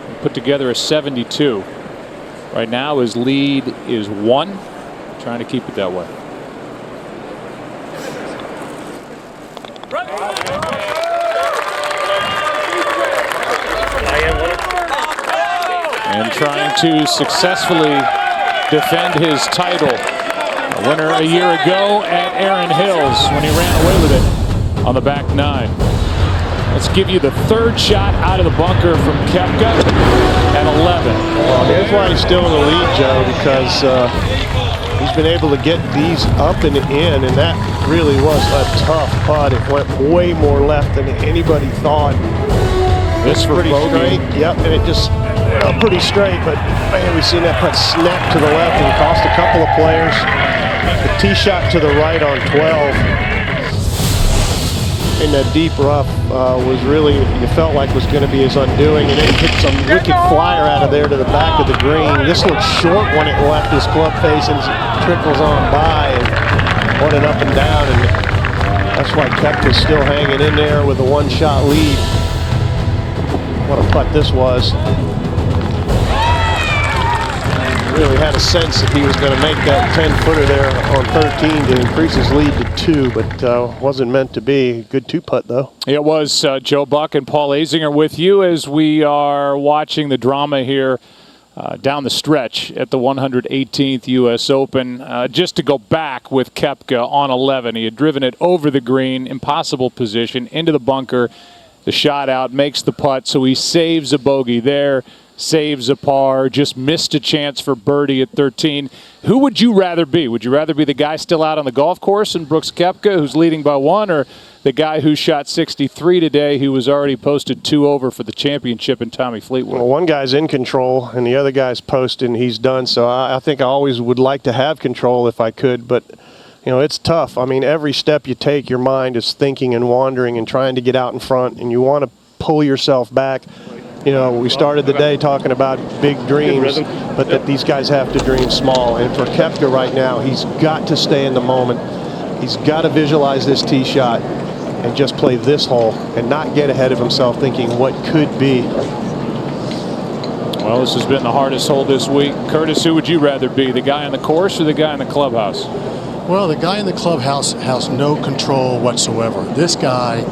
He put together a 72. Right now his lead is 1. Trying to keep it that way. And trying to successfully defend his title. A winner a year ago at Erin Hills when he ran away with it on the back 9. Let's give you the 3rd shot out of the bunker from Koepka at 11. Well, here's why he's still in the lead, Joe, because he's been able to get these up and in, and that really was a tough putt. It went way more left than anybody thought. This for pretty bogey. straight, yep, and it just went up pretty straight, but man, we've seen that putt snap to the left and cost a couple of players. The tee shot to the right on 12 in that deep rough was really, you felt like was going to be his undoing, and then he hit some wicked flyer out of there to the back of the green. This looks short when it left his club face and trickles on by and went it up and down, and that's why Koepka's still hanging in there with a 1-shot lead. What a putt this was. Really had a sense that he was going to make that 10-footer there on 13 to increase his lead to 2, but wasn't meant to be. Good 2-putt, though. It was Joe Buck and Paul Azinger with you as we are watching the drama here down the stretch at the 118th U.S. Open. Just to go back with Koepka on 11. He had driven it over the green, impossible position, into the bunker. The shot out, makes the putt, so he saves a bogey there. Saves a par, just missed a chance for birdie at 13. Who would you rather be? Would you rather be the guy still out on the golf course in Brooks Koepka who's leading by 1, or the guy who shot 63 today who was already posted 2 over for the championship in Tommy Fleetwood? Well, one guy's in control and the other guy's posted and he's done, so I think I always would like to have control if I could, but you know, it's tough. I mean, every step you take, your mind is thinking and wandering and trying to get out in front, and you want to pull yourself back. You know, we started the day talking about big dreams, but that these guys have to dream small. And for Koepka right now, he's got to stay in the moment. He's got to visualize this tee shot and just play this hole and not get ahead of himself thinking what could be. Well, this has been the hardest hole this week. Curtis, who would you rather be, the guy on the course or the guy in the clubhouse? Well, the guy in the clubhouse has no control whatsoever. This guy,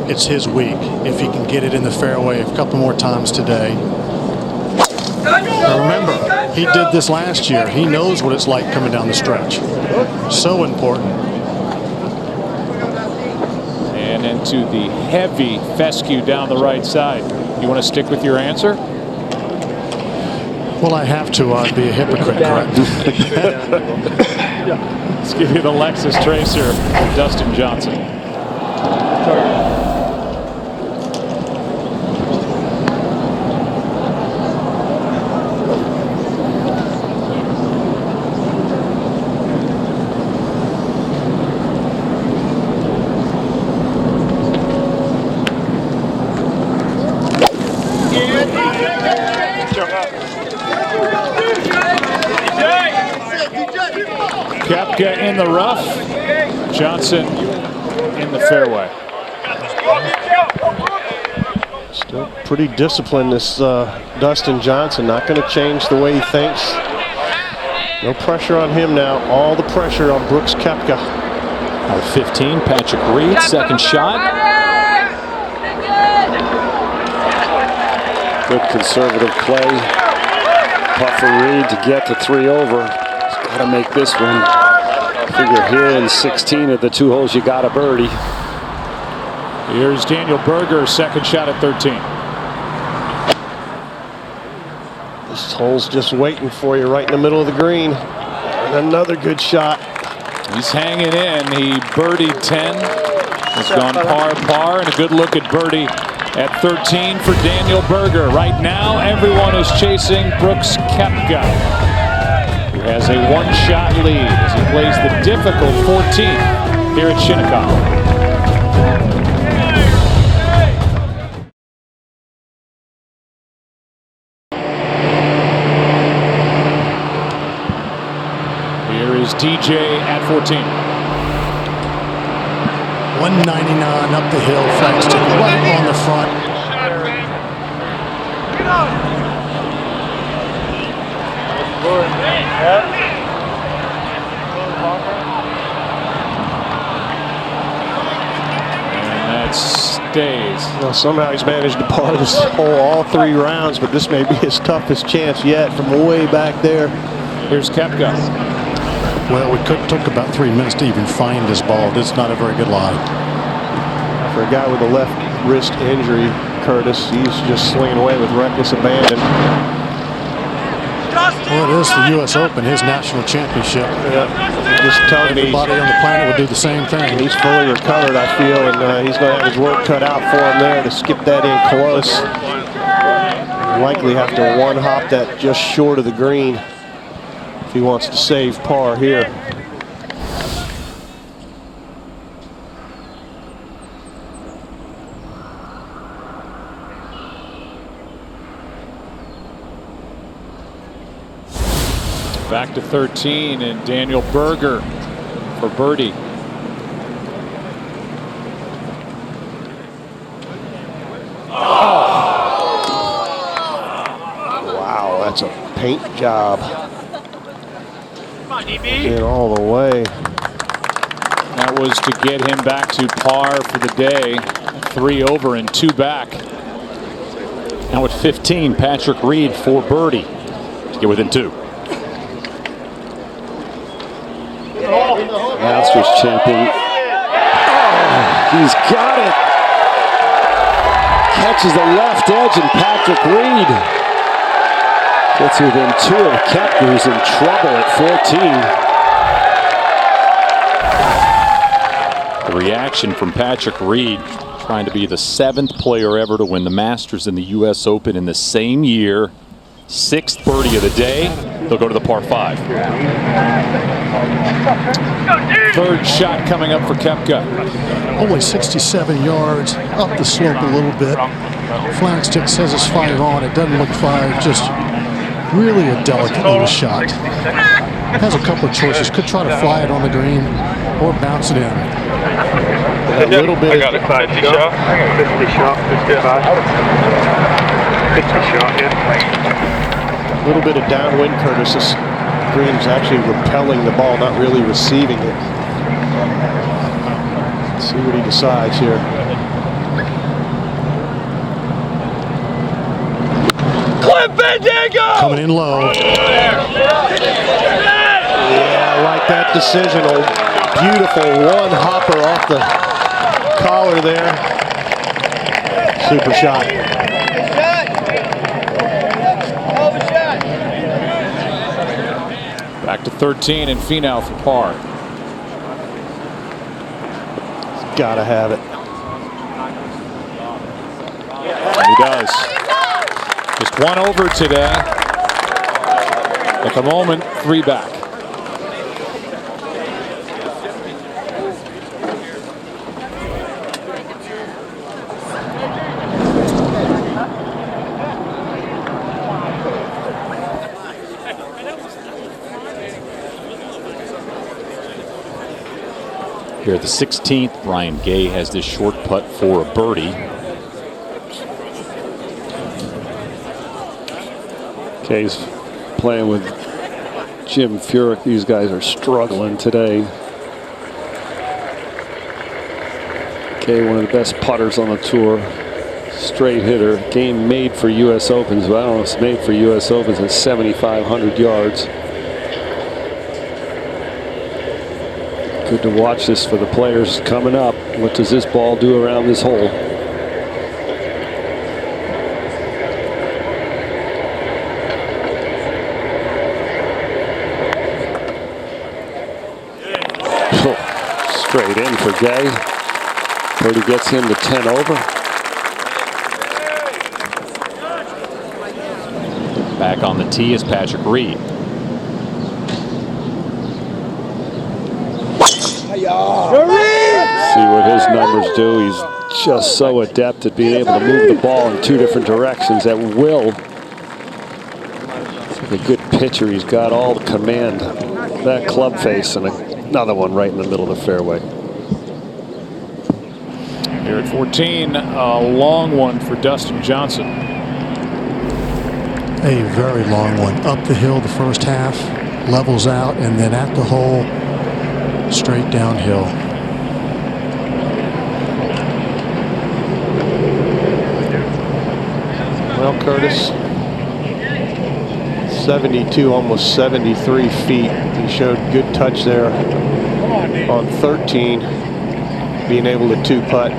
it's his week. If he can get it in the fairway a couple more times today. Now remember, he did this last year. He knows what it's like coming down the stretch. So important. And into the heavy fescue down the right side. You want to stick with your answer? Well, I have to. I'd be a hypocrite, correct? Let's give you the Lexus Tracer with Dustin Johnson. Koepka in the rough, Johnson in the fairway. Still pretty disciplined, this Dustin Johnson. Not going to change the way he thinks. No pressure on him now. All the pressure on Brooks Koepka. Out of 15, Patrick Reed, second shot. Good conservative play. Puffer Reed to get to 3 over. He's got to make this one. Figure here in 16 of the 2 holes, you got a birdie. Here's Daniel Berger, second shot at 13. This hole's just waiting for you right in the middle of the green. And another good shot. He's hanging in. He birdied 10. Has gone par, and a good look at birdie at 13 for Daniel Berger. Right now, everyone is chasing Brooks Koepka, who has a 1-shot lead as he plays the difficult 14th here at Shinnecock. Here is DJ at 14. 199 up the hill, flagstick right on the front. And that stays. Well, somehow he's managed to par this hole all 3 rounds, but this may be his toughest chance yet from way back there. Here's Koepka. Well, it took about 3 minutes to even find this ball. This is not a very good lie. For a guy with a left wrist injury, Curtis, he's just swinging away with reckless abandon. Well, it is the U.S. Open, his national championship. Yeah, just telling me everybody on the planet would do the same thing. He's fully recovered, I feel, and he's going to have his work cut out for him there to skip that in close. Likely have to one-hop that just short of the green if he wants to save par here. Back to 13 and Daniel Berger for birdie. Wow, that's a paint job. In all the way. That was to get him back to par for the day. 3 over and 2 back. Now at 15, Patrick Reed for birdie to get within 2. Masters champion. Oh, he's got it. Catches the left edge, and Patrick Reed gets within 2 of Koepka, who's in trouble at 14. The reaction from Patrick Reed, trying to be the 7th player ever to win the Masters in the U.S. Open in the same year. 6th birdie of the day. They'll go to the par 5. 3rd shot coming up for Koepka. Only 67 yards up the slope a little bit. Flagstick says it's 5 on. It doesn't look 5. Just really a delicate little shot. Has a couple of choices. Could try to fly it on the green or bounce it in. A little bit. I got a 50 shot. 50 shot, 55. 50 shot, yeah. A little bit of downwind, Curtis. This green's actually repelling the ball, not really receiving it. Let's see what he decides here. Clip Bendigo! Coming in low. Yeah, I like that decision. A beautiful one hopper off the collar there. Super shot. 13 and Finau for par. Gotta have it. And he does. Just one over today. At the moment, 3 back. Here at the 16th, Brian Gay has this short putt for a birdie. Kay's playing with Jim Furyk. These guys are struggling today. Kay, one of the best putters on the tour. Straight hitter. Game made for U.S. Opens, but I don't know if it's made for U.S. Opens at 7,500 yards. Good to watch this for the players coming up. What does this ball do around this hole? Straight in for Gay. Birdie gets him to 10 over. Back on the tee is Patrick Reed. See what his numbers do. He's just so adept at being able to move the ball in 2 different directions at will. He's like a good pitcher. He's got all the command. That club face and another one right in the middle of the fairway. Here at 14, a long one for Dustin Johnson. A very long one. Up the hill the first half, levels out, and then at the hole, straight downhill. Well, Curtis, 72, almost 73 feet. He showed good touch there on 13, being able to 2-putt.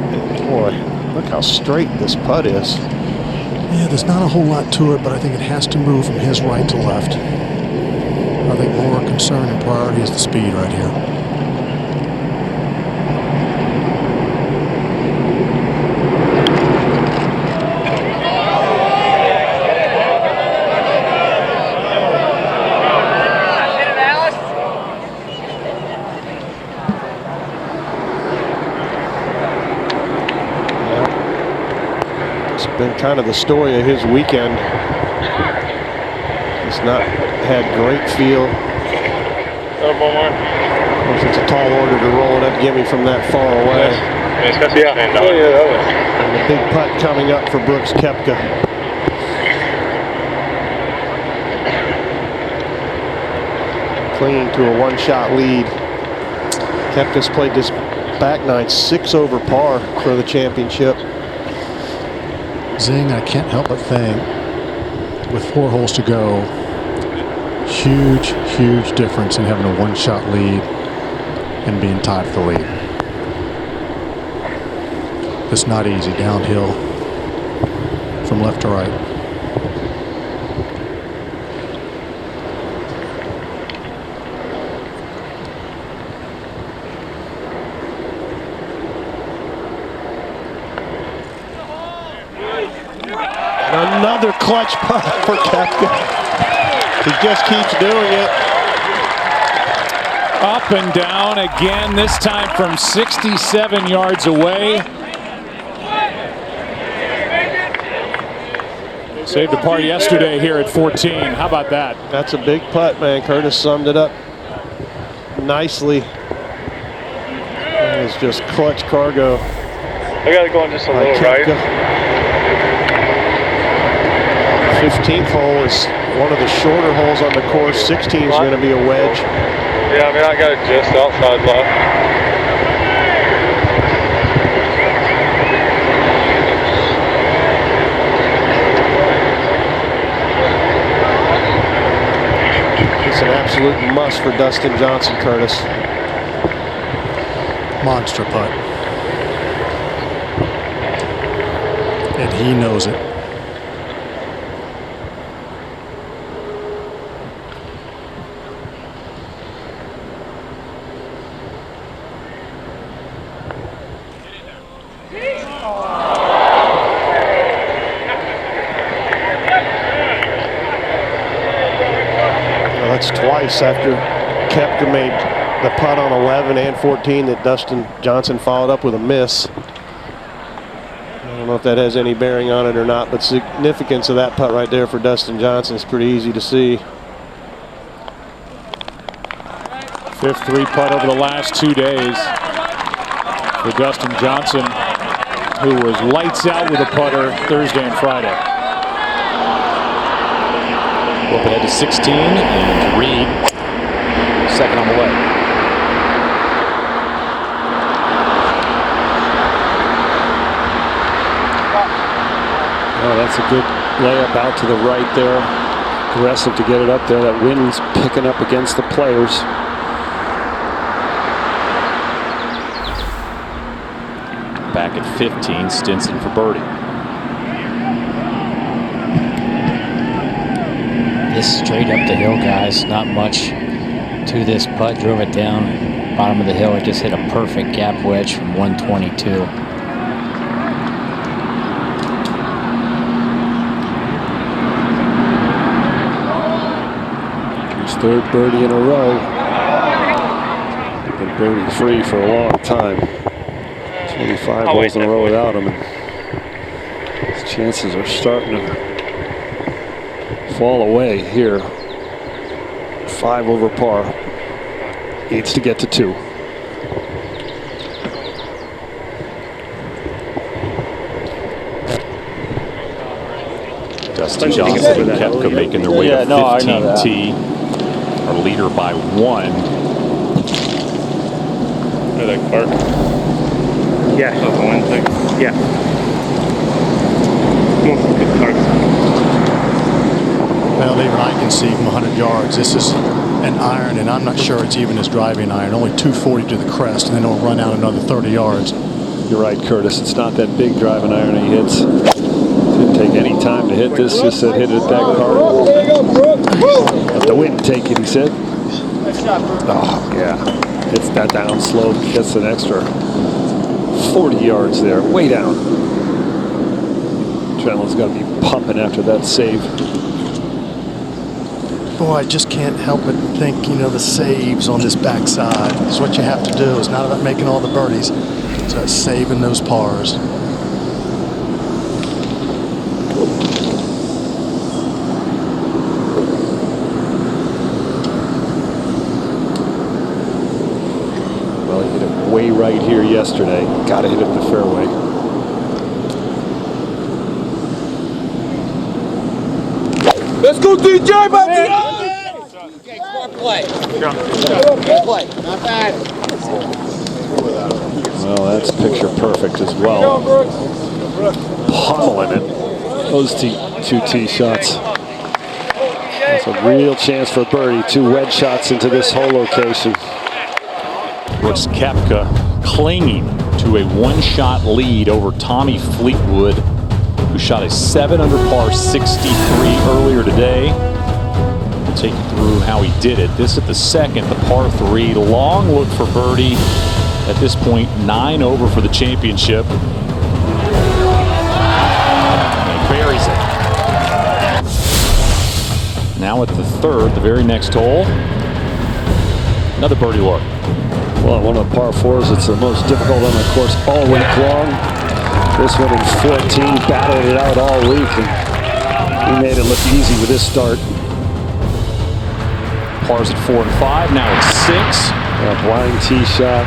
Boy, look how straight this putt is. Yeah, there's not a whole lot to it, but I think it has to move from his right to left. I think more concern and priority is the speed right here. Been kind of the story of his weekend. He's not had great feel. Of course, it's a tall order to roll it up Gimme from that far away. And the big putt coming up for Brooks Koepka. Clinging to a 1-shot lead. Koepka's played this back nine 6 over par for the championship. Zing, I can't help but think, with 4 holes to go, huge, huge difference in having a 1-shot lead and being tied for the lead. It's not easy downhill from left to right. Another clutch putt for Koepka. He just keeps doing it. Up and down again, this time from 67 yards away. Saved a par yesterday here at 14. How about that? That's a big putt, man. Curtis summed it up nicely. It's just clutch cargo. I got it going just a little right. 15th hole is one of the shorter holes on the course. 16 is going to be a wedge. Yeah, I mean, I got it just outside left. It's an absolute must for Dustin Johnson, Curtis. Monster putt. And he knows it. chance twice after Koepka made the putt on 11 and 14 that Dustin Johnson followed up with a miss. I don't know if that has any bearing on it or not, but significance of that putt right there for Dustin Johnson is pretty easy to see. Fifth 3-putt over the last 2 days for Dustin Johnson, who was lights out with a putter Thursday and Friday. Up ahead to 16, and Reed, second on the way. Oh, that's a good layup out to the right there. Aggressive to get it up there. That wind's picking up against the players. Back at 15, Stinson for birdie. This straight up the hill, guys. Not much to this putt. Drove it down bottom of the hill. It just hit a perfect gap wedge from 122. His third birdie in a row. Been birdie free for a long time. 25 holes in a row without him. And his chances are starting to fall away here. 5 over par. Needs to get to 2. Dustin Johnson and Koepka making their way to 15 tee. Our leader by 1. Know that Clark? Yeah. That's the wind thing? Yeah. Come on, good Clark. Well, even I can see from 100 yards. This is an iron, and I'm not sure it's even his driving iron. Only 240 to the crest, and then it'll run out another 30 yards. You're right, Curtis. It's not that big driving iron he hits. Didn't take any time to hit this. Just said hit it that car. Let the wind take it, he said. Oh, yeah. Hits that down slope. Gets an extra 40 yards there. Way down. Trentland's got to be pumping after that save. Boy, I just can't help but think, you know, the saves on this backside is what you have to do. It's not about making all the birdies. It's about saving those pars. Well, he hit it way right here yesterday. Got to hit it the fairway. Let's go, DJ, baby! Okay, smart play. Good play. Not bad. Well, that's picture perfect as well. Pummeling it. Those 2 tee shots. That's a real chance for birdie. 2 wedge shots into this hole location. Brooks Koepka clinging to a 1-shot lead over Tommy Fleetwood, who shot a 7 under par 63 earlier today. We'll take you through how he did it. This at the second, the par 3, long look for birdie. At this point, 9 over for the championship. And he buries it. Now at the third, the very next hole, another birdie look. Well, one of the par 4s, it's the most difficult on the course all week long. This one in 14, battled it out all week, and he made it look easy with this start. Pars at 4 and 5, now it's 6. A blind tee shot.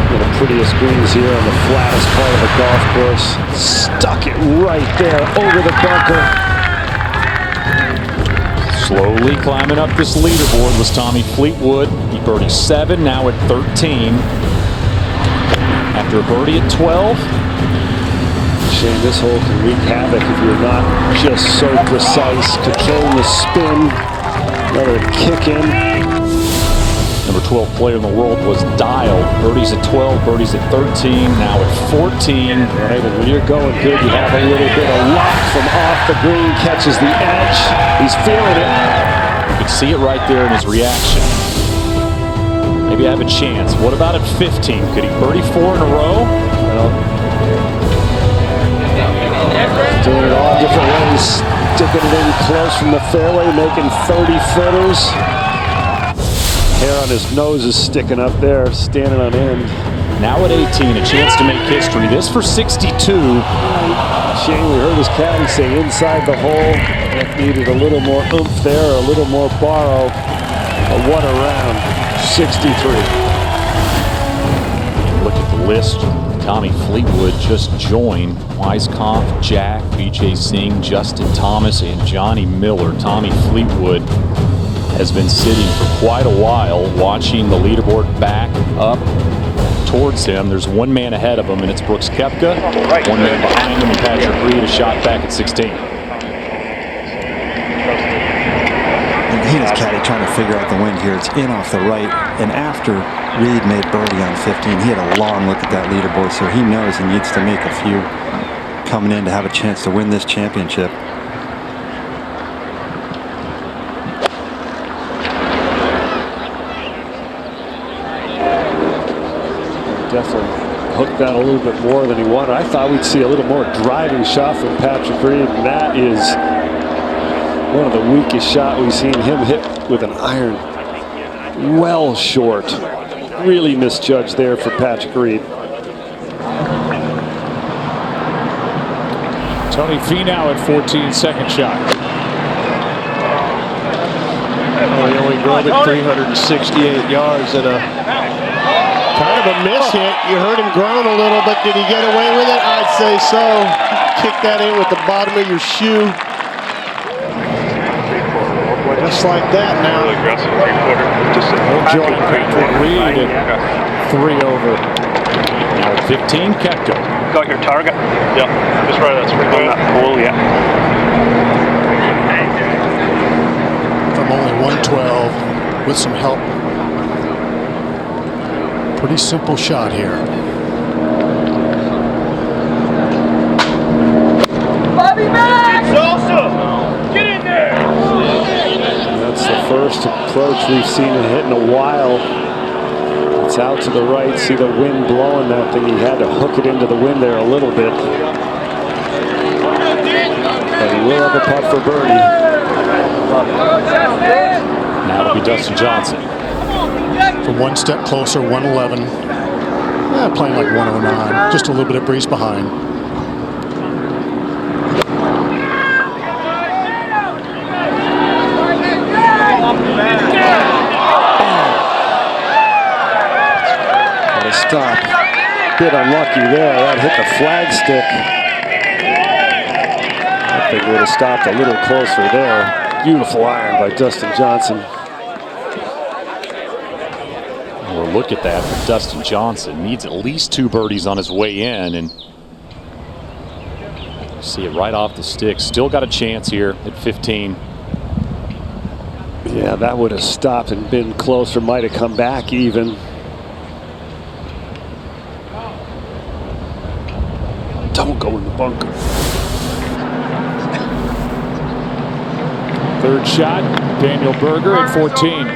One of the prettiest greens here on the flattest part of the golf course. Stuck it right there over the bunker. Slowly climbing up this leaderboard was Tommy Fleetwood. He birdied 7, now at 13. After a birdie at 12. Shane, this hole can wreak havoc if you're not just so precise. Controlling the spin. Another kick in. Number 12 player in the world was dialed. Birdies at 12, birdies at 13, now at 14. Right, and when you're going good, you have a little bit of luck from off the green, catches the edge. He's feeling it. You can see it right there in his reaction. Maybe I have a chance. What about at 15? Could he birdie 4 in a row? Well, doing it all different ways. Sticking it in close from the fairway, making 30-footers. Hair on his nose is sticking up there, standing on end. Now at 18, a chance to make history. This for 62. Shane, we heard his caddy say inside the hole. That needed a little more oomph there, a little more borrow. But what a round, 63. Look at the list. Tommy Fleetwood just joined. Weiskopf, Jack, Vijay Singh, Justin Thomas, and Johnny Miller. Tommy Fleetwood has been sitting for quite a while, watching the leaderboard back up towards him. There's one man ahead of him, and it's Brooks Koepka. One man behind him, and Patrick Reed, a shot back at 16. And he and his caddy trying to figure out the wind here. It's in off the right, and after Reed made birdie on 15, he had a long look at that leaderboard, so he knows he needs to make a few coming in to have a chance to win this championship. Definitely hooked that a little bit more than he wanted. I thought we'd see a little more driving shot from Patrick Reed, and that is one of the weakest shots we've seen him hit with an iron. Well short. Really misjudged there for Patrick Reed. Tony Finau at 14, second shot. Oh, he only drove it 368 yards in a kind of a miss hit. You heard him groan a little, but did he get away with it? I'd say so. Kick that in with the bottom of your shoe. Just like that now. Really aggressive three-quarter. Join Patrick Reed at 3 over. Now at 15, Koepka. Got your target? Yeah. Just right on that pole, yeah. From only 112 with some help. Pretty simple shot here. Bobby Mack! Salsa! Get in there! That's the first approach we've seen it hit in a while. It's out to the right. See the wind blowing that thing. He had to hook it into the wind there a little bit. But he will have a putt for birdie. Now it'll be Dustin Johnson. From one step closer, 111. Playing like 109. Just a little bit of breeze behind. What a stop. Bit unlucky there. That hit the flagstick. I think would have stopped a little closer there. Beautiful iron by Dustin Johnson. Well, look at that for Dustin Johnson. Needs at least 2 birdies on his way in, and see it right off the stick. Still got a chance here at 15. Yeah, that would have stopped and been closer. Might have come back even. Don't go in the bunker. Third shot, Daniel Berger at 14.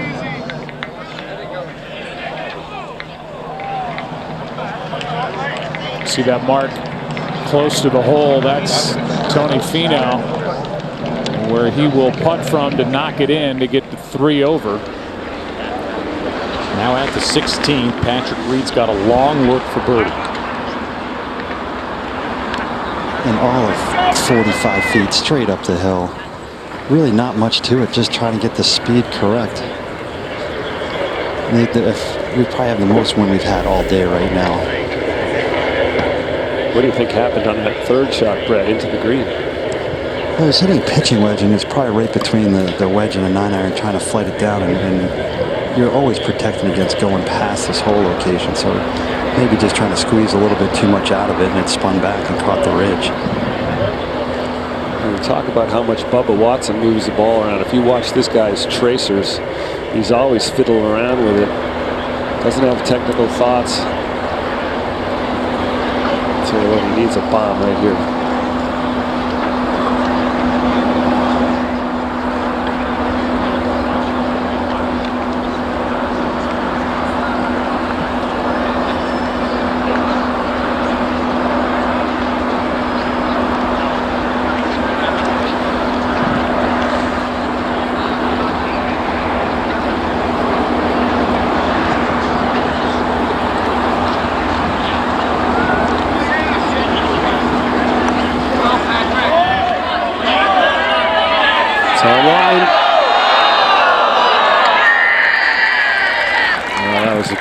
See that mark close to the hole. That's Tony Finau, where he will putt from to knock it in to get the 3 over. Now at the 16th, Patrick Reed's got a long look for birdie. And all of 45 feet straight up the hill. Really not much to it, just trying to get the speed correct. We probably have the most wind we've had all day right now. What do you think happened on that third shot, Brett, into the green? Well, he was hitting a pitching wedge, and it's probably right between the wedge and the 9-iron, trying to flight it down, and you're always protecting against going past this hole location, so maybe just trying to squeeze a little bit too much out of it, and it spun back and caught the ridge. And we talk about how much Bubba Watson moves the ball around. If you watch this guy's tracers, he's always fiddling around with it. Doesn't have technical thoughts. Tell you what, he needs a bomb right here.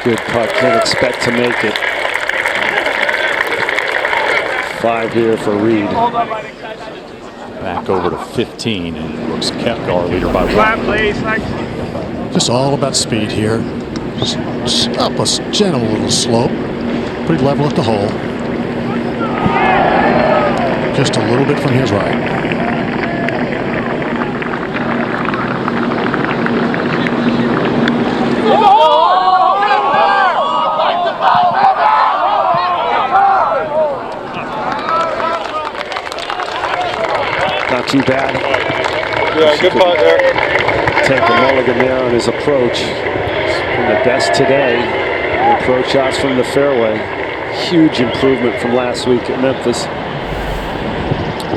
Good putt, can't expect to make it. 5 here for Reed. Back over to 15, and Brooks Koepka, our leader by 1. Just all about speed here. Just up a gentle little slope. Pretty level at the hole. Just a little bit from his right. Not too bad. Yeah, good putt there. Take a mulligan there on his approach. From the best today. The approach shots from the fairway. Huge improvement from last week at Memphis.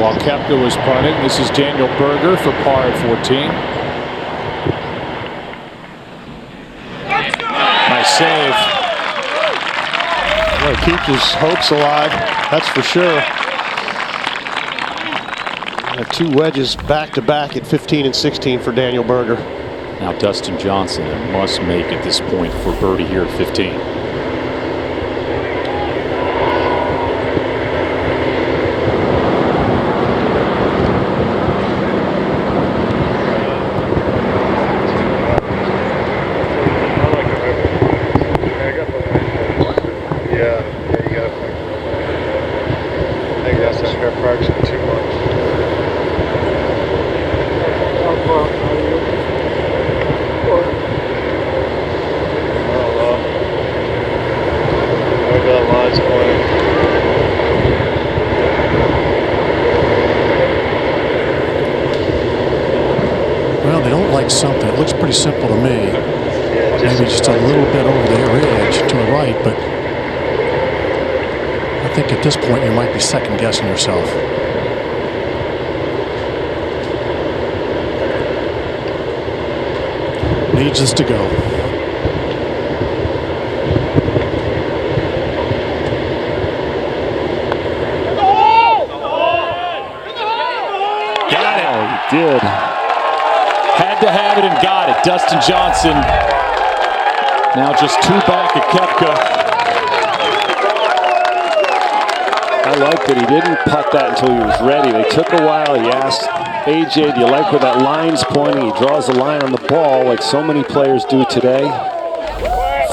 While Koepka was putting, this is Daniel Berger for par at 14. Nice save. Well, keep his hopes alive, that's for sure. Two wedges back-to-back at 15 and 16 for Daniel Berger. Now Dustin Johnson must make at this point for birdie here at 15. Well, they don't like something. It looks pretty simple to me. Maybe just a little bit over their edge to the right, but I think at this point you might be second guessing yourself. Needs us to go. Did. Had to have it and got it. Dustin Johnson now just 2 back at Koepka. I like that he didn't putt that until he was ready. They took a while. He asked AJ, do you like where that line's pointing? He draws the line on the ball like so many players do today.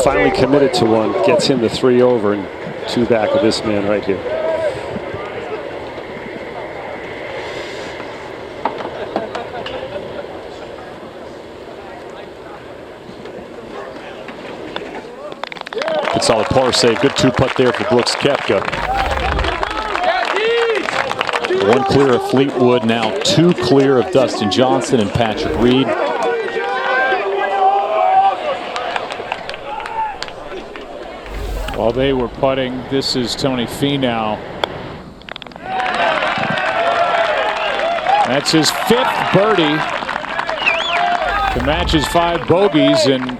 Finally committed to one. Gets him to 3 over and 2 back of this man right here. Good solid par save. Good 2-putt there for Brooks Koepka. 1 clear of Fleetwood, now 2 clear of Dustin Johnson and Patrick Reed. While they were putting, this is Tony Finau. That's his 5th birdie to match his 5 bogeys, and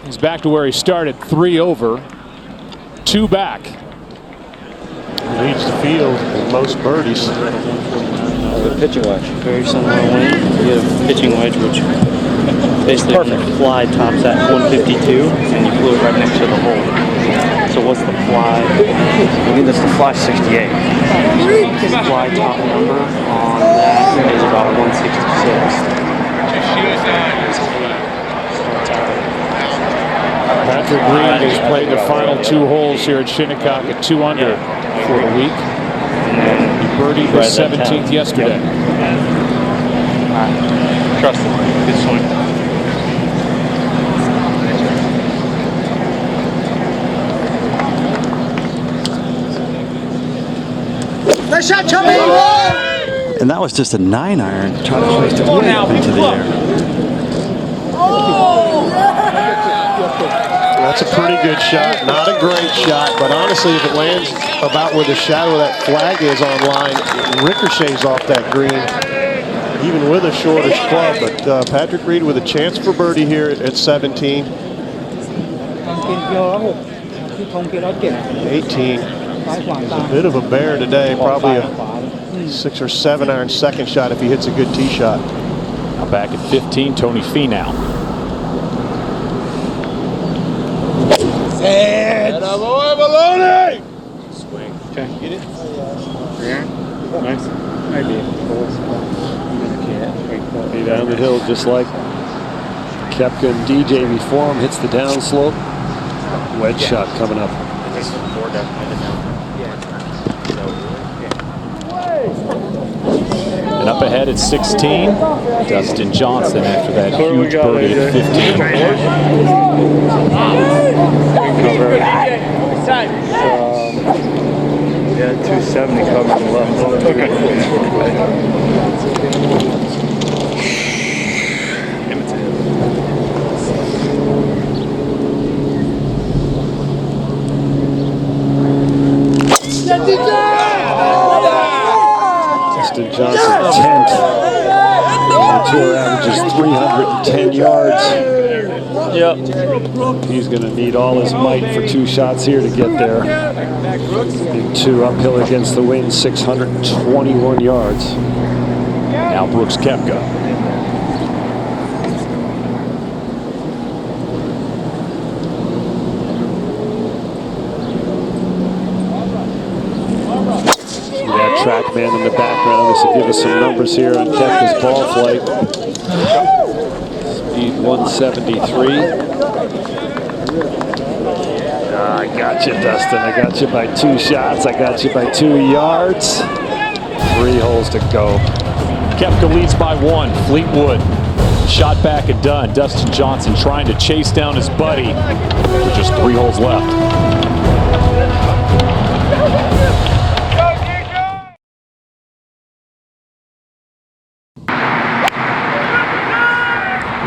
he's back to where he started, 3 over, 2 back. Leads the field with most birdies. The pitching wedge. Very similar to Wayne. You had a pitching wedge, which basically perfect. Fly tops at 152, and you flew it right next to the hole. So what's the fly? I think that's the fly 68. The fly top number on that is about 166. Patrick Reed has played the final 2 holes here at Shinnecock at 2 under for the week. He birdied the 17th yesterday. Trust him. Good swing. Nice shot, Chubby! And that was just a 9-iron. Trying to hoist it way up into the air. That's a pretty good shot. Not a great shot, but honestly, if it lands about where the shadow of that flag is on line, it ricochets off that green, even with a shortish club. But Patrick Reed with a chance for birdie here at 17. 18. He's a bit of a bear today. Probably a 6 or 7 iron second shot if he hits a good tee shot. Now back at 15, Tony Finau. his head. Boy, Maloney! Swing. Okay. Get it. Nice. Maybe. Be down the hill just like Koepka and DJ before him. Hits the downslope. Wedge shot coming up. And up ahead at 16, Dustin Johnson after that huge birdie at 15. Yeah, 270 covering left. Okay. Dustin Johnson, 10th. The tour averages 310 yards. Yep. He's going to need all his might for 2 shots here to get there. Big 2 uphill against the wind, 621 yards. Now Brooks Koepka. Track man in the background. This will give us some numbers here on Koepka's ball flight. Speed 173. I got you, Dustin. I got you by 2 shots. I got you by 2 yards. 3 holes to go. Koepka leads by 1. Fleetwood shot back and done. Dustin Johnson trying to chase down his buddy with just 3 holes left.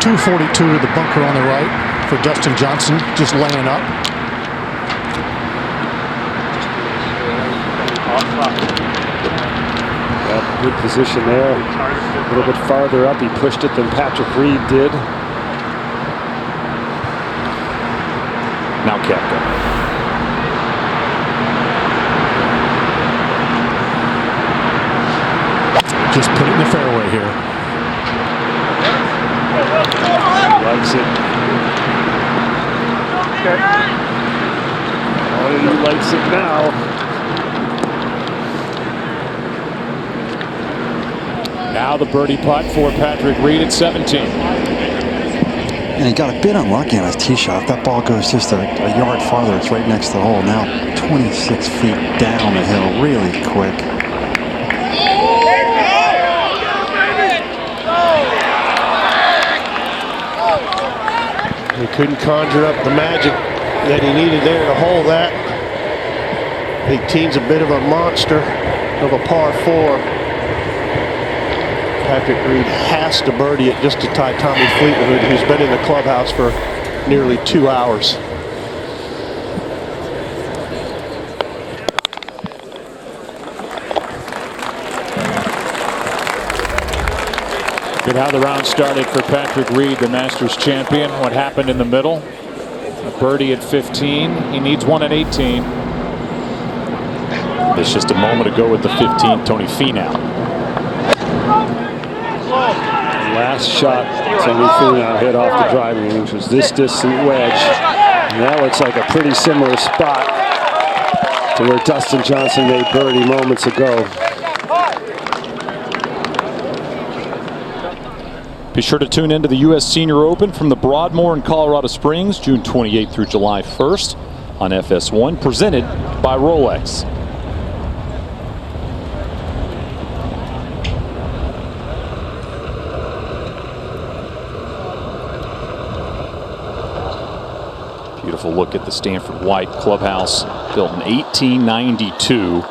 .242, the bunker on the right for Dustin Johnson, just laying up. Got good position there. A little bit farther up, he pushed it than Patrick Reed did. Now Koepka. Just put it in the fairway here. Likes it. Oh, he likes it now. Now the birdie putt for Patrick Reed at 17. And he got a bit unlucky on his tee shot. If that ball goes just a yard farther, it's right next to the hole. Now 26 feet down the hill, really quick. He couldn't conjure up the magic that he needed there to hold that. 18's a bit of a monster of a par 4. Patrick Reed has to birdie it just to tie Tommy Fleetwood, who's been in the clubhouse for nearly 2 hours. Good how the round started for Patrick Reed, the Masters champion. What happened in the middle? A birdie at 15. He needs one at 18. This just a moment ago with the 15, Tony Finau. Last shot, Tony Finau hit off the driving range was this distant wedge. And that looks like a pretty similar spot to where Dustin Johnson made birdie moments ago. Be sure to tune into the U.S. Senior Open from the Broadmoor in Colorado Springs, June 28th through July 1st on FS1, presented by Rolex. Beautiful look at the Stanford White Clubhouse, built in 1892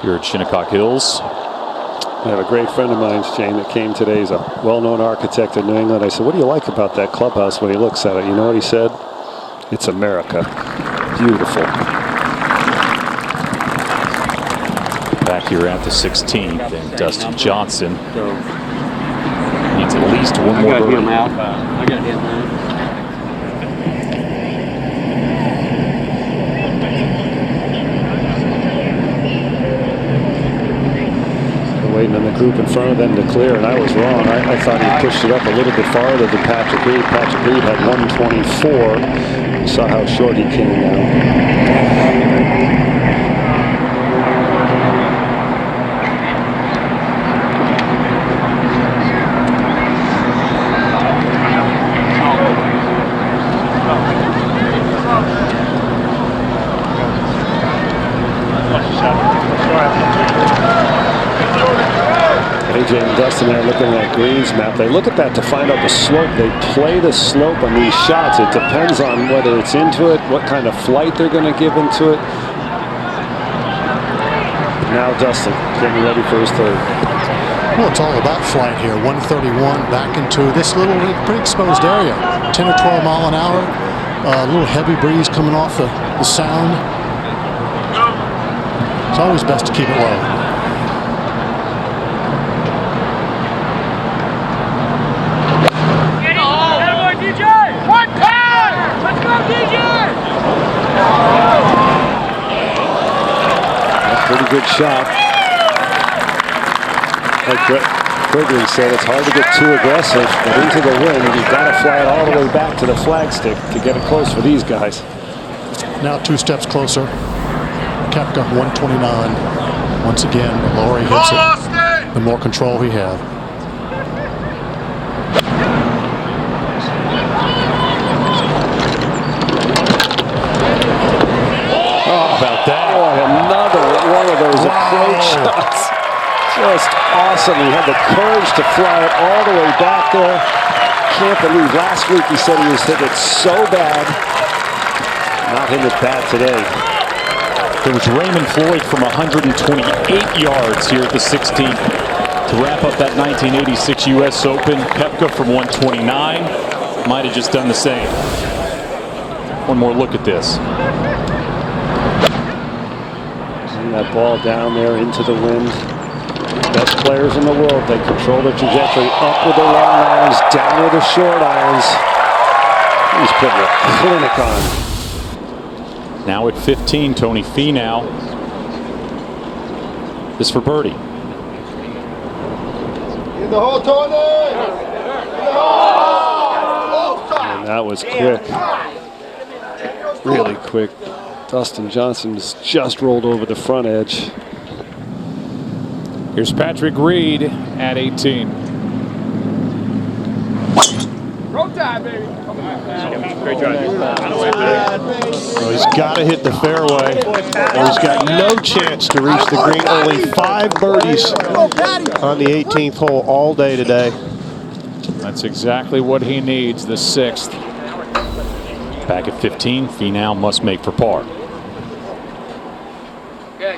here at Shinnecock Hills. I have a great friend of mine, Shane, that came today. He's a well-known architect in New England. I said, what do you like about that clubhouse when he looks at it? You know what he said? It's America. Beautiful. Back here at the 16th, and Dustin Johnson needs at least one more birdie. I got him out. Waiting and the group in front of them to clear, and I was wrong. I thought he pushed it up a little bit farther than Patrick Reed. Patrick Reed had 124. You saw how short he came now. AJ and Dustin are looking at Green's map. They look at that to find out the slope. They play the slope on these shots. It depends on whether it's into it, what kind of flight they're going to give into it. Now Dustin getting ready for his third. Well, it's all about flight here. 131 back into this little pretty exposed area. 10 or 12 mile an hour. A little heavy breeze coming off the sound. It's always best to keep it low. Pretty good shot. Like Quigley said, it's hard to get too aggressive, but into the wind, you've got to fly it all the way back to the flagstick to get it close for these guys. Now 2 steps closer. Koepka 129. Once again, the lower he hits it, the more control he has. About that. Oh, another one of those approach shots. Just awesome. He had the courage to fly it all the way back there. Can't believe last week he said he was hitting it so bad. Not hitting it bad today. There was Raymond Floyd from 128 yards here at the 16th to wrap up that 1986 U.S. Open. Koepka from 129 might have just done the same. One more look at this. That ball down there into the wind. Best players in the world. They control the trajectory up with the long irons, down with the short irons. He's putting a clinic on. Now at 15, Tony Finau. This for birdie. In the hole, Tony! And that was quick. Really quick. Dustin Johnson's just rolled over the front edge. Here's Patrick Reed at 18. Roll tide, baby. Great drive. Well, he's got to hit the fairway, or he's got no chance to reach the green. Only 5 birdies on the 18th hole all day today. That's exactly what he needs, the 6th. Back at 15, Finau must make for par.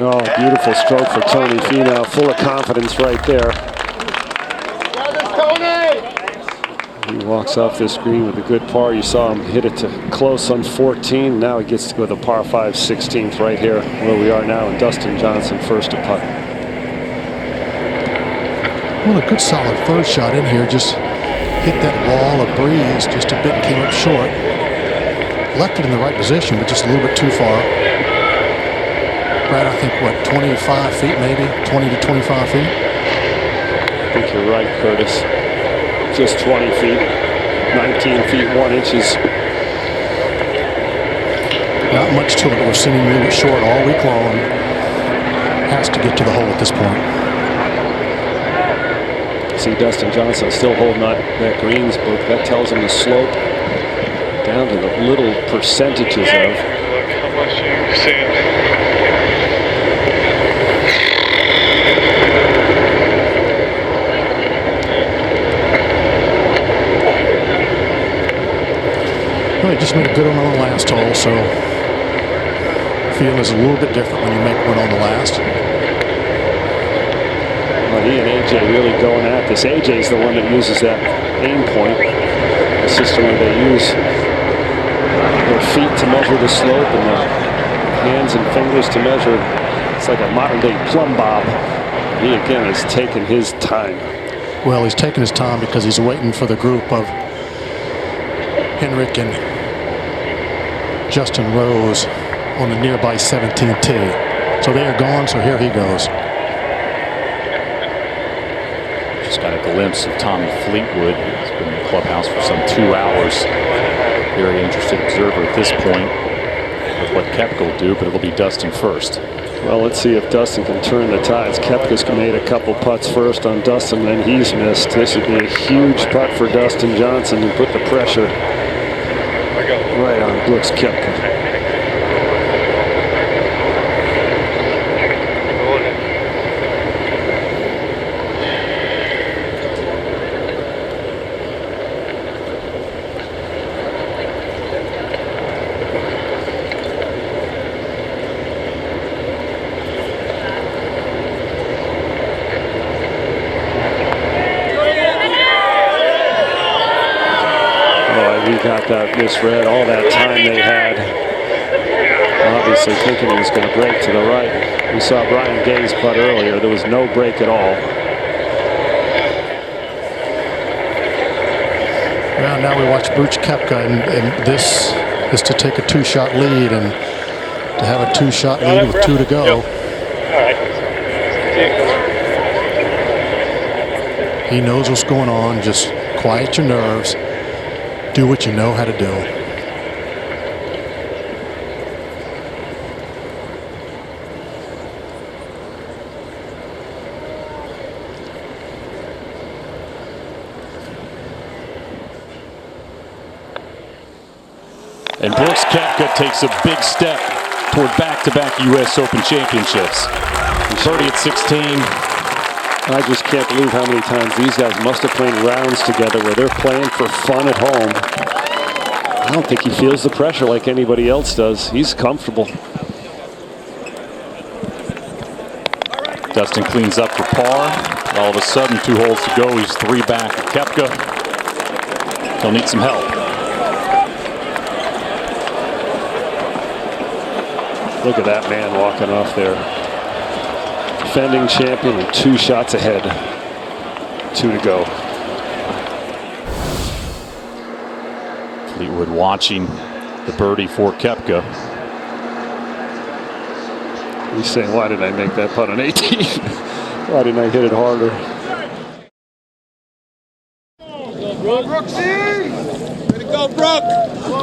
Oh, beautiful stroke for Tony Finau. Full of confidence right there. He walks off this green with a good par. You saw him hit it to close on 14. Now he gets to go to the par 5 16th right here where we are now. And Dustin Johnson first to putt. Well, a good solid third shot in here. Just hit that wall of breeze just a bit and came up short. Left it in the right position, but just a little bit too far. Right, I think, what, 25 feet maybe? 20 to 25 feet? I think you're right, Curtis. Just 20 feet. 19 feet, 1 inches. Not much to it. We're seeing him leave it short all week long. Has to get to the hole at this point. See Dustin Johnson still holding on that greens book. That tells him the slope down to the little percentages of. How much you see? Well, he just made a good one on the last hole, so feel is a little bit different when you make one on the last. Well, he and AJ really going at this. AJ's the one that uses that aim point, the system where they use their feet to measure the slope and the hands and fingers to measure. It's like a modern day plumb bob. He again has taken his time. Well, he's taking his time because he's waiting for the group of Henrik and Justin Rose on the nearby 17th tee. So they are gone, so here he goes. Just got a glimpse of Tommy Fleetwood. He's been in the clubhouse for some 2 hours. Very interested observer at this point with what Koepka will do, but it'll be Dustin first. Well, let's see if Dustin can turn the tides. Koepka's made a couple putts first on Dustin, then he's missed. This would be a huge putt for Dustin Johnson to put the pressure right on Brooks Koepka. Got that misread all that time they had. Obviously thinking he was going to break to the right. We saw Brian Gay's putt earlier. There was no break at all. Well, now we watch Brooks Koepka, and this is to take a 2-shot lead, and to have a 2-shot lead with 2 to go. He knows what's going on. Just quiet your nerves. Do what you know how to do. And Brooks Koepka takes a big step toward back-to-back U.S. Open championships. Birdie at 16. I just can't believe how many times these guys must have played rounds together where they're playing for fun at home. I don't think he feels the pressure like anybody else does. He's comfortable. Dustin cleans up for par. All of a sudden, 2 holes to go. He's 3 back at Koepka. He'll need some help. Look at that man walking off there. Defending champion and 2 shots ahead. 2 to go. Fleetwood watching the birdie for Koepka. He's saying, why did I make that putt on 18? Why didn't I hit it harder?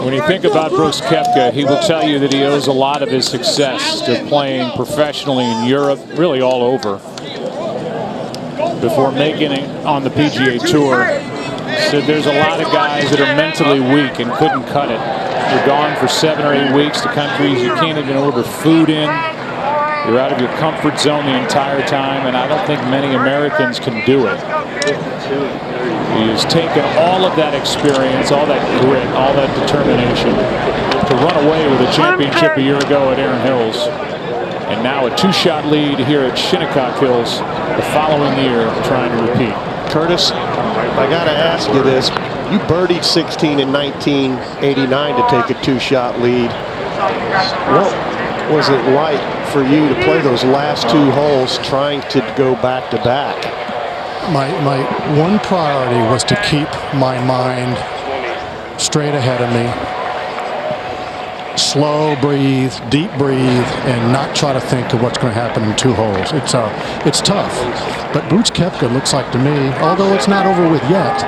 When you think about Brooks Koepka, he will tell you that he owes a lot of his success to playing professionally in Europe, really all over, before making it on the PGA Tour. Said there's a lot of guys that are mentally weak and couldn't cut it. You're gone for 7 or 8 weeks to countries you can't even order food in. You're out of your comfort zone the entire time, and I don't think many Americans can do it. He has taken all of that experience, all that grit, all that determination to run away with a championship a year ago at Erin Hills. And now a 2-shot lead here at Shinnecock Hills the following year, trying to repeat. Curtis, I got to ask you this. You birdied 16 in 1989 to take a 2-shot lead. What was it like for you to play those last 2 holes trying to go back-to-back? My one priority was to keep my mind straight ahead of me. Slow breathe, deep breathe, and not try to think of what's going to happen in 2 holes. It's tough. But Brooks Koepka looks like to me, although it's not over with yet,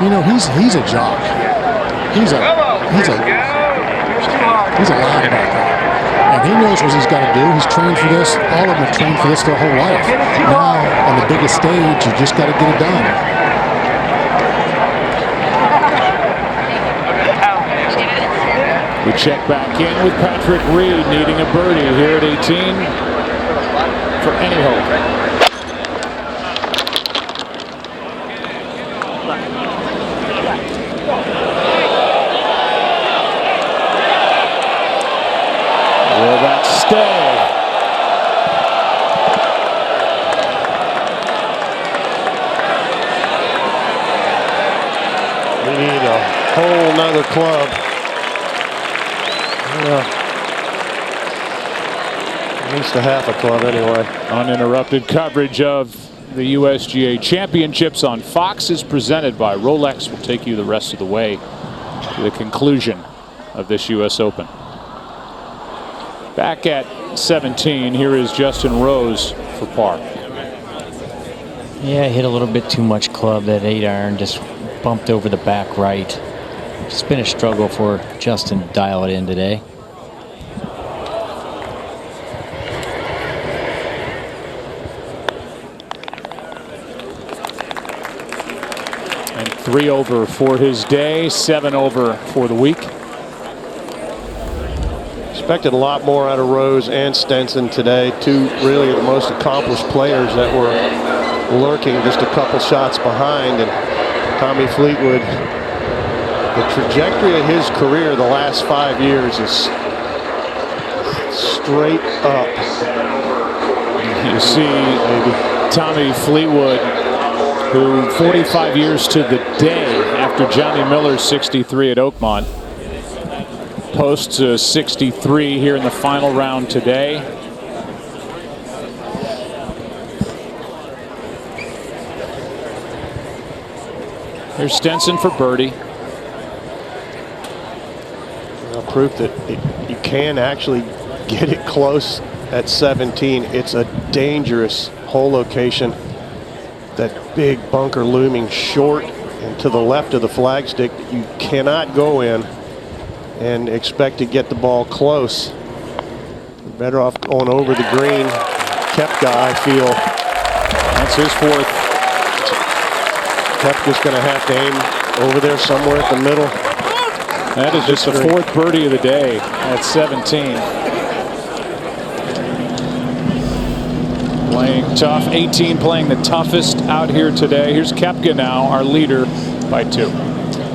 you know, he's a jock. He's a linebacker. And he knows what he's got to do. He's trained for this. All of them have trained for this their whole life. Now, on the biggest stage, you just got to get it done. We check back in with Patrick Reed needing a birdie here at 18 for any hope. Will that stay? We need a whole nother club. Yeah. At least a half a club anyway. Uninterrupted coverage of the USGA Championships on Fox is presented by Rolex. Will take you the rest of the way to the conclusion of this US Open. Back at 17, here is Justin Rose for par. Yeah, hit a little bit too much club. That 8-iron just bumped over the back right. It's been a struggle for Justin to dial it in today. And 3 over for his day, 7 over for the week. Expected a lot more out of Rose and Stenson today. Two really the most accomplished players that were lurking just a couple shots behind. And Tommy Fleetwood, the trajectory of his career the last 5 years is straight up. You see Tommy Fleetwood, who 45 years to the day after Johnny Miller's 63 at Oakmont, posts a 63 here in the final round today. Here's Stenson for birdie. Well, proof that you can actually get it close at 17. It's a dangerous hole location. That big bunker looming short and to the left of the flagstick. You cannot go in and expect to get the ball close. You're better off going over the green. Koepka, I feel. That's his 4th. Koepka's going to have to aim over there somewhere at the middle. That is just the 4th birdie of the day at 17. Playing tough. 18 playing the toughest out here today. Here's Koepka now, our leader, by 2.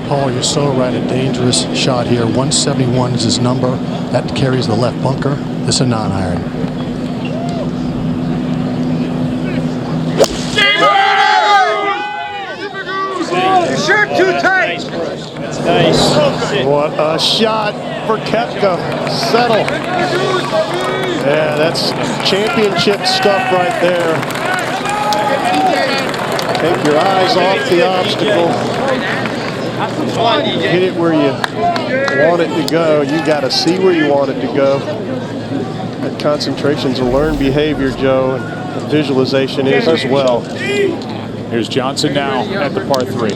Paul, you're so right. A dangerous shot here. 171 is his number. That carries the left bunker. This is a 9-iron. Shirt too tight. That's nice. What a shot for Koepka. Settle. Yeah, that's championship stuff right there. Take your eyes off the obstacle. Hit it where you want it to go. You got to see where you want it to go. That concentration's a learned behavior, Joe, and visualization is as well. Here's Johnson now at the par 3.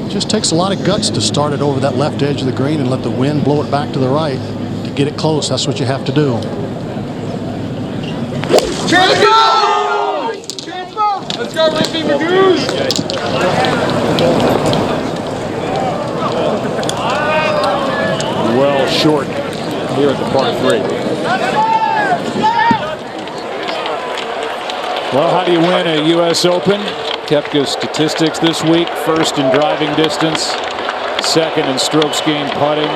Just takes a lot of guts to start it over that left edge of the green and let the wind blow it back to the right. To get it close, that's what you have to do. Let's go! Let's go, Ricky Magoose! Well short here at the par 3. Well, how do you win a U.S. Open? Koepka's statistics this week: 1st in driving distance, 2nd in strokes gained putting,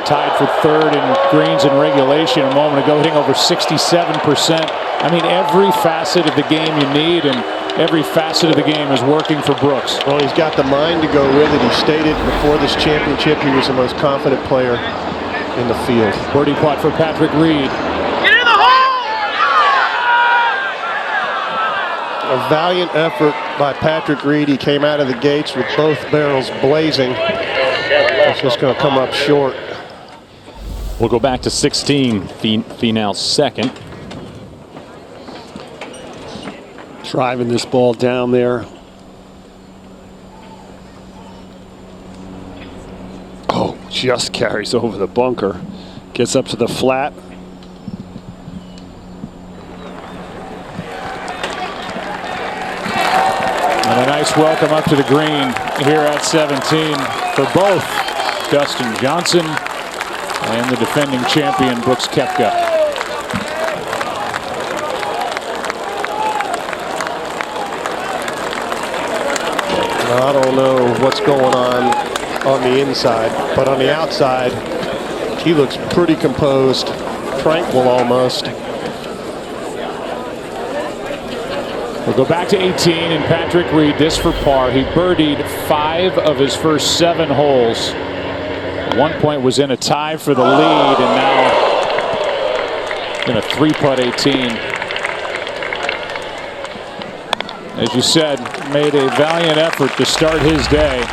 tied for 3rd in greens and regulation a moment ago, hitting over 67%. I mean, every facet of the game you need, and every facet of the game is working for Brooks. Well, he's got the mind to go with it. He stated before this championship he was the most confident player in the field. Birdie putt for Patrick Reed. Get in the hole! A valiant effort by Patrick Reed. He came out of the gates with both barrels blazing. It's just going to come up short. We'll go back to 16. Finau 2nd. Driving this ball down there. Oh, just carries over the bunker. Gets up to the flat. And a nice welcome up to the green here at 17 for both Dustin Johnson and the defending champion Brooks Koepka. I don't know what's going on the inside, but on the outside, he looks pretty composed, tranquil almost. We'll go back to 18 and Patrick Reed, this for par. He birdied 5 of his first 7 holes. At one point was in a tie for the lead, and now in a 3-putt 18. As you said, made a valiant effort to start his day.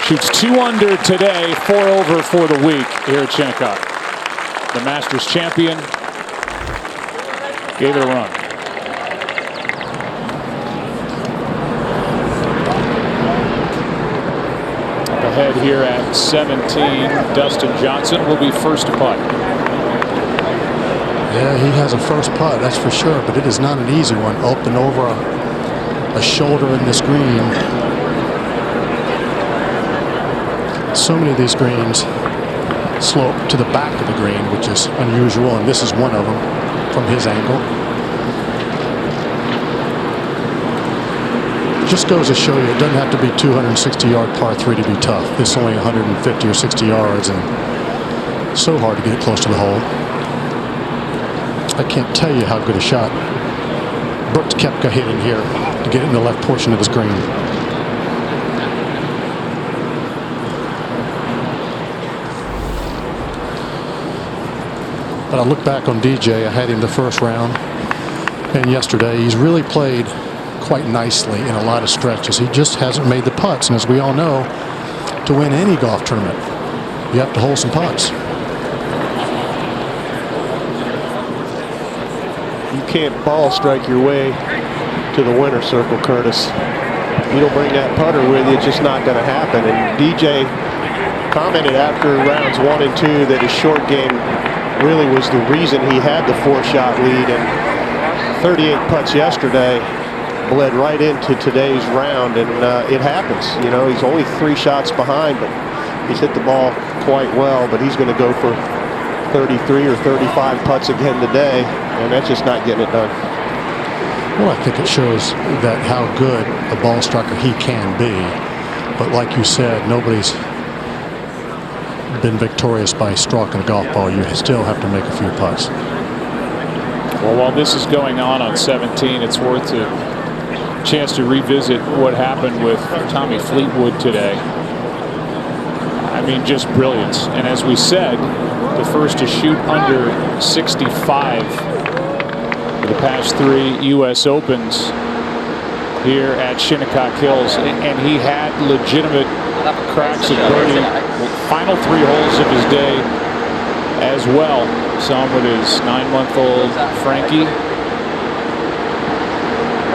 Shoots 2 under today, 4 over for the week here at Shinnecock. The Masters champion gave it a run. here at 17. Dustin Johnson will be first to putt. Yeah, he has a first putt, that's for sure, but it is not an easy one. Up and over a shoulder in this green. So many of these greens slope to the back of the green, which is unusual, and this is one of them from his angle. Just goes to show you it doesn't have to be 260-yard par 3 to be tough. This is only 150 or 60 yards, and so hard to get it close to the hole. I can't tell you how good a shot Brooks Koepka hit in here to get it in the left portion of the screen. But I look back on DJ. I had him the first round, and yesterday he's really played quite nicely in a lot of stretches. He just hasn't made the putts, and as we all know, to win any golf tournament, you have to hold some putts. You can't ball strike your way to the winner's circle, Curtis. You don't bring that putter with you, it's just not going to happen. And DJ commented after rounds 1 and 2 that his short game really was the reason he had the 4-shot lead, and 38 putts yesterday bled right into today's round, and it happens. You know, he's only 3 shots behind, but he's hit the ball quite well, but he's going to go for 33 or 35 putts again today, and that's just not getting it done. Well, I think it shows that how good a ball striker he can be. But like you said, nobody's been victorious by stroking a golf ball. You still have to make a few putts. Well, while this is going on 17, it's worth a chance to revisit what happened with Tommy Fleetwood today. I mean, just brilliance. And as we said, the first to shoot under 65 for the past 3 U.S. Opens here at Shinnecock Hills. And he had legitimate cracks at birdie the final 3 holes of his day as well. Saw him with his 9-month-old Frankie.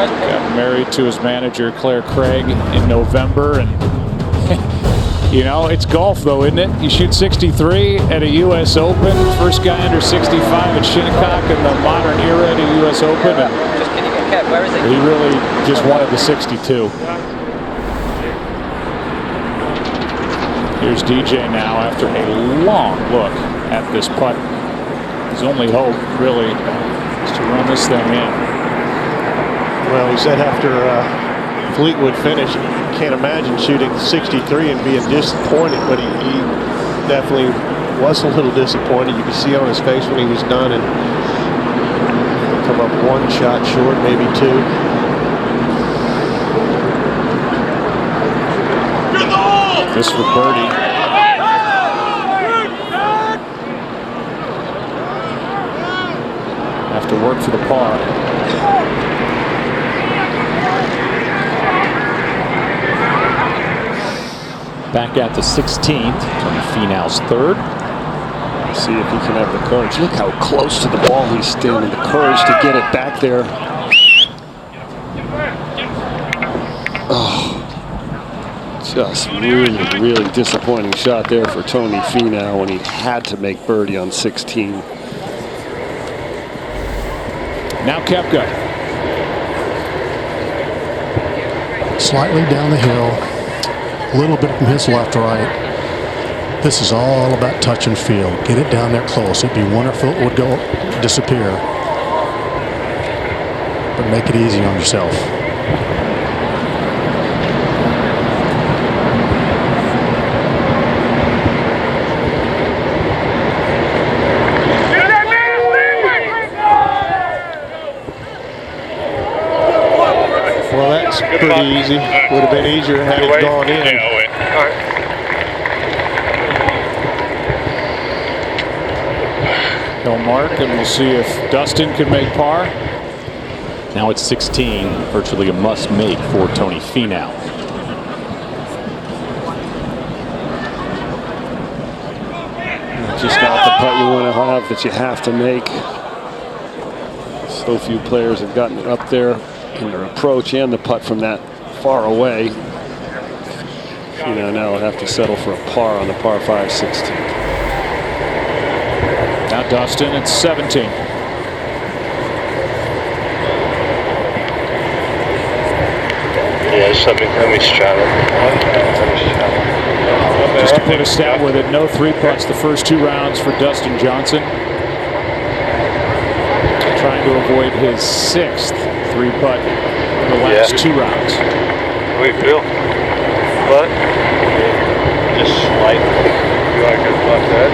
Got married to his manager, Claire Craig, in November. And you know, it's golf though, isn't it? You shoot 63 at a U.S. Open. First guy under 65 at Shinnecock in the modern era at a U.S. Open. And he really just wanted the 62. Here's DJ now after a long look at this putt. His only hope, really, is to run this thing in. Well, he said after Fleetwood finished, can't imagine shooting 63 and being disappointed, but he definitely was a little disappointed. You could see on his face when he was done, and come up 1 shot short, maybe 2. This for birdie. Have to work for the par. Back at the 16th, Tony Finau's 3rd. See if he can have the courage. Look how close to the ball he's standing. The courage to get it back there. Oh, just really, really disappointing shot there for Tony Finau when he had to make birdie on 16. Now Koepka. Slightly down the hill. A little bit from his left to right. This is all about touch and feel. Get it down there close. It'd be wonderful if it would go disappear. But make it easy on yourself. Well, that's pretty easy. Would have been easier had it gone in. He'll mark, and we'll see if Dustin can make par. Now it's 16, virtually a must-make for Tony Finau. Just not the putt you want to have that you have to make. So few players have gotten it up there in their approach and the putt from that far away. Now will have to settle for a par on the par 5 16th. Now Dustin at 17. Yeah, just let me straddle. Just to put a stat with it, no 3 putts the first 2 rounds for Dustin Johnson. Trying to avoid his 6th 3-putt in the last 2 rounds. How do you feel? What? Just slight. You want to go fuck that?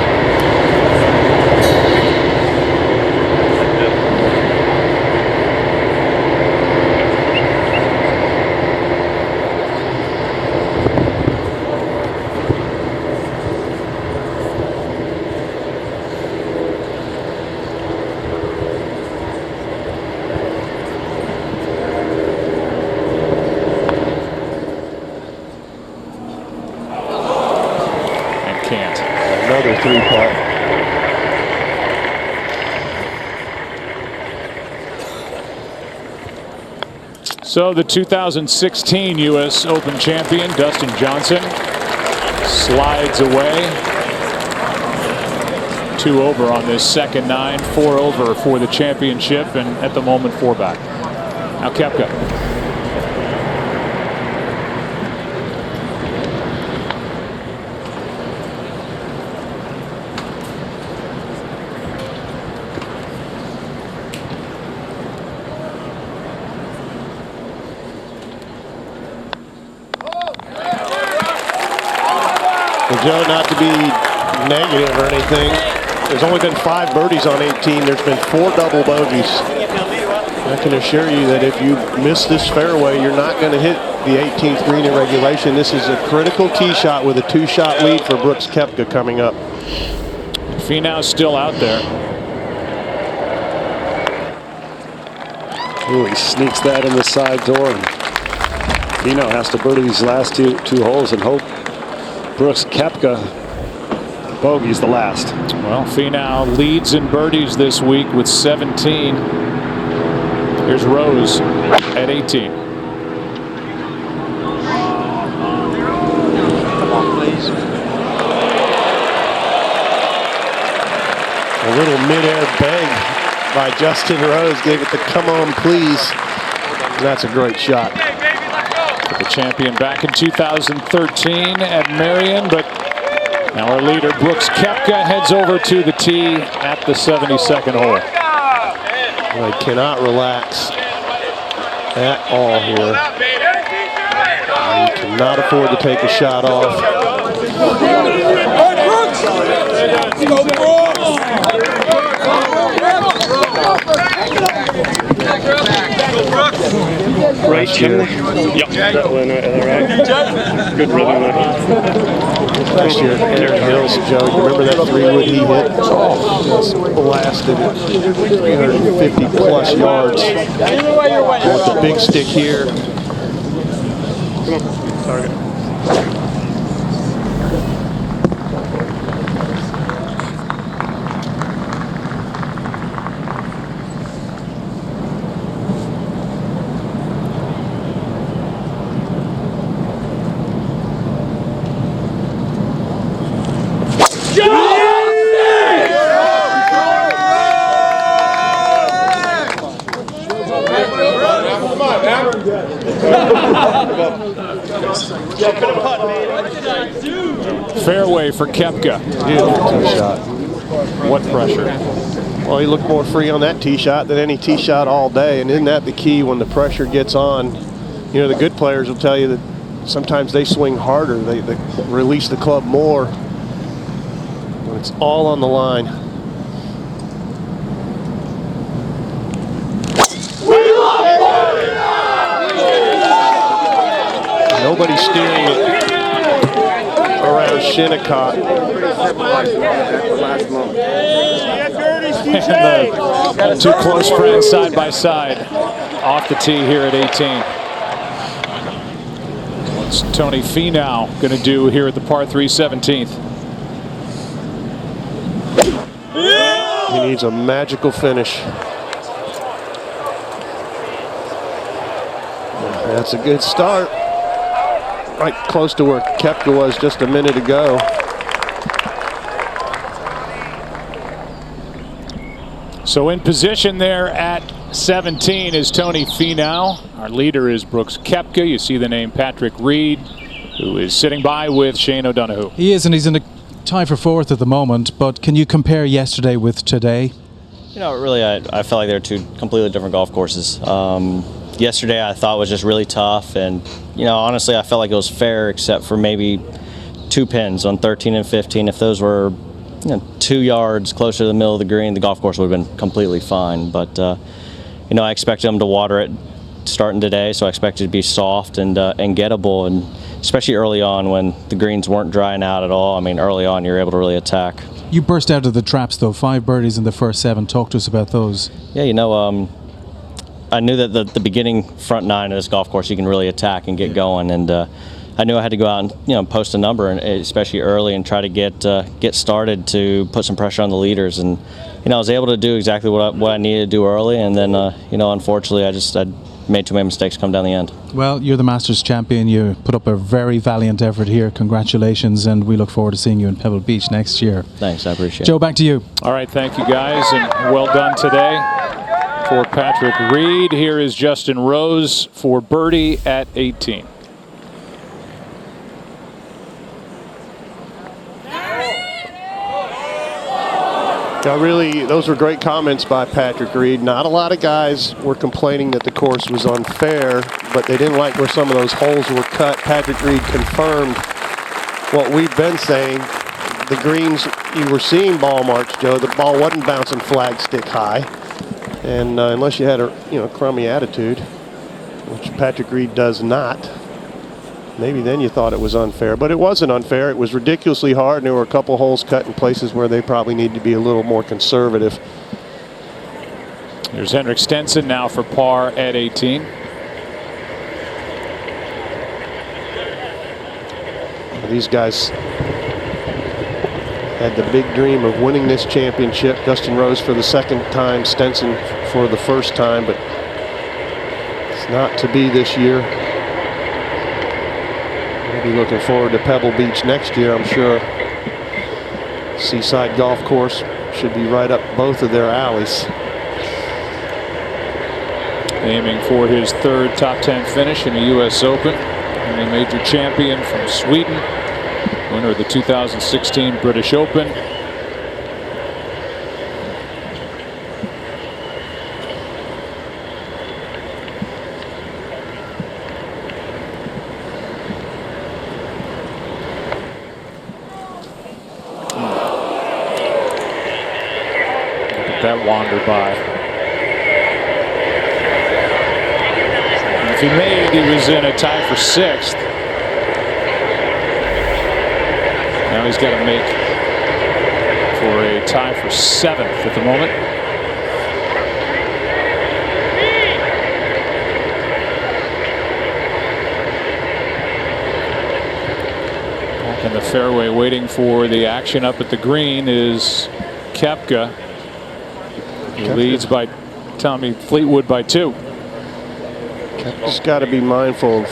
Another 3-putt. So the 2016 U.S. Open champion, Dustin Johnson, slides away. 2 over on this second 9, 4 over for the championship, and at the moment 4 back. Now Koepka. Joe, not to be negative or anything, there's only been 5 birdies on 18. There's been 4 double bogeys. I can assure you that if you miss this fairway, you're not going to hit the 18th green in regulation. This is a critical tee shot with a 2-shot lead for Brooks Koepka coming up. Finau's still out there. Ooh, he sneaks that in the side door. And Finau has to birdie these last two holes and hope Brooks Koepka bogey's the last. Well, Finau leads in birdies this week with 17. Here's Rose at 18. Come on, please. A little mid-air bang by Justin Rose gave it the come on please. And that's a great shot. The champion back in 2013 at Marion, but now our leader Brooks Koepka heads over to the tee at the 72nd hole. Well, he cannot relax at all here. He cannot afford to take a shot off. Right here. Yep. That one right there, right? Good rhythm there. Last year at Henry Hills, Joe, you remember that 3-wood he hit? Just blasted it 350 plus yards. With the big stick here. Come on, target. Fairway for Koepka. Beautiful tee shot. What pressure? Well, he looked more free on that tee shot than any tee shot all day. And isn't that the key when the pressure gets on? You know, the good players will tell you that sometimes they swing harder. They release the club more when it's all on the line. Nobody's steering it around Shinnecock. And the 2 close friends side by side off the tee here at 18. What's Tony Finau going to do here at the par 3 17th? He needs a magical finish. That's a good start. right close to where Koepka was just a minute ago. So in position there at 17 is Tony Finau. Our leader is Brooks Koepka. You see the name Patrick Reed, who is sitting by with Shane O'Donoghue. He is, and he's in a tie for 4th at the moment. But can you compare yesterday with today? You know, really, I felt like they're two completely different golf courses. Yesterday I thought was just really tough, and you know, honestly, I felt like it was fair except for maybe 2 pins on 13 and 15. If those were 2 yards closer to the middle of the green, the golf course would have been completely fine. But you know, I expected them to water it starting today, so I expected it to be soft and gettable, and especially early on when the greens weren't drying out at all. I mean, early on you're able to really attack. You burst out of the traps though, 5 birdies in the first 7. Talk to us about those. Yeah, you know, I knew that the beginning front 9 of this golf course you can really attack and get going, and I knew I had to go out and post a number, and especially early, and try to get started to put some pressure on the leaders. And you know, I was able to do exactly what I needed to do early, and then you know, unfortunately, I made too many mistakes come down the end. Well, you're the Masters champion. You put up a very valiant effort here. Congratulations, and we look forward to seeing you in Pebble Beach next year. Thanks, I appreciate it. Joe, back to you. All right, thank you guys, and well done today. For Patrick Reed, here is Justin Rose for birdie at 18. Really, those were great comments by Patrick Reed. Not a lot of guys were complaining that the course was unfair, but they didn't like where some of those holes were cut. Patrick Reed confirmed what we've been saying. The greens, you were seeing ball marks, Joe. The ball wasn't bouncing flagstick high. And unless you had a crummy attitude, which Patrick Reed does not, maybe then you thought it was unfair. But it wasn't unfair. It was ridiculously hard, and there were a couple holes cut in places where they probably need to be a little more conservative. Here's Henrik Stenson now for par at 18. These guys had the big dream of winning this championship. Justin Rose for the 2nd time, Stenson for the 1st time, but it's not to be this year. We'll be looking forward to Pebble Beach next year, I'm sure. Seaside Golf Course should be right up both of their alleys. Aiming for his 3rd top 10 finish in the U.S. Open, and a major champion from Sweden, winner of the 2016 British Open. That wander by. If he made, he was in a tie for 6th. Now he's got to make for a tie for 7th at the moment. Back in the fairway, waiting for the action up at the green is Koepka. He leads by Tommy Fleetwood by 2. Just got to be mindful of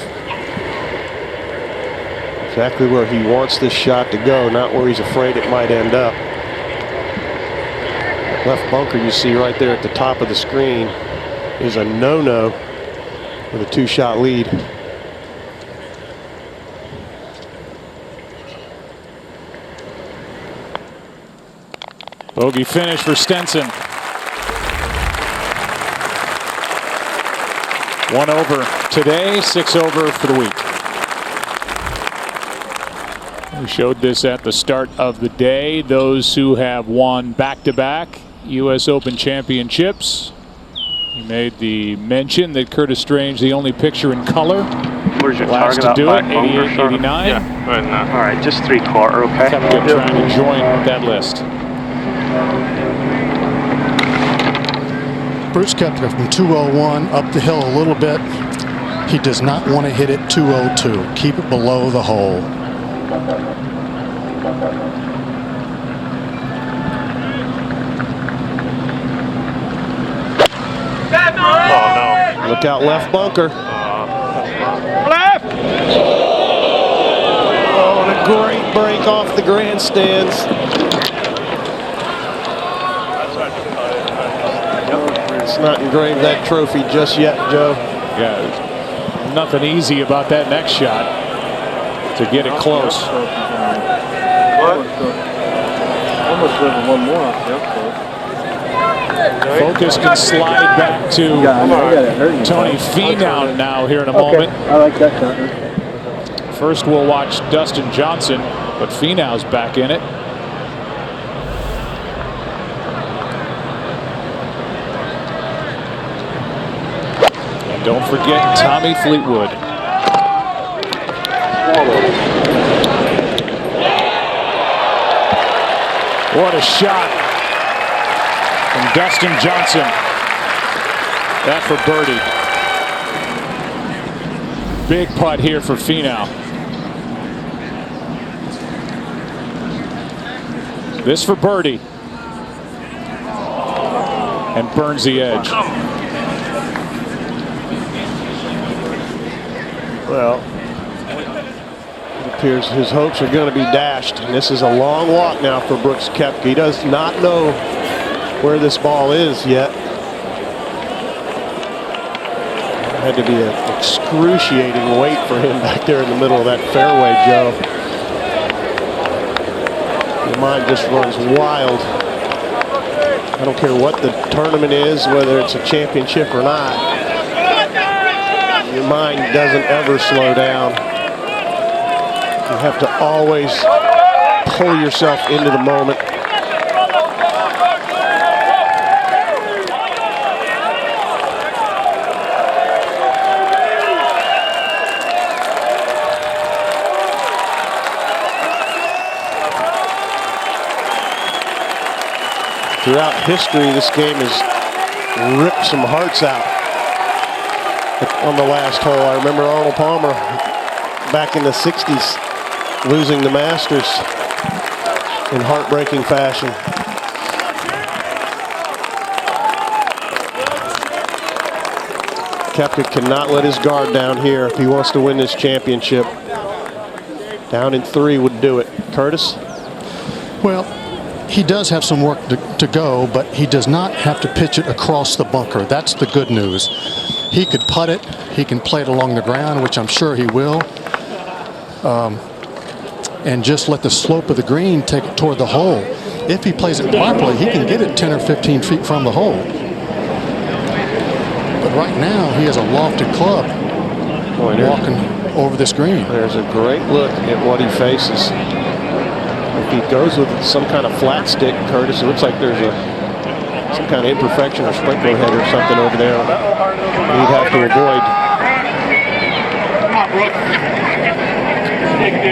exactly where he wants this shot to go, not where he's afraid it might end up. Left bunker you see right there at the top of the screen is a no-no with a 2-shot lead. Bogey finish for Stenson. 1 over today, 6 over for the week. We showed this at the start of the day. Those who have won back-to-back U.S. Open championships. He made the mention that Curtis Strange, the only picture in color. Where's your last target? to do it, 88, 89. Yeah, all right, just 3/4, okay? Koepka trying to join that list. Brooks Koepka from 201 up the hill a little bit. He does not want to hit it 202. Keep it below the hole. Look out left bunker. Left! great break off the grandstands. It's not engraved that trophy just yet, Joe. Yeah, nothing easy about that next shot to get it close. Almost living one more. Focus can slide back to Tony Finau now here in a moment. I like that shot. First we'll watch Dustin Johnson, but Finau's back in it. And don't forget Tommy Fleetwood. What a shot from Dustin Johnson. That for birdie. Big putt here for Finau. This for birdie. And burns the edge. Well, it appears his hopes are going to be dashed. And this is a long walk now for Brooks Koepka. He does not know where this ball is yet. It had to be an excruciating wait for him back there in the middle of that fairway, Joe. Your mind just runs wild. I don't care what the tournament is, whether it's a championship or not. Your mind doesn't ever slow down. You have to always pull yourself into the moment. Throughout history, this game has ripped some hearts out on the last hole. I remember Arnold Palmer back in the 60s losing the Masters in heartbreaking fashion. Koepka cannot let his guard down here if he wants to win this championship. Down in 3 would do it. Curtis? Well, he does have some work to go, but he does not have to pitch it across the bunker. That's the good news. He could putt it. He can play it along the ground, which I'm sure he will. And just let the slope of the green take it toward the hole. If he plays it properly, he can get it 10 or 15 feet from the hole. But right now, he has a lofted club walking over this green. There's a great look at what he faces. If he goes with some kind of flat stick, Curtis, it looks like there's some kind of imperfection or sprinkler head or something over there he'd have to avoid.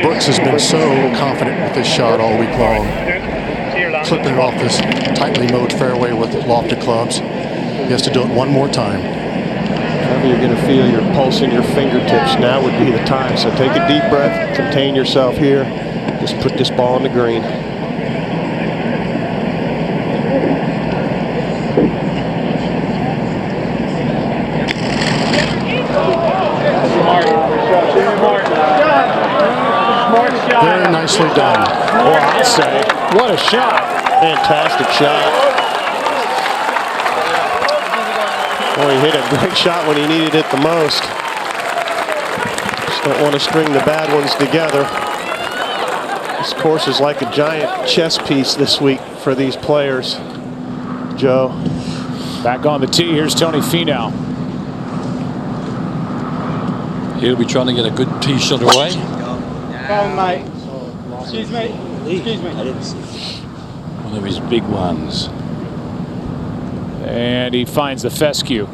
Brooks has been so confident with this shot all week long. Clipping it off this tightly mowed fairway with lofted clubs. He has to do it one more time. However you're going to feel your pulse in your fingertips, now would be the time. So take a deep breath, contain yourself here. Just put this ball on the green. Very nicely done. Well, I'll say, what a shot. Fantastic shot. Boy, he hit a great shot when he needed it the most. Just don't want to string the bad ones together. This course is like a giant chess piece this week for these players. Joe. Back on the tee, here's Tony Finau. He'll be trying to get a good tee shot away. Mate. Excuse me. Excuse me. One of his big ones. And he finds the fescue.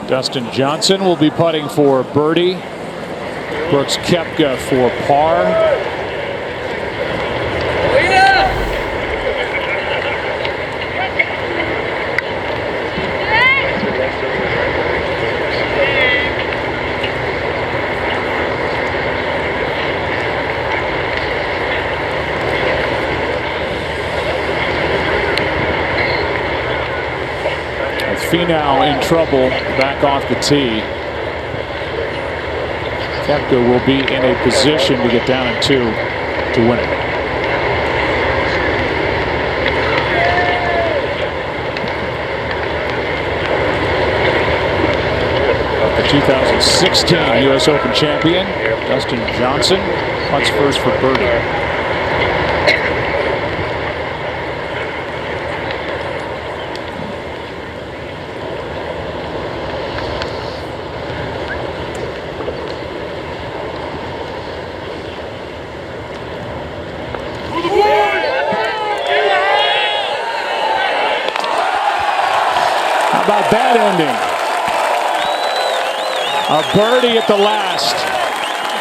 Dustin Johnson will be putting for birdie. Brooks Koepka for par. Finau in trouble back off the tee. Koepka will be in a position to get down in 2 to win it. The 2016 U.S. Open champion, Dustin Johnson, putts first for birdie. How about that ending? A birdie at the last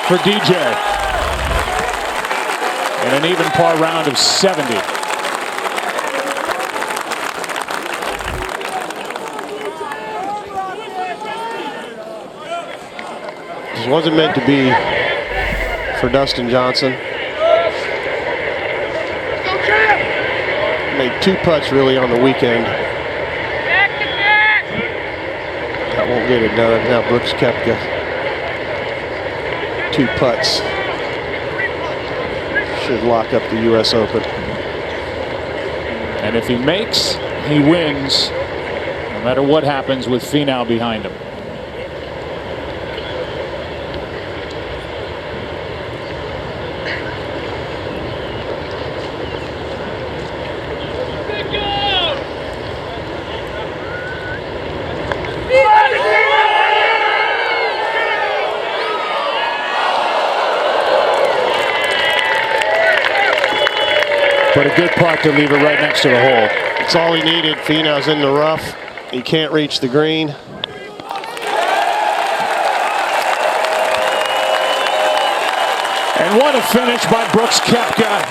for DJ. And an even par round of 70. This wasn't meant to be for Dustin Johnson. Made 2 putts really on the weekend. That won't get it done. Now Brooks Koepka, 2 putts. Should lock up the U.S. Open. And if he makes, he wins, no matter what happens with Finau behind him. But a good putt to leave it right next to the hole. It's all he needed. Finau's in the rough. He can't reach the green. And what a finish by Brooks Koepka.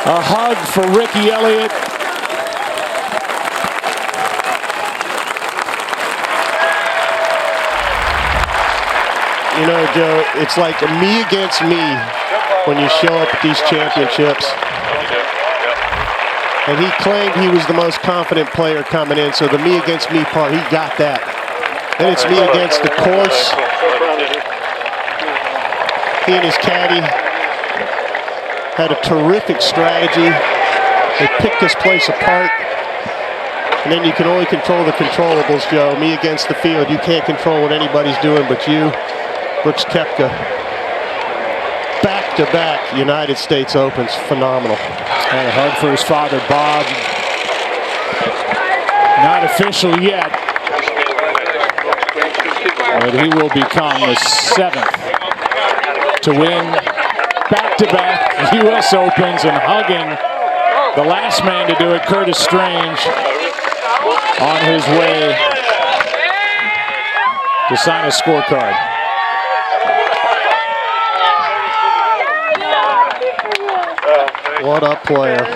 A hug for Ricky Elliott. You know, Joe, it's like me against me when you show up at these championships. And he claimed he was the most confident player coming in, so the me against me part, he got that. Then it's me against the course. He and his caddy had a terrific strategy. They picked this place apart. And then you can only control the controllables, Joe. Me against the field. You can't control what anybody's doing but you. Brooks Koepka. Back-to-back United States Opens. Phenomenal. And a hug for his father, Bob. Not official yet, but he will become the 7th to win back-to-back U.S. Opens, and hugging the last man to do it, Curtis Strange, on his way to sign a scorecard. What a player.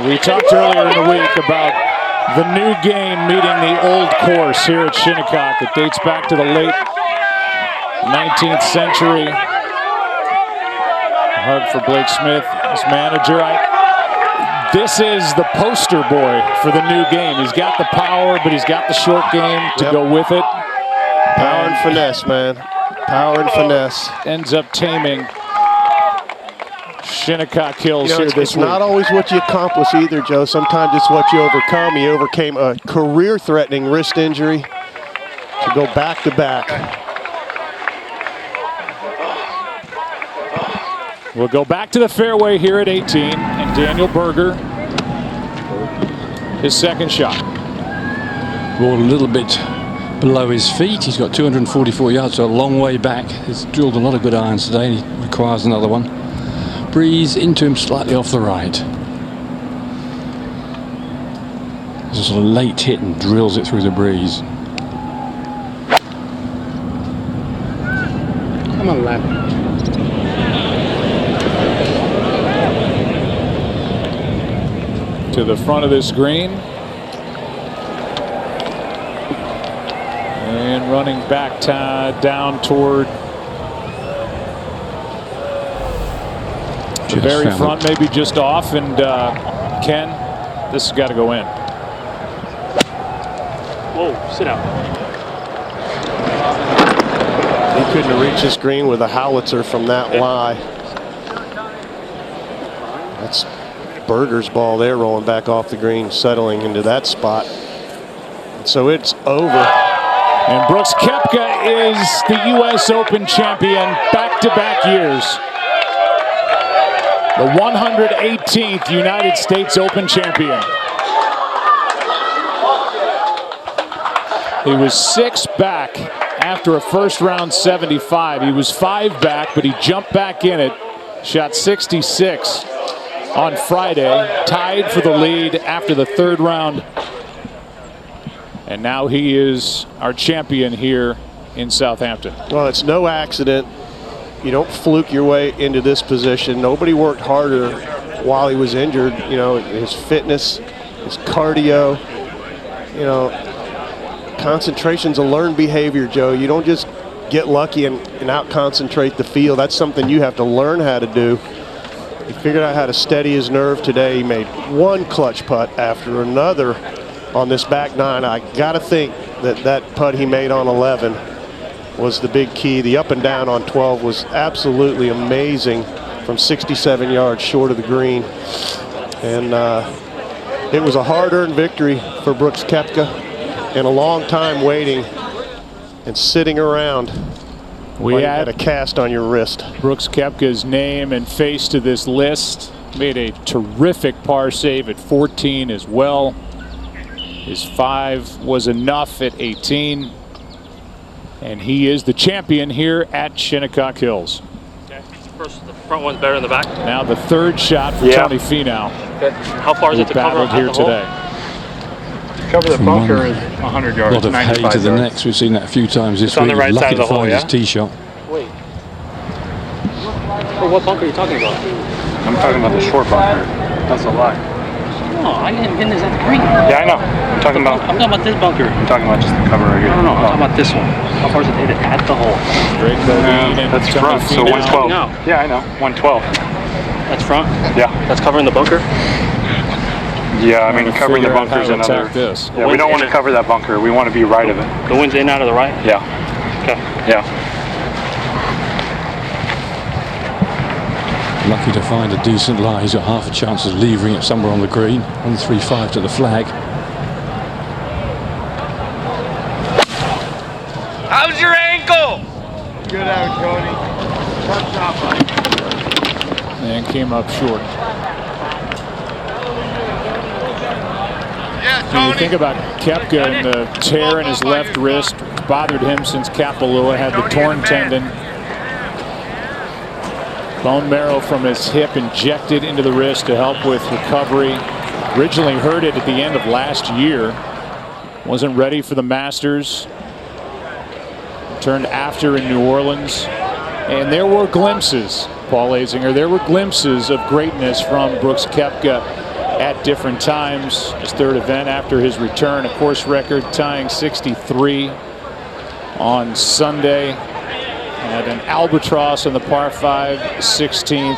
We talked earlier in the week about the new game meeting the old course here at Shinnecock. It dates back to the late 19th century. A hug for Blake Smith, his manager. This is the poster boy for the new game. He's got the power, but he's got the short game to go with it. Power and finesse, man. Power and finesse. Ends up taming Shinnecock Hills here this it's week. not always what you accomplish either, Joe. Sometimes it's what you overcome. He overcame a career-threatening wrist injury to go back-to-back. We'll go back to the fairway here at 18, and Daniel Berger, his second shot. Ball a little bit below his feet. He's got 244 yards, so a long way back. He's drilled a lot of good irons today. He requires another one. Breeze into him slightly off the right. There's a sort of late hit and drills it through the breeze. Come on, lad. To the front of this green. And running back down toward the very front, maybe just off, and Ken, this has got to go in. Whoa, sit out. He couldn't have reached this green with a howitzer from that lie. That's Berger's ball there, rolling back off the green, settling into that spot. And so it's over. And Brooks Koepka is the U.S. Open champion back-to-back years. The 118th United States Open champion. He was 6 back after a first round 75. He was 5 back, but he jumped back in it, shot 66 on Friday, tied for the lead after the 3rd round. And now he is our champion here in Southampton. Well, it's no accident. You don't fluke your way into this position. Nobody worked harder while he was injured. You know, his fitness, his cardio, you know, concentration's a learned behavior, Joe. You don't just get lucky and out-concentrate the field. That's something you have to learn how to do. He figured out how to steady his nerve today. He made one clutch putt after another on this back 9. I got to think that putt he made on 11 was the big key. The up and down on 12 was absolutely amazing from 67 yards short of the green. And it was a hard-earned victory for Brooks Koepka, and a long time waiting and sitting around. We had a cast on your wrist. Brooks Koepka's name and face to this list. Made a terrific par save at 14 as well. His 5 was enough at 18. And he is the champion here at Shinnecock Hills. Okay. First, the front one's better than the back. Now the 3rd shot for Tony Finau. Okay. How far is it to cover here today? Cover the bunker is 100 yards. A lot of hay to the next. We've seen that a few times this week. On the right side of the hole, his tee shot. Wait. Oh, what bunker are you talking about? I'm talking about the short bunker. That's a lie. No, I didn't pin this at the green. Yeah, I know. I'm talking about this bunker. I'm talking about just the cover right here. No, I'm talking about this one. How far is it to at the hole? Straight that's front, so 112. No. Yeah, I know. 112. That's front? Yeah. That's covering the bunker? Yeah, I mean, covering the bunker is another. Yeah, we don't want to cover that bunker. We want to be right of it. The wind's in out of the right? Yeah. Okay. Yeah. Lucky to find a decent lie. He's got half a chance of levering it somewhere on the green. 135 to the flag. How's your ankle? Good out, Tony. Tough shot, buddy. And came up short. When you think about Koepka and the tear in his left wrist, it's bothered him since Kapalua had the torn tendon. Bone marrow from his hip injected into the wrist to help with recovery. Originally hurt it at the end of last year. Wasn't ready for the Masters. Turned after in New Orleans. And there were glimpses, Paul Azinger, there were glimpses of greatness from Brooks Koepka at different times. His 3rd event after his return, a course record tying 63 on Sunday. Had an albatross on the par 5, 16th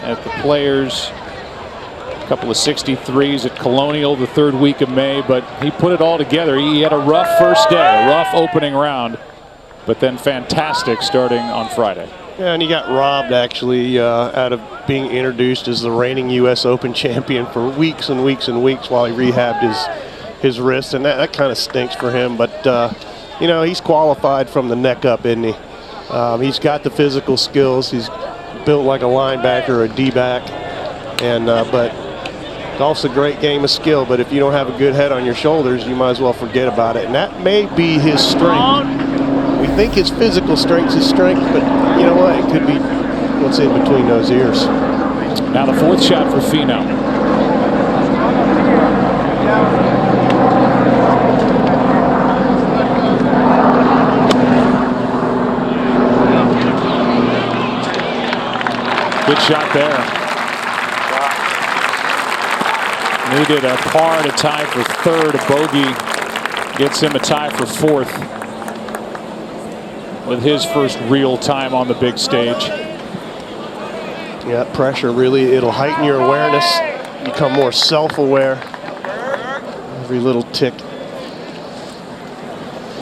at the Players. A couple of 63s at Colonial the 3rd week of May, but he put it all together. He had a rough first day, a rough opening round, but then fantastic starting on Friday. Yeah, and he got robbed actually out of being introduced as the reigning U.S. Open champion for weeks and weeks and weeks while he rehabbed his wrist, and that kind of stinks for him. But you know, he's qualified from the neck up, isn't he? He's got the physical skills. He's built like a linebacker or a D-back, and but golf's a great game of skill. But if you don't have a good head on your shoulders, you might as well forget about it. And that may be his strength. We think his physical strength's his strength, but you know what? It could be what's in between those ears. Now the 4th shot for Finau. Good shot there. Needed a par to tie for 3rd. A bogey gets him a tie for 4th with his first real time on the big stage. Yeah, pressure really, it'll heighten your awareness become more self-aware. Every little tick.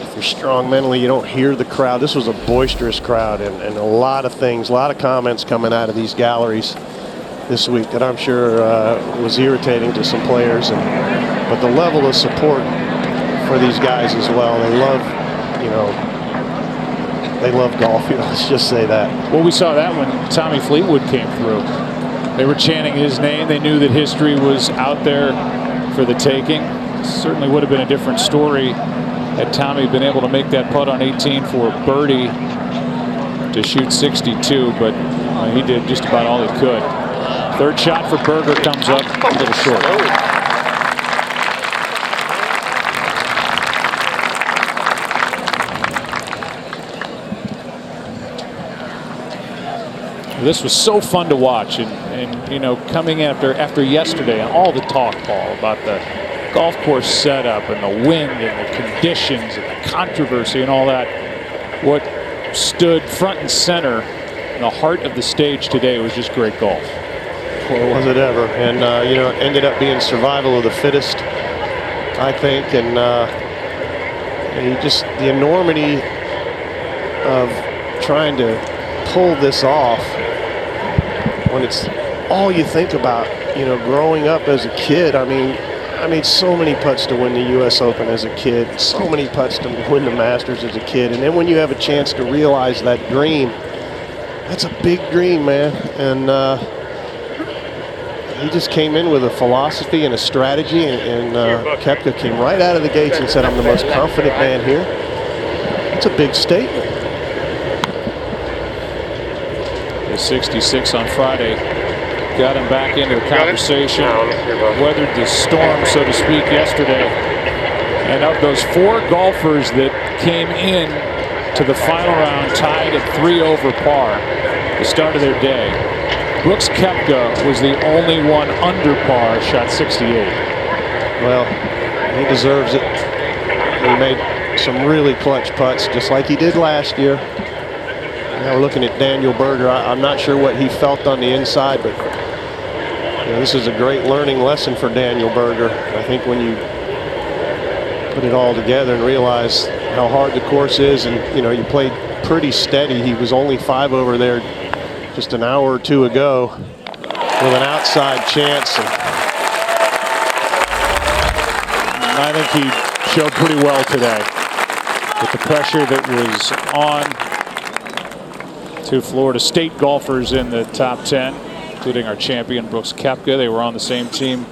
If you're strong mentally, you don't hear the crowd. This was a boisterous crowd, and a lot of things, a lot of comments coming out of these galleries this week that I'm sure was irritating to some players. But the level of support for these guys as well. They love, they love golf. Let's just say that. Well, we saw that when Tommy Fleetwood came through. They were chanting his name. They knew that history was out there for the taking. Certainly would have been a different story had Tommy been able to make that putt on 18 for birdie to shoot 62, but he did just about all he could. Third shot for Berger comes up a little short. This was so fun to watch, and coming after yesterday and all the talk, Paul, about the golf course setup and the wind and the conditions and the controversy and all that. What stood front and center in the heart of the stage today was just great golf. Well, was it ever? And it ended up being survival of the fittest, I think, and the enormity of trying to pull this off when it's all you think about, growing up as a kid. I made so many putts to win the U.S. Open as a kid, so many putts to win the Masters as a kid, and then when you have a chance to realize that dream, that's a big dream, man. And he just came in with a philosophy and a strategy, and Koepka came right out of the gates and said, I'm the most confident man here. That's a big statement. 66 on Friday got him back into the conversation, weathered the storm, so to speak, yesterday. And of those 4 golfers that came in to the final round tied at 3 over par, the start of their day, Brooks Koepka was the only one under par, shot 68. Well, he deserves it. He made some really clutch putts, just like he did last year. Now we're looking at Daniel Berger. I'm not sure what he felt on the inside, but this is a great learning lesson for Daniel Berger. I think when you put it all together and realize how hard the course is, and you played pretty steady. He was only 5 over there just an hour or 2 ago with an outside chance. And I think he showed pretty well today with the pressure that was on 2 Florida State golfers in the top 10, including our champion Brooks Koepka. They were on the same team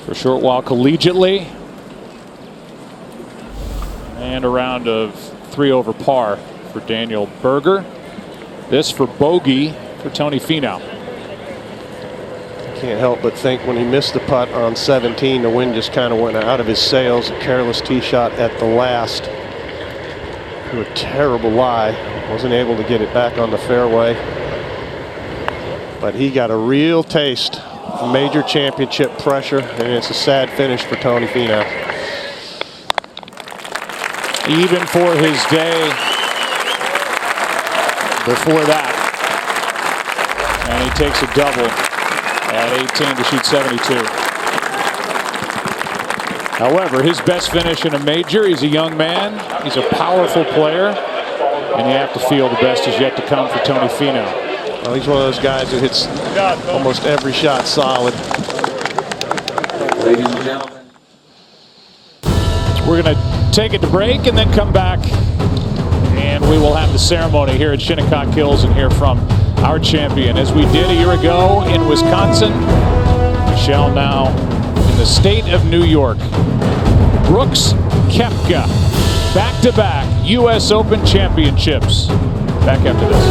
for a short while collegiately. And a round of 3 over par for Daniel Berger. This for bogey for Tony Finau. Can't help but think when he missed the putt on 17, the wind just kind of went out of his sails. A careless tee shot at the last. To a terrible lie. Wasn't able to get it back on the fairway. But he got a real taste of major championship pressure, and it's a sad finish for Tony Finau. Even for his day before that. And he takes a double at 18 to shoot 72. However, his best finish in a major, he's a young man, he's a powerful player, and you have to feel the best is yet to come for Tony Finau. Well, he's one of those guys who hits almost every shot solid. Ladies and gentlemen. We're going to take it to break and then come back, and we will have the ceremony here at Shinnecock Hills and hear from our champion. As we did a year ago in Wisconsin, we shall now in the state of New York. Brooks Koepka, back-to-back U.S. Open championships. Back after this.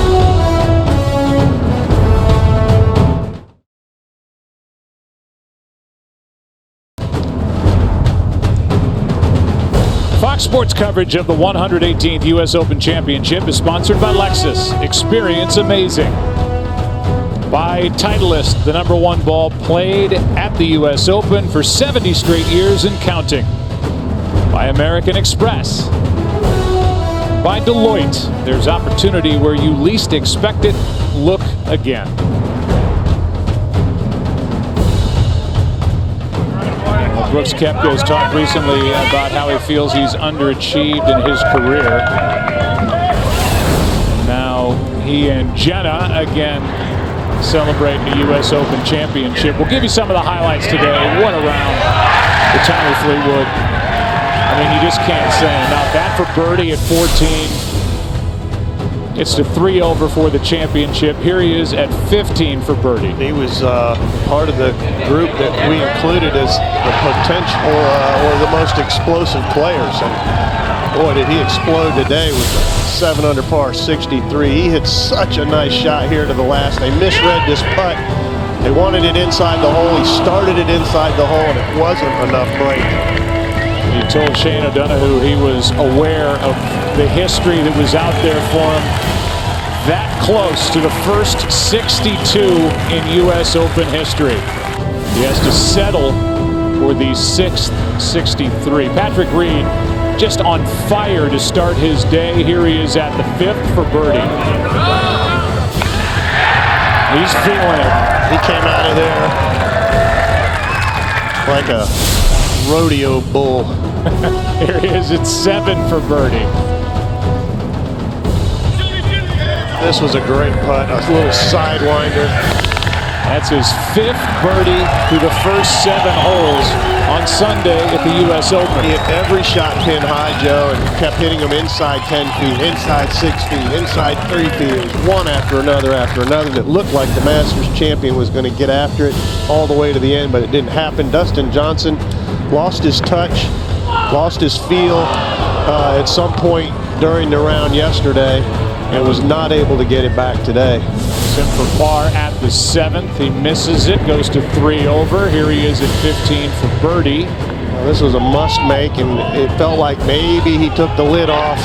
Fox Sports coverage of the 118th U.S. Open Championship is sponsored by Lexus. Experience amazing. By Titleist, the #1 ball played at the U.S. Open for 70 straight years and counting. By American Express. By Deloitte, there's opportunity where you least expect it. Look again. Brooks Koepka has talked recently about how he feels he's underachieved in his career. Now he and Jenna again celebrating the U.S. Open Championship. We'll give you some of the highlights today. What a round for Tommy Fleetwood. I mean, you just can't say enough. That for birdie at 14. It's to 3 over for the championship. Here he is at 15 for birdie. He was part of the group that we included as the potential or the most explosive players. And boy, did he explode today with a 7 under par 63. He hit such a nice shot here to the last. They misread this putt. They wanted it inside the hole. He started it inside the hole, and it wasn't enough break. He told Shane O'Donoghue he was aware of the history that was out there for him. That close to the first 62 in U.S. Open history. He has to settle for the 6th 63. Patrick Reed just on fire to start his day. Here he is at the 5th for birdie. He's feeling it. He came out of there like a rodeo bull. Here he is at 7 for birdie. This was a great putt, a little sidewinder. That's his 5th birdie through the first 7 holes on Sunday at the U.S. Open. He hit every shot pin high, Joe, and kept hitting them inside 10 feet, inside 6 feet, inside 3 feet. It was one after another and it looked like the Masters champion was going to get after it all the way to the end, but it didn't happen. Dustin Johnson lost his touch, lost his feel at some point during the round yesterday, and was not able to get it back today. In for par at the 7th. He misses it, goes to 3 over. Here he is at 15 for birdie. Well, this was a must make, and it felt like maybe he took the lid off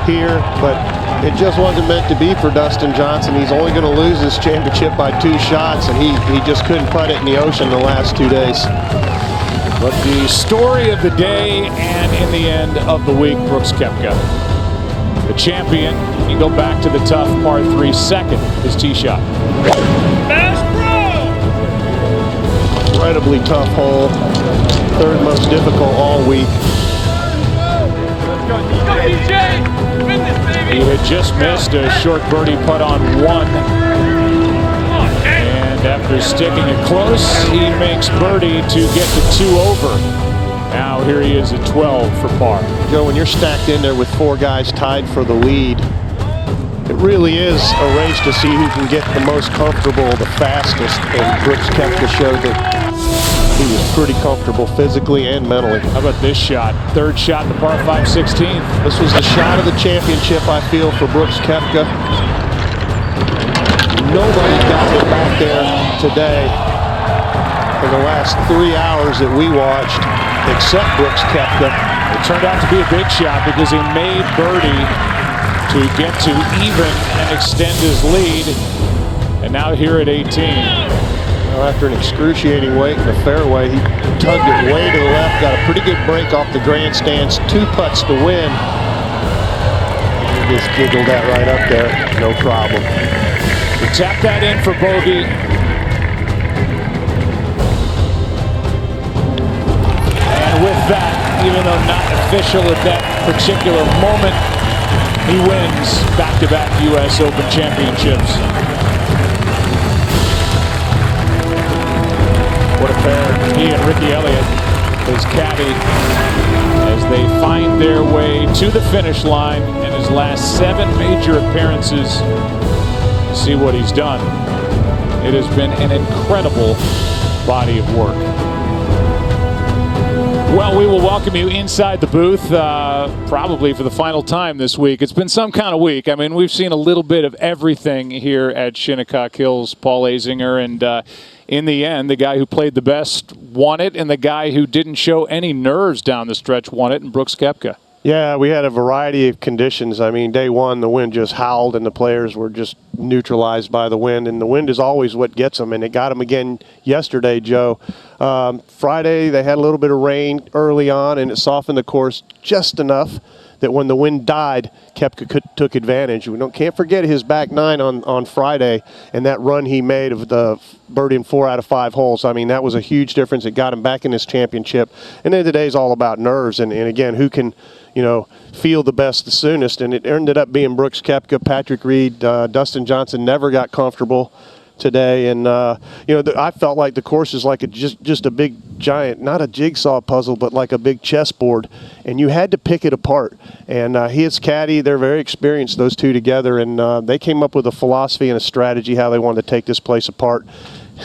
here, but it just wasn't meant to be for Dustin Johnson. He's only going to lose this championship by 2 shots, and he just couldn't putt it in the ocean the last 2 days. But the story of the day and in the end of the week, Brooks Koepka. The champion, you go back to the tough par 3 second, his tee shot. Incredibly tough hole, 3rd most difficult all week. He had just missed a short birdie putt on 1. And after sticking it close, he makes birdie to get to 2 over. Now here he is at 12 for par. Joe, when you're stacked in there with 4 guys tied for the lead, it really is a race to see who can get the most comfortable, the fastest. And Brooks Koepka showed that he was pretty comfortable physically and mentally. How about this shot? 3rd shot in the par 5 16th. This was the shot of the championship, I feel, for Brooks Koepka. Nobody got it back there today in the last 3 hours that we watched, except Brooks Koepka. It turned out to be a big shot because he made birdie to get to even and extend his lead. And now here at 18. Well, after an excruciating wait in the fairway, he tugged it way to the left, got a pretty good break off the grandstands, 2 putts to win. He just giggled that right up there, no problem. He tapped that in for bogey. With that, even though not official at that particular moment, he wins back-to-back U.S. Open championships. What a pair. He and Ricky Elliott, his caddy, as they find their way to the finish line in his last 7 major appearances. See what he's done. It has been an incredible body of work. Well, we will welcome you inside the booth, probably for the final time this week. It's been some kind of week. I mean, we've seen a little bit of everything here at Shinnecock Hills. Paul Azinger, and in the end, the guy who played the best won it, and the guy who didn't show any nerves down the stretch won it, and Brooks Koepka. Yeah, we had a variety of conditions. I mean, day 1, the wind just howled, and the players were just neutralized by the wind. And the wind is always what gets them, and it got them again yesterday, Joe. Friday, they had a little bit of rain early on, and it softened the course just enough that when the wind died, Koepka took advantage. We can't forget his back nine on Friday and that run he made of the birdie in 4 out of 5 holes. I mean, that was a huge difference. It got him back in his championship. And then today's all about nerves. And again, who can, feel the best the soonest. And it ended up being Brooks Koepka, Patrick Reed, Dustin Johnson never got comfortable today. And, I felt like the course is like just a big giant, not a jigsaw puzzle, but like a big chessboard. And you had to pick it apart. And his caddy, they're very experienced, those two together. And they came up with a philosophy and a strategy how they wanted to take this place apart.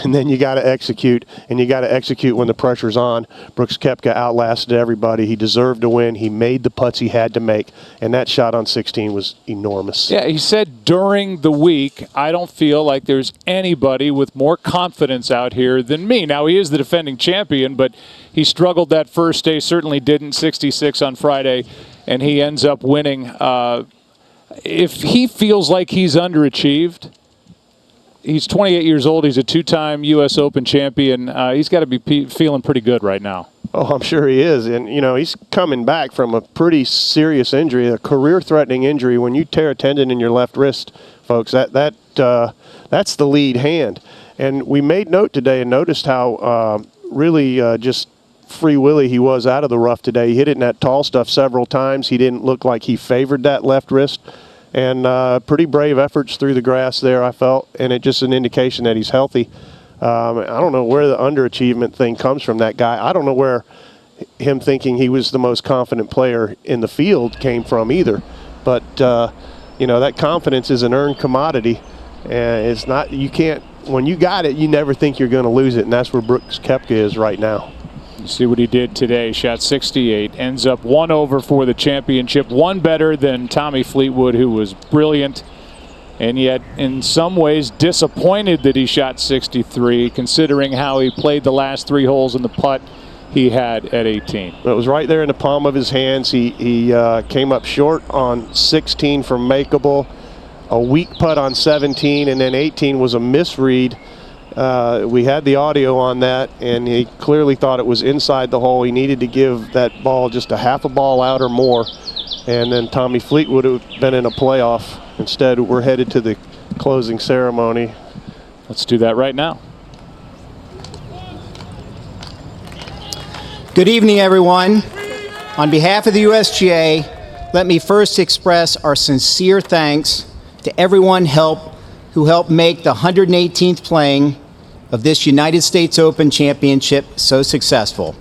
And then you got to execute, and you got to execute when the pressure's on. Brooks Koepka outlasted everybody. He deserved to win. He made the putts he had to make, and that shot on 16 was enormous. Yeah, he said during the week, I don't feel like there's anybody with more confidence out here than me. Now, he is the defending champion, but he struggled that first day, certainly didn't, 66 on Friday, and he ends up winning. If he feels like he's underachieved, he's 28 years old. He's a 2-time U.S. Open champion. He's got to be feeling pretty good right now. Oh, I'm sure he is. And, he's coming back from a pretty serious injury, a career-threatening injury. When you tear a tendon in your left wrist, folks, that's the lead hand. And we made note today and noticed how really just free willy he was out of the rough today. He hit it in that tall stuff several times. He didn't look like he favored that left wrist. And pretty brave efforts through the grass there, I felt, and it just an indication that he's healthy. I don't know where the underachievement thing comes from, that guy. I don't know where him thinking he was the most confident player in the field came from either. But, that confidence is an earned commodity. And it's not, you can't, when you got it, you never think you're going to lose it. And that's where Brooks Koepka is right now. You see what he did today. Shot 68, ends up 1 over for the championship, 1 better than Tommy Fleetwood, who was brilliant, and yet in some ways disappointed that he shot 63, considering how he played the last 3 holes in the putt he had at 18. It was right there in the palm of his hands. He came up short on 16 from makeable, a weak putt on 17, and then 18 was a misread. We had the audio on that, and he clearly thought it was inside the hole. He needed to give that ball just a half a ball out or more, and then Tommy Fleetwood would have been in a playoff. Instead, we're headed to the closing ceremony. Let's do that right now. Good evening, everyone. On behalf of the USGA, let me first express our sincere thanks to everyone who helped make the 118th playing of this United States Open Championship so successful.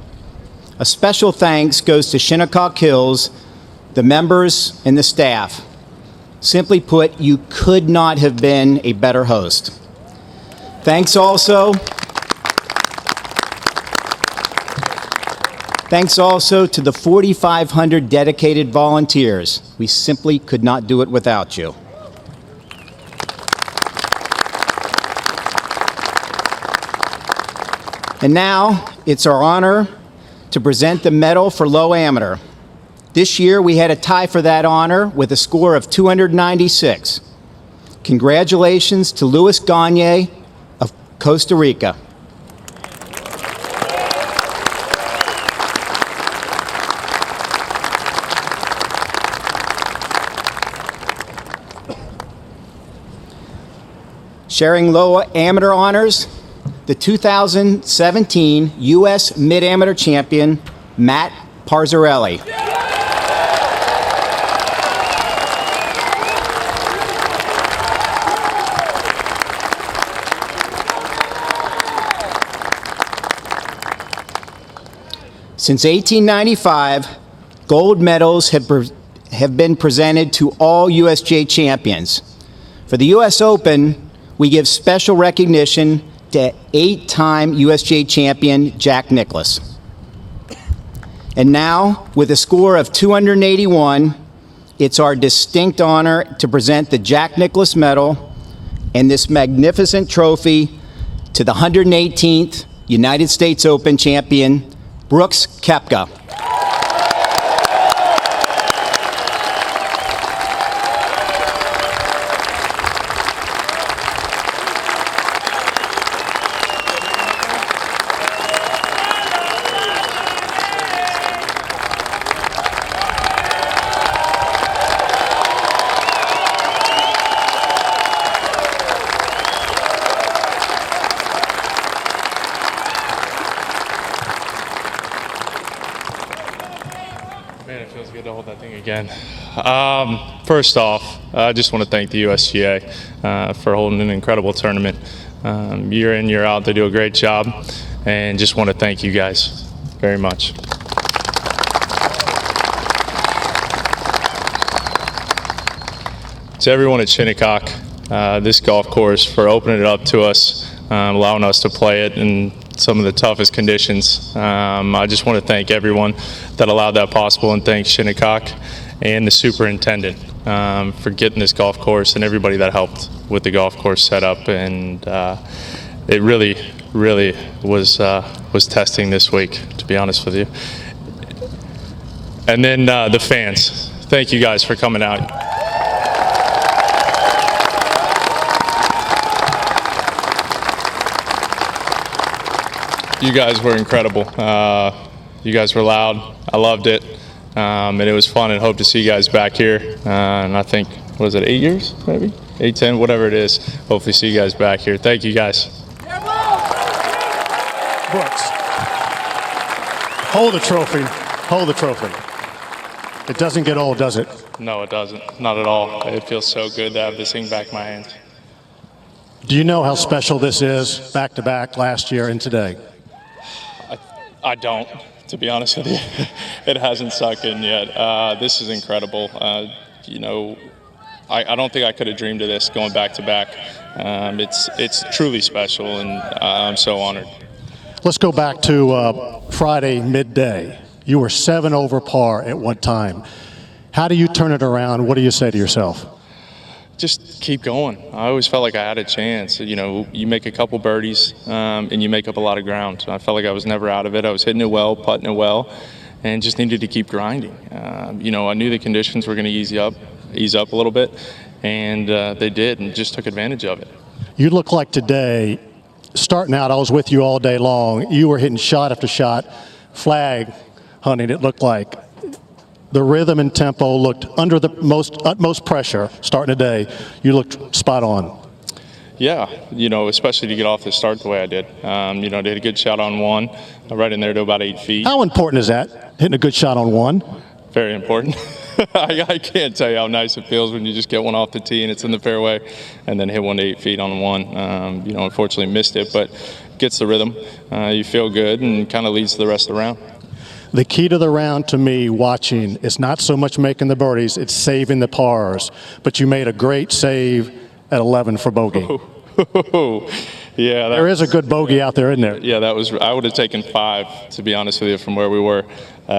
A special thanks goes to Shinnecock Hills, the members, and the staff. Simply put, you could not have been a better host. Thanks also to the 4,500 dedicated volunteers. We simply could not do it without you. And now, it's our honor to present the medal for low amateur. This year, we had a tie for that honor with a score of 296. Congratulations to Luis Gagne of Costa Rica. Sharing low amateur honors, the 2017 U.S. Mid-Amateur Champion, Matt Parzarelli. Since 1895, gold medals have been presented to all USGA champions. For the U.S. Open, we give special recognition to 8-time USGA champion Jack Nicklaus. And now, with a score of 281, it's our distinct honor to present the Jack Nicklaus Medal and this magnificent trophy to the 118th United States Open champion, Brooks Koepka. Everything again. First off, I just want to thank the USGA for holding an incredible tournament. Year in, year out, they do a great job, and just want to thank you guys very much. To everyone at Shinnecock, this golf course, for opening it up to us, allowing us to play it in some of the toughest conditions. I just want to thank everyone that allowed that possible, and thank Shinnecock and the superintendent for getting this golf course, and everybody that helped with the golf course setup. And it really was testing this week, to be honest with you. And then the fans, thank you guys for coming out. You guys were incredible. You guys were loud. I loved it. And it was fun, and hope to see you guys back here. And I think, what is it, 8 years, maybe? 8, 10, whatever it is. Hopefully see you guys back here. Thank you, guys. Brooks, hold the trophy. Hold the trophy. It doesn't get old, does it? No, it doesn't. Not at all. It feels so good to have this thing back in my hands. Do you know how special this is, back-to-back, last year and today? I don't, to be honest with you. It hasn't sunk in yet. This is incredible. You know, I don't think I could have dreamed of this going back-to-back. It's truly special, and I'm so honored. Let's go back to Friday midday. You were 7 over par at one time. How do you turn it around? What do you say to yourself? Just keep going. I always felt like I had a chance. You know, you make a couple birdies and you make up a lot of ground. So I felt like I was never out of it. I was hitting it well, putting it well, and just needed to keep grinding. You know, I knew the conditions were going to ease up a little bit, and they did, and just took advantage of it. You look like today, starting out, I was with you all day long. You were hitting shot after shot, flag hunting, it looked like. The rhythm and tempo looked under the utmost pressure starting today. You looked spot on. Yeah, you know, especially to get off the start the way I did. You know, they had a good shot on one, right in there to about 8 feet. How important is that, hitting a good shot on one? Very important. I can't tell you how nice it feels when you just get one off the tee and it's in the fairway, and then hit one to 8 feet on one. You know, unfortunately missed it, but gets the rhythm. You feel good, and kind of leads to the rest of the round. The key to the round to me watching is not so much making the birdies, it's saving the pars. But you made a great save at 11 for bogey. Yeah, there is a good bogey out there, isn't there? Yeah, that was. I would have taken 5, to be honest with you, from where we were.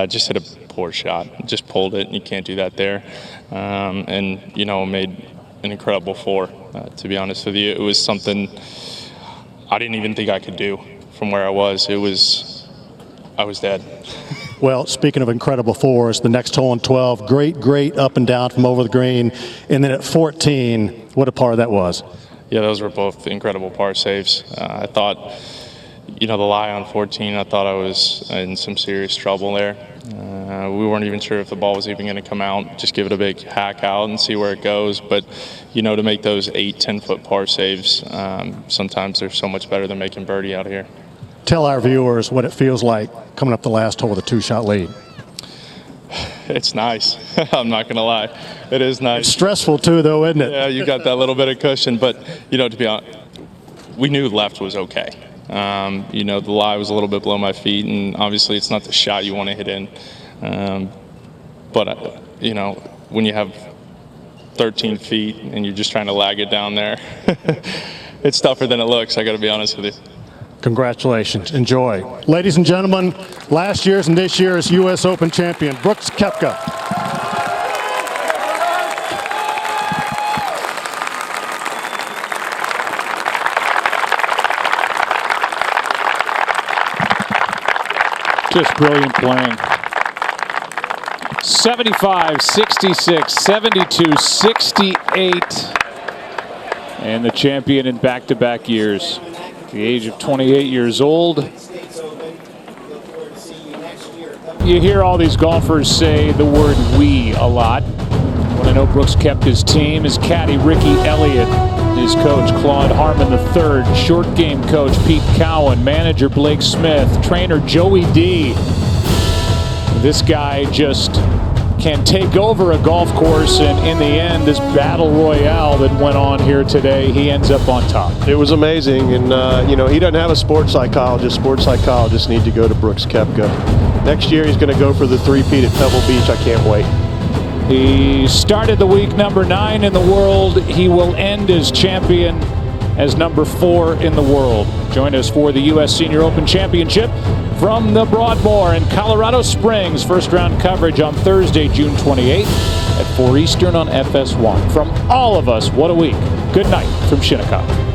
Just hit a poor shot, just pulled it, and you can't do that there. And you know, made an incredible 4. To be honest with you, it was something I didn't even think I could do from where I was. I was dead. Well, speaking of incredible 4s, the next hole on 12, great up and down from over the green. And then at 14, what a par that was. Yeah, those were both incredible par saves. I thought, you know, the lie on 14, I thought I was in some serious trouble there. We weren't even sure if the ball was even going to come out. Just give it a big hack out and see where it goes. But, you know, to make those 8, 10-foot par saves, sometimes they're so much better than making birdie out here. Tell our viewers what it feels like coming up the last hole with a 2-shot lead. It's nice. I'm not going to lie. It is nice. It's stressful too, though, isn't it? Yeah, you got that little bit of cushion. But, you know, to be honest, we knew left was okay. You know, the lie was a little bit below my feet, and obviously it's not the shot you want to hit in. But, you know, when you have 13 feet and you're just trying to lag it down there, it's tougher than it looks, I got to be honest with you. Congratulations. Enjoy. Ladies and gentlemen, last year's and this year's U.S. Open champion, Brooks Koepka. Just brilliant playing. 75, 66, 72, 68. And the champion in back-to-back years. At the age of 28 years old. You hear all these golfers say the word "we" a lot. What I know Brooks Koepka's team is caddy Ricky Elliott, his coach Claude Harmon III, short game coach Pete Cowan, manager Blake Smith, trainer Joey D. This guy just can take over a golf course, and in the end, this battle royale that went on here today, he ends up on top. It was amazing, and you know, he doesn't have a sports psychologist. Sports psychologists need to go to Brooks Koepka. Next year, he's going to go for the three-peat at Pebble Beach. I can't wait. He started the week number 9 in the world. He will end as champion as number 4 in the world. Join us for the U.S. Senior Open Championship from the Broadmoor in Colorado Springs. First round coverage on Thursday, June 28th at 4 Eastern on FS1. From all of us, what a week. Good night from Shinnecock.